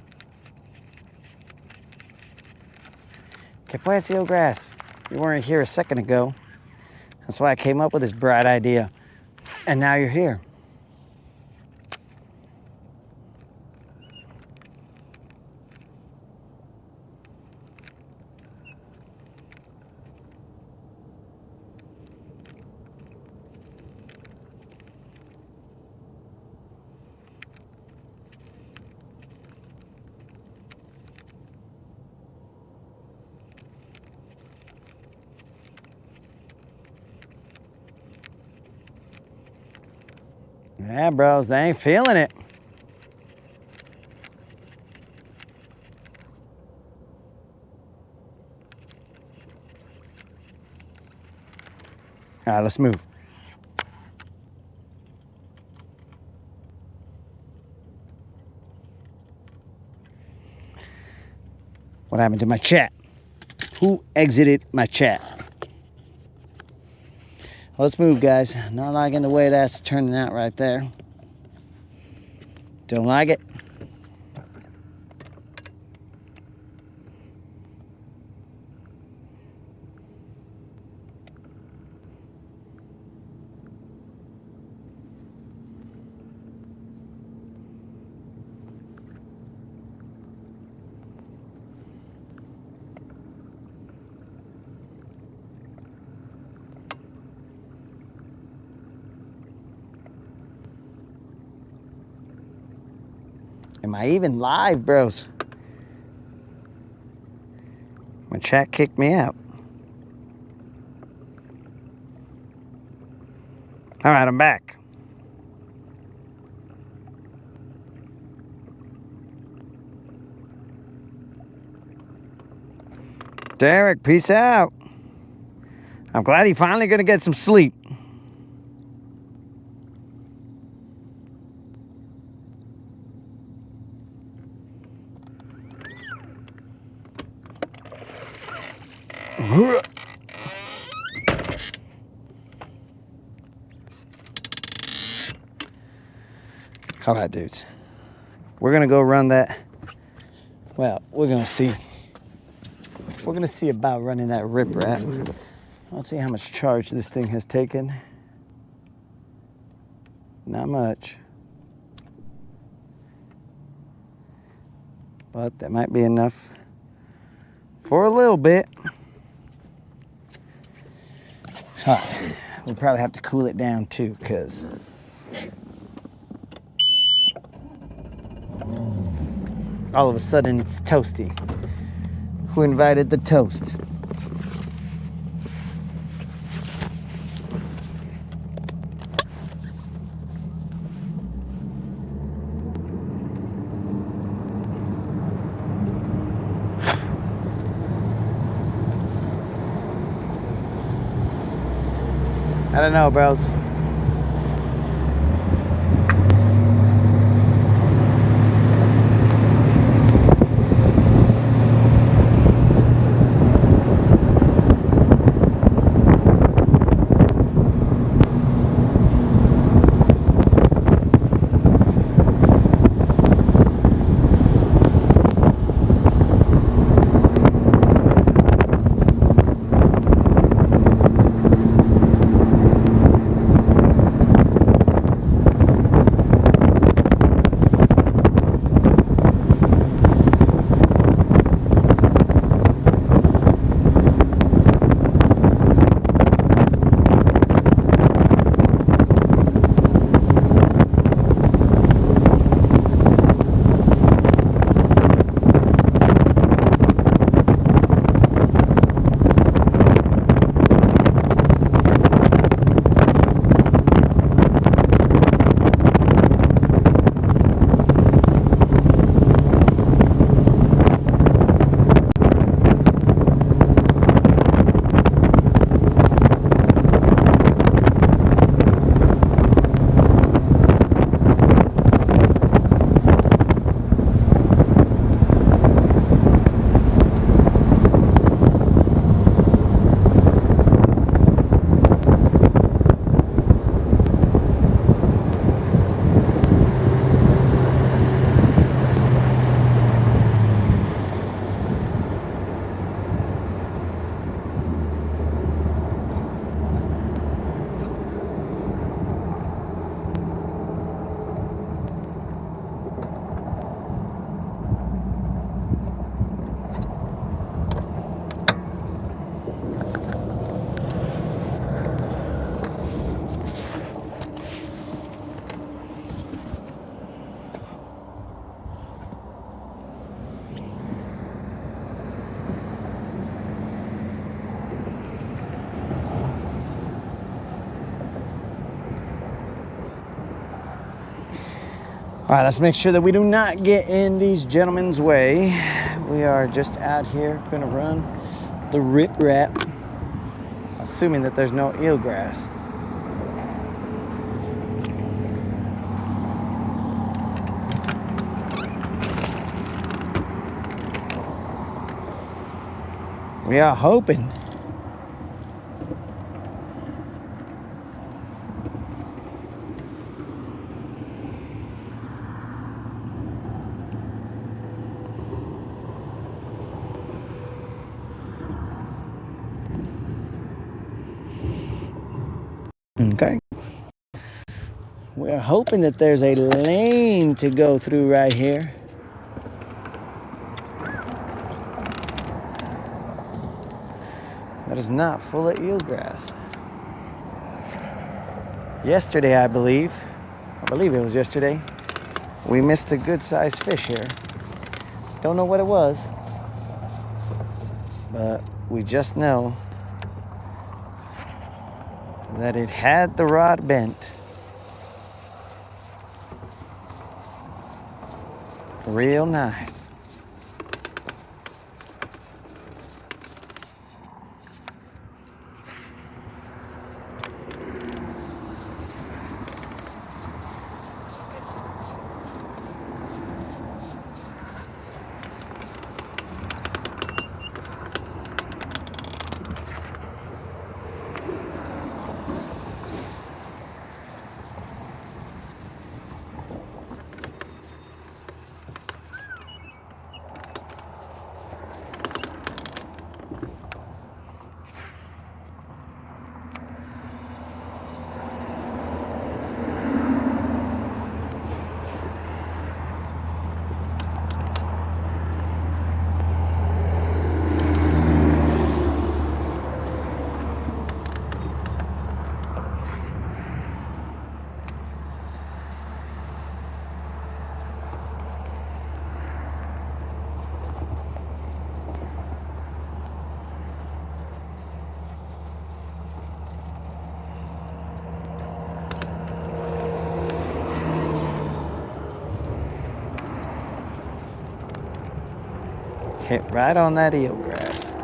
¿Qué pues, Eelgrass? You weren't here a second ago. That's why I came up with this bright idea. And now you're here. Yeah, bros, they ain't feeling it. All right, let's move. What happened to my chat? Who exited my chat? Let's move, guys. Not liking the way that's turning out right there. Don't like it. Am I even live, bros? My chat kicked me out. All right, I'm back. Derek, peace out. I'm glad he finally gonna get some sleep. All right, dudes. We're gonna go run that. Well, we're gonna see. We're gonna see about running that riprap. Let's see how much charge this thing has taken. Not much. But that might be enough for a little bit. All right. We'll probably have to cool it down too, because all of a sudden it's toasty. Who invited the toast? I don't know, bros. right, let's make sure that we do not get in these gentlemen's way. We are just out here gonna run the riprap, assuming that there's no eelgrass. We are hoping. Okay. We're hoping that there's a lane to go through right here. That is not full of eelgrass. Yesterday, I believe it was yesterday, we missed a good sized fish here. Don't know what it was, but we just know that it had the rod bent. Real nice. Hit right on that eelgrass.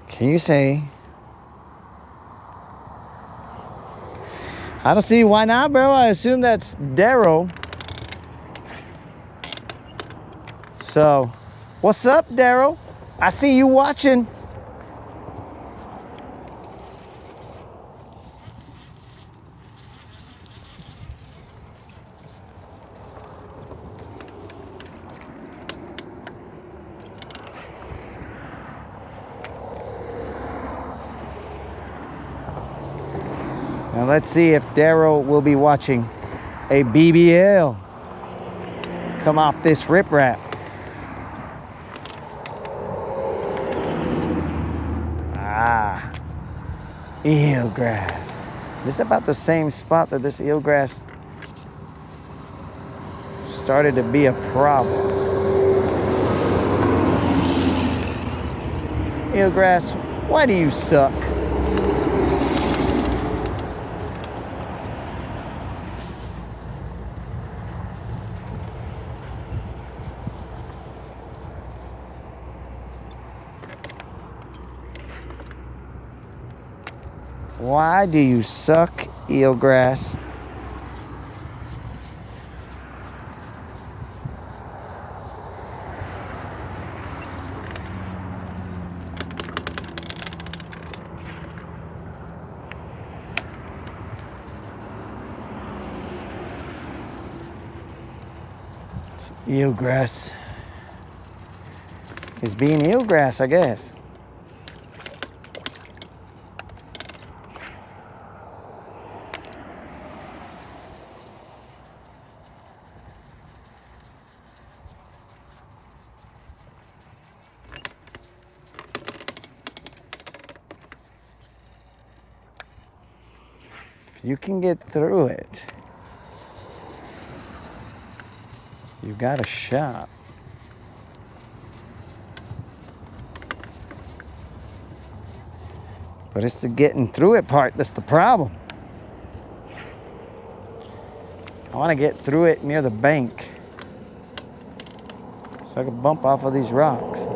Can you say? I don't see why not, bro. I assume that's Daryl. So, what's up, Daryl? I see you watching. Now let's see if Daryl will be watching a BBL come off this riprap. Ah, eelgrass. This is about the same spot that this eelgrass started to be a problem. Eelgrass, why do you suck? Why do you suck, eelgrass? Eelgrass is being eelgrass, I guess. You can get through it. You got a shot. But it's the getting through it part that's the problem. I want to get through it near the bank so I can bump off of these rocks.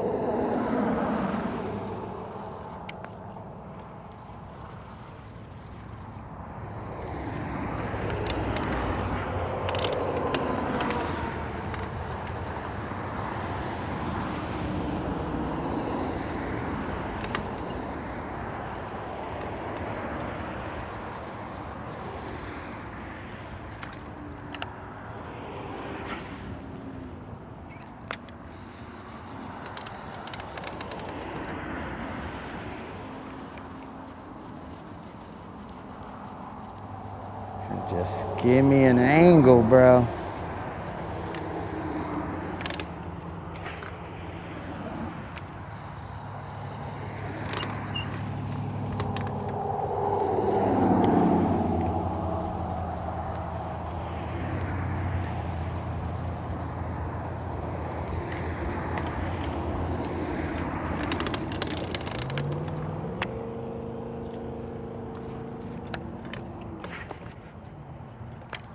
Just give me an angle, bro.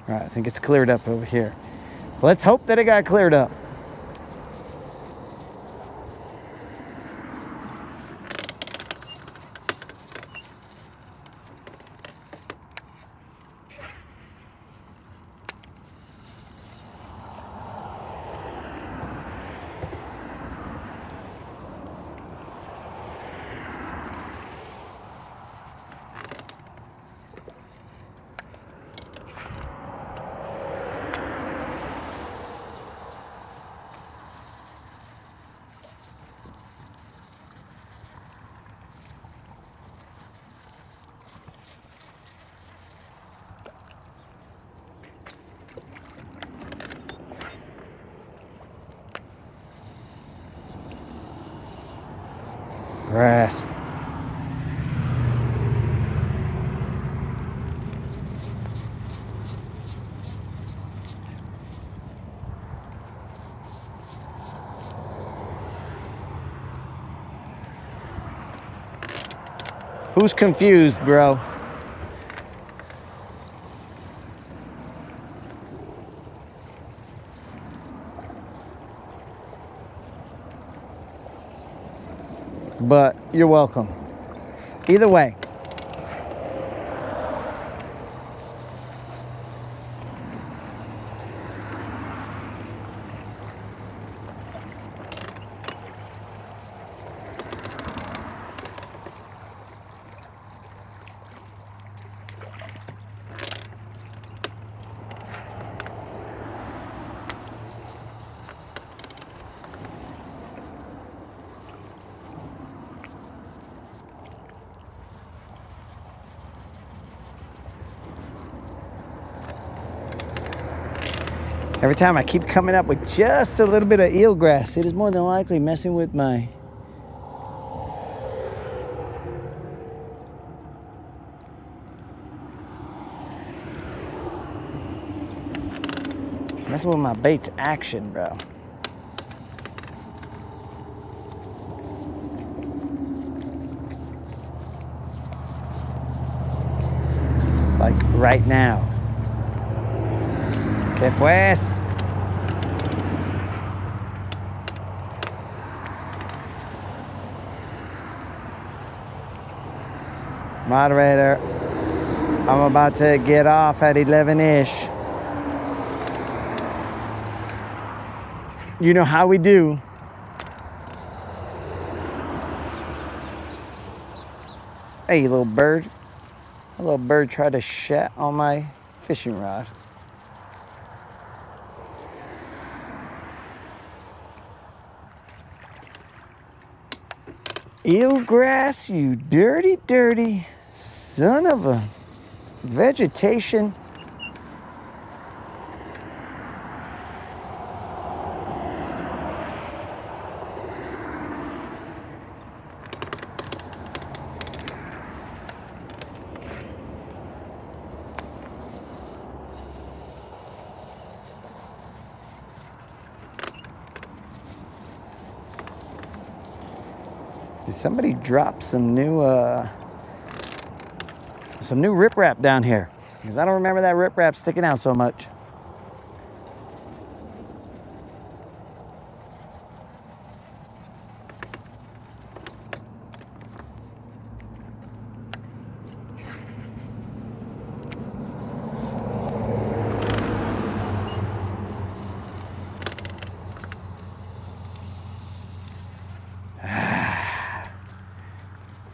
All right, I think it's cleared up over here. Let's hope that it got cleared up. Grass. Who's confused, bro? But you're welcome. Either way. Every time I keep coming up with just a little bit of eelgrass, it is more than likely messing with my bait's action, bro. Like right now. ¿Qué pues? Moderator, I'm about to get off at 11-ish. You know how we do. Hey, little bird. A little bird tried to shat on my fishing rod. Eelgrass, you dirty, dirty son of a vegetation. Did somebody drop some new riprap down here? Because I don't remember that riprap sticking out so much.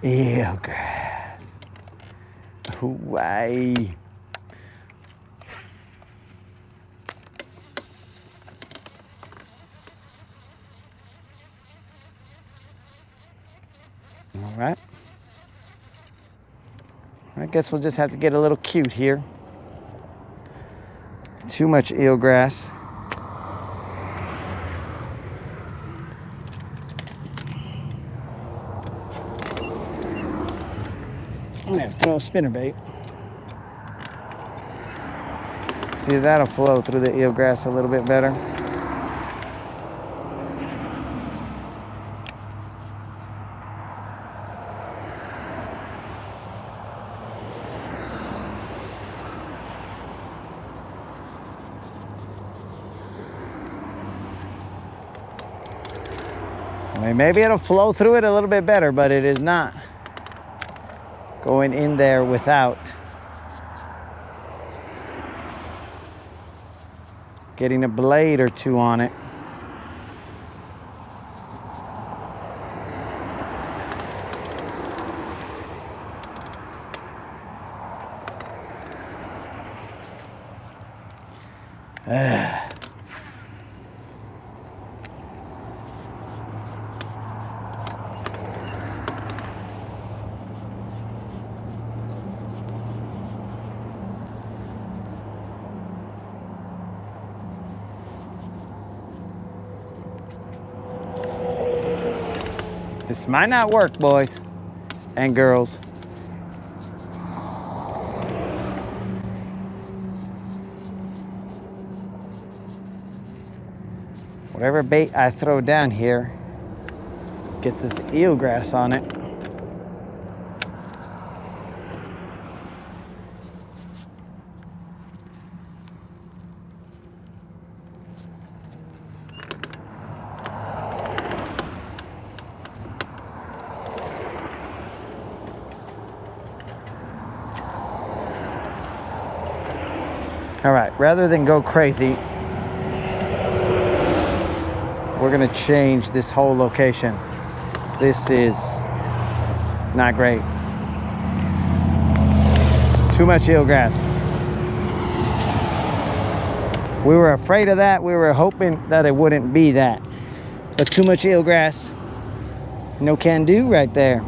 Eelgrass. Hawaii. All right. I guess we'll just have to get a little cute here. Too much eelgrass. I'm gonna have to throw a spinnerbait. See if that'll flow through the eelgrass a little bit better. I mean, maybe it'll flow through it a little bit better, but it is not going in there without getting a blade or two on it. This might not work, boys and girls. Whatever bait I throw down here gets this eelgrass on it. All right, rather than go crazy, we're gonna change this whole location. This is not great. Too much eelgrass. We were afraid of that. We were hoping that it wouldn't be that. But too much eelgrass, no can do right there.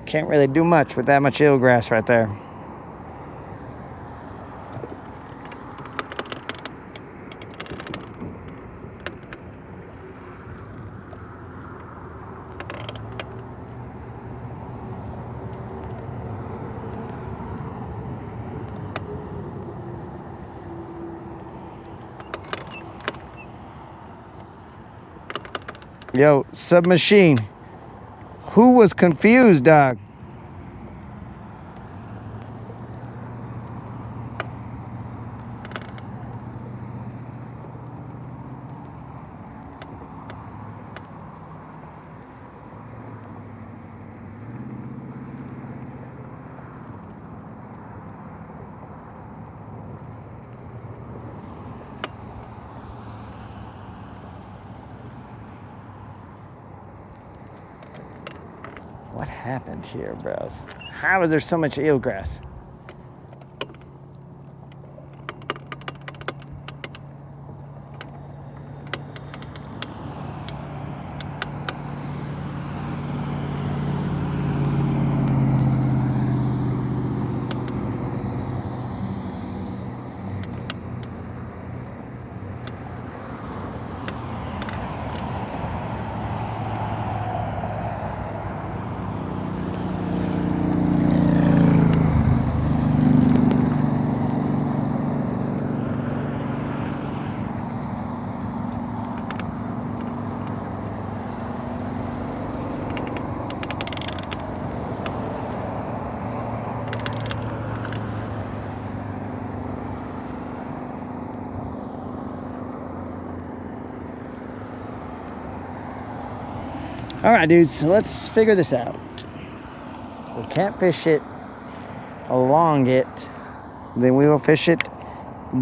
Can't really do much with that much eelgrass right there. Yo, Submachine. Who was confused, dog? What happened here, bros? How is there so much eelgrass? All right, dudes, so let's figure this out. We can't fish it along it, then we will fish it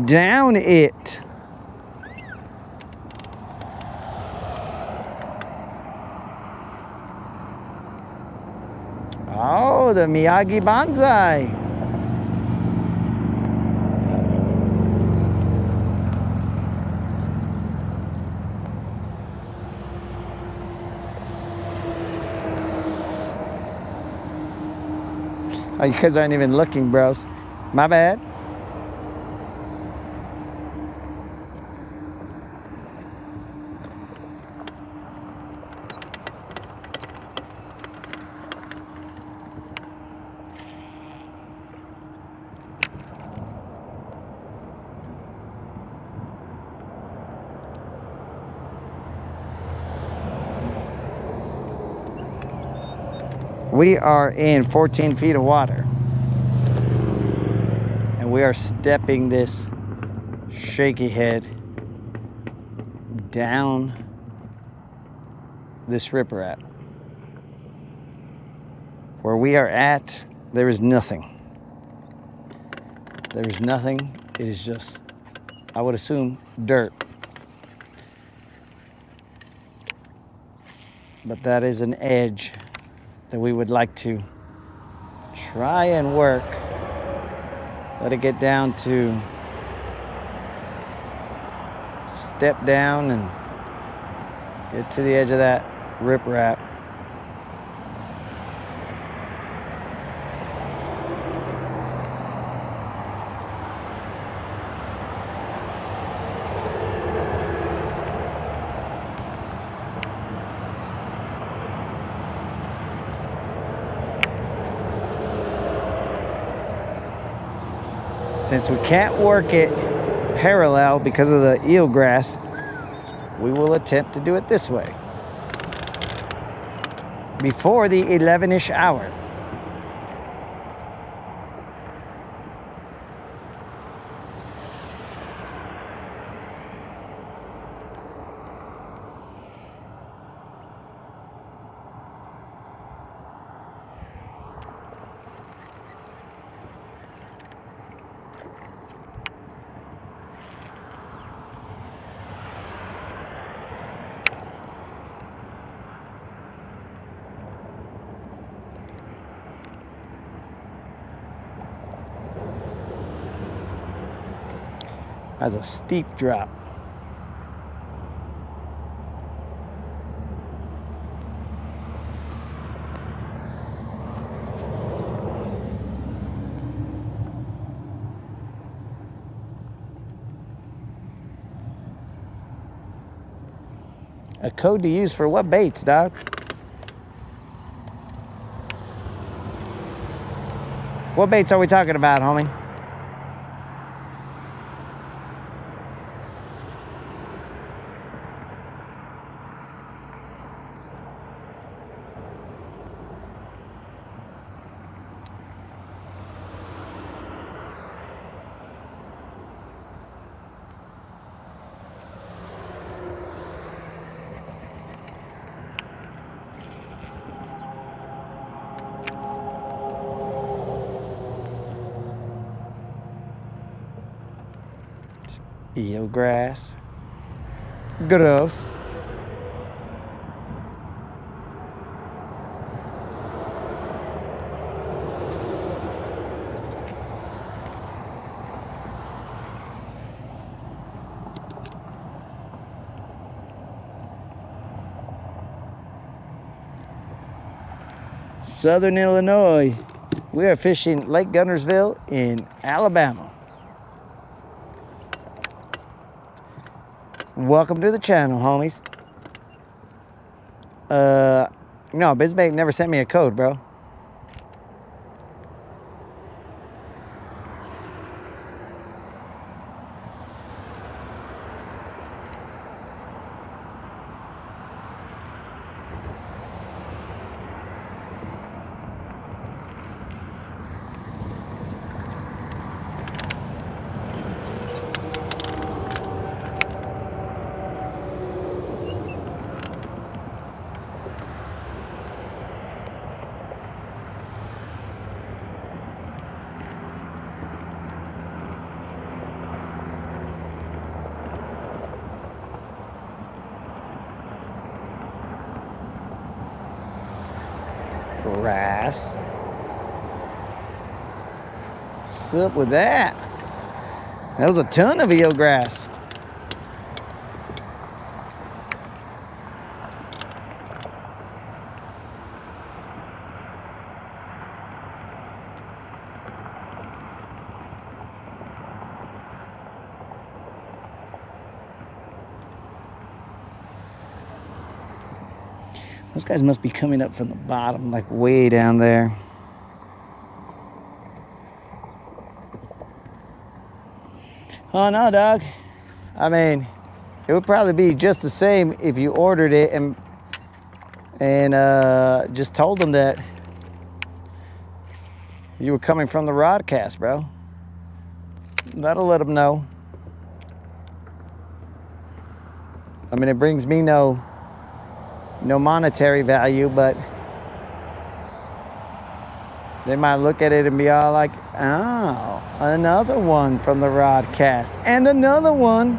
down it. Oh, the Miyagi Banzai. Oh, you guys aren't even looking, bros. My bad. We are in 14 feet of water. And we are stepping this shaky head down this riprap. Where we are at, there is nothing. There is nothing. It is just, I would assume, dirt. But that is an edge that we would like to try and work. Let it get down to step down and get to the edge of that riprap. Since we can't work it parallel because of the eelgrass, we will attempt to do it this way. Before the 11-ish hour. That's a steep drop. A code to use for what baits, dog? What baits are we talking about, homie? Eelgrass. Gross. Southern Illinois. We are fishing Lake Guntersville in Alabama. Welcome to the channel, homies. No, BizBait never sent me a code, bro. eelgrass. What's up with that? That was a ton of eelgrass. Those guys must be coming up from the bottom, like way down there. Oh no, dog. I mean, it would probably be just the same if you ordered it and just told them that you were coming from the Rodcast, bro. That'll let them know. I mean, it brings me no monetary value, but they might look at it and be all like, oh, another one from the Rodcast, and another one.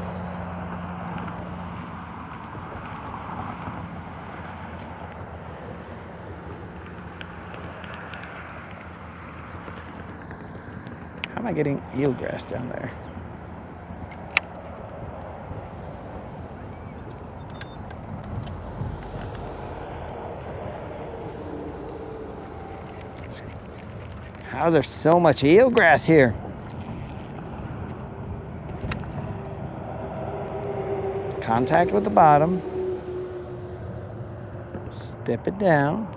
How am I getting eelgrass down there? How is there so much eelgrass here? Contact with the bottom. Step it down.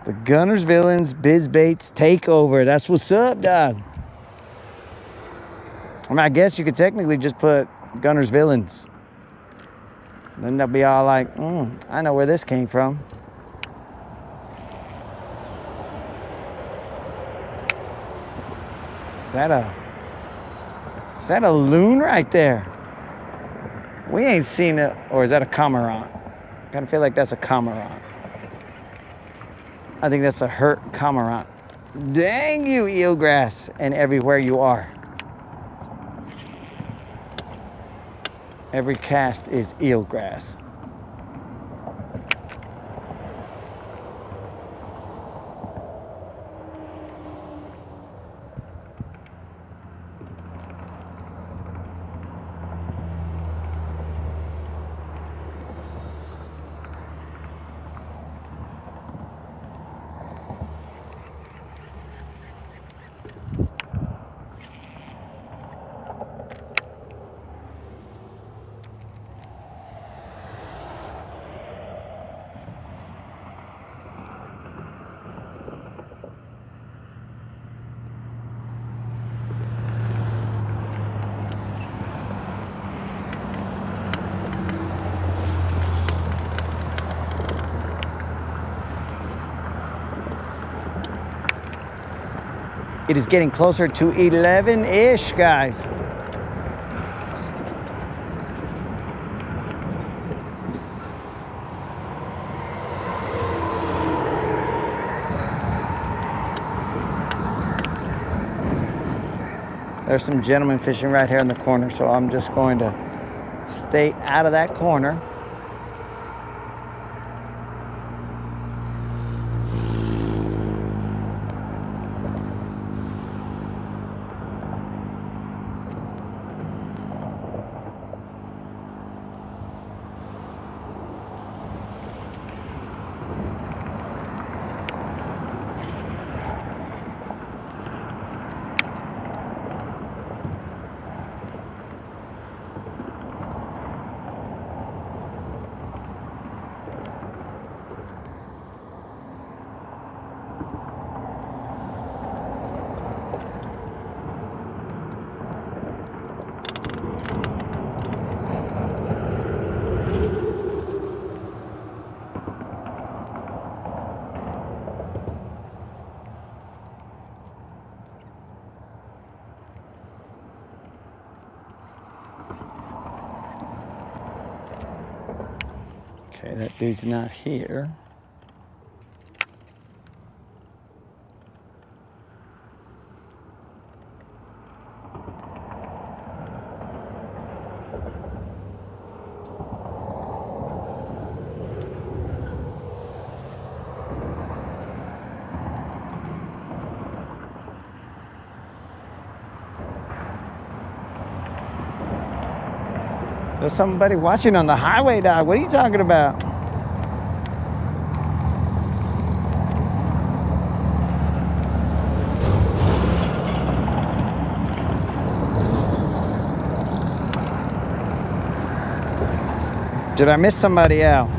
The Guntersville's Bizbaits takeover. That's what's up, dog. I mean, I guess you could technically just put Guntersville's. Then they'll be all like, I know where this came from. Is that a loon right there? We ain't seen it. Or is that a cormorant? I kind of feel like that's a cormorant. I think that's a hurt cormorant. Dang you, eelgrass, and everywhere you are. Every cast is eelgrass. It is getting closer to 11-ish, guys. There's some gentlemen fishing right here in the corner, so I'm just going to stay out of that corner. Okay, that dude's not here. There's somebody watching on the highway, dog. What are you talking about? Did I miss somebody out?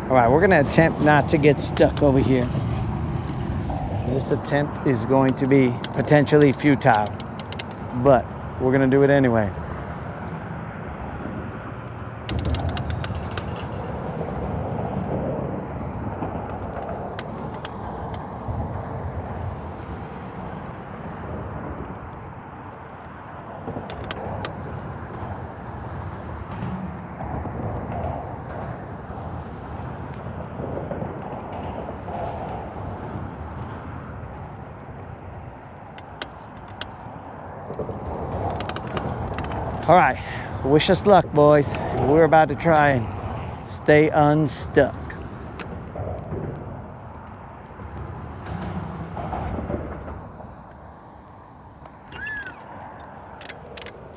All right, we're gonna attempt not to get stuck over here. This attempt is going to be potentially futile, but we're gonna do it anyway. All right, wish us luck, boys. We're about to try and stay unstuck.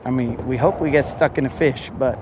I mean, we hope we get stuck in a fish, but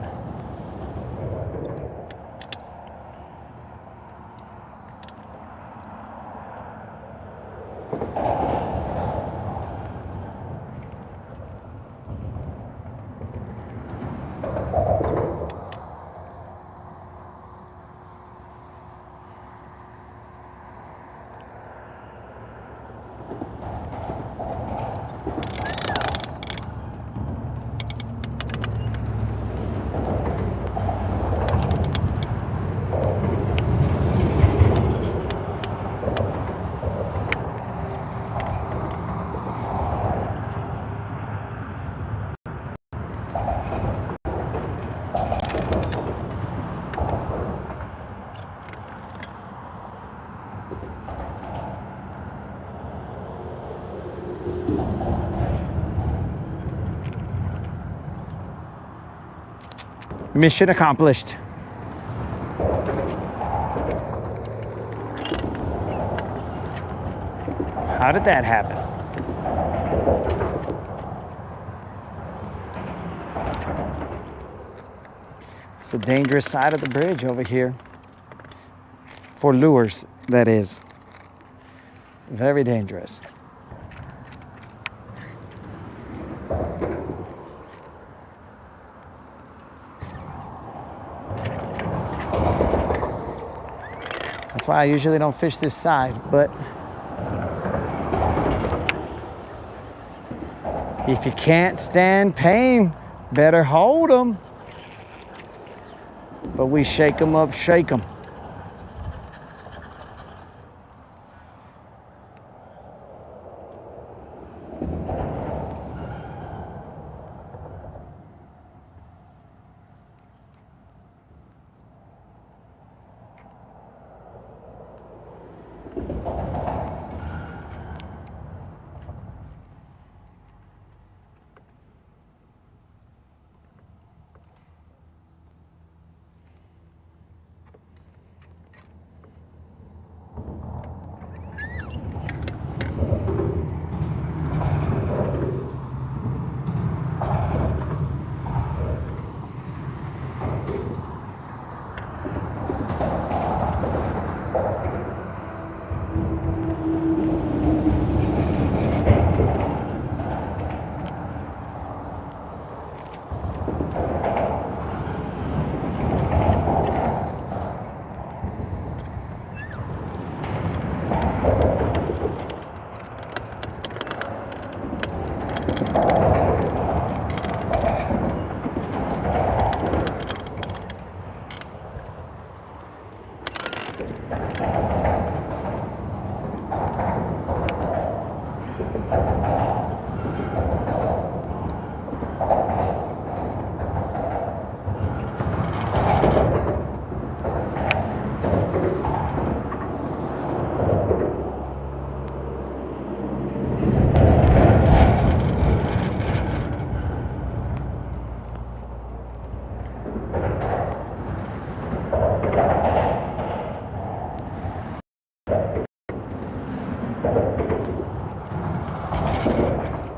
mission accomplished. How did that happen? It's a dangerous side of the bridge over here. For lures, that is. Very dangerous. That's why I usually don't fish this side, but if you can't stand pain, better hold them. But we shake them up, shake them.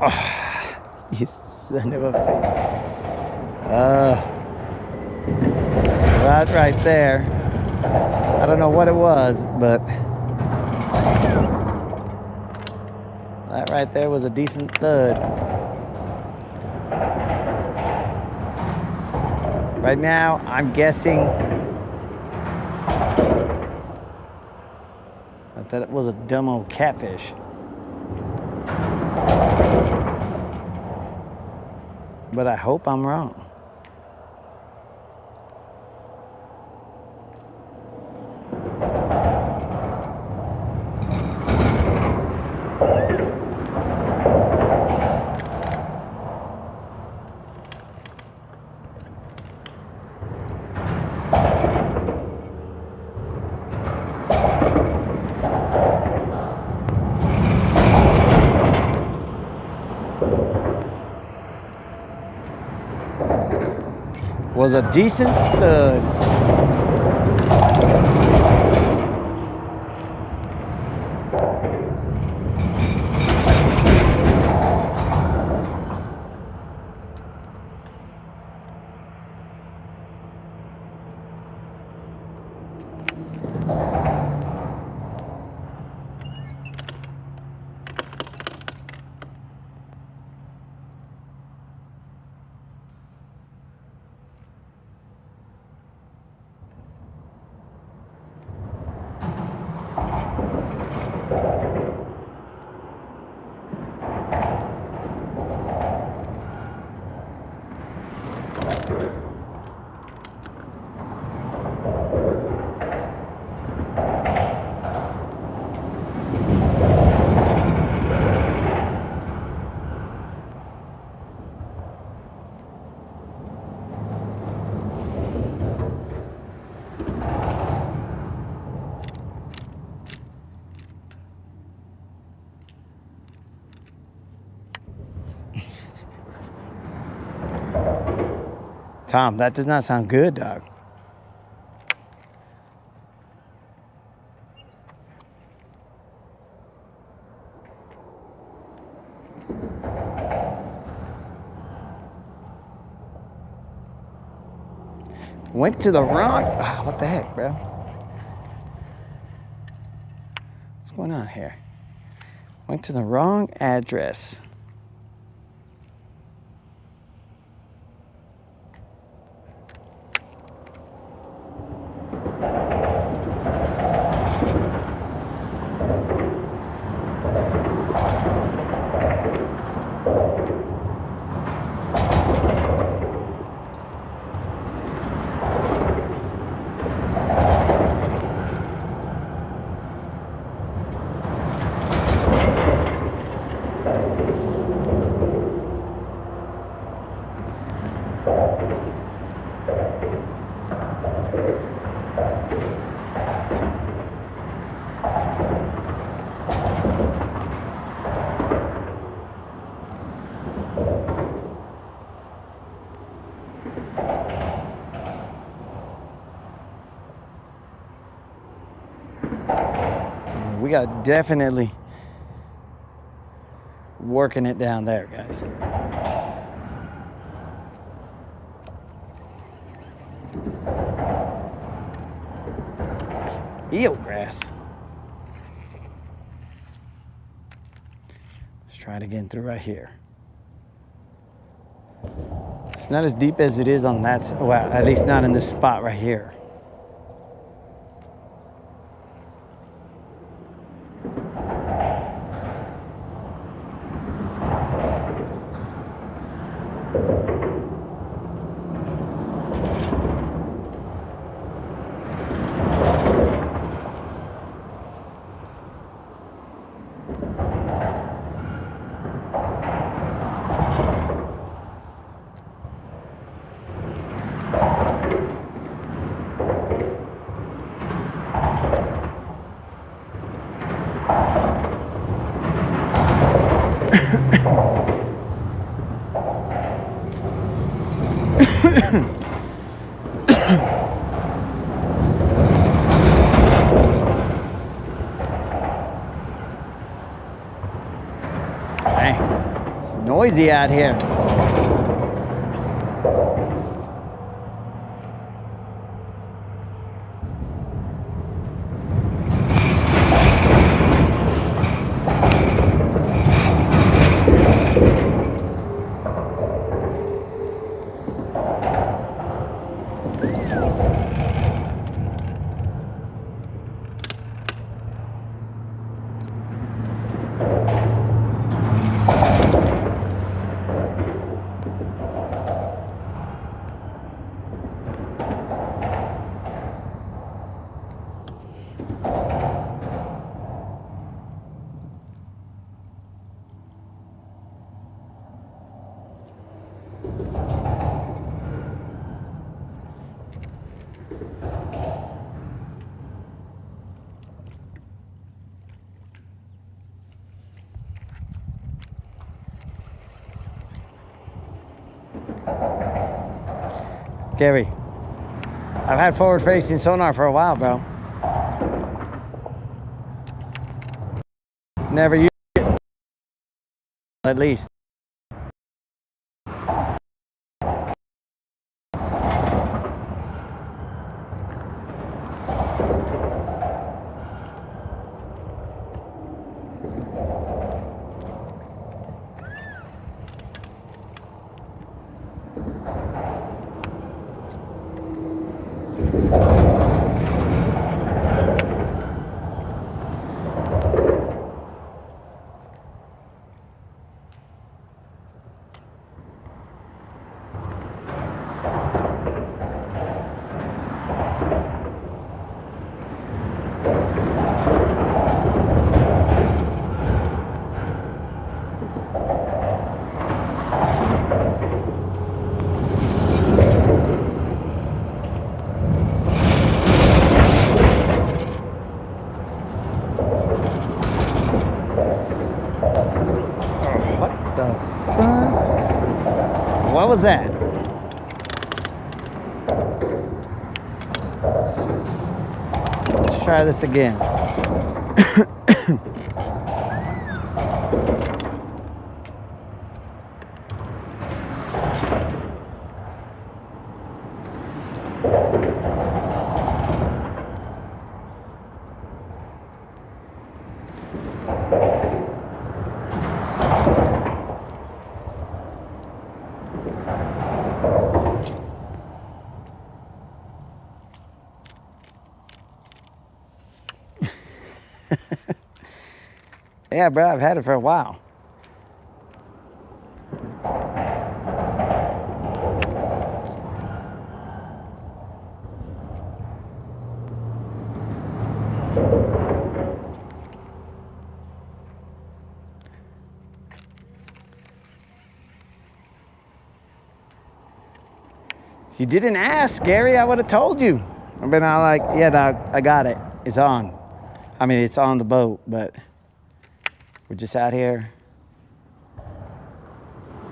You son of a bitch. That right there. I don't know what it was, but that right there was a decent thud. Right now, I'm guessing that it was a dumb old catfish. But I hope I'm wrong. Was a decent thud. Tom, that does not sound good, dog. Went to the wrong... what the heck, bro? What's going on here? Went to the wrong address. We got definitely working it down there, guys. Eelgrass. Let's try it again through right here. It's not as deep as it is on that, well, at least not in this spot right here. It's noisy out here. Gary, I've had forward-facing sonar for a while, bro. Never used it, at least. What was that? Let's try this again. Yeah, bro, I've had it for a while. You didn't ask, Gary. I would have told you. I've been all like, yeah, dog, I got it. It's on. I mean, it's on the boat, but we're just out here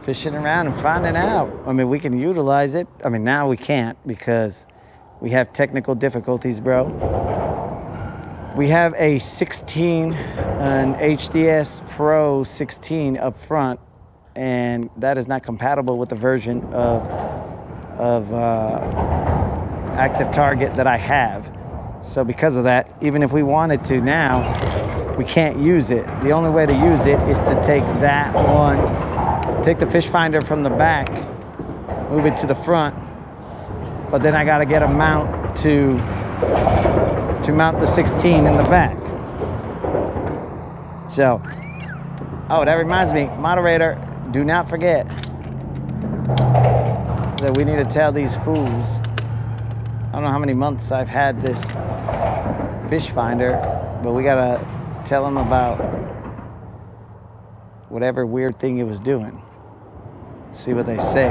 fishing around and finding out. I mean, we can utilize it. I mean, now we can't because we have technical difficulties, bro. We have a 16, an HDS Pro 16 up front, and that is not compatible with the version of active target that I have. So because of that, even if we wanted to now, we can't use it. The only way to use it is to take that one, take the fish finder from the back, move it to the front, but then I gotta get a mount to mount the 16 in the back. So, oh, that reminds me, moderator, do not forget that we need to tell these fools, I don't know how many months I've had this fish finder, but we gotta tell them about whatever weird thing it was doing. See what they say.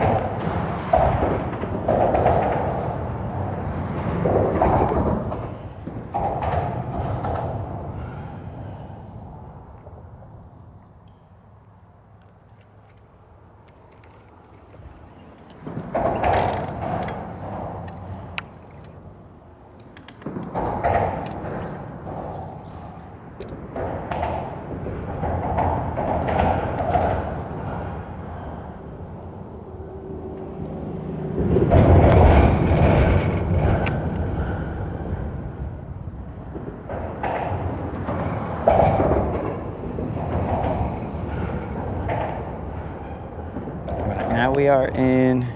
now we are in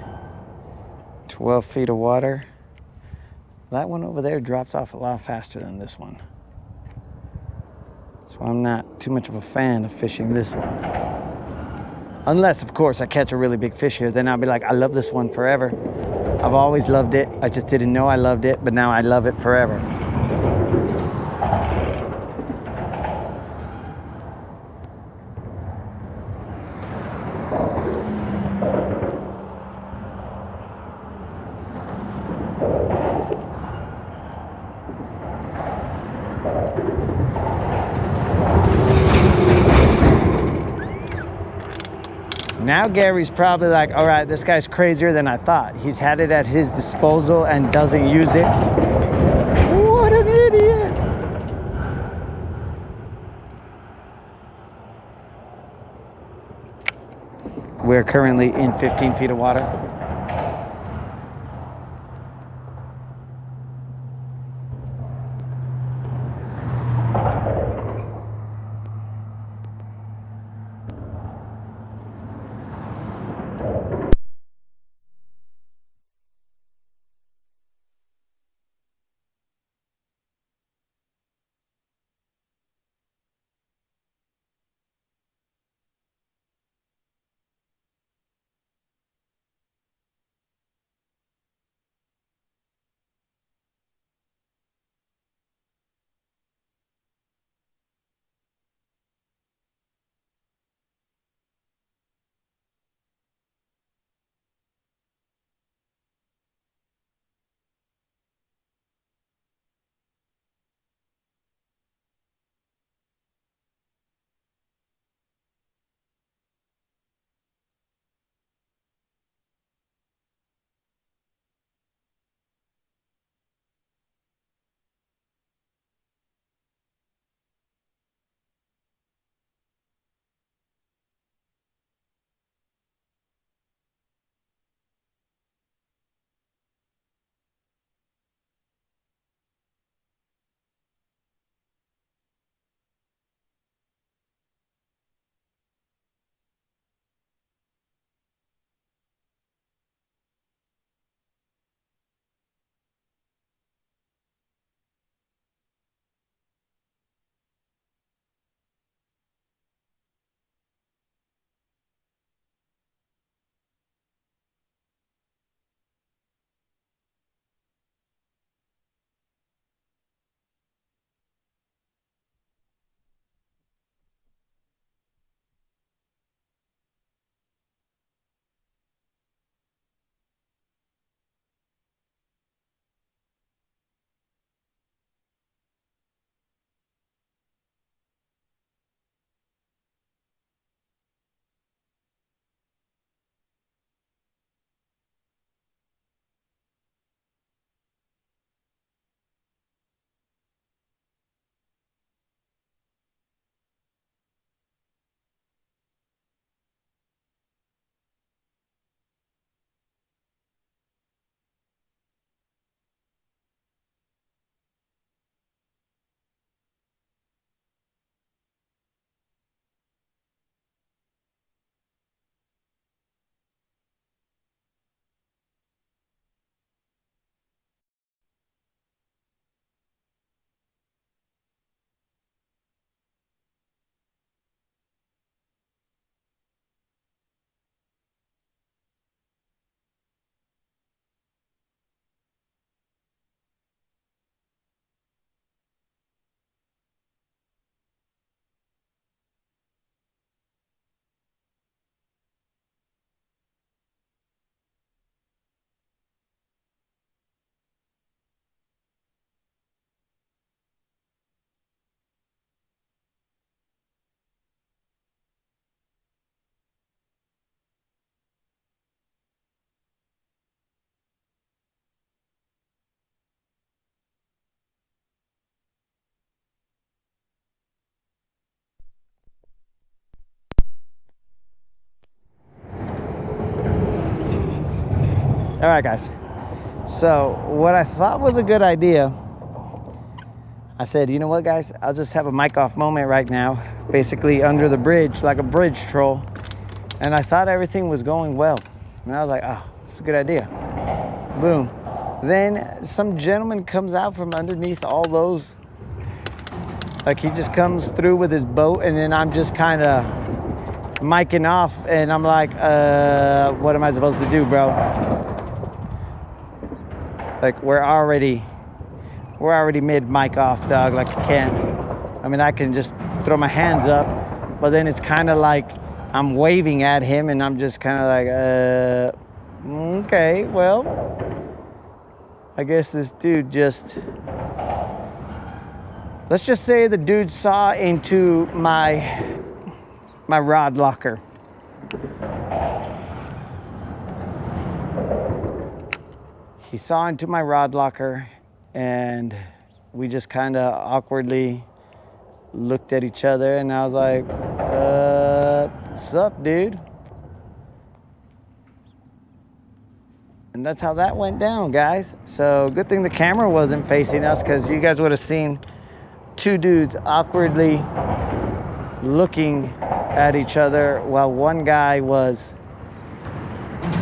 12 feet of water. That one over there drops off a lot faster than this one. So I'm not too much of a fan of fishing this one. Unless, of course, I catch a really big fish here, then I'll be like, I love this one forever. I've always loved it. I just didn't know I loved it, but now I love it forever. Now Gary's probably like, all right, this guy's crazier than I thought. He's had it at his disposal and doesn't use it. What an idiot. We're currently in 15 feet of water. All right, guys. So what I thought was a good idea, I said, you know what, guys? I'll just have a mic off moment right now, basically under the bridge, like a bridge troll. And I thought everything was going well. And I was like, oh, it's a good idea. Boom. Then some gentleman comes out from underneath all those. Like he just comes through with his boat, and then I'm just kind of micing off, and I'm like, what am I supposed to do, bro? Like we're already mid mic off, dog. Like I can just throw my hands up, but then it's kind of like I'm waving at him, and I'm just kind of like, okay, well, I guess this dude just, let's just say the dude saw into my rod locker. He saw into my rod locker, and we just kind of awkwardly looked at each other, and I was like, what's up, dude? And that's how that went down, guys. So good thing the camera wasn't facing us, because you guys would have seen two dudes awkwardly looking at each other while one guy was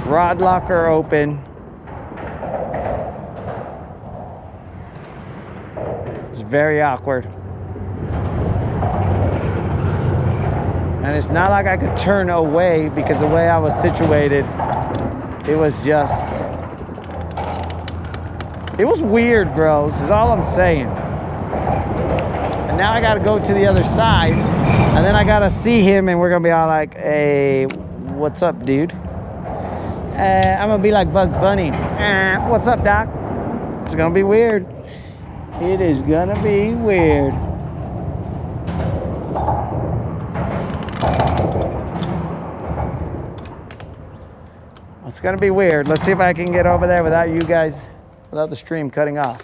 rod locker open. It was very awkward. And it's not like I could turn away, because the way I was situated, it was weird, bro. This is all I'm saying. And now I gotta go to the other side, and then I gotta see him, and we're gonna be all like, hey, what's up, dude? I'm gonna be like Bugs Bunny. What's up, doc? It's gonna be weird. It is gonna be weird. It's gonna be weird. Let's see if I can get over there without you guys, without the stream cutting off.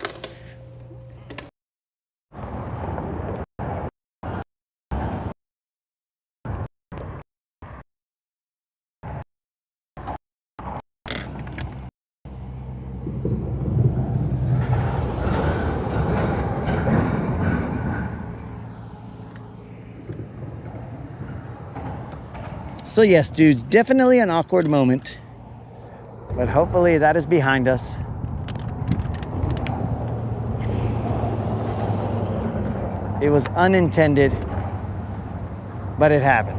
So yes, dudes, definitely an awkward moment, but hopefully that is behind us. It was unintended, but it happened.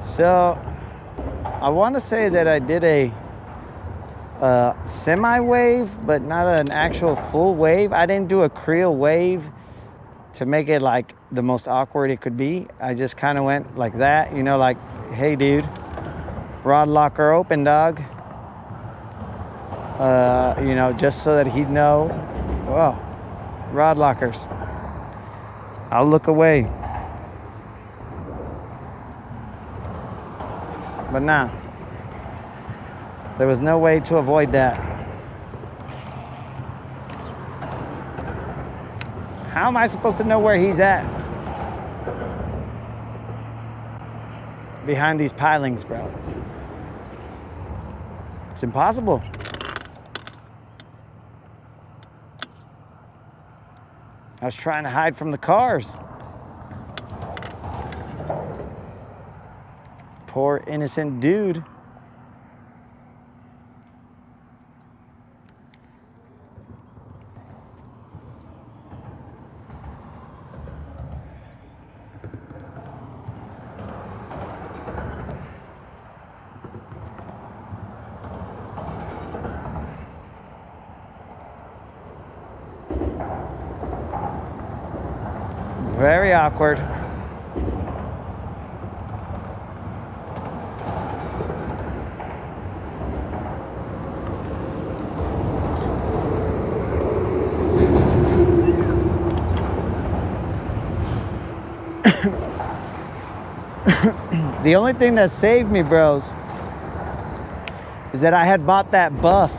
So I want to say that I did a semi-wave, but not an actual full wave. I didn't do a creel wave to make it like the most awkward it could be. I just kind of went like that, you know, like, hey dude, rod locker open, dog. You know, just so that he'd know, well, rod lockers. I'll look away. But nah, there was no way to avoid that. How am I supposed to know where he's at? Behind these pilings, bro. It's impossible. I was trying to hide from the cars. Poor innocent dude. Very awkward. The only thing that saved me, bros, is that I had bought that buff.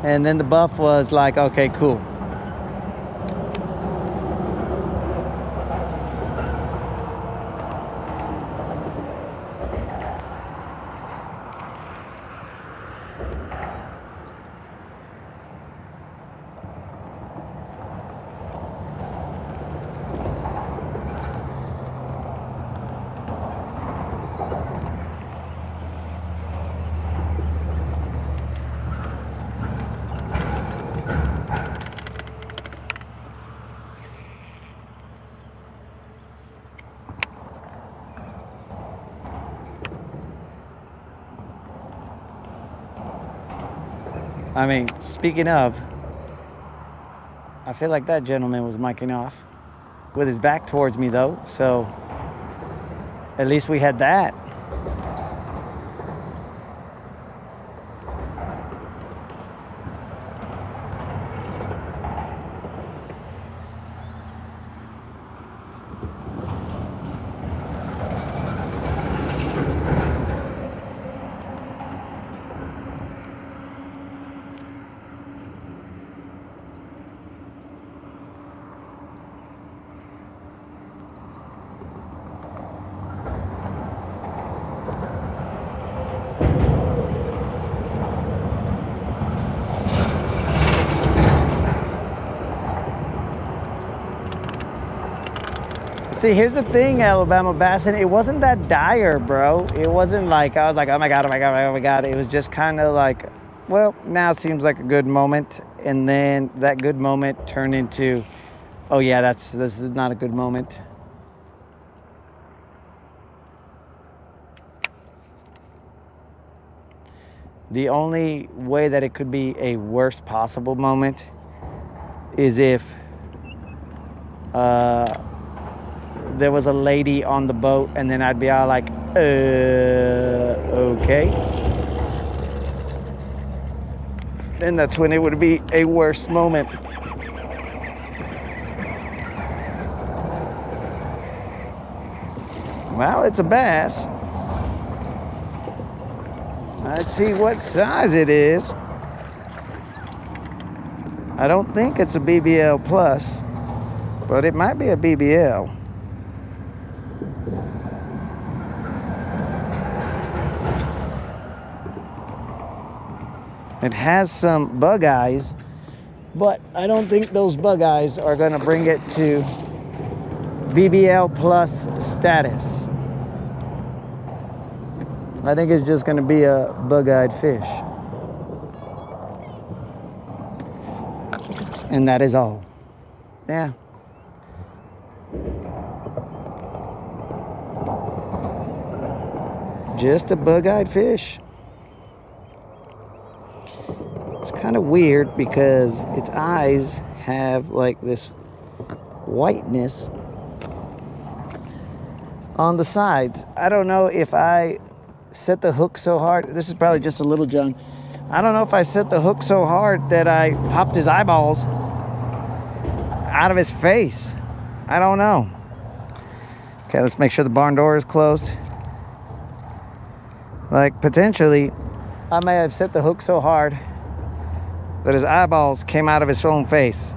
And then the buff was like, okay, cool. I mean, speaking of, I feel like that gentleman was miking off with his back towards me though, so at least we had that. See, here's the thing, Alabama Bassin. It wasn't that dire, bro. It wasn't like, I was like, oh my God, oh my God, oh my God. It was just kind of like, well, now it seems like a good moment. And then that good moment turned into, oh yeah, this is not a good moment. The only way that it could be a worst possible moment is if there was a lady on the boat, and then I'd be all like, okay. Then that's when it would be a worse moment. Well, it's a bass. Let's see what size it is. I don't think it's a BBL plus, but it might be a BBL. It has some bug eyes, but I don't think those bug eyes are gonna bring it to BBL plus status. I think it's just gonna be a bug-eyed fish. And that is all. Yeah. Just a bug-eyed fish. It's kind of weird because its eyes have like this whiteness on the sides. I don't know if I set the hook so hard. This is probably just a little John. I don't know if I set the hook so hard that I popped his eyeballs out of his face. I don't know. Okay, let's make sure the barn door is closed. Like, potentially, I may have set the hook so hard that his eyeballs came out of his own face.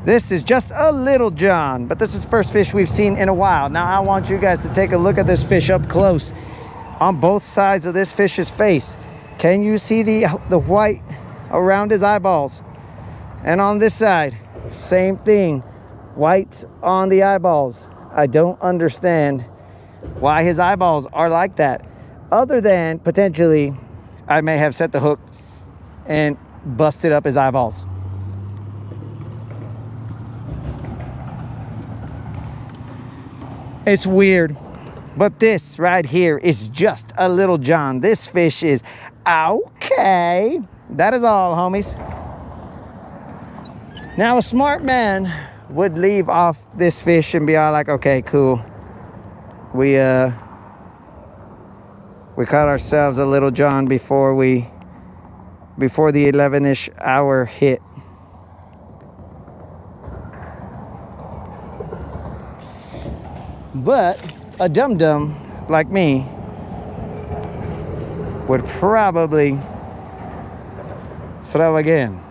This is just a little John, but this is the first fish we've seen in a while. Now I want you guys to take a look at this fish up close. On both sides of this fish's face, can you see the white around his eyeballs? And on this side, same thing, whites on the eyeballs. I don't understand why his eyeballs are like that, other than potentially I may have set the hook and busted up his eyeballs. It's weird, but this right here is just a little John. This fish is okay. That is all, homies. Now, a smart man would leave off this fish and be all like, okay, cool. We caught ourselves a little John before the 11-ish hour hit. But a dum-dum like me would probably throw again.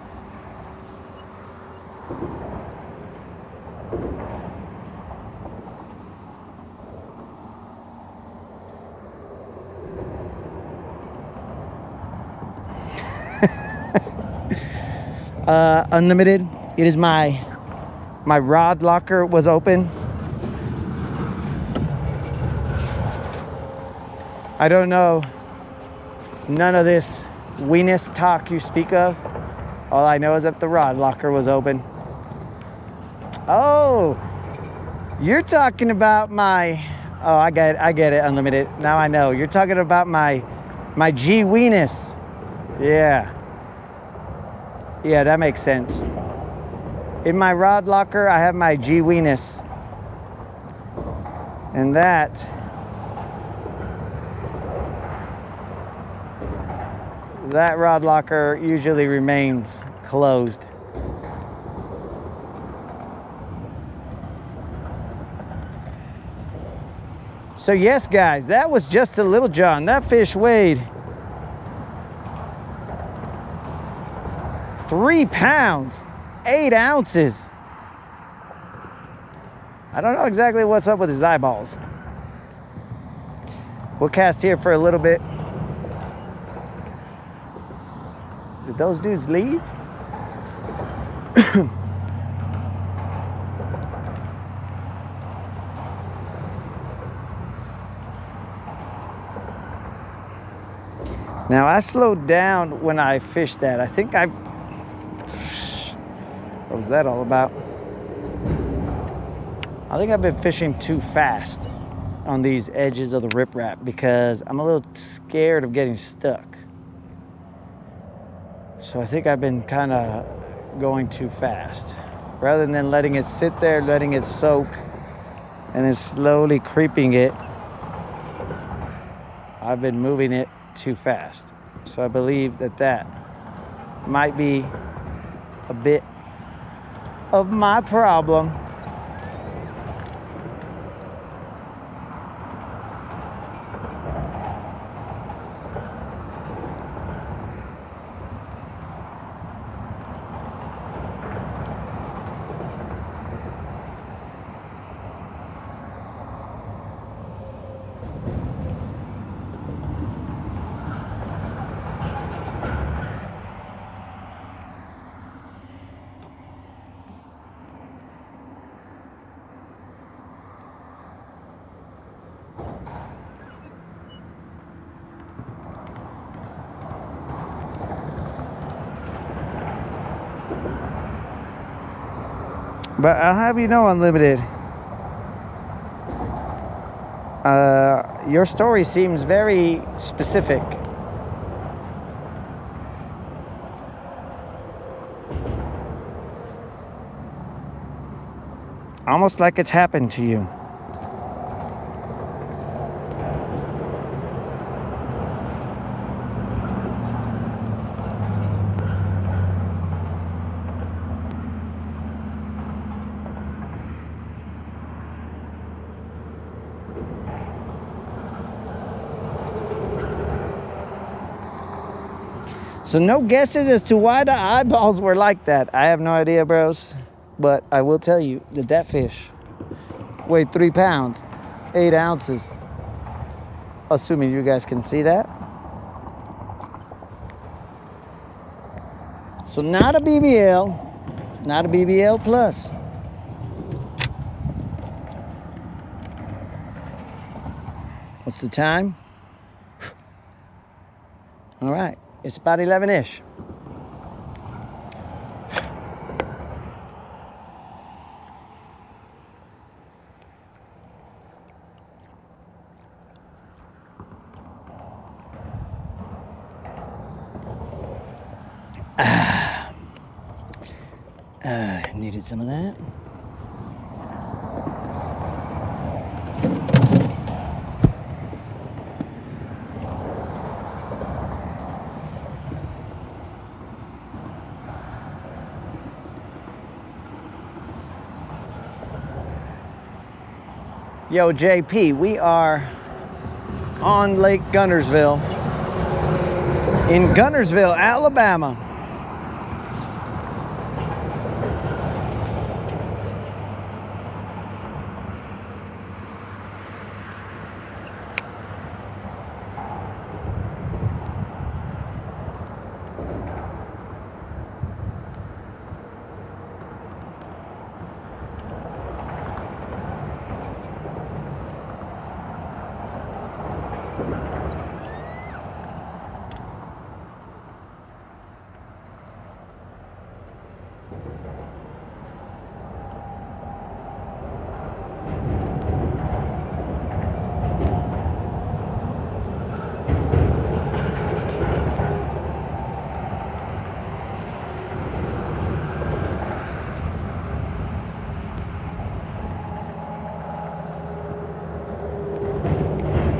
Unlimited. It is my rod locker was open. I don't know none of this weenus talk you speak of. All I know is that the rod locker was open. Oh, you're talking about my, oh, I get it, unlimited. Now I know. You're talking about my G weenus. Yeah. Yeah, that makes sense. In my rod locker, I have my G weenus. And that rod locker usually remains closed. So yes, guys, that was just a little John. That fish weighed 3 pounds, 8 ounces. I don't know exactly what's up with his eyeballs. We'll cast here for a little bit. Did those dudes leave? Now, I slowed down when I fished that. I think what was that all about? I think I've been fishing too fast on these edges of the riprap because I'm a little scared of getting stuck. So I think I've been kind of going too fast. Rather than letting it sit there, letting it soak, and then slowly creeping it, I've been moving it too fast. So I believe that might be a bit of my problem. But I'll have you know, Unlimited, your story seems very specific. Almost like it's happened to you. So no guesses as to why the eyeballs were like that. I have no idea, bros. But I will tell you that that fish weighed 3 pounds, 8 ounces. Assuming you guys can see that. So not a BBL, not a BBL plus. What's the time? All right, it's about 11-ish. Needed some of that. Yo, JP, we are on Lake Guntersville in Guntersville, Alabama.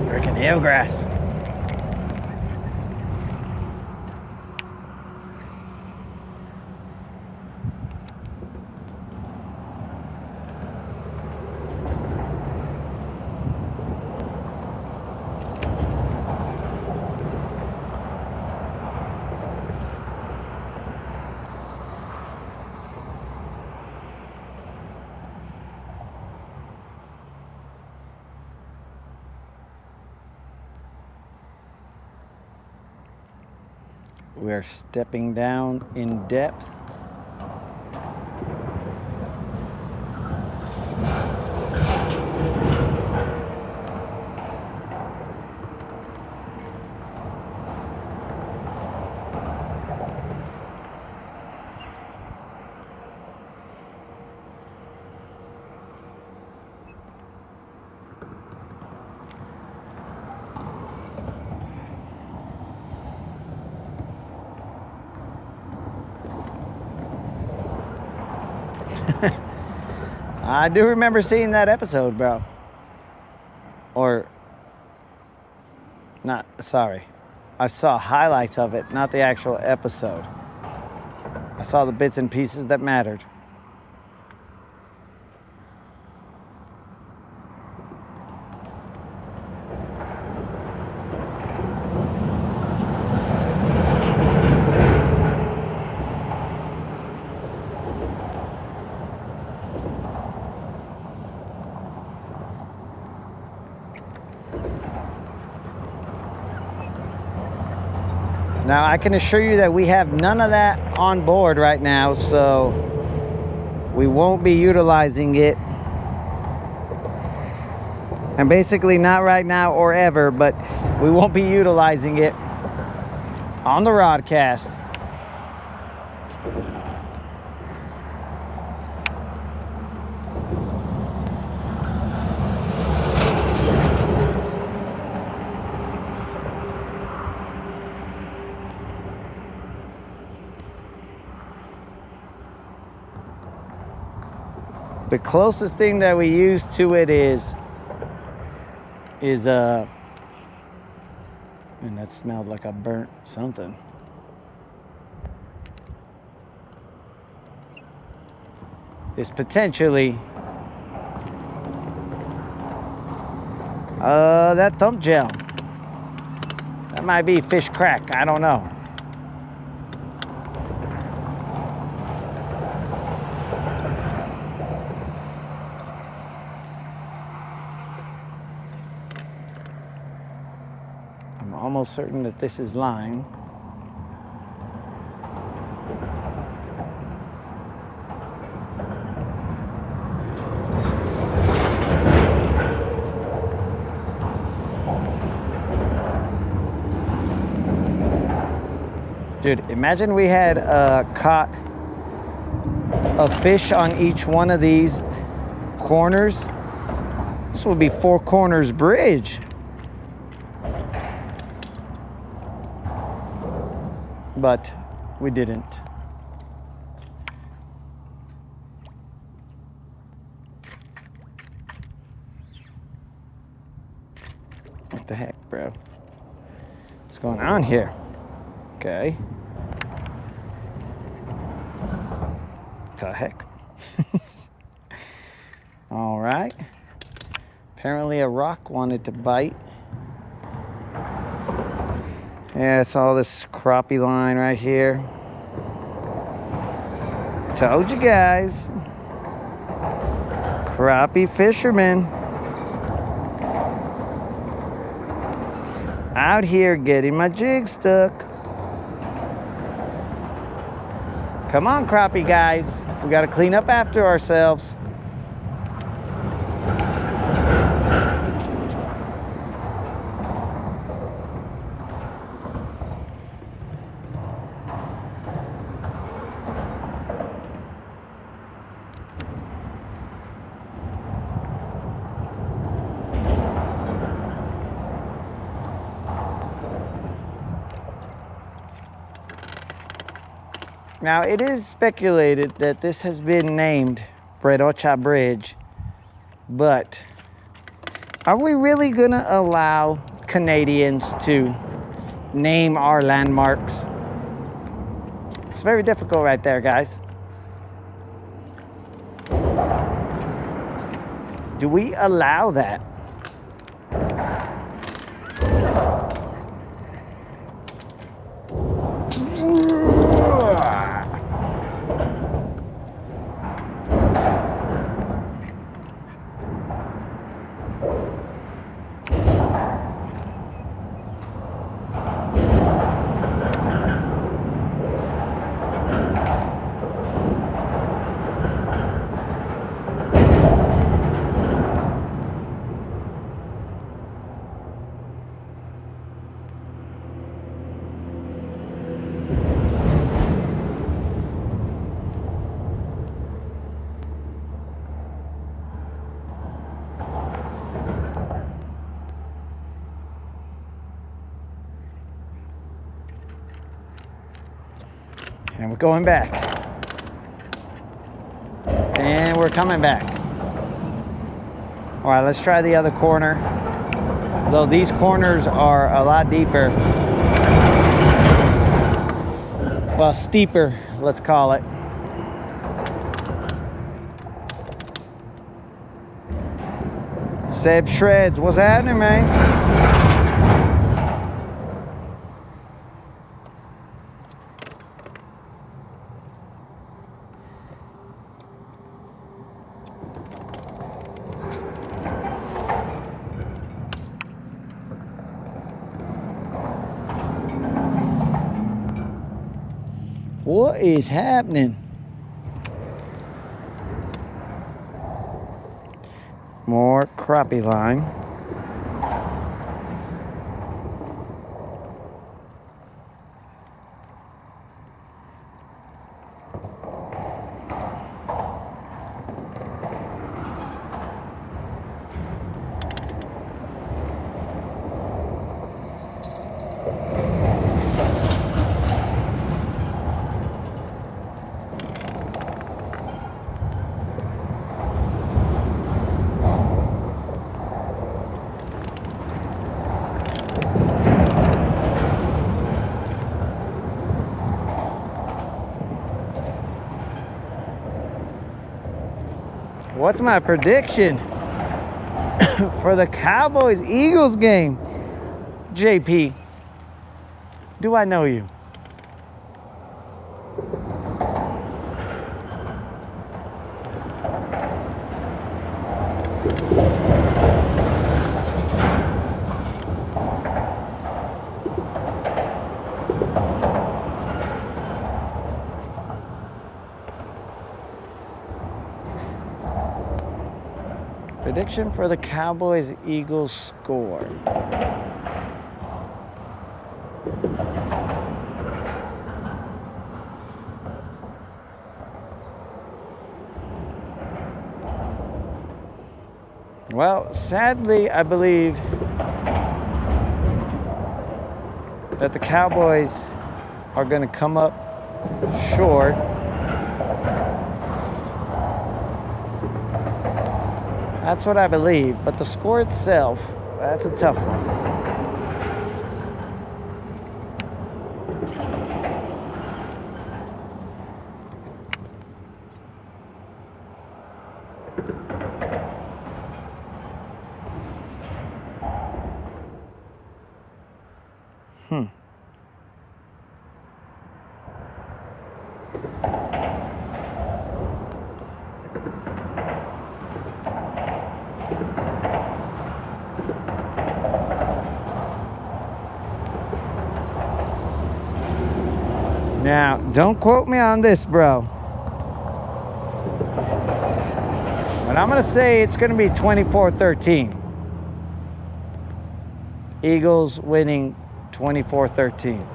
Freaking eelgrass. We are stepping down in depth. I do remember seeing that episode, bro. Or, not, sorry. I saw highlights of it, not the actual episode. I saw the bits and pieces that mattered. Now, I can assure you that we have none of that on board right now, so we won't be utilizing it. And basically not right now or ever, but we won't be utilizing it on the Rodcast. The closest thing that we use to it is and that smelled like a burnt something. Is potentially that thumb gel. That might be fish crack, I don't know. Almost certain that this is line. Dude, imagine we had caught a fish on each one of these corners. This would be Four Corners Bridge. But we didn't. the heck, bro? What's going on here? Okay. What the heck? All right. Apparently a rock wanted to bite. Yeah, it's all this crappie line right here. Told you guys. Crappie fishermen. Out here getting my jig stuck. Come on, crappie guys. We gotta clean up after ourselves. Now, it is speculated that this has been named Bredocha Bridge, but are we really gonna allow Canadians to name our landmarks? It's very difficult right there, guys. Do we allow that? And we're going back. And we're coming back. All right, let's try the other corner. Though these corners are a lot deeper. Well, steeper, let's call it. Seb Shreds, what's happening, man? What is happening? More crappie line. What's my prediction for the Cowboys-Eagles game? JP, do I know you? Prediction for the Cowboys-Eagles score. Well, sadly, I believe that the Cowboys are going to come up short. That's what I believe, but the score itself That's a tough one. Now, don't quote me on this, bro. But I'm going to say it's going to be 24-13. Eagles winning 24-13.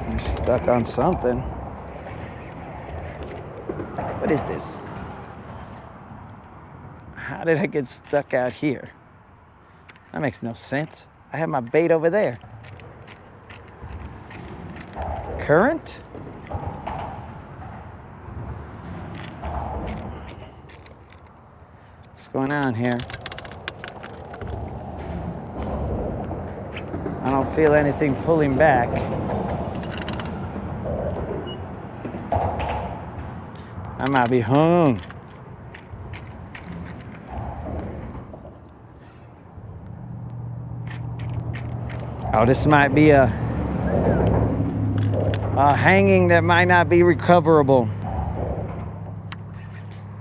I'm stuck on something. What is this? How did I get stuck out here? That makes no sense. I have my bait over there. Current? What's going on here? I don't feel anything pulling back. I might be hung. Oh, this might be a hanging that might not be recoverable.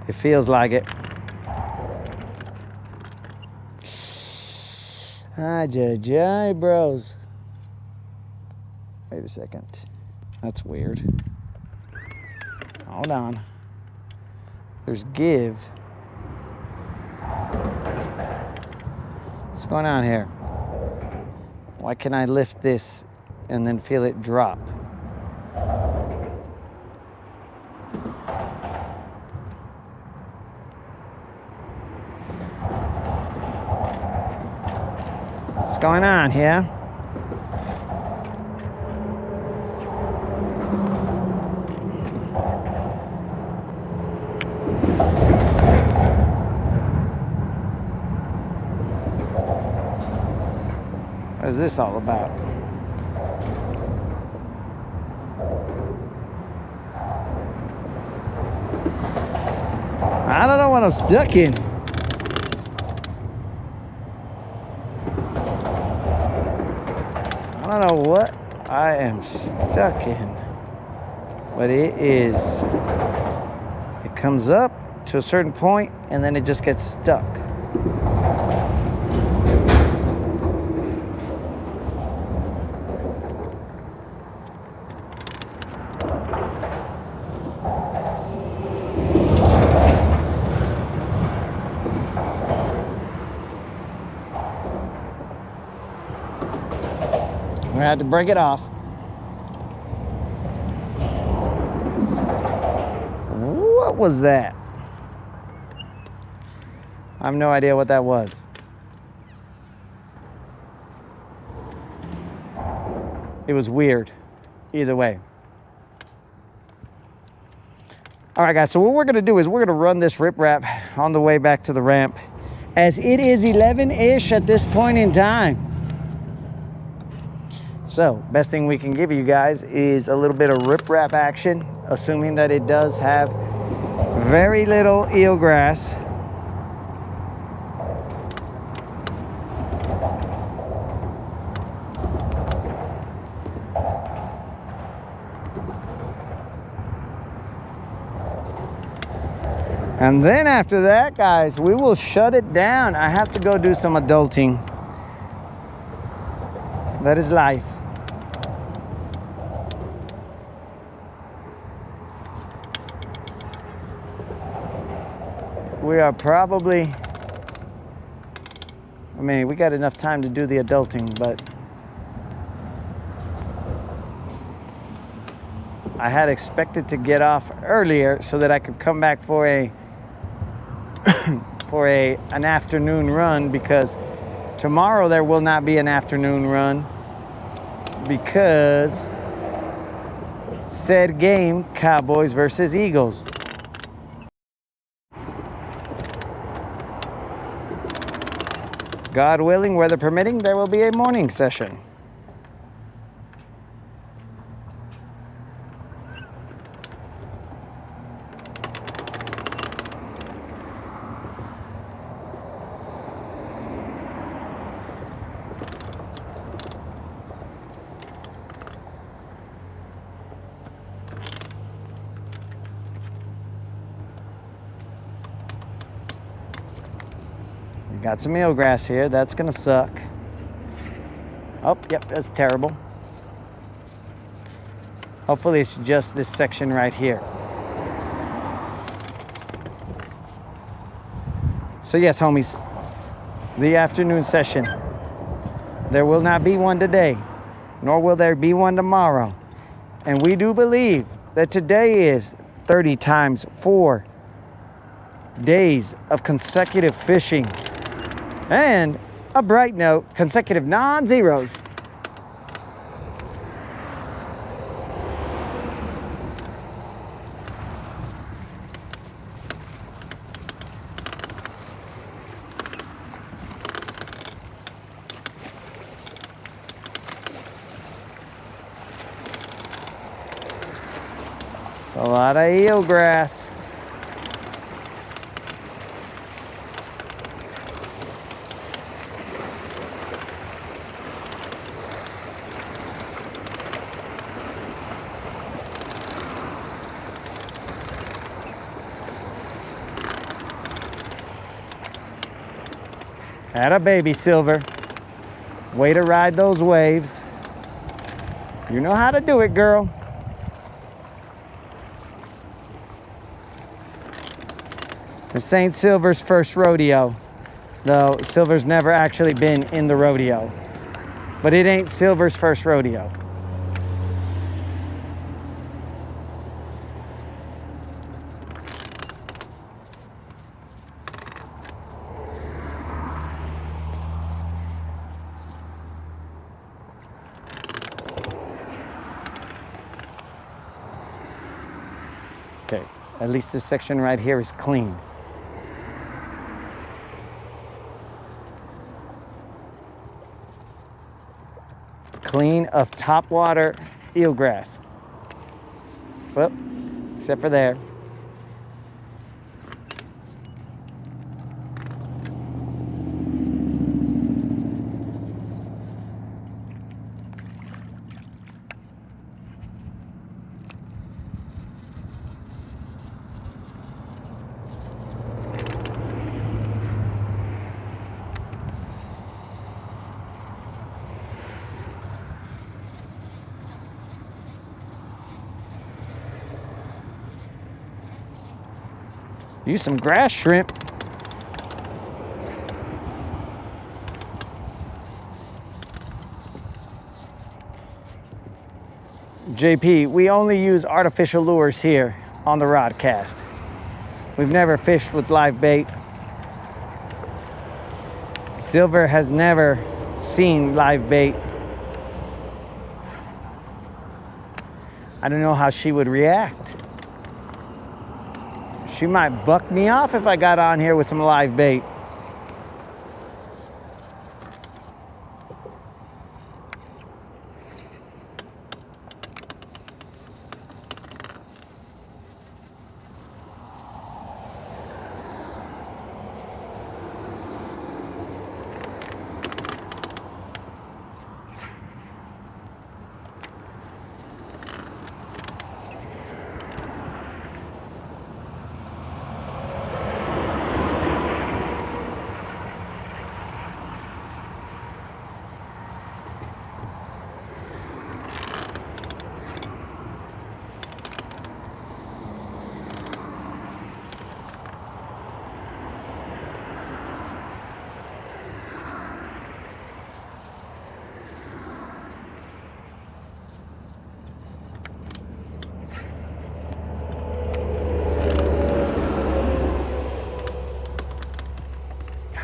It feels like it. Jai, bros. Wait a second. That's weird. Hold on. There's give. What's going on here? Why can I lift this and then feel it drop? What's going on here? What is this all about? I don't know what I'm stuck in. I don't know what I am stuck in. But it is. It comes up to a certain point and then it just gets stuck. I had to break it off. What was that? I have no idea what that was. It was weird. Either way. All right, guys, so what we're going to do is we're going to run this riprap on the way back to the ramp, as it is 11-ish at this point in time. So, best thing we can give you guys is a little bit of riprap action, assuming that it does have very little eelgrass. And then after that, guys, we will shut it down. I have to go do some adulting. That is life. We are probably, I mean, we got enough time to do the adulting, but I had expected to get off earlier so that I could come back for a for an afternoon run, because tomorrow there will not be an afternoon run because said game, Cowboys versus Eagles. God willing, weather permitting, there will be a morning session. Got some eelgrass here. That's gonna suck. Oh, yep, that's terrible. Hopefully it's just this section right here. So yes, homies, the afternoon session. There will not be one today, nor will there be one tomorrow. And we do believe that today is 30 times 4 days of consecutive fishing. And a bright note, consecutive non-zeros. It's a lot of eelgrass. Atta baby, Silver. Way to ride those waves. You know how to do it, girl. This ain't Silver's first rodeo, though Silver's never actually been in the rodeo. But it ain't Silver's first rodeo. Okay, at least this section right here is clean. Clean of topwater eelgrass. Well, except for there. Use some grass shrimp. JP, we only use artificial lures here on the Rodcast. We've never fished with live bait. Silver has never seen live bait. I don't know how she would react. She might buck me off if I got on here with some live bait.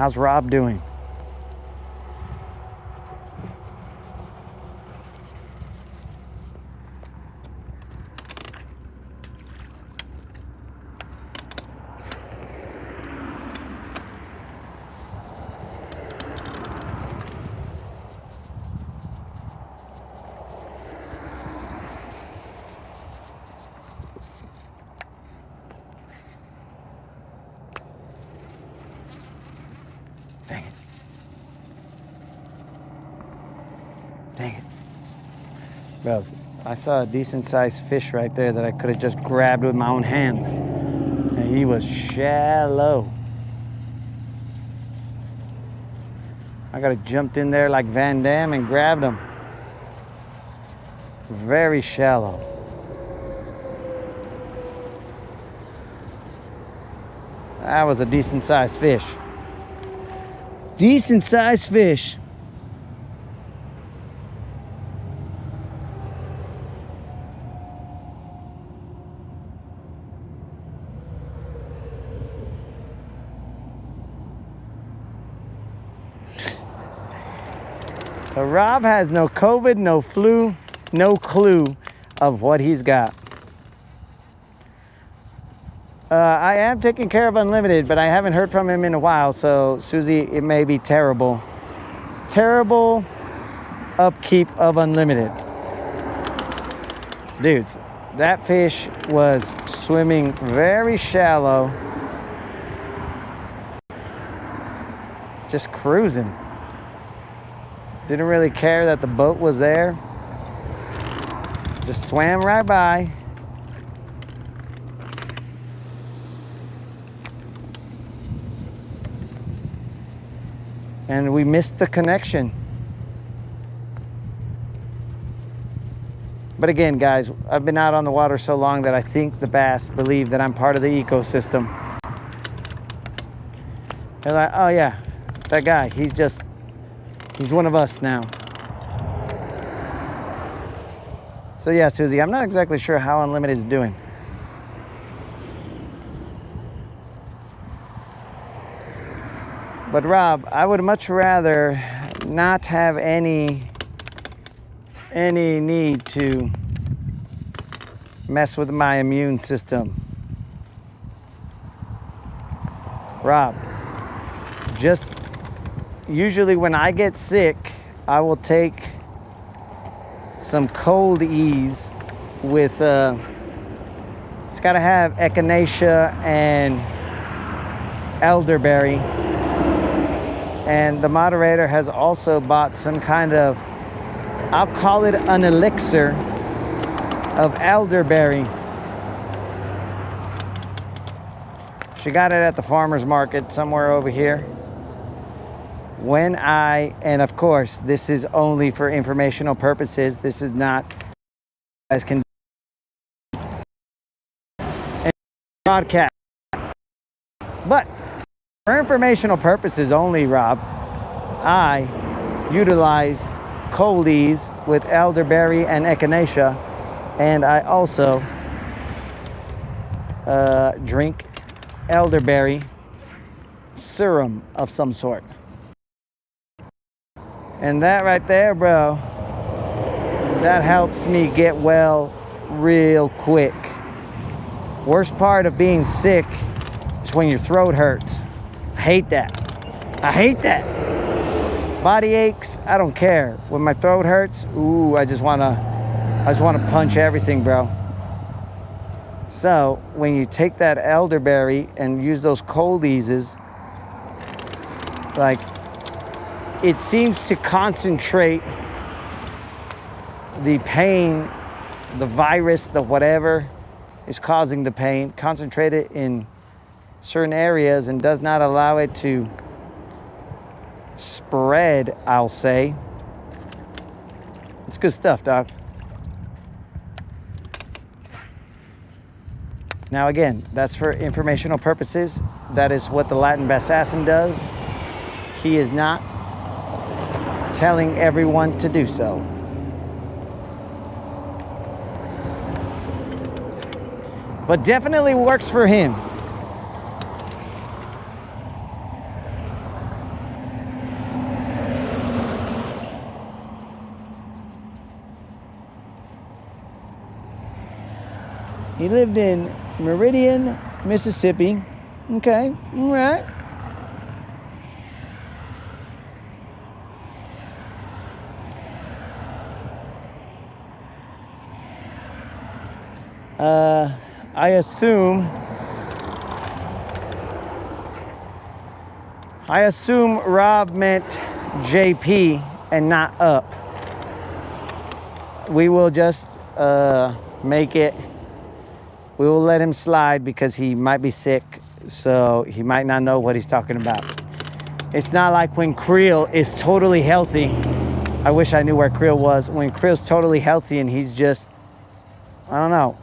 How's Rob doing? Dang it. Dang it. Bro, I saw a decent sized fish right there that I could have just grabbed with my own hands. And he was shallow. I could have jumped in there like Van Damme and grabbed him. Very shallow. That was a decent sized fish. Decent sized fish. So Rob has no COVID, no flu, no clue of what he's got. I am taking care of Unlimited, but I haven't heard from him in a while. So Susie, it may be terrible. Terrible upkeep of Unlimited. Dudes, that fish was swimming very shallow. Just cruising. Didn't really care that the boat was there. Just swam right by. And we missed the connection. But again, guys, I've been out on the water so long that I think the bass believe that I'm part of the ecosystem. They're like, oh yeah, that guy, he's one of us now. So yeah, Susie, I'm not exactly sure how Unlimited is doing. But Rob, I would much rather not have any need to mess with my immune system. Rob, just usually when I get sick, I will take some cold ease with it's got to have echinacea and elderberry. And the moderator has also bought some kind of, I'll call it an elixir of elderberry. She got it at the farmer's market somewhere over here. And of course, this is only for informational purposes. This is not, as can broadcast. But for informational purposes only, Rob, I utilize coldies with elderberry and echinacea, and I also drink elderberry serum of some sort. And that right there, bro, that helps me get well real quick. Worst part of being sick is when your throat hurts. I hate that. I hate that. Body aches, I don't care. When my throat hurts, ooh, I just wanna punch everything, bro. So when you take that elderberry and use those cold eases, like, it seems to concentrate the pain, the virus, the whatever is causing the pain, concentrate it in certain areas and does not allow it to spread, I'll say. It's good stuff, dog. Now again, that's for informational purposes. That is what the Latin Bassassin does. He is not telling everyone to do so. But definitely works for him. He lived in Meridian, Mississippi. Okay, all right. I assume Rob meant JP and not up. We will just make it, we will let him slide because he might be sick, so he might not know what he's talking about. It's not like when Creel is totally healthy. I wish I knew where Creel was. When Creel's totally healthy and he's just, I don't know,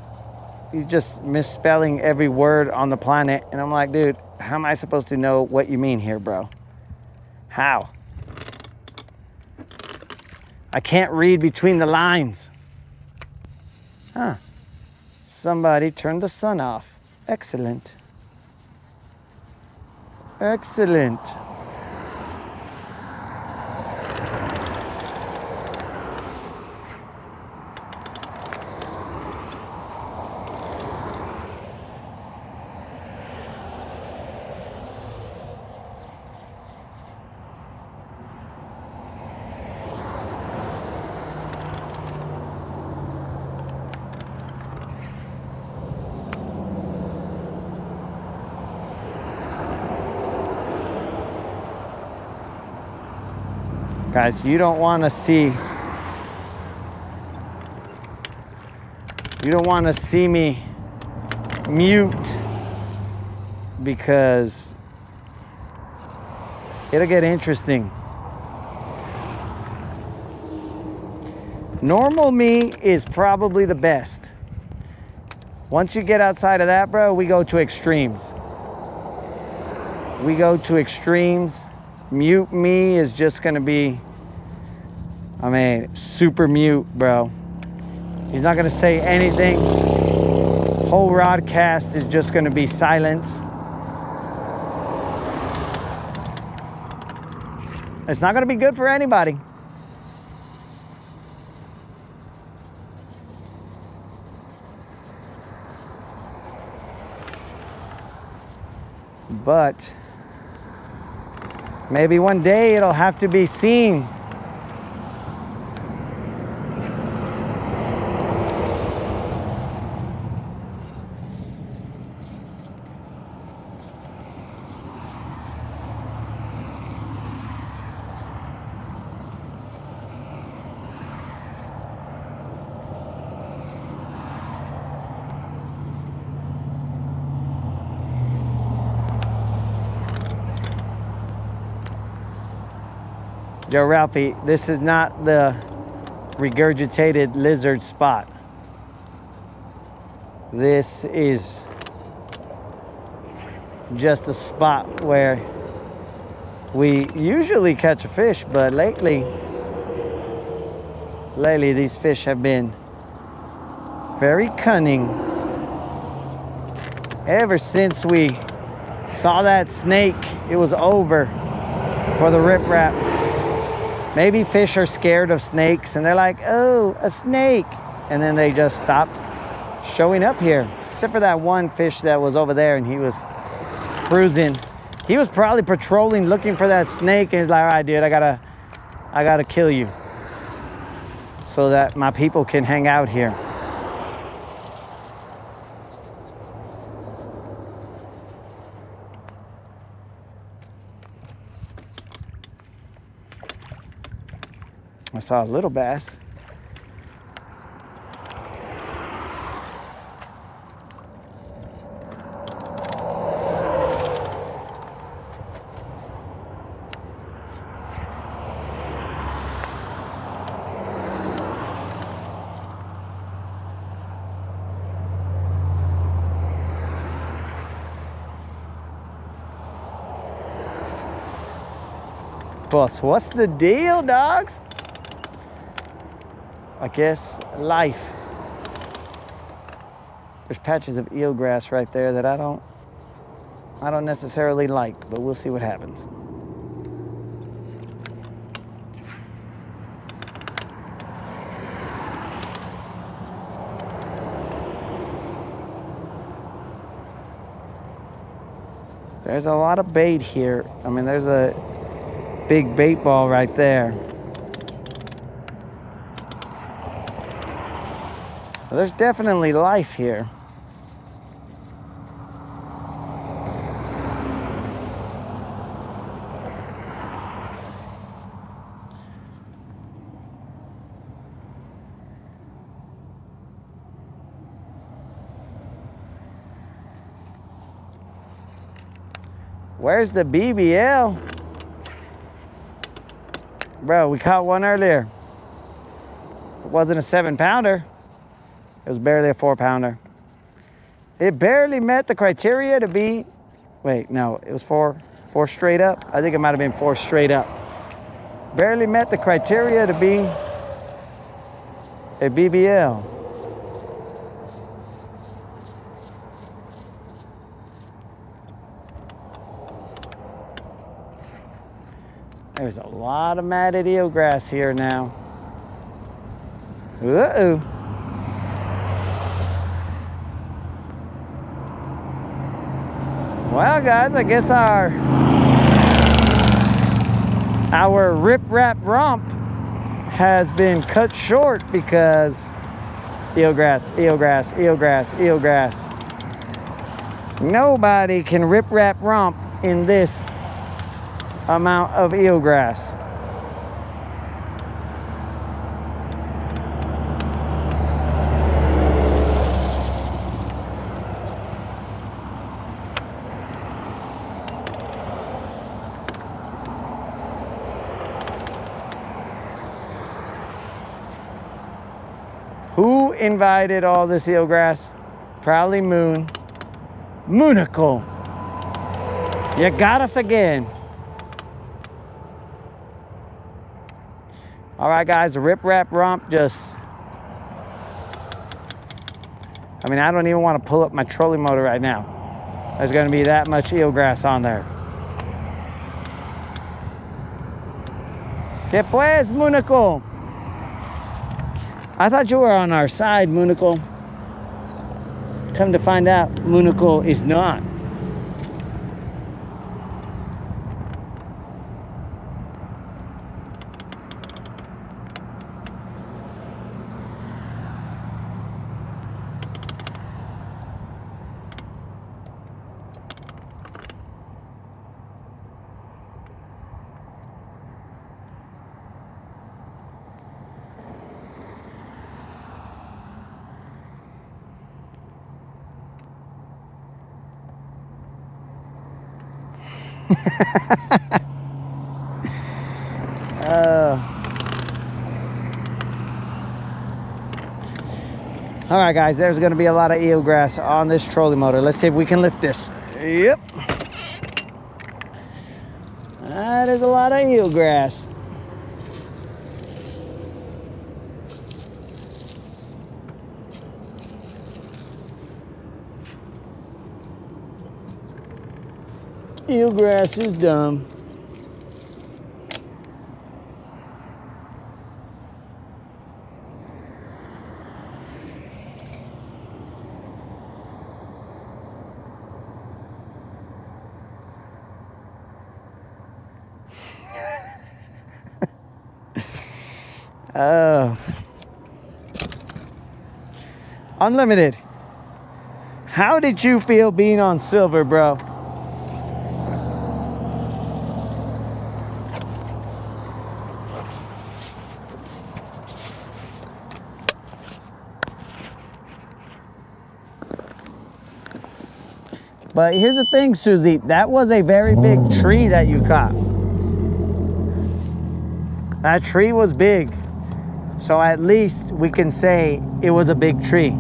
he's just misspelling every word on the planet. And I'm like, dude, how am I supposed to know what you mean here, bro? How? I can't read between the lines. Huh. Somebody turned the sun off. Excellent. Excellent. Guys, you don't want to see me mute because it'll get interesting. Normal me is probably the best. Once you get outside of that, bro, we go to extremes. We go to extremes. Mute me is just gonna be, I mean, super mute, bro. He's not gonna say anything. Whole Rodcast is just gonna be silence. It's not gonna be good for anybody. But maybe one day it'll have to be seen. Yo, Ralphie, this is not the regurgitated lizard spot. This is just a spot where we usually catch a fish, but lately these fish have been very cunning. Ever since we saw that snake, it was over for the riprap. Maybe fish are scared of snakes and they're like, oh, a snake. And then they just stopped showing up here. Except for that one fish that was over there and he was cruising. He was probably patrolling looking for that snake and he's like, all right, dude, I gotta kill you so that my people can hang out here. I saw a little bass. Boss, what's the deal, dogs? I guess life. There's patches of eelgrass right there that I don't necessarily like, but we'll see what happens. There's a lot of bait here. I mean, there's a big bait ball right there. So there's definitely life here. Where's the BBL? Bro, we caught one earlier. It wasn't a 7-pounder. It was barely a 4-pounder. It barely met the criteria to be, wait, no, it was four straight up. I think it might have been 4 straight up. Barely met the criteria to be a BBL. There's a lot of matted eelgrass here now. Uh-oh. Well, guys, I guess our rip-rap romp has been cut short because eelgrass, eelgrass, eelgrass, eelgrass. Nobody can rip-rap romp in this amount of eelgrass. Who invited all this eelgrass? Probably Moon. Moonicle. You got us again. All right, guys, the rip-rap romp just... I mean, I don't even want to pull up my trolling motor right now. There's going to be that much eelgrass on there. Que pues, Moonicle? I thought you were on our side, Moonicle. Come to find out, Moonicle is not. All right, guys, there's going to be a lot of eelgrass on this trolling motor. Let's see if we can lift this. Yep. That is a lot of eelgrass. Eelgrass is dumb. Unlimited. How did you feel being on silver, bro? But here's the thing, Susie, that was a very big tree that you caught. That tree was big. So at least we can say it was a big tree.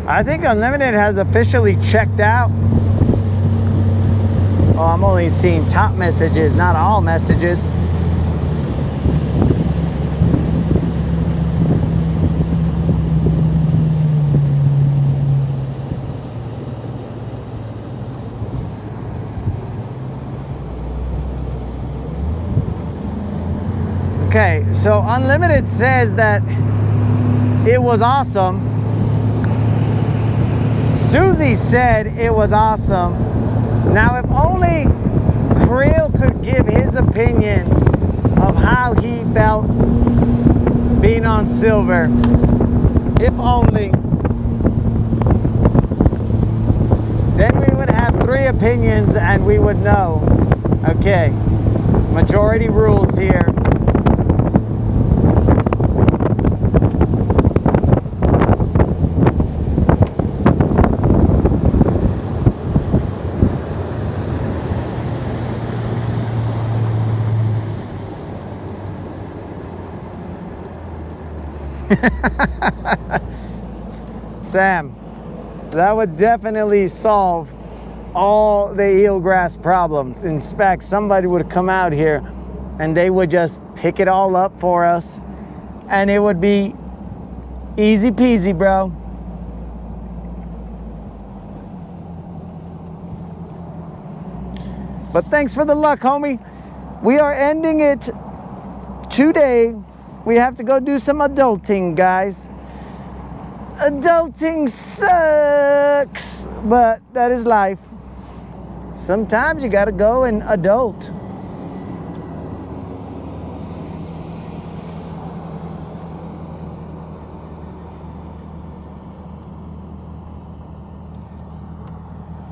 I think Unlimited has officially checked out. Oh, I'm only seeing top messages, not all messages. Okay, so Unlimited says that it was awesome. Susie said it was awesome. Now, if only Creel could give his opinion of how he felt being on Silver. If only. Then we would have 3 opinions and we would know. Okay, majority rules here. Sam, that would definitely solve all the eelgrass problems. In fact, somebody would come out here and they would just pick it all up for us and it would be easy peasy, bro. But thanks for the luck, homie. We are ending it today. We have to go do some adulting, guys. Adulting sucks, but that is life. Sometimes you gotta go and adult.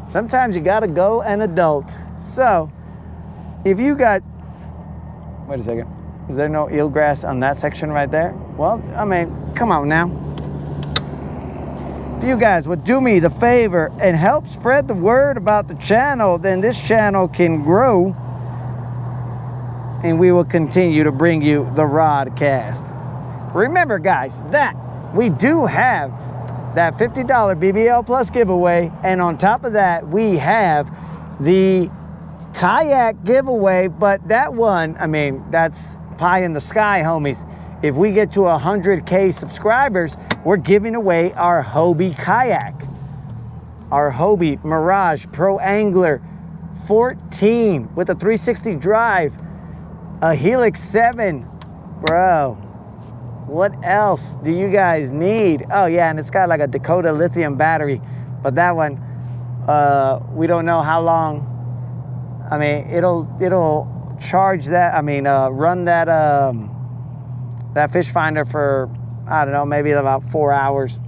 Sometimes you gotta go and adult. So, if you got, wait a second. Is there no eelgrass on that section right there? Well, I mean, come on now. If you guys would do me the favor and help spread the word about the channel, then this channel can grow and we will continue to bring you the Rodcast. Remember, guys, that we do have that $50 BBL Plus giveaway, and on top of that, we have the kayak giveaway, but that one, I mean, that's pie in the sky, homies. If we get to 100K subscribers, we're giving away our Hobie kayak. Our Hobie Mirage Pro Angler 14 with a 360 drive, a Helix 7. Bro, what else do you guys need? Oh yeah, and it's got like a Dakota lithium battery, but that one, we don't know how long. I mean, it'll charge that, I mean, run that, that fish finder for, I don't know, maybe about 4 hours.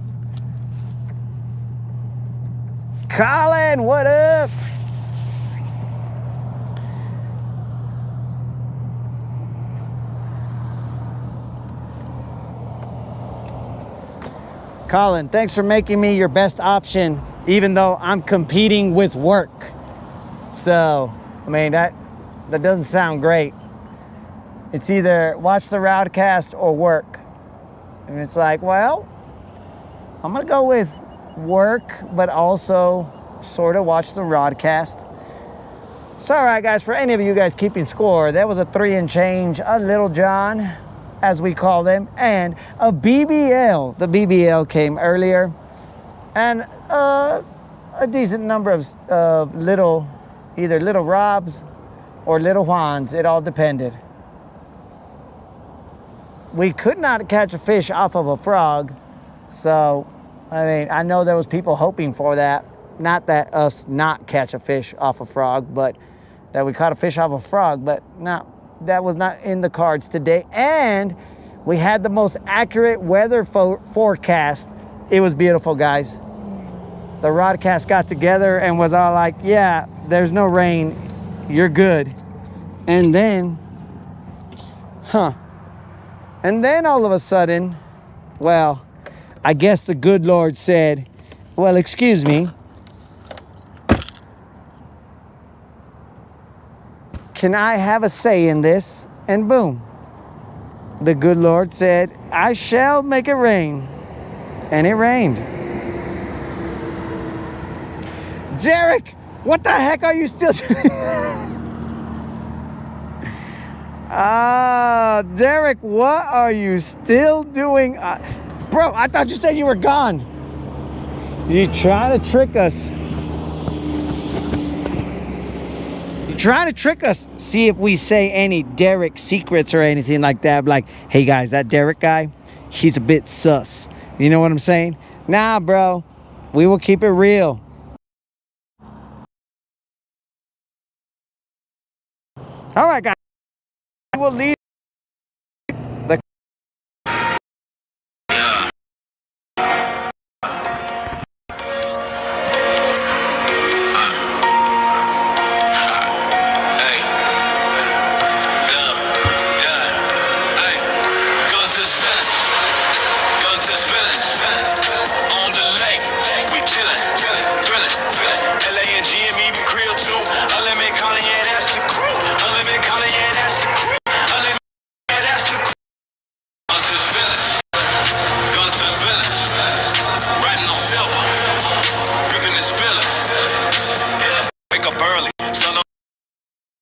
Colin, what up? Colin, thanks for making me your best option, even though I'm competing with work. So, I mean, that doesn't sound great. It's either watch the Rodcast or work. And it's like, well, I'm gonna go with work, but also sort of watch the Rodcast. It's all right, guys. For any of you guys keeping score, that was a 3 and change, a Little John, as we call them, and a BBL. The BBL came earlier, and a decent number of little, either Little Robs or Little Juans. It all depended. We could not catch a fish off of a frog, so I mean, I know there was people hoping for that. Not that us not catch a fish off a frog, but that we caught a fish off a frog, but no, that was not in the cards today. And we had the most accurate weather forecast. It was beautiful, guys. The Rodcast got together and was all like, yeah, there's no rain, you're good. And then, and then all of a sudden, well, I guess the good Lord said, well, excuse me, can I have a say in this? And boom, the good Lord said, I shall make it rain. And it rained. Derek, what the heck are you still doing? Derek, what are you still doing? Bro, I thought you said you were gone. You try to trick us. You trying to trick us. See if we say any Derek secrets or anything like that. Like, hey guys, that Derek guy, he's a bit sus. You know what I'm saying? Nah, bro. We will keep it real. All right, guys. We will leave the...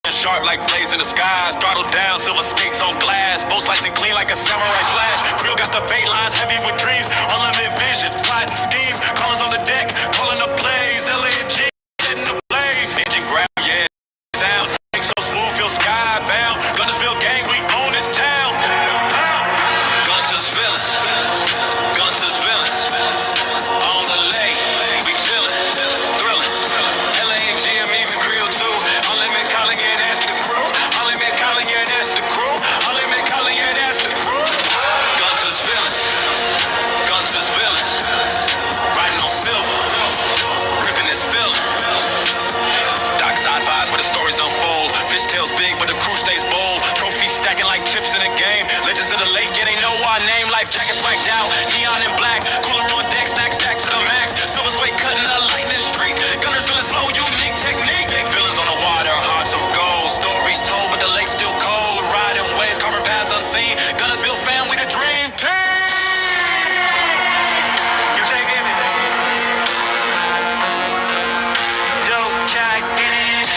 Sharp like blades in the skies, throttle down, silver skates on glass, bow slicing clean like a samurai slash. Creel got the bait lines heavy with dreams, unlimited vision, plotting schemes, callers on the deck, calling up plays, LNG, setting the blaze, engine grab, yeah, sound, think so smooth, feel skybound, Guntersville gang, we own this town. Gunter's villains, Gunter's villains, on the lake, we chillin', thrillin', LNG, I'm even Creel too, unlimited calling it. Tails big, but the crew stays bold. Trophies stacking like chips in a game. Legends of the lake, yeah, they know our name. Life jackets wiped out, neon and black. Cooler on deck, snack stacked to the max. Silver's weight cutting a lightning streak. Guntersville is slow, unique technique. Villains on the water, hearts of gold. Stories told, but the lake's still cold. Riding waves, carving paths unseen. Guntersville fam, we the dream team. You can't get me. Dope, can't get it.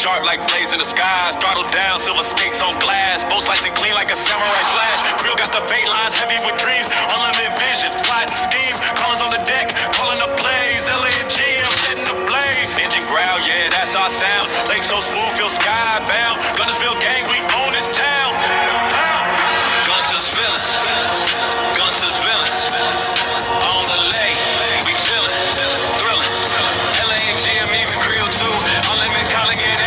Sharp like blades in the skies, throttle down, silver skates on glass, bow slicing clean like a samurai slash. Creel got the bait lines heavy with dreams, unlimited vision, plotting schemes, callers on the deck, calling up plays, LNG, I'm setting the blaze. Engine growl, yeah, that's our sound. Lake so smooth, feel skybound. Guntersville gang, we own this town. Gunter's villains, Gunter's villains, on the lake, we chillin', thrillin', LNG, I'm even Creel too, unlimited calling it.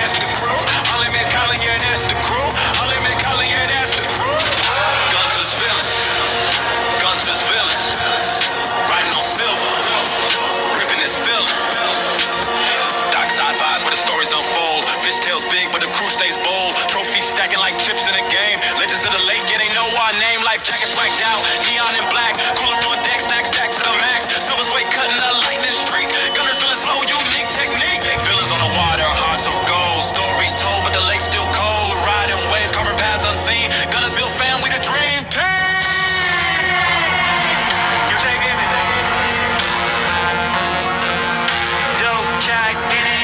Tails big, but the crew stays bold. Trophies stacking like chips in a game. Legends of the lake, yeah, they know our name. Life jackets wiped out, neon and black. Cooler on deck, snack stacked to the max. Silver's weight cutting a lightning streak. Guntersville is slow, unique technique. Villains on the water, hearts of gold. Stories told, but the lake's still cold. Riding waves, carving paths unseen. Guntersville fam, we the dream team. You can't get me. Dope, can't get it.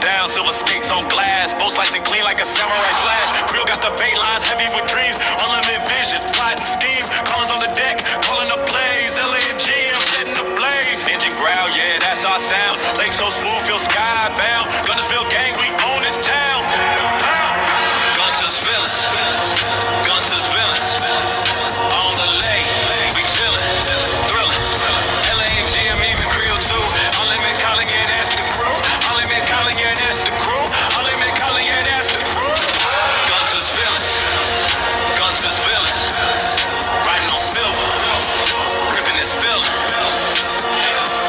down, silver skates on glass. Both slicing clean like a samurai slash. Creel got the bait lines heavy with dreams. Unlimited vision, plotting schemes. Callers on the deck, calling the plays. LA and G, I'm setting the blaze. Engine growl, yeah, that's our sound. Lake so smooth, feel skybound. Guntersville gang, we own this town. Gunter's villains. Gunter's villains. On the lake, we chillin', thrillin'. LA and G, I'm even Creel too. Unlimited calling, yeah, that's the crew. Unlimited calling, yeah, that's the crew. Unlimited calling, yeah, that's the crew. Gunter's villains. Gunter's villains. Riding on silver. Ripping and spillin'.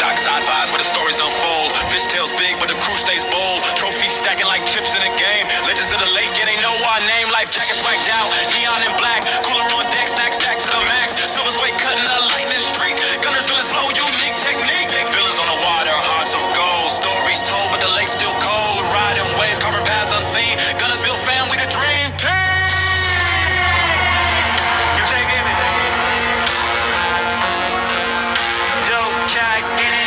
Dockside vibes where the stories unfold. Fishtails big, but the crew stays bold. Trophies stacking like chips in a game. Legends of the lake, yeah, they know our name. Life jackets whacked out, neon and black. Cooler on deck, stack to the max. Silver's way cutting the lightning streak. Gunners villains flow, unique technique. Villains on the water, hearts of gold. Stories told, but the lake's still cold. Riding waves, carving paths unseen. Guntersville fam, we the dream team. You taking me? Yo, Jack, get it.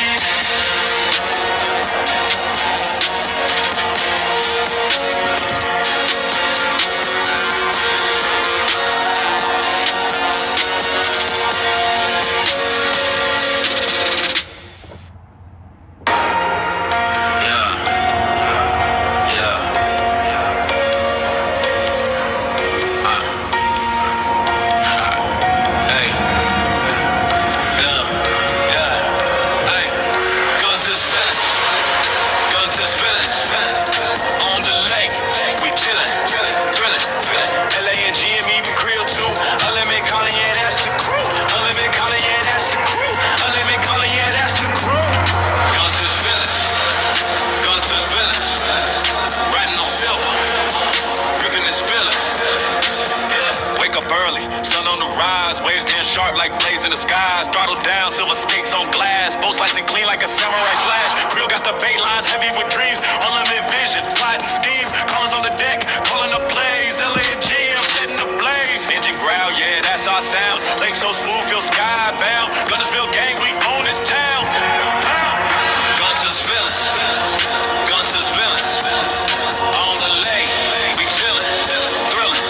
Sharp like blades in the skies, throttle down, silver skates on glass, both slicing clean like a samurai slash. Creel got the bait lines heavy with dreams, unlimited vision, plotting schemes, callers on the deck, calling the plays. LA and G, I'm setting the blaze. Engine growl, yeah, that's our sound. Lake so smooth, feel skybound. Guntersville gang, we own this town. Gunter's villains, Gunter's villains. On the lake, we chillin', thrillin'.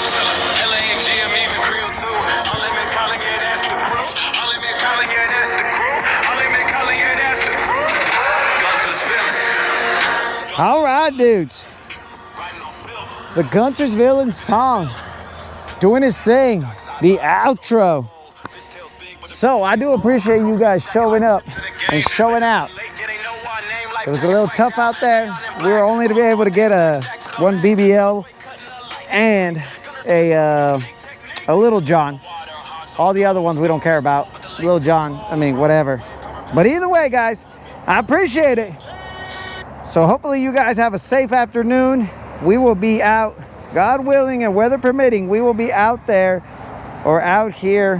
LA and G, I'm even Creel too. Unlimited calling, yeah, that's the crew. Unlimited calling, yeah, that's the crew. Unlimited calling, yeah, that's the crew. Gunter's villains. All right, dudes. The Guntersville song doing his thing, the outro. So I do appreciate you guys showing up and showing out. It was a little tough out there. We were only to be able to get one BBL and a Little John. All the other ones we don't care about. Little John, I mean, whatever. But either way, guys, I appreciate it. So hopefully you guys have a safe afternoon. We will be out, God willing and weather permitting, we will be out there or out here.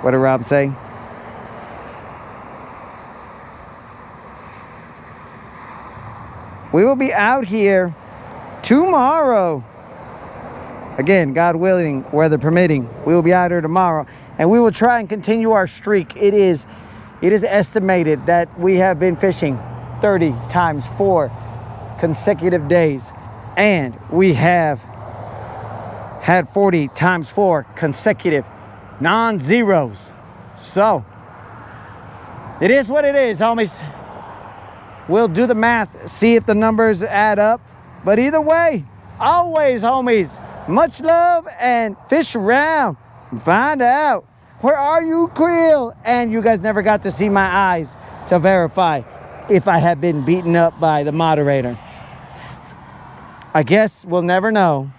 What did Rob say? We will be out here tomorrow. Again, God willing, weather permitting, we will be out here tomorrow, and we will try and continue our streak. It is estimated that we have been fishing 30 times 4 consecutive days, and we have had 40 times 4 consecutive non-zeros. So it is what it is, homies. We'll do the math, see if the numbers add up. But either way, always, homies, much love and fish around and find out, where are you, Creel? And you guys never got to see my eyes to verify if I have been beaten up by the moderator. I guess we'll never know.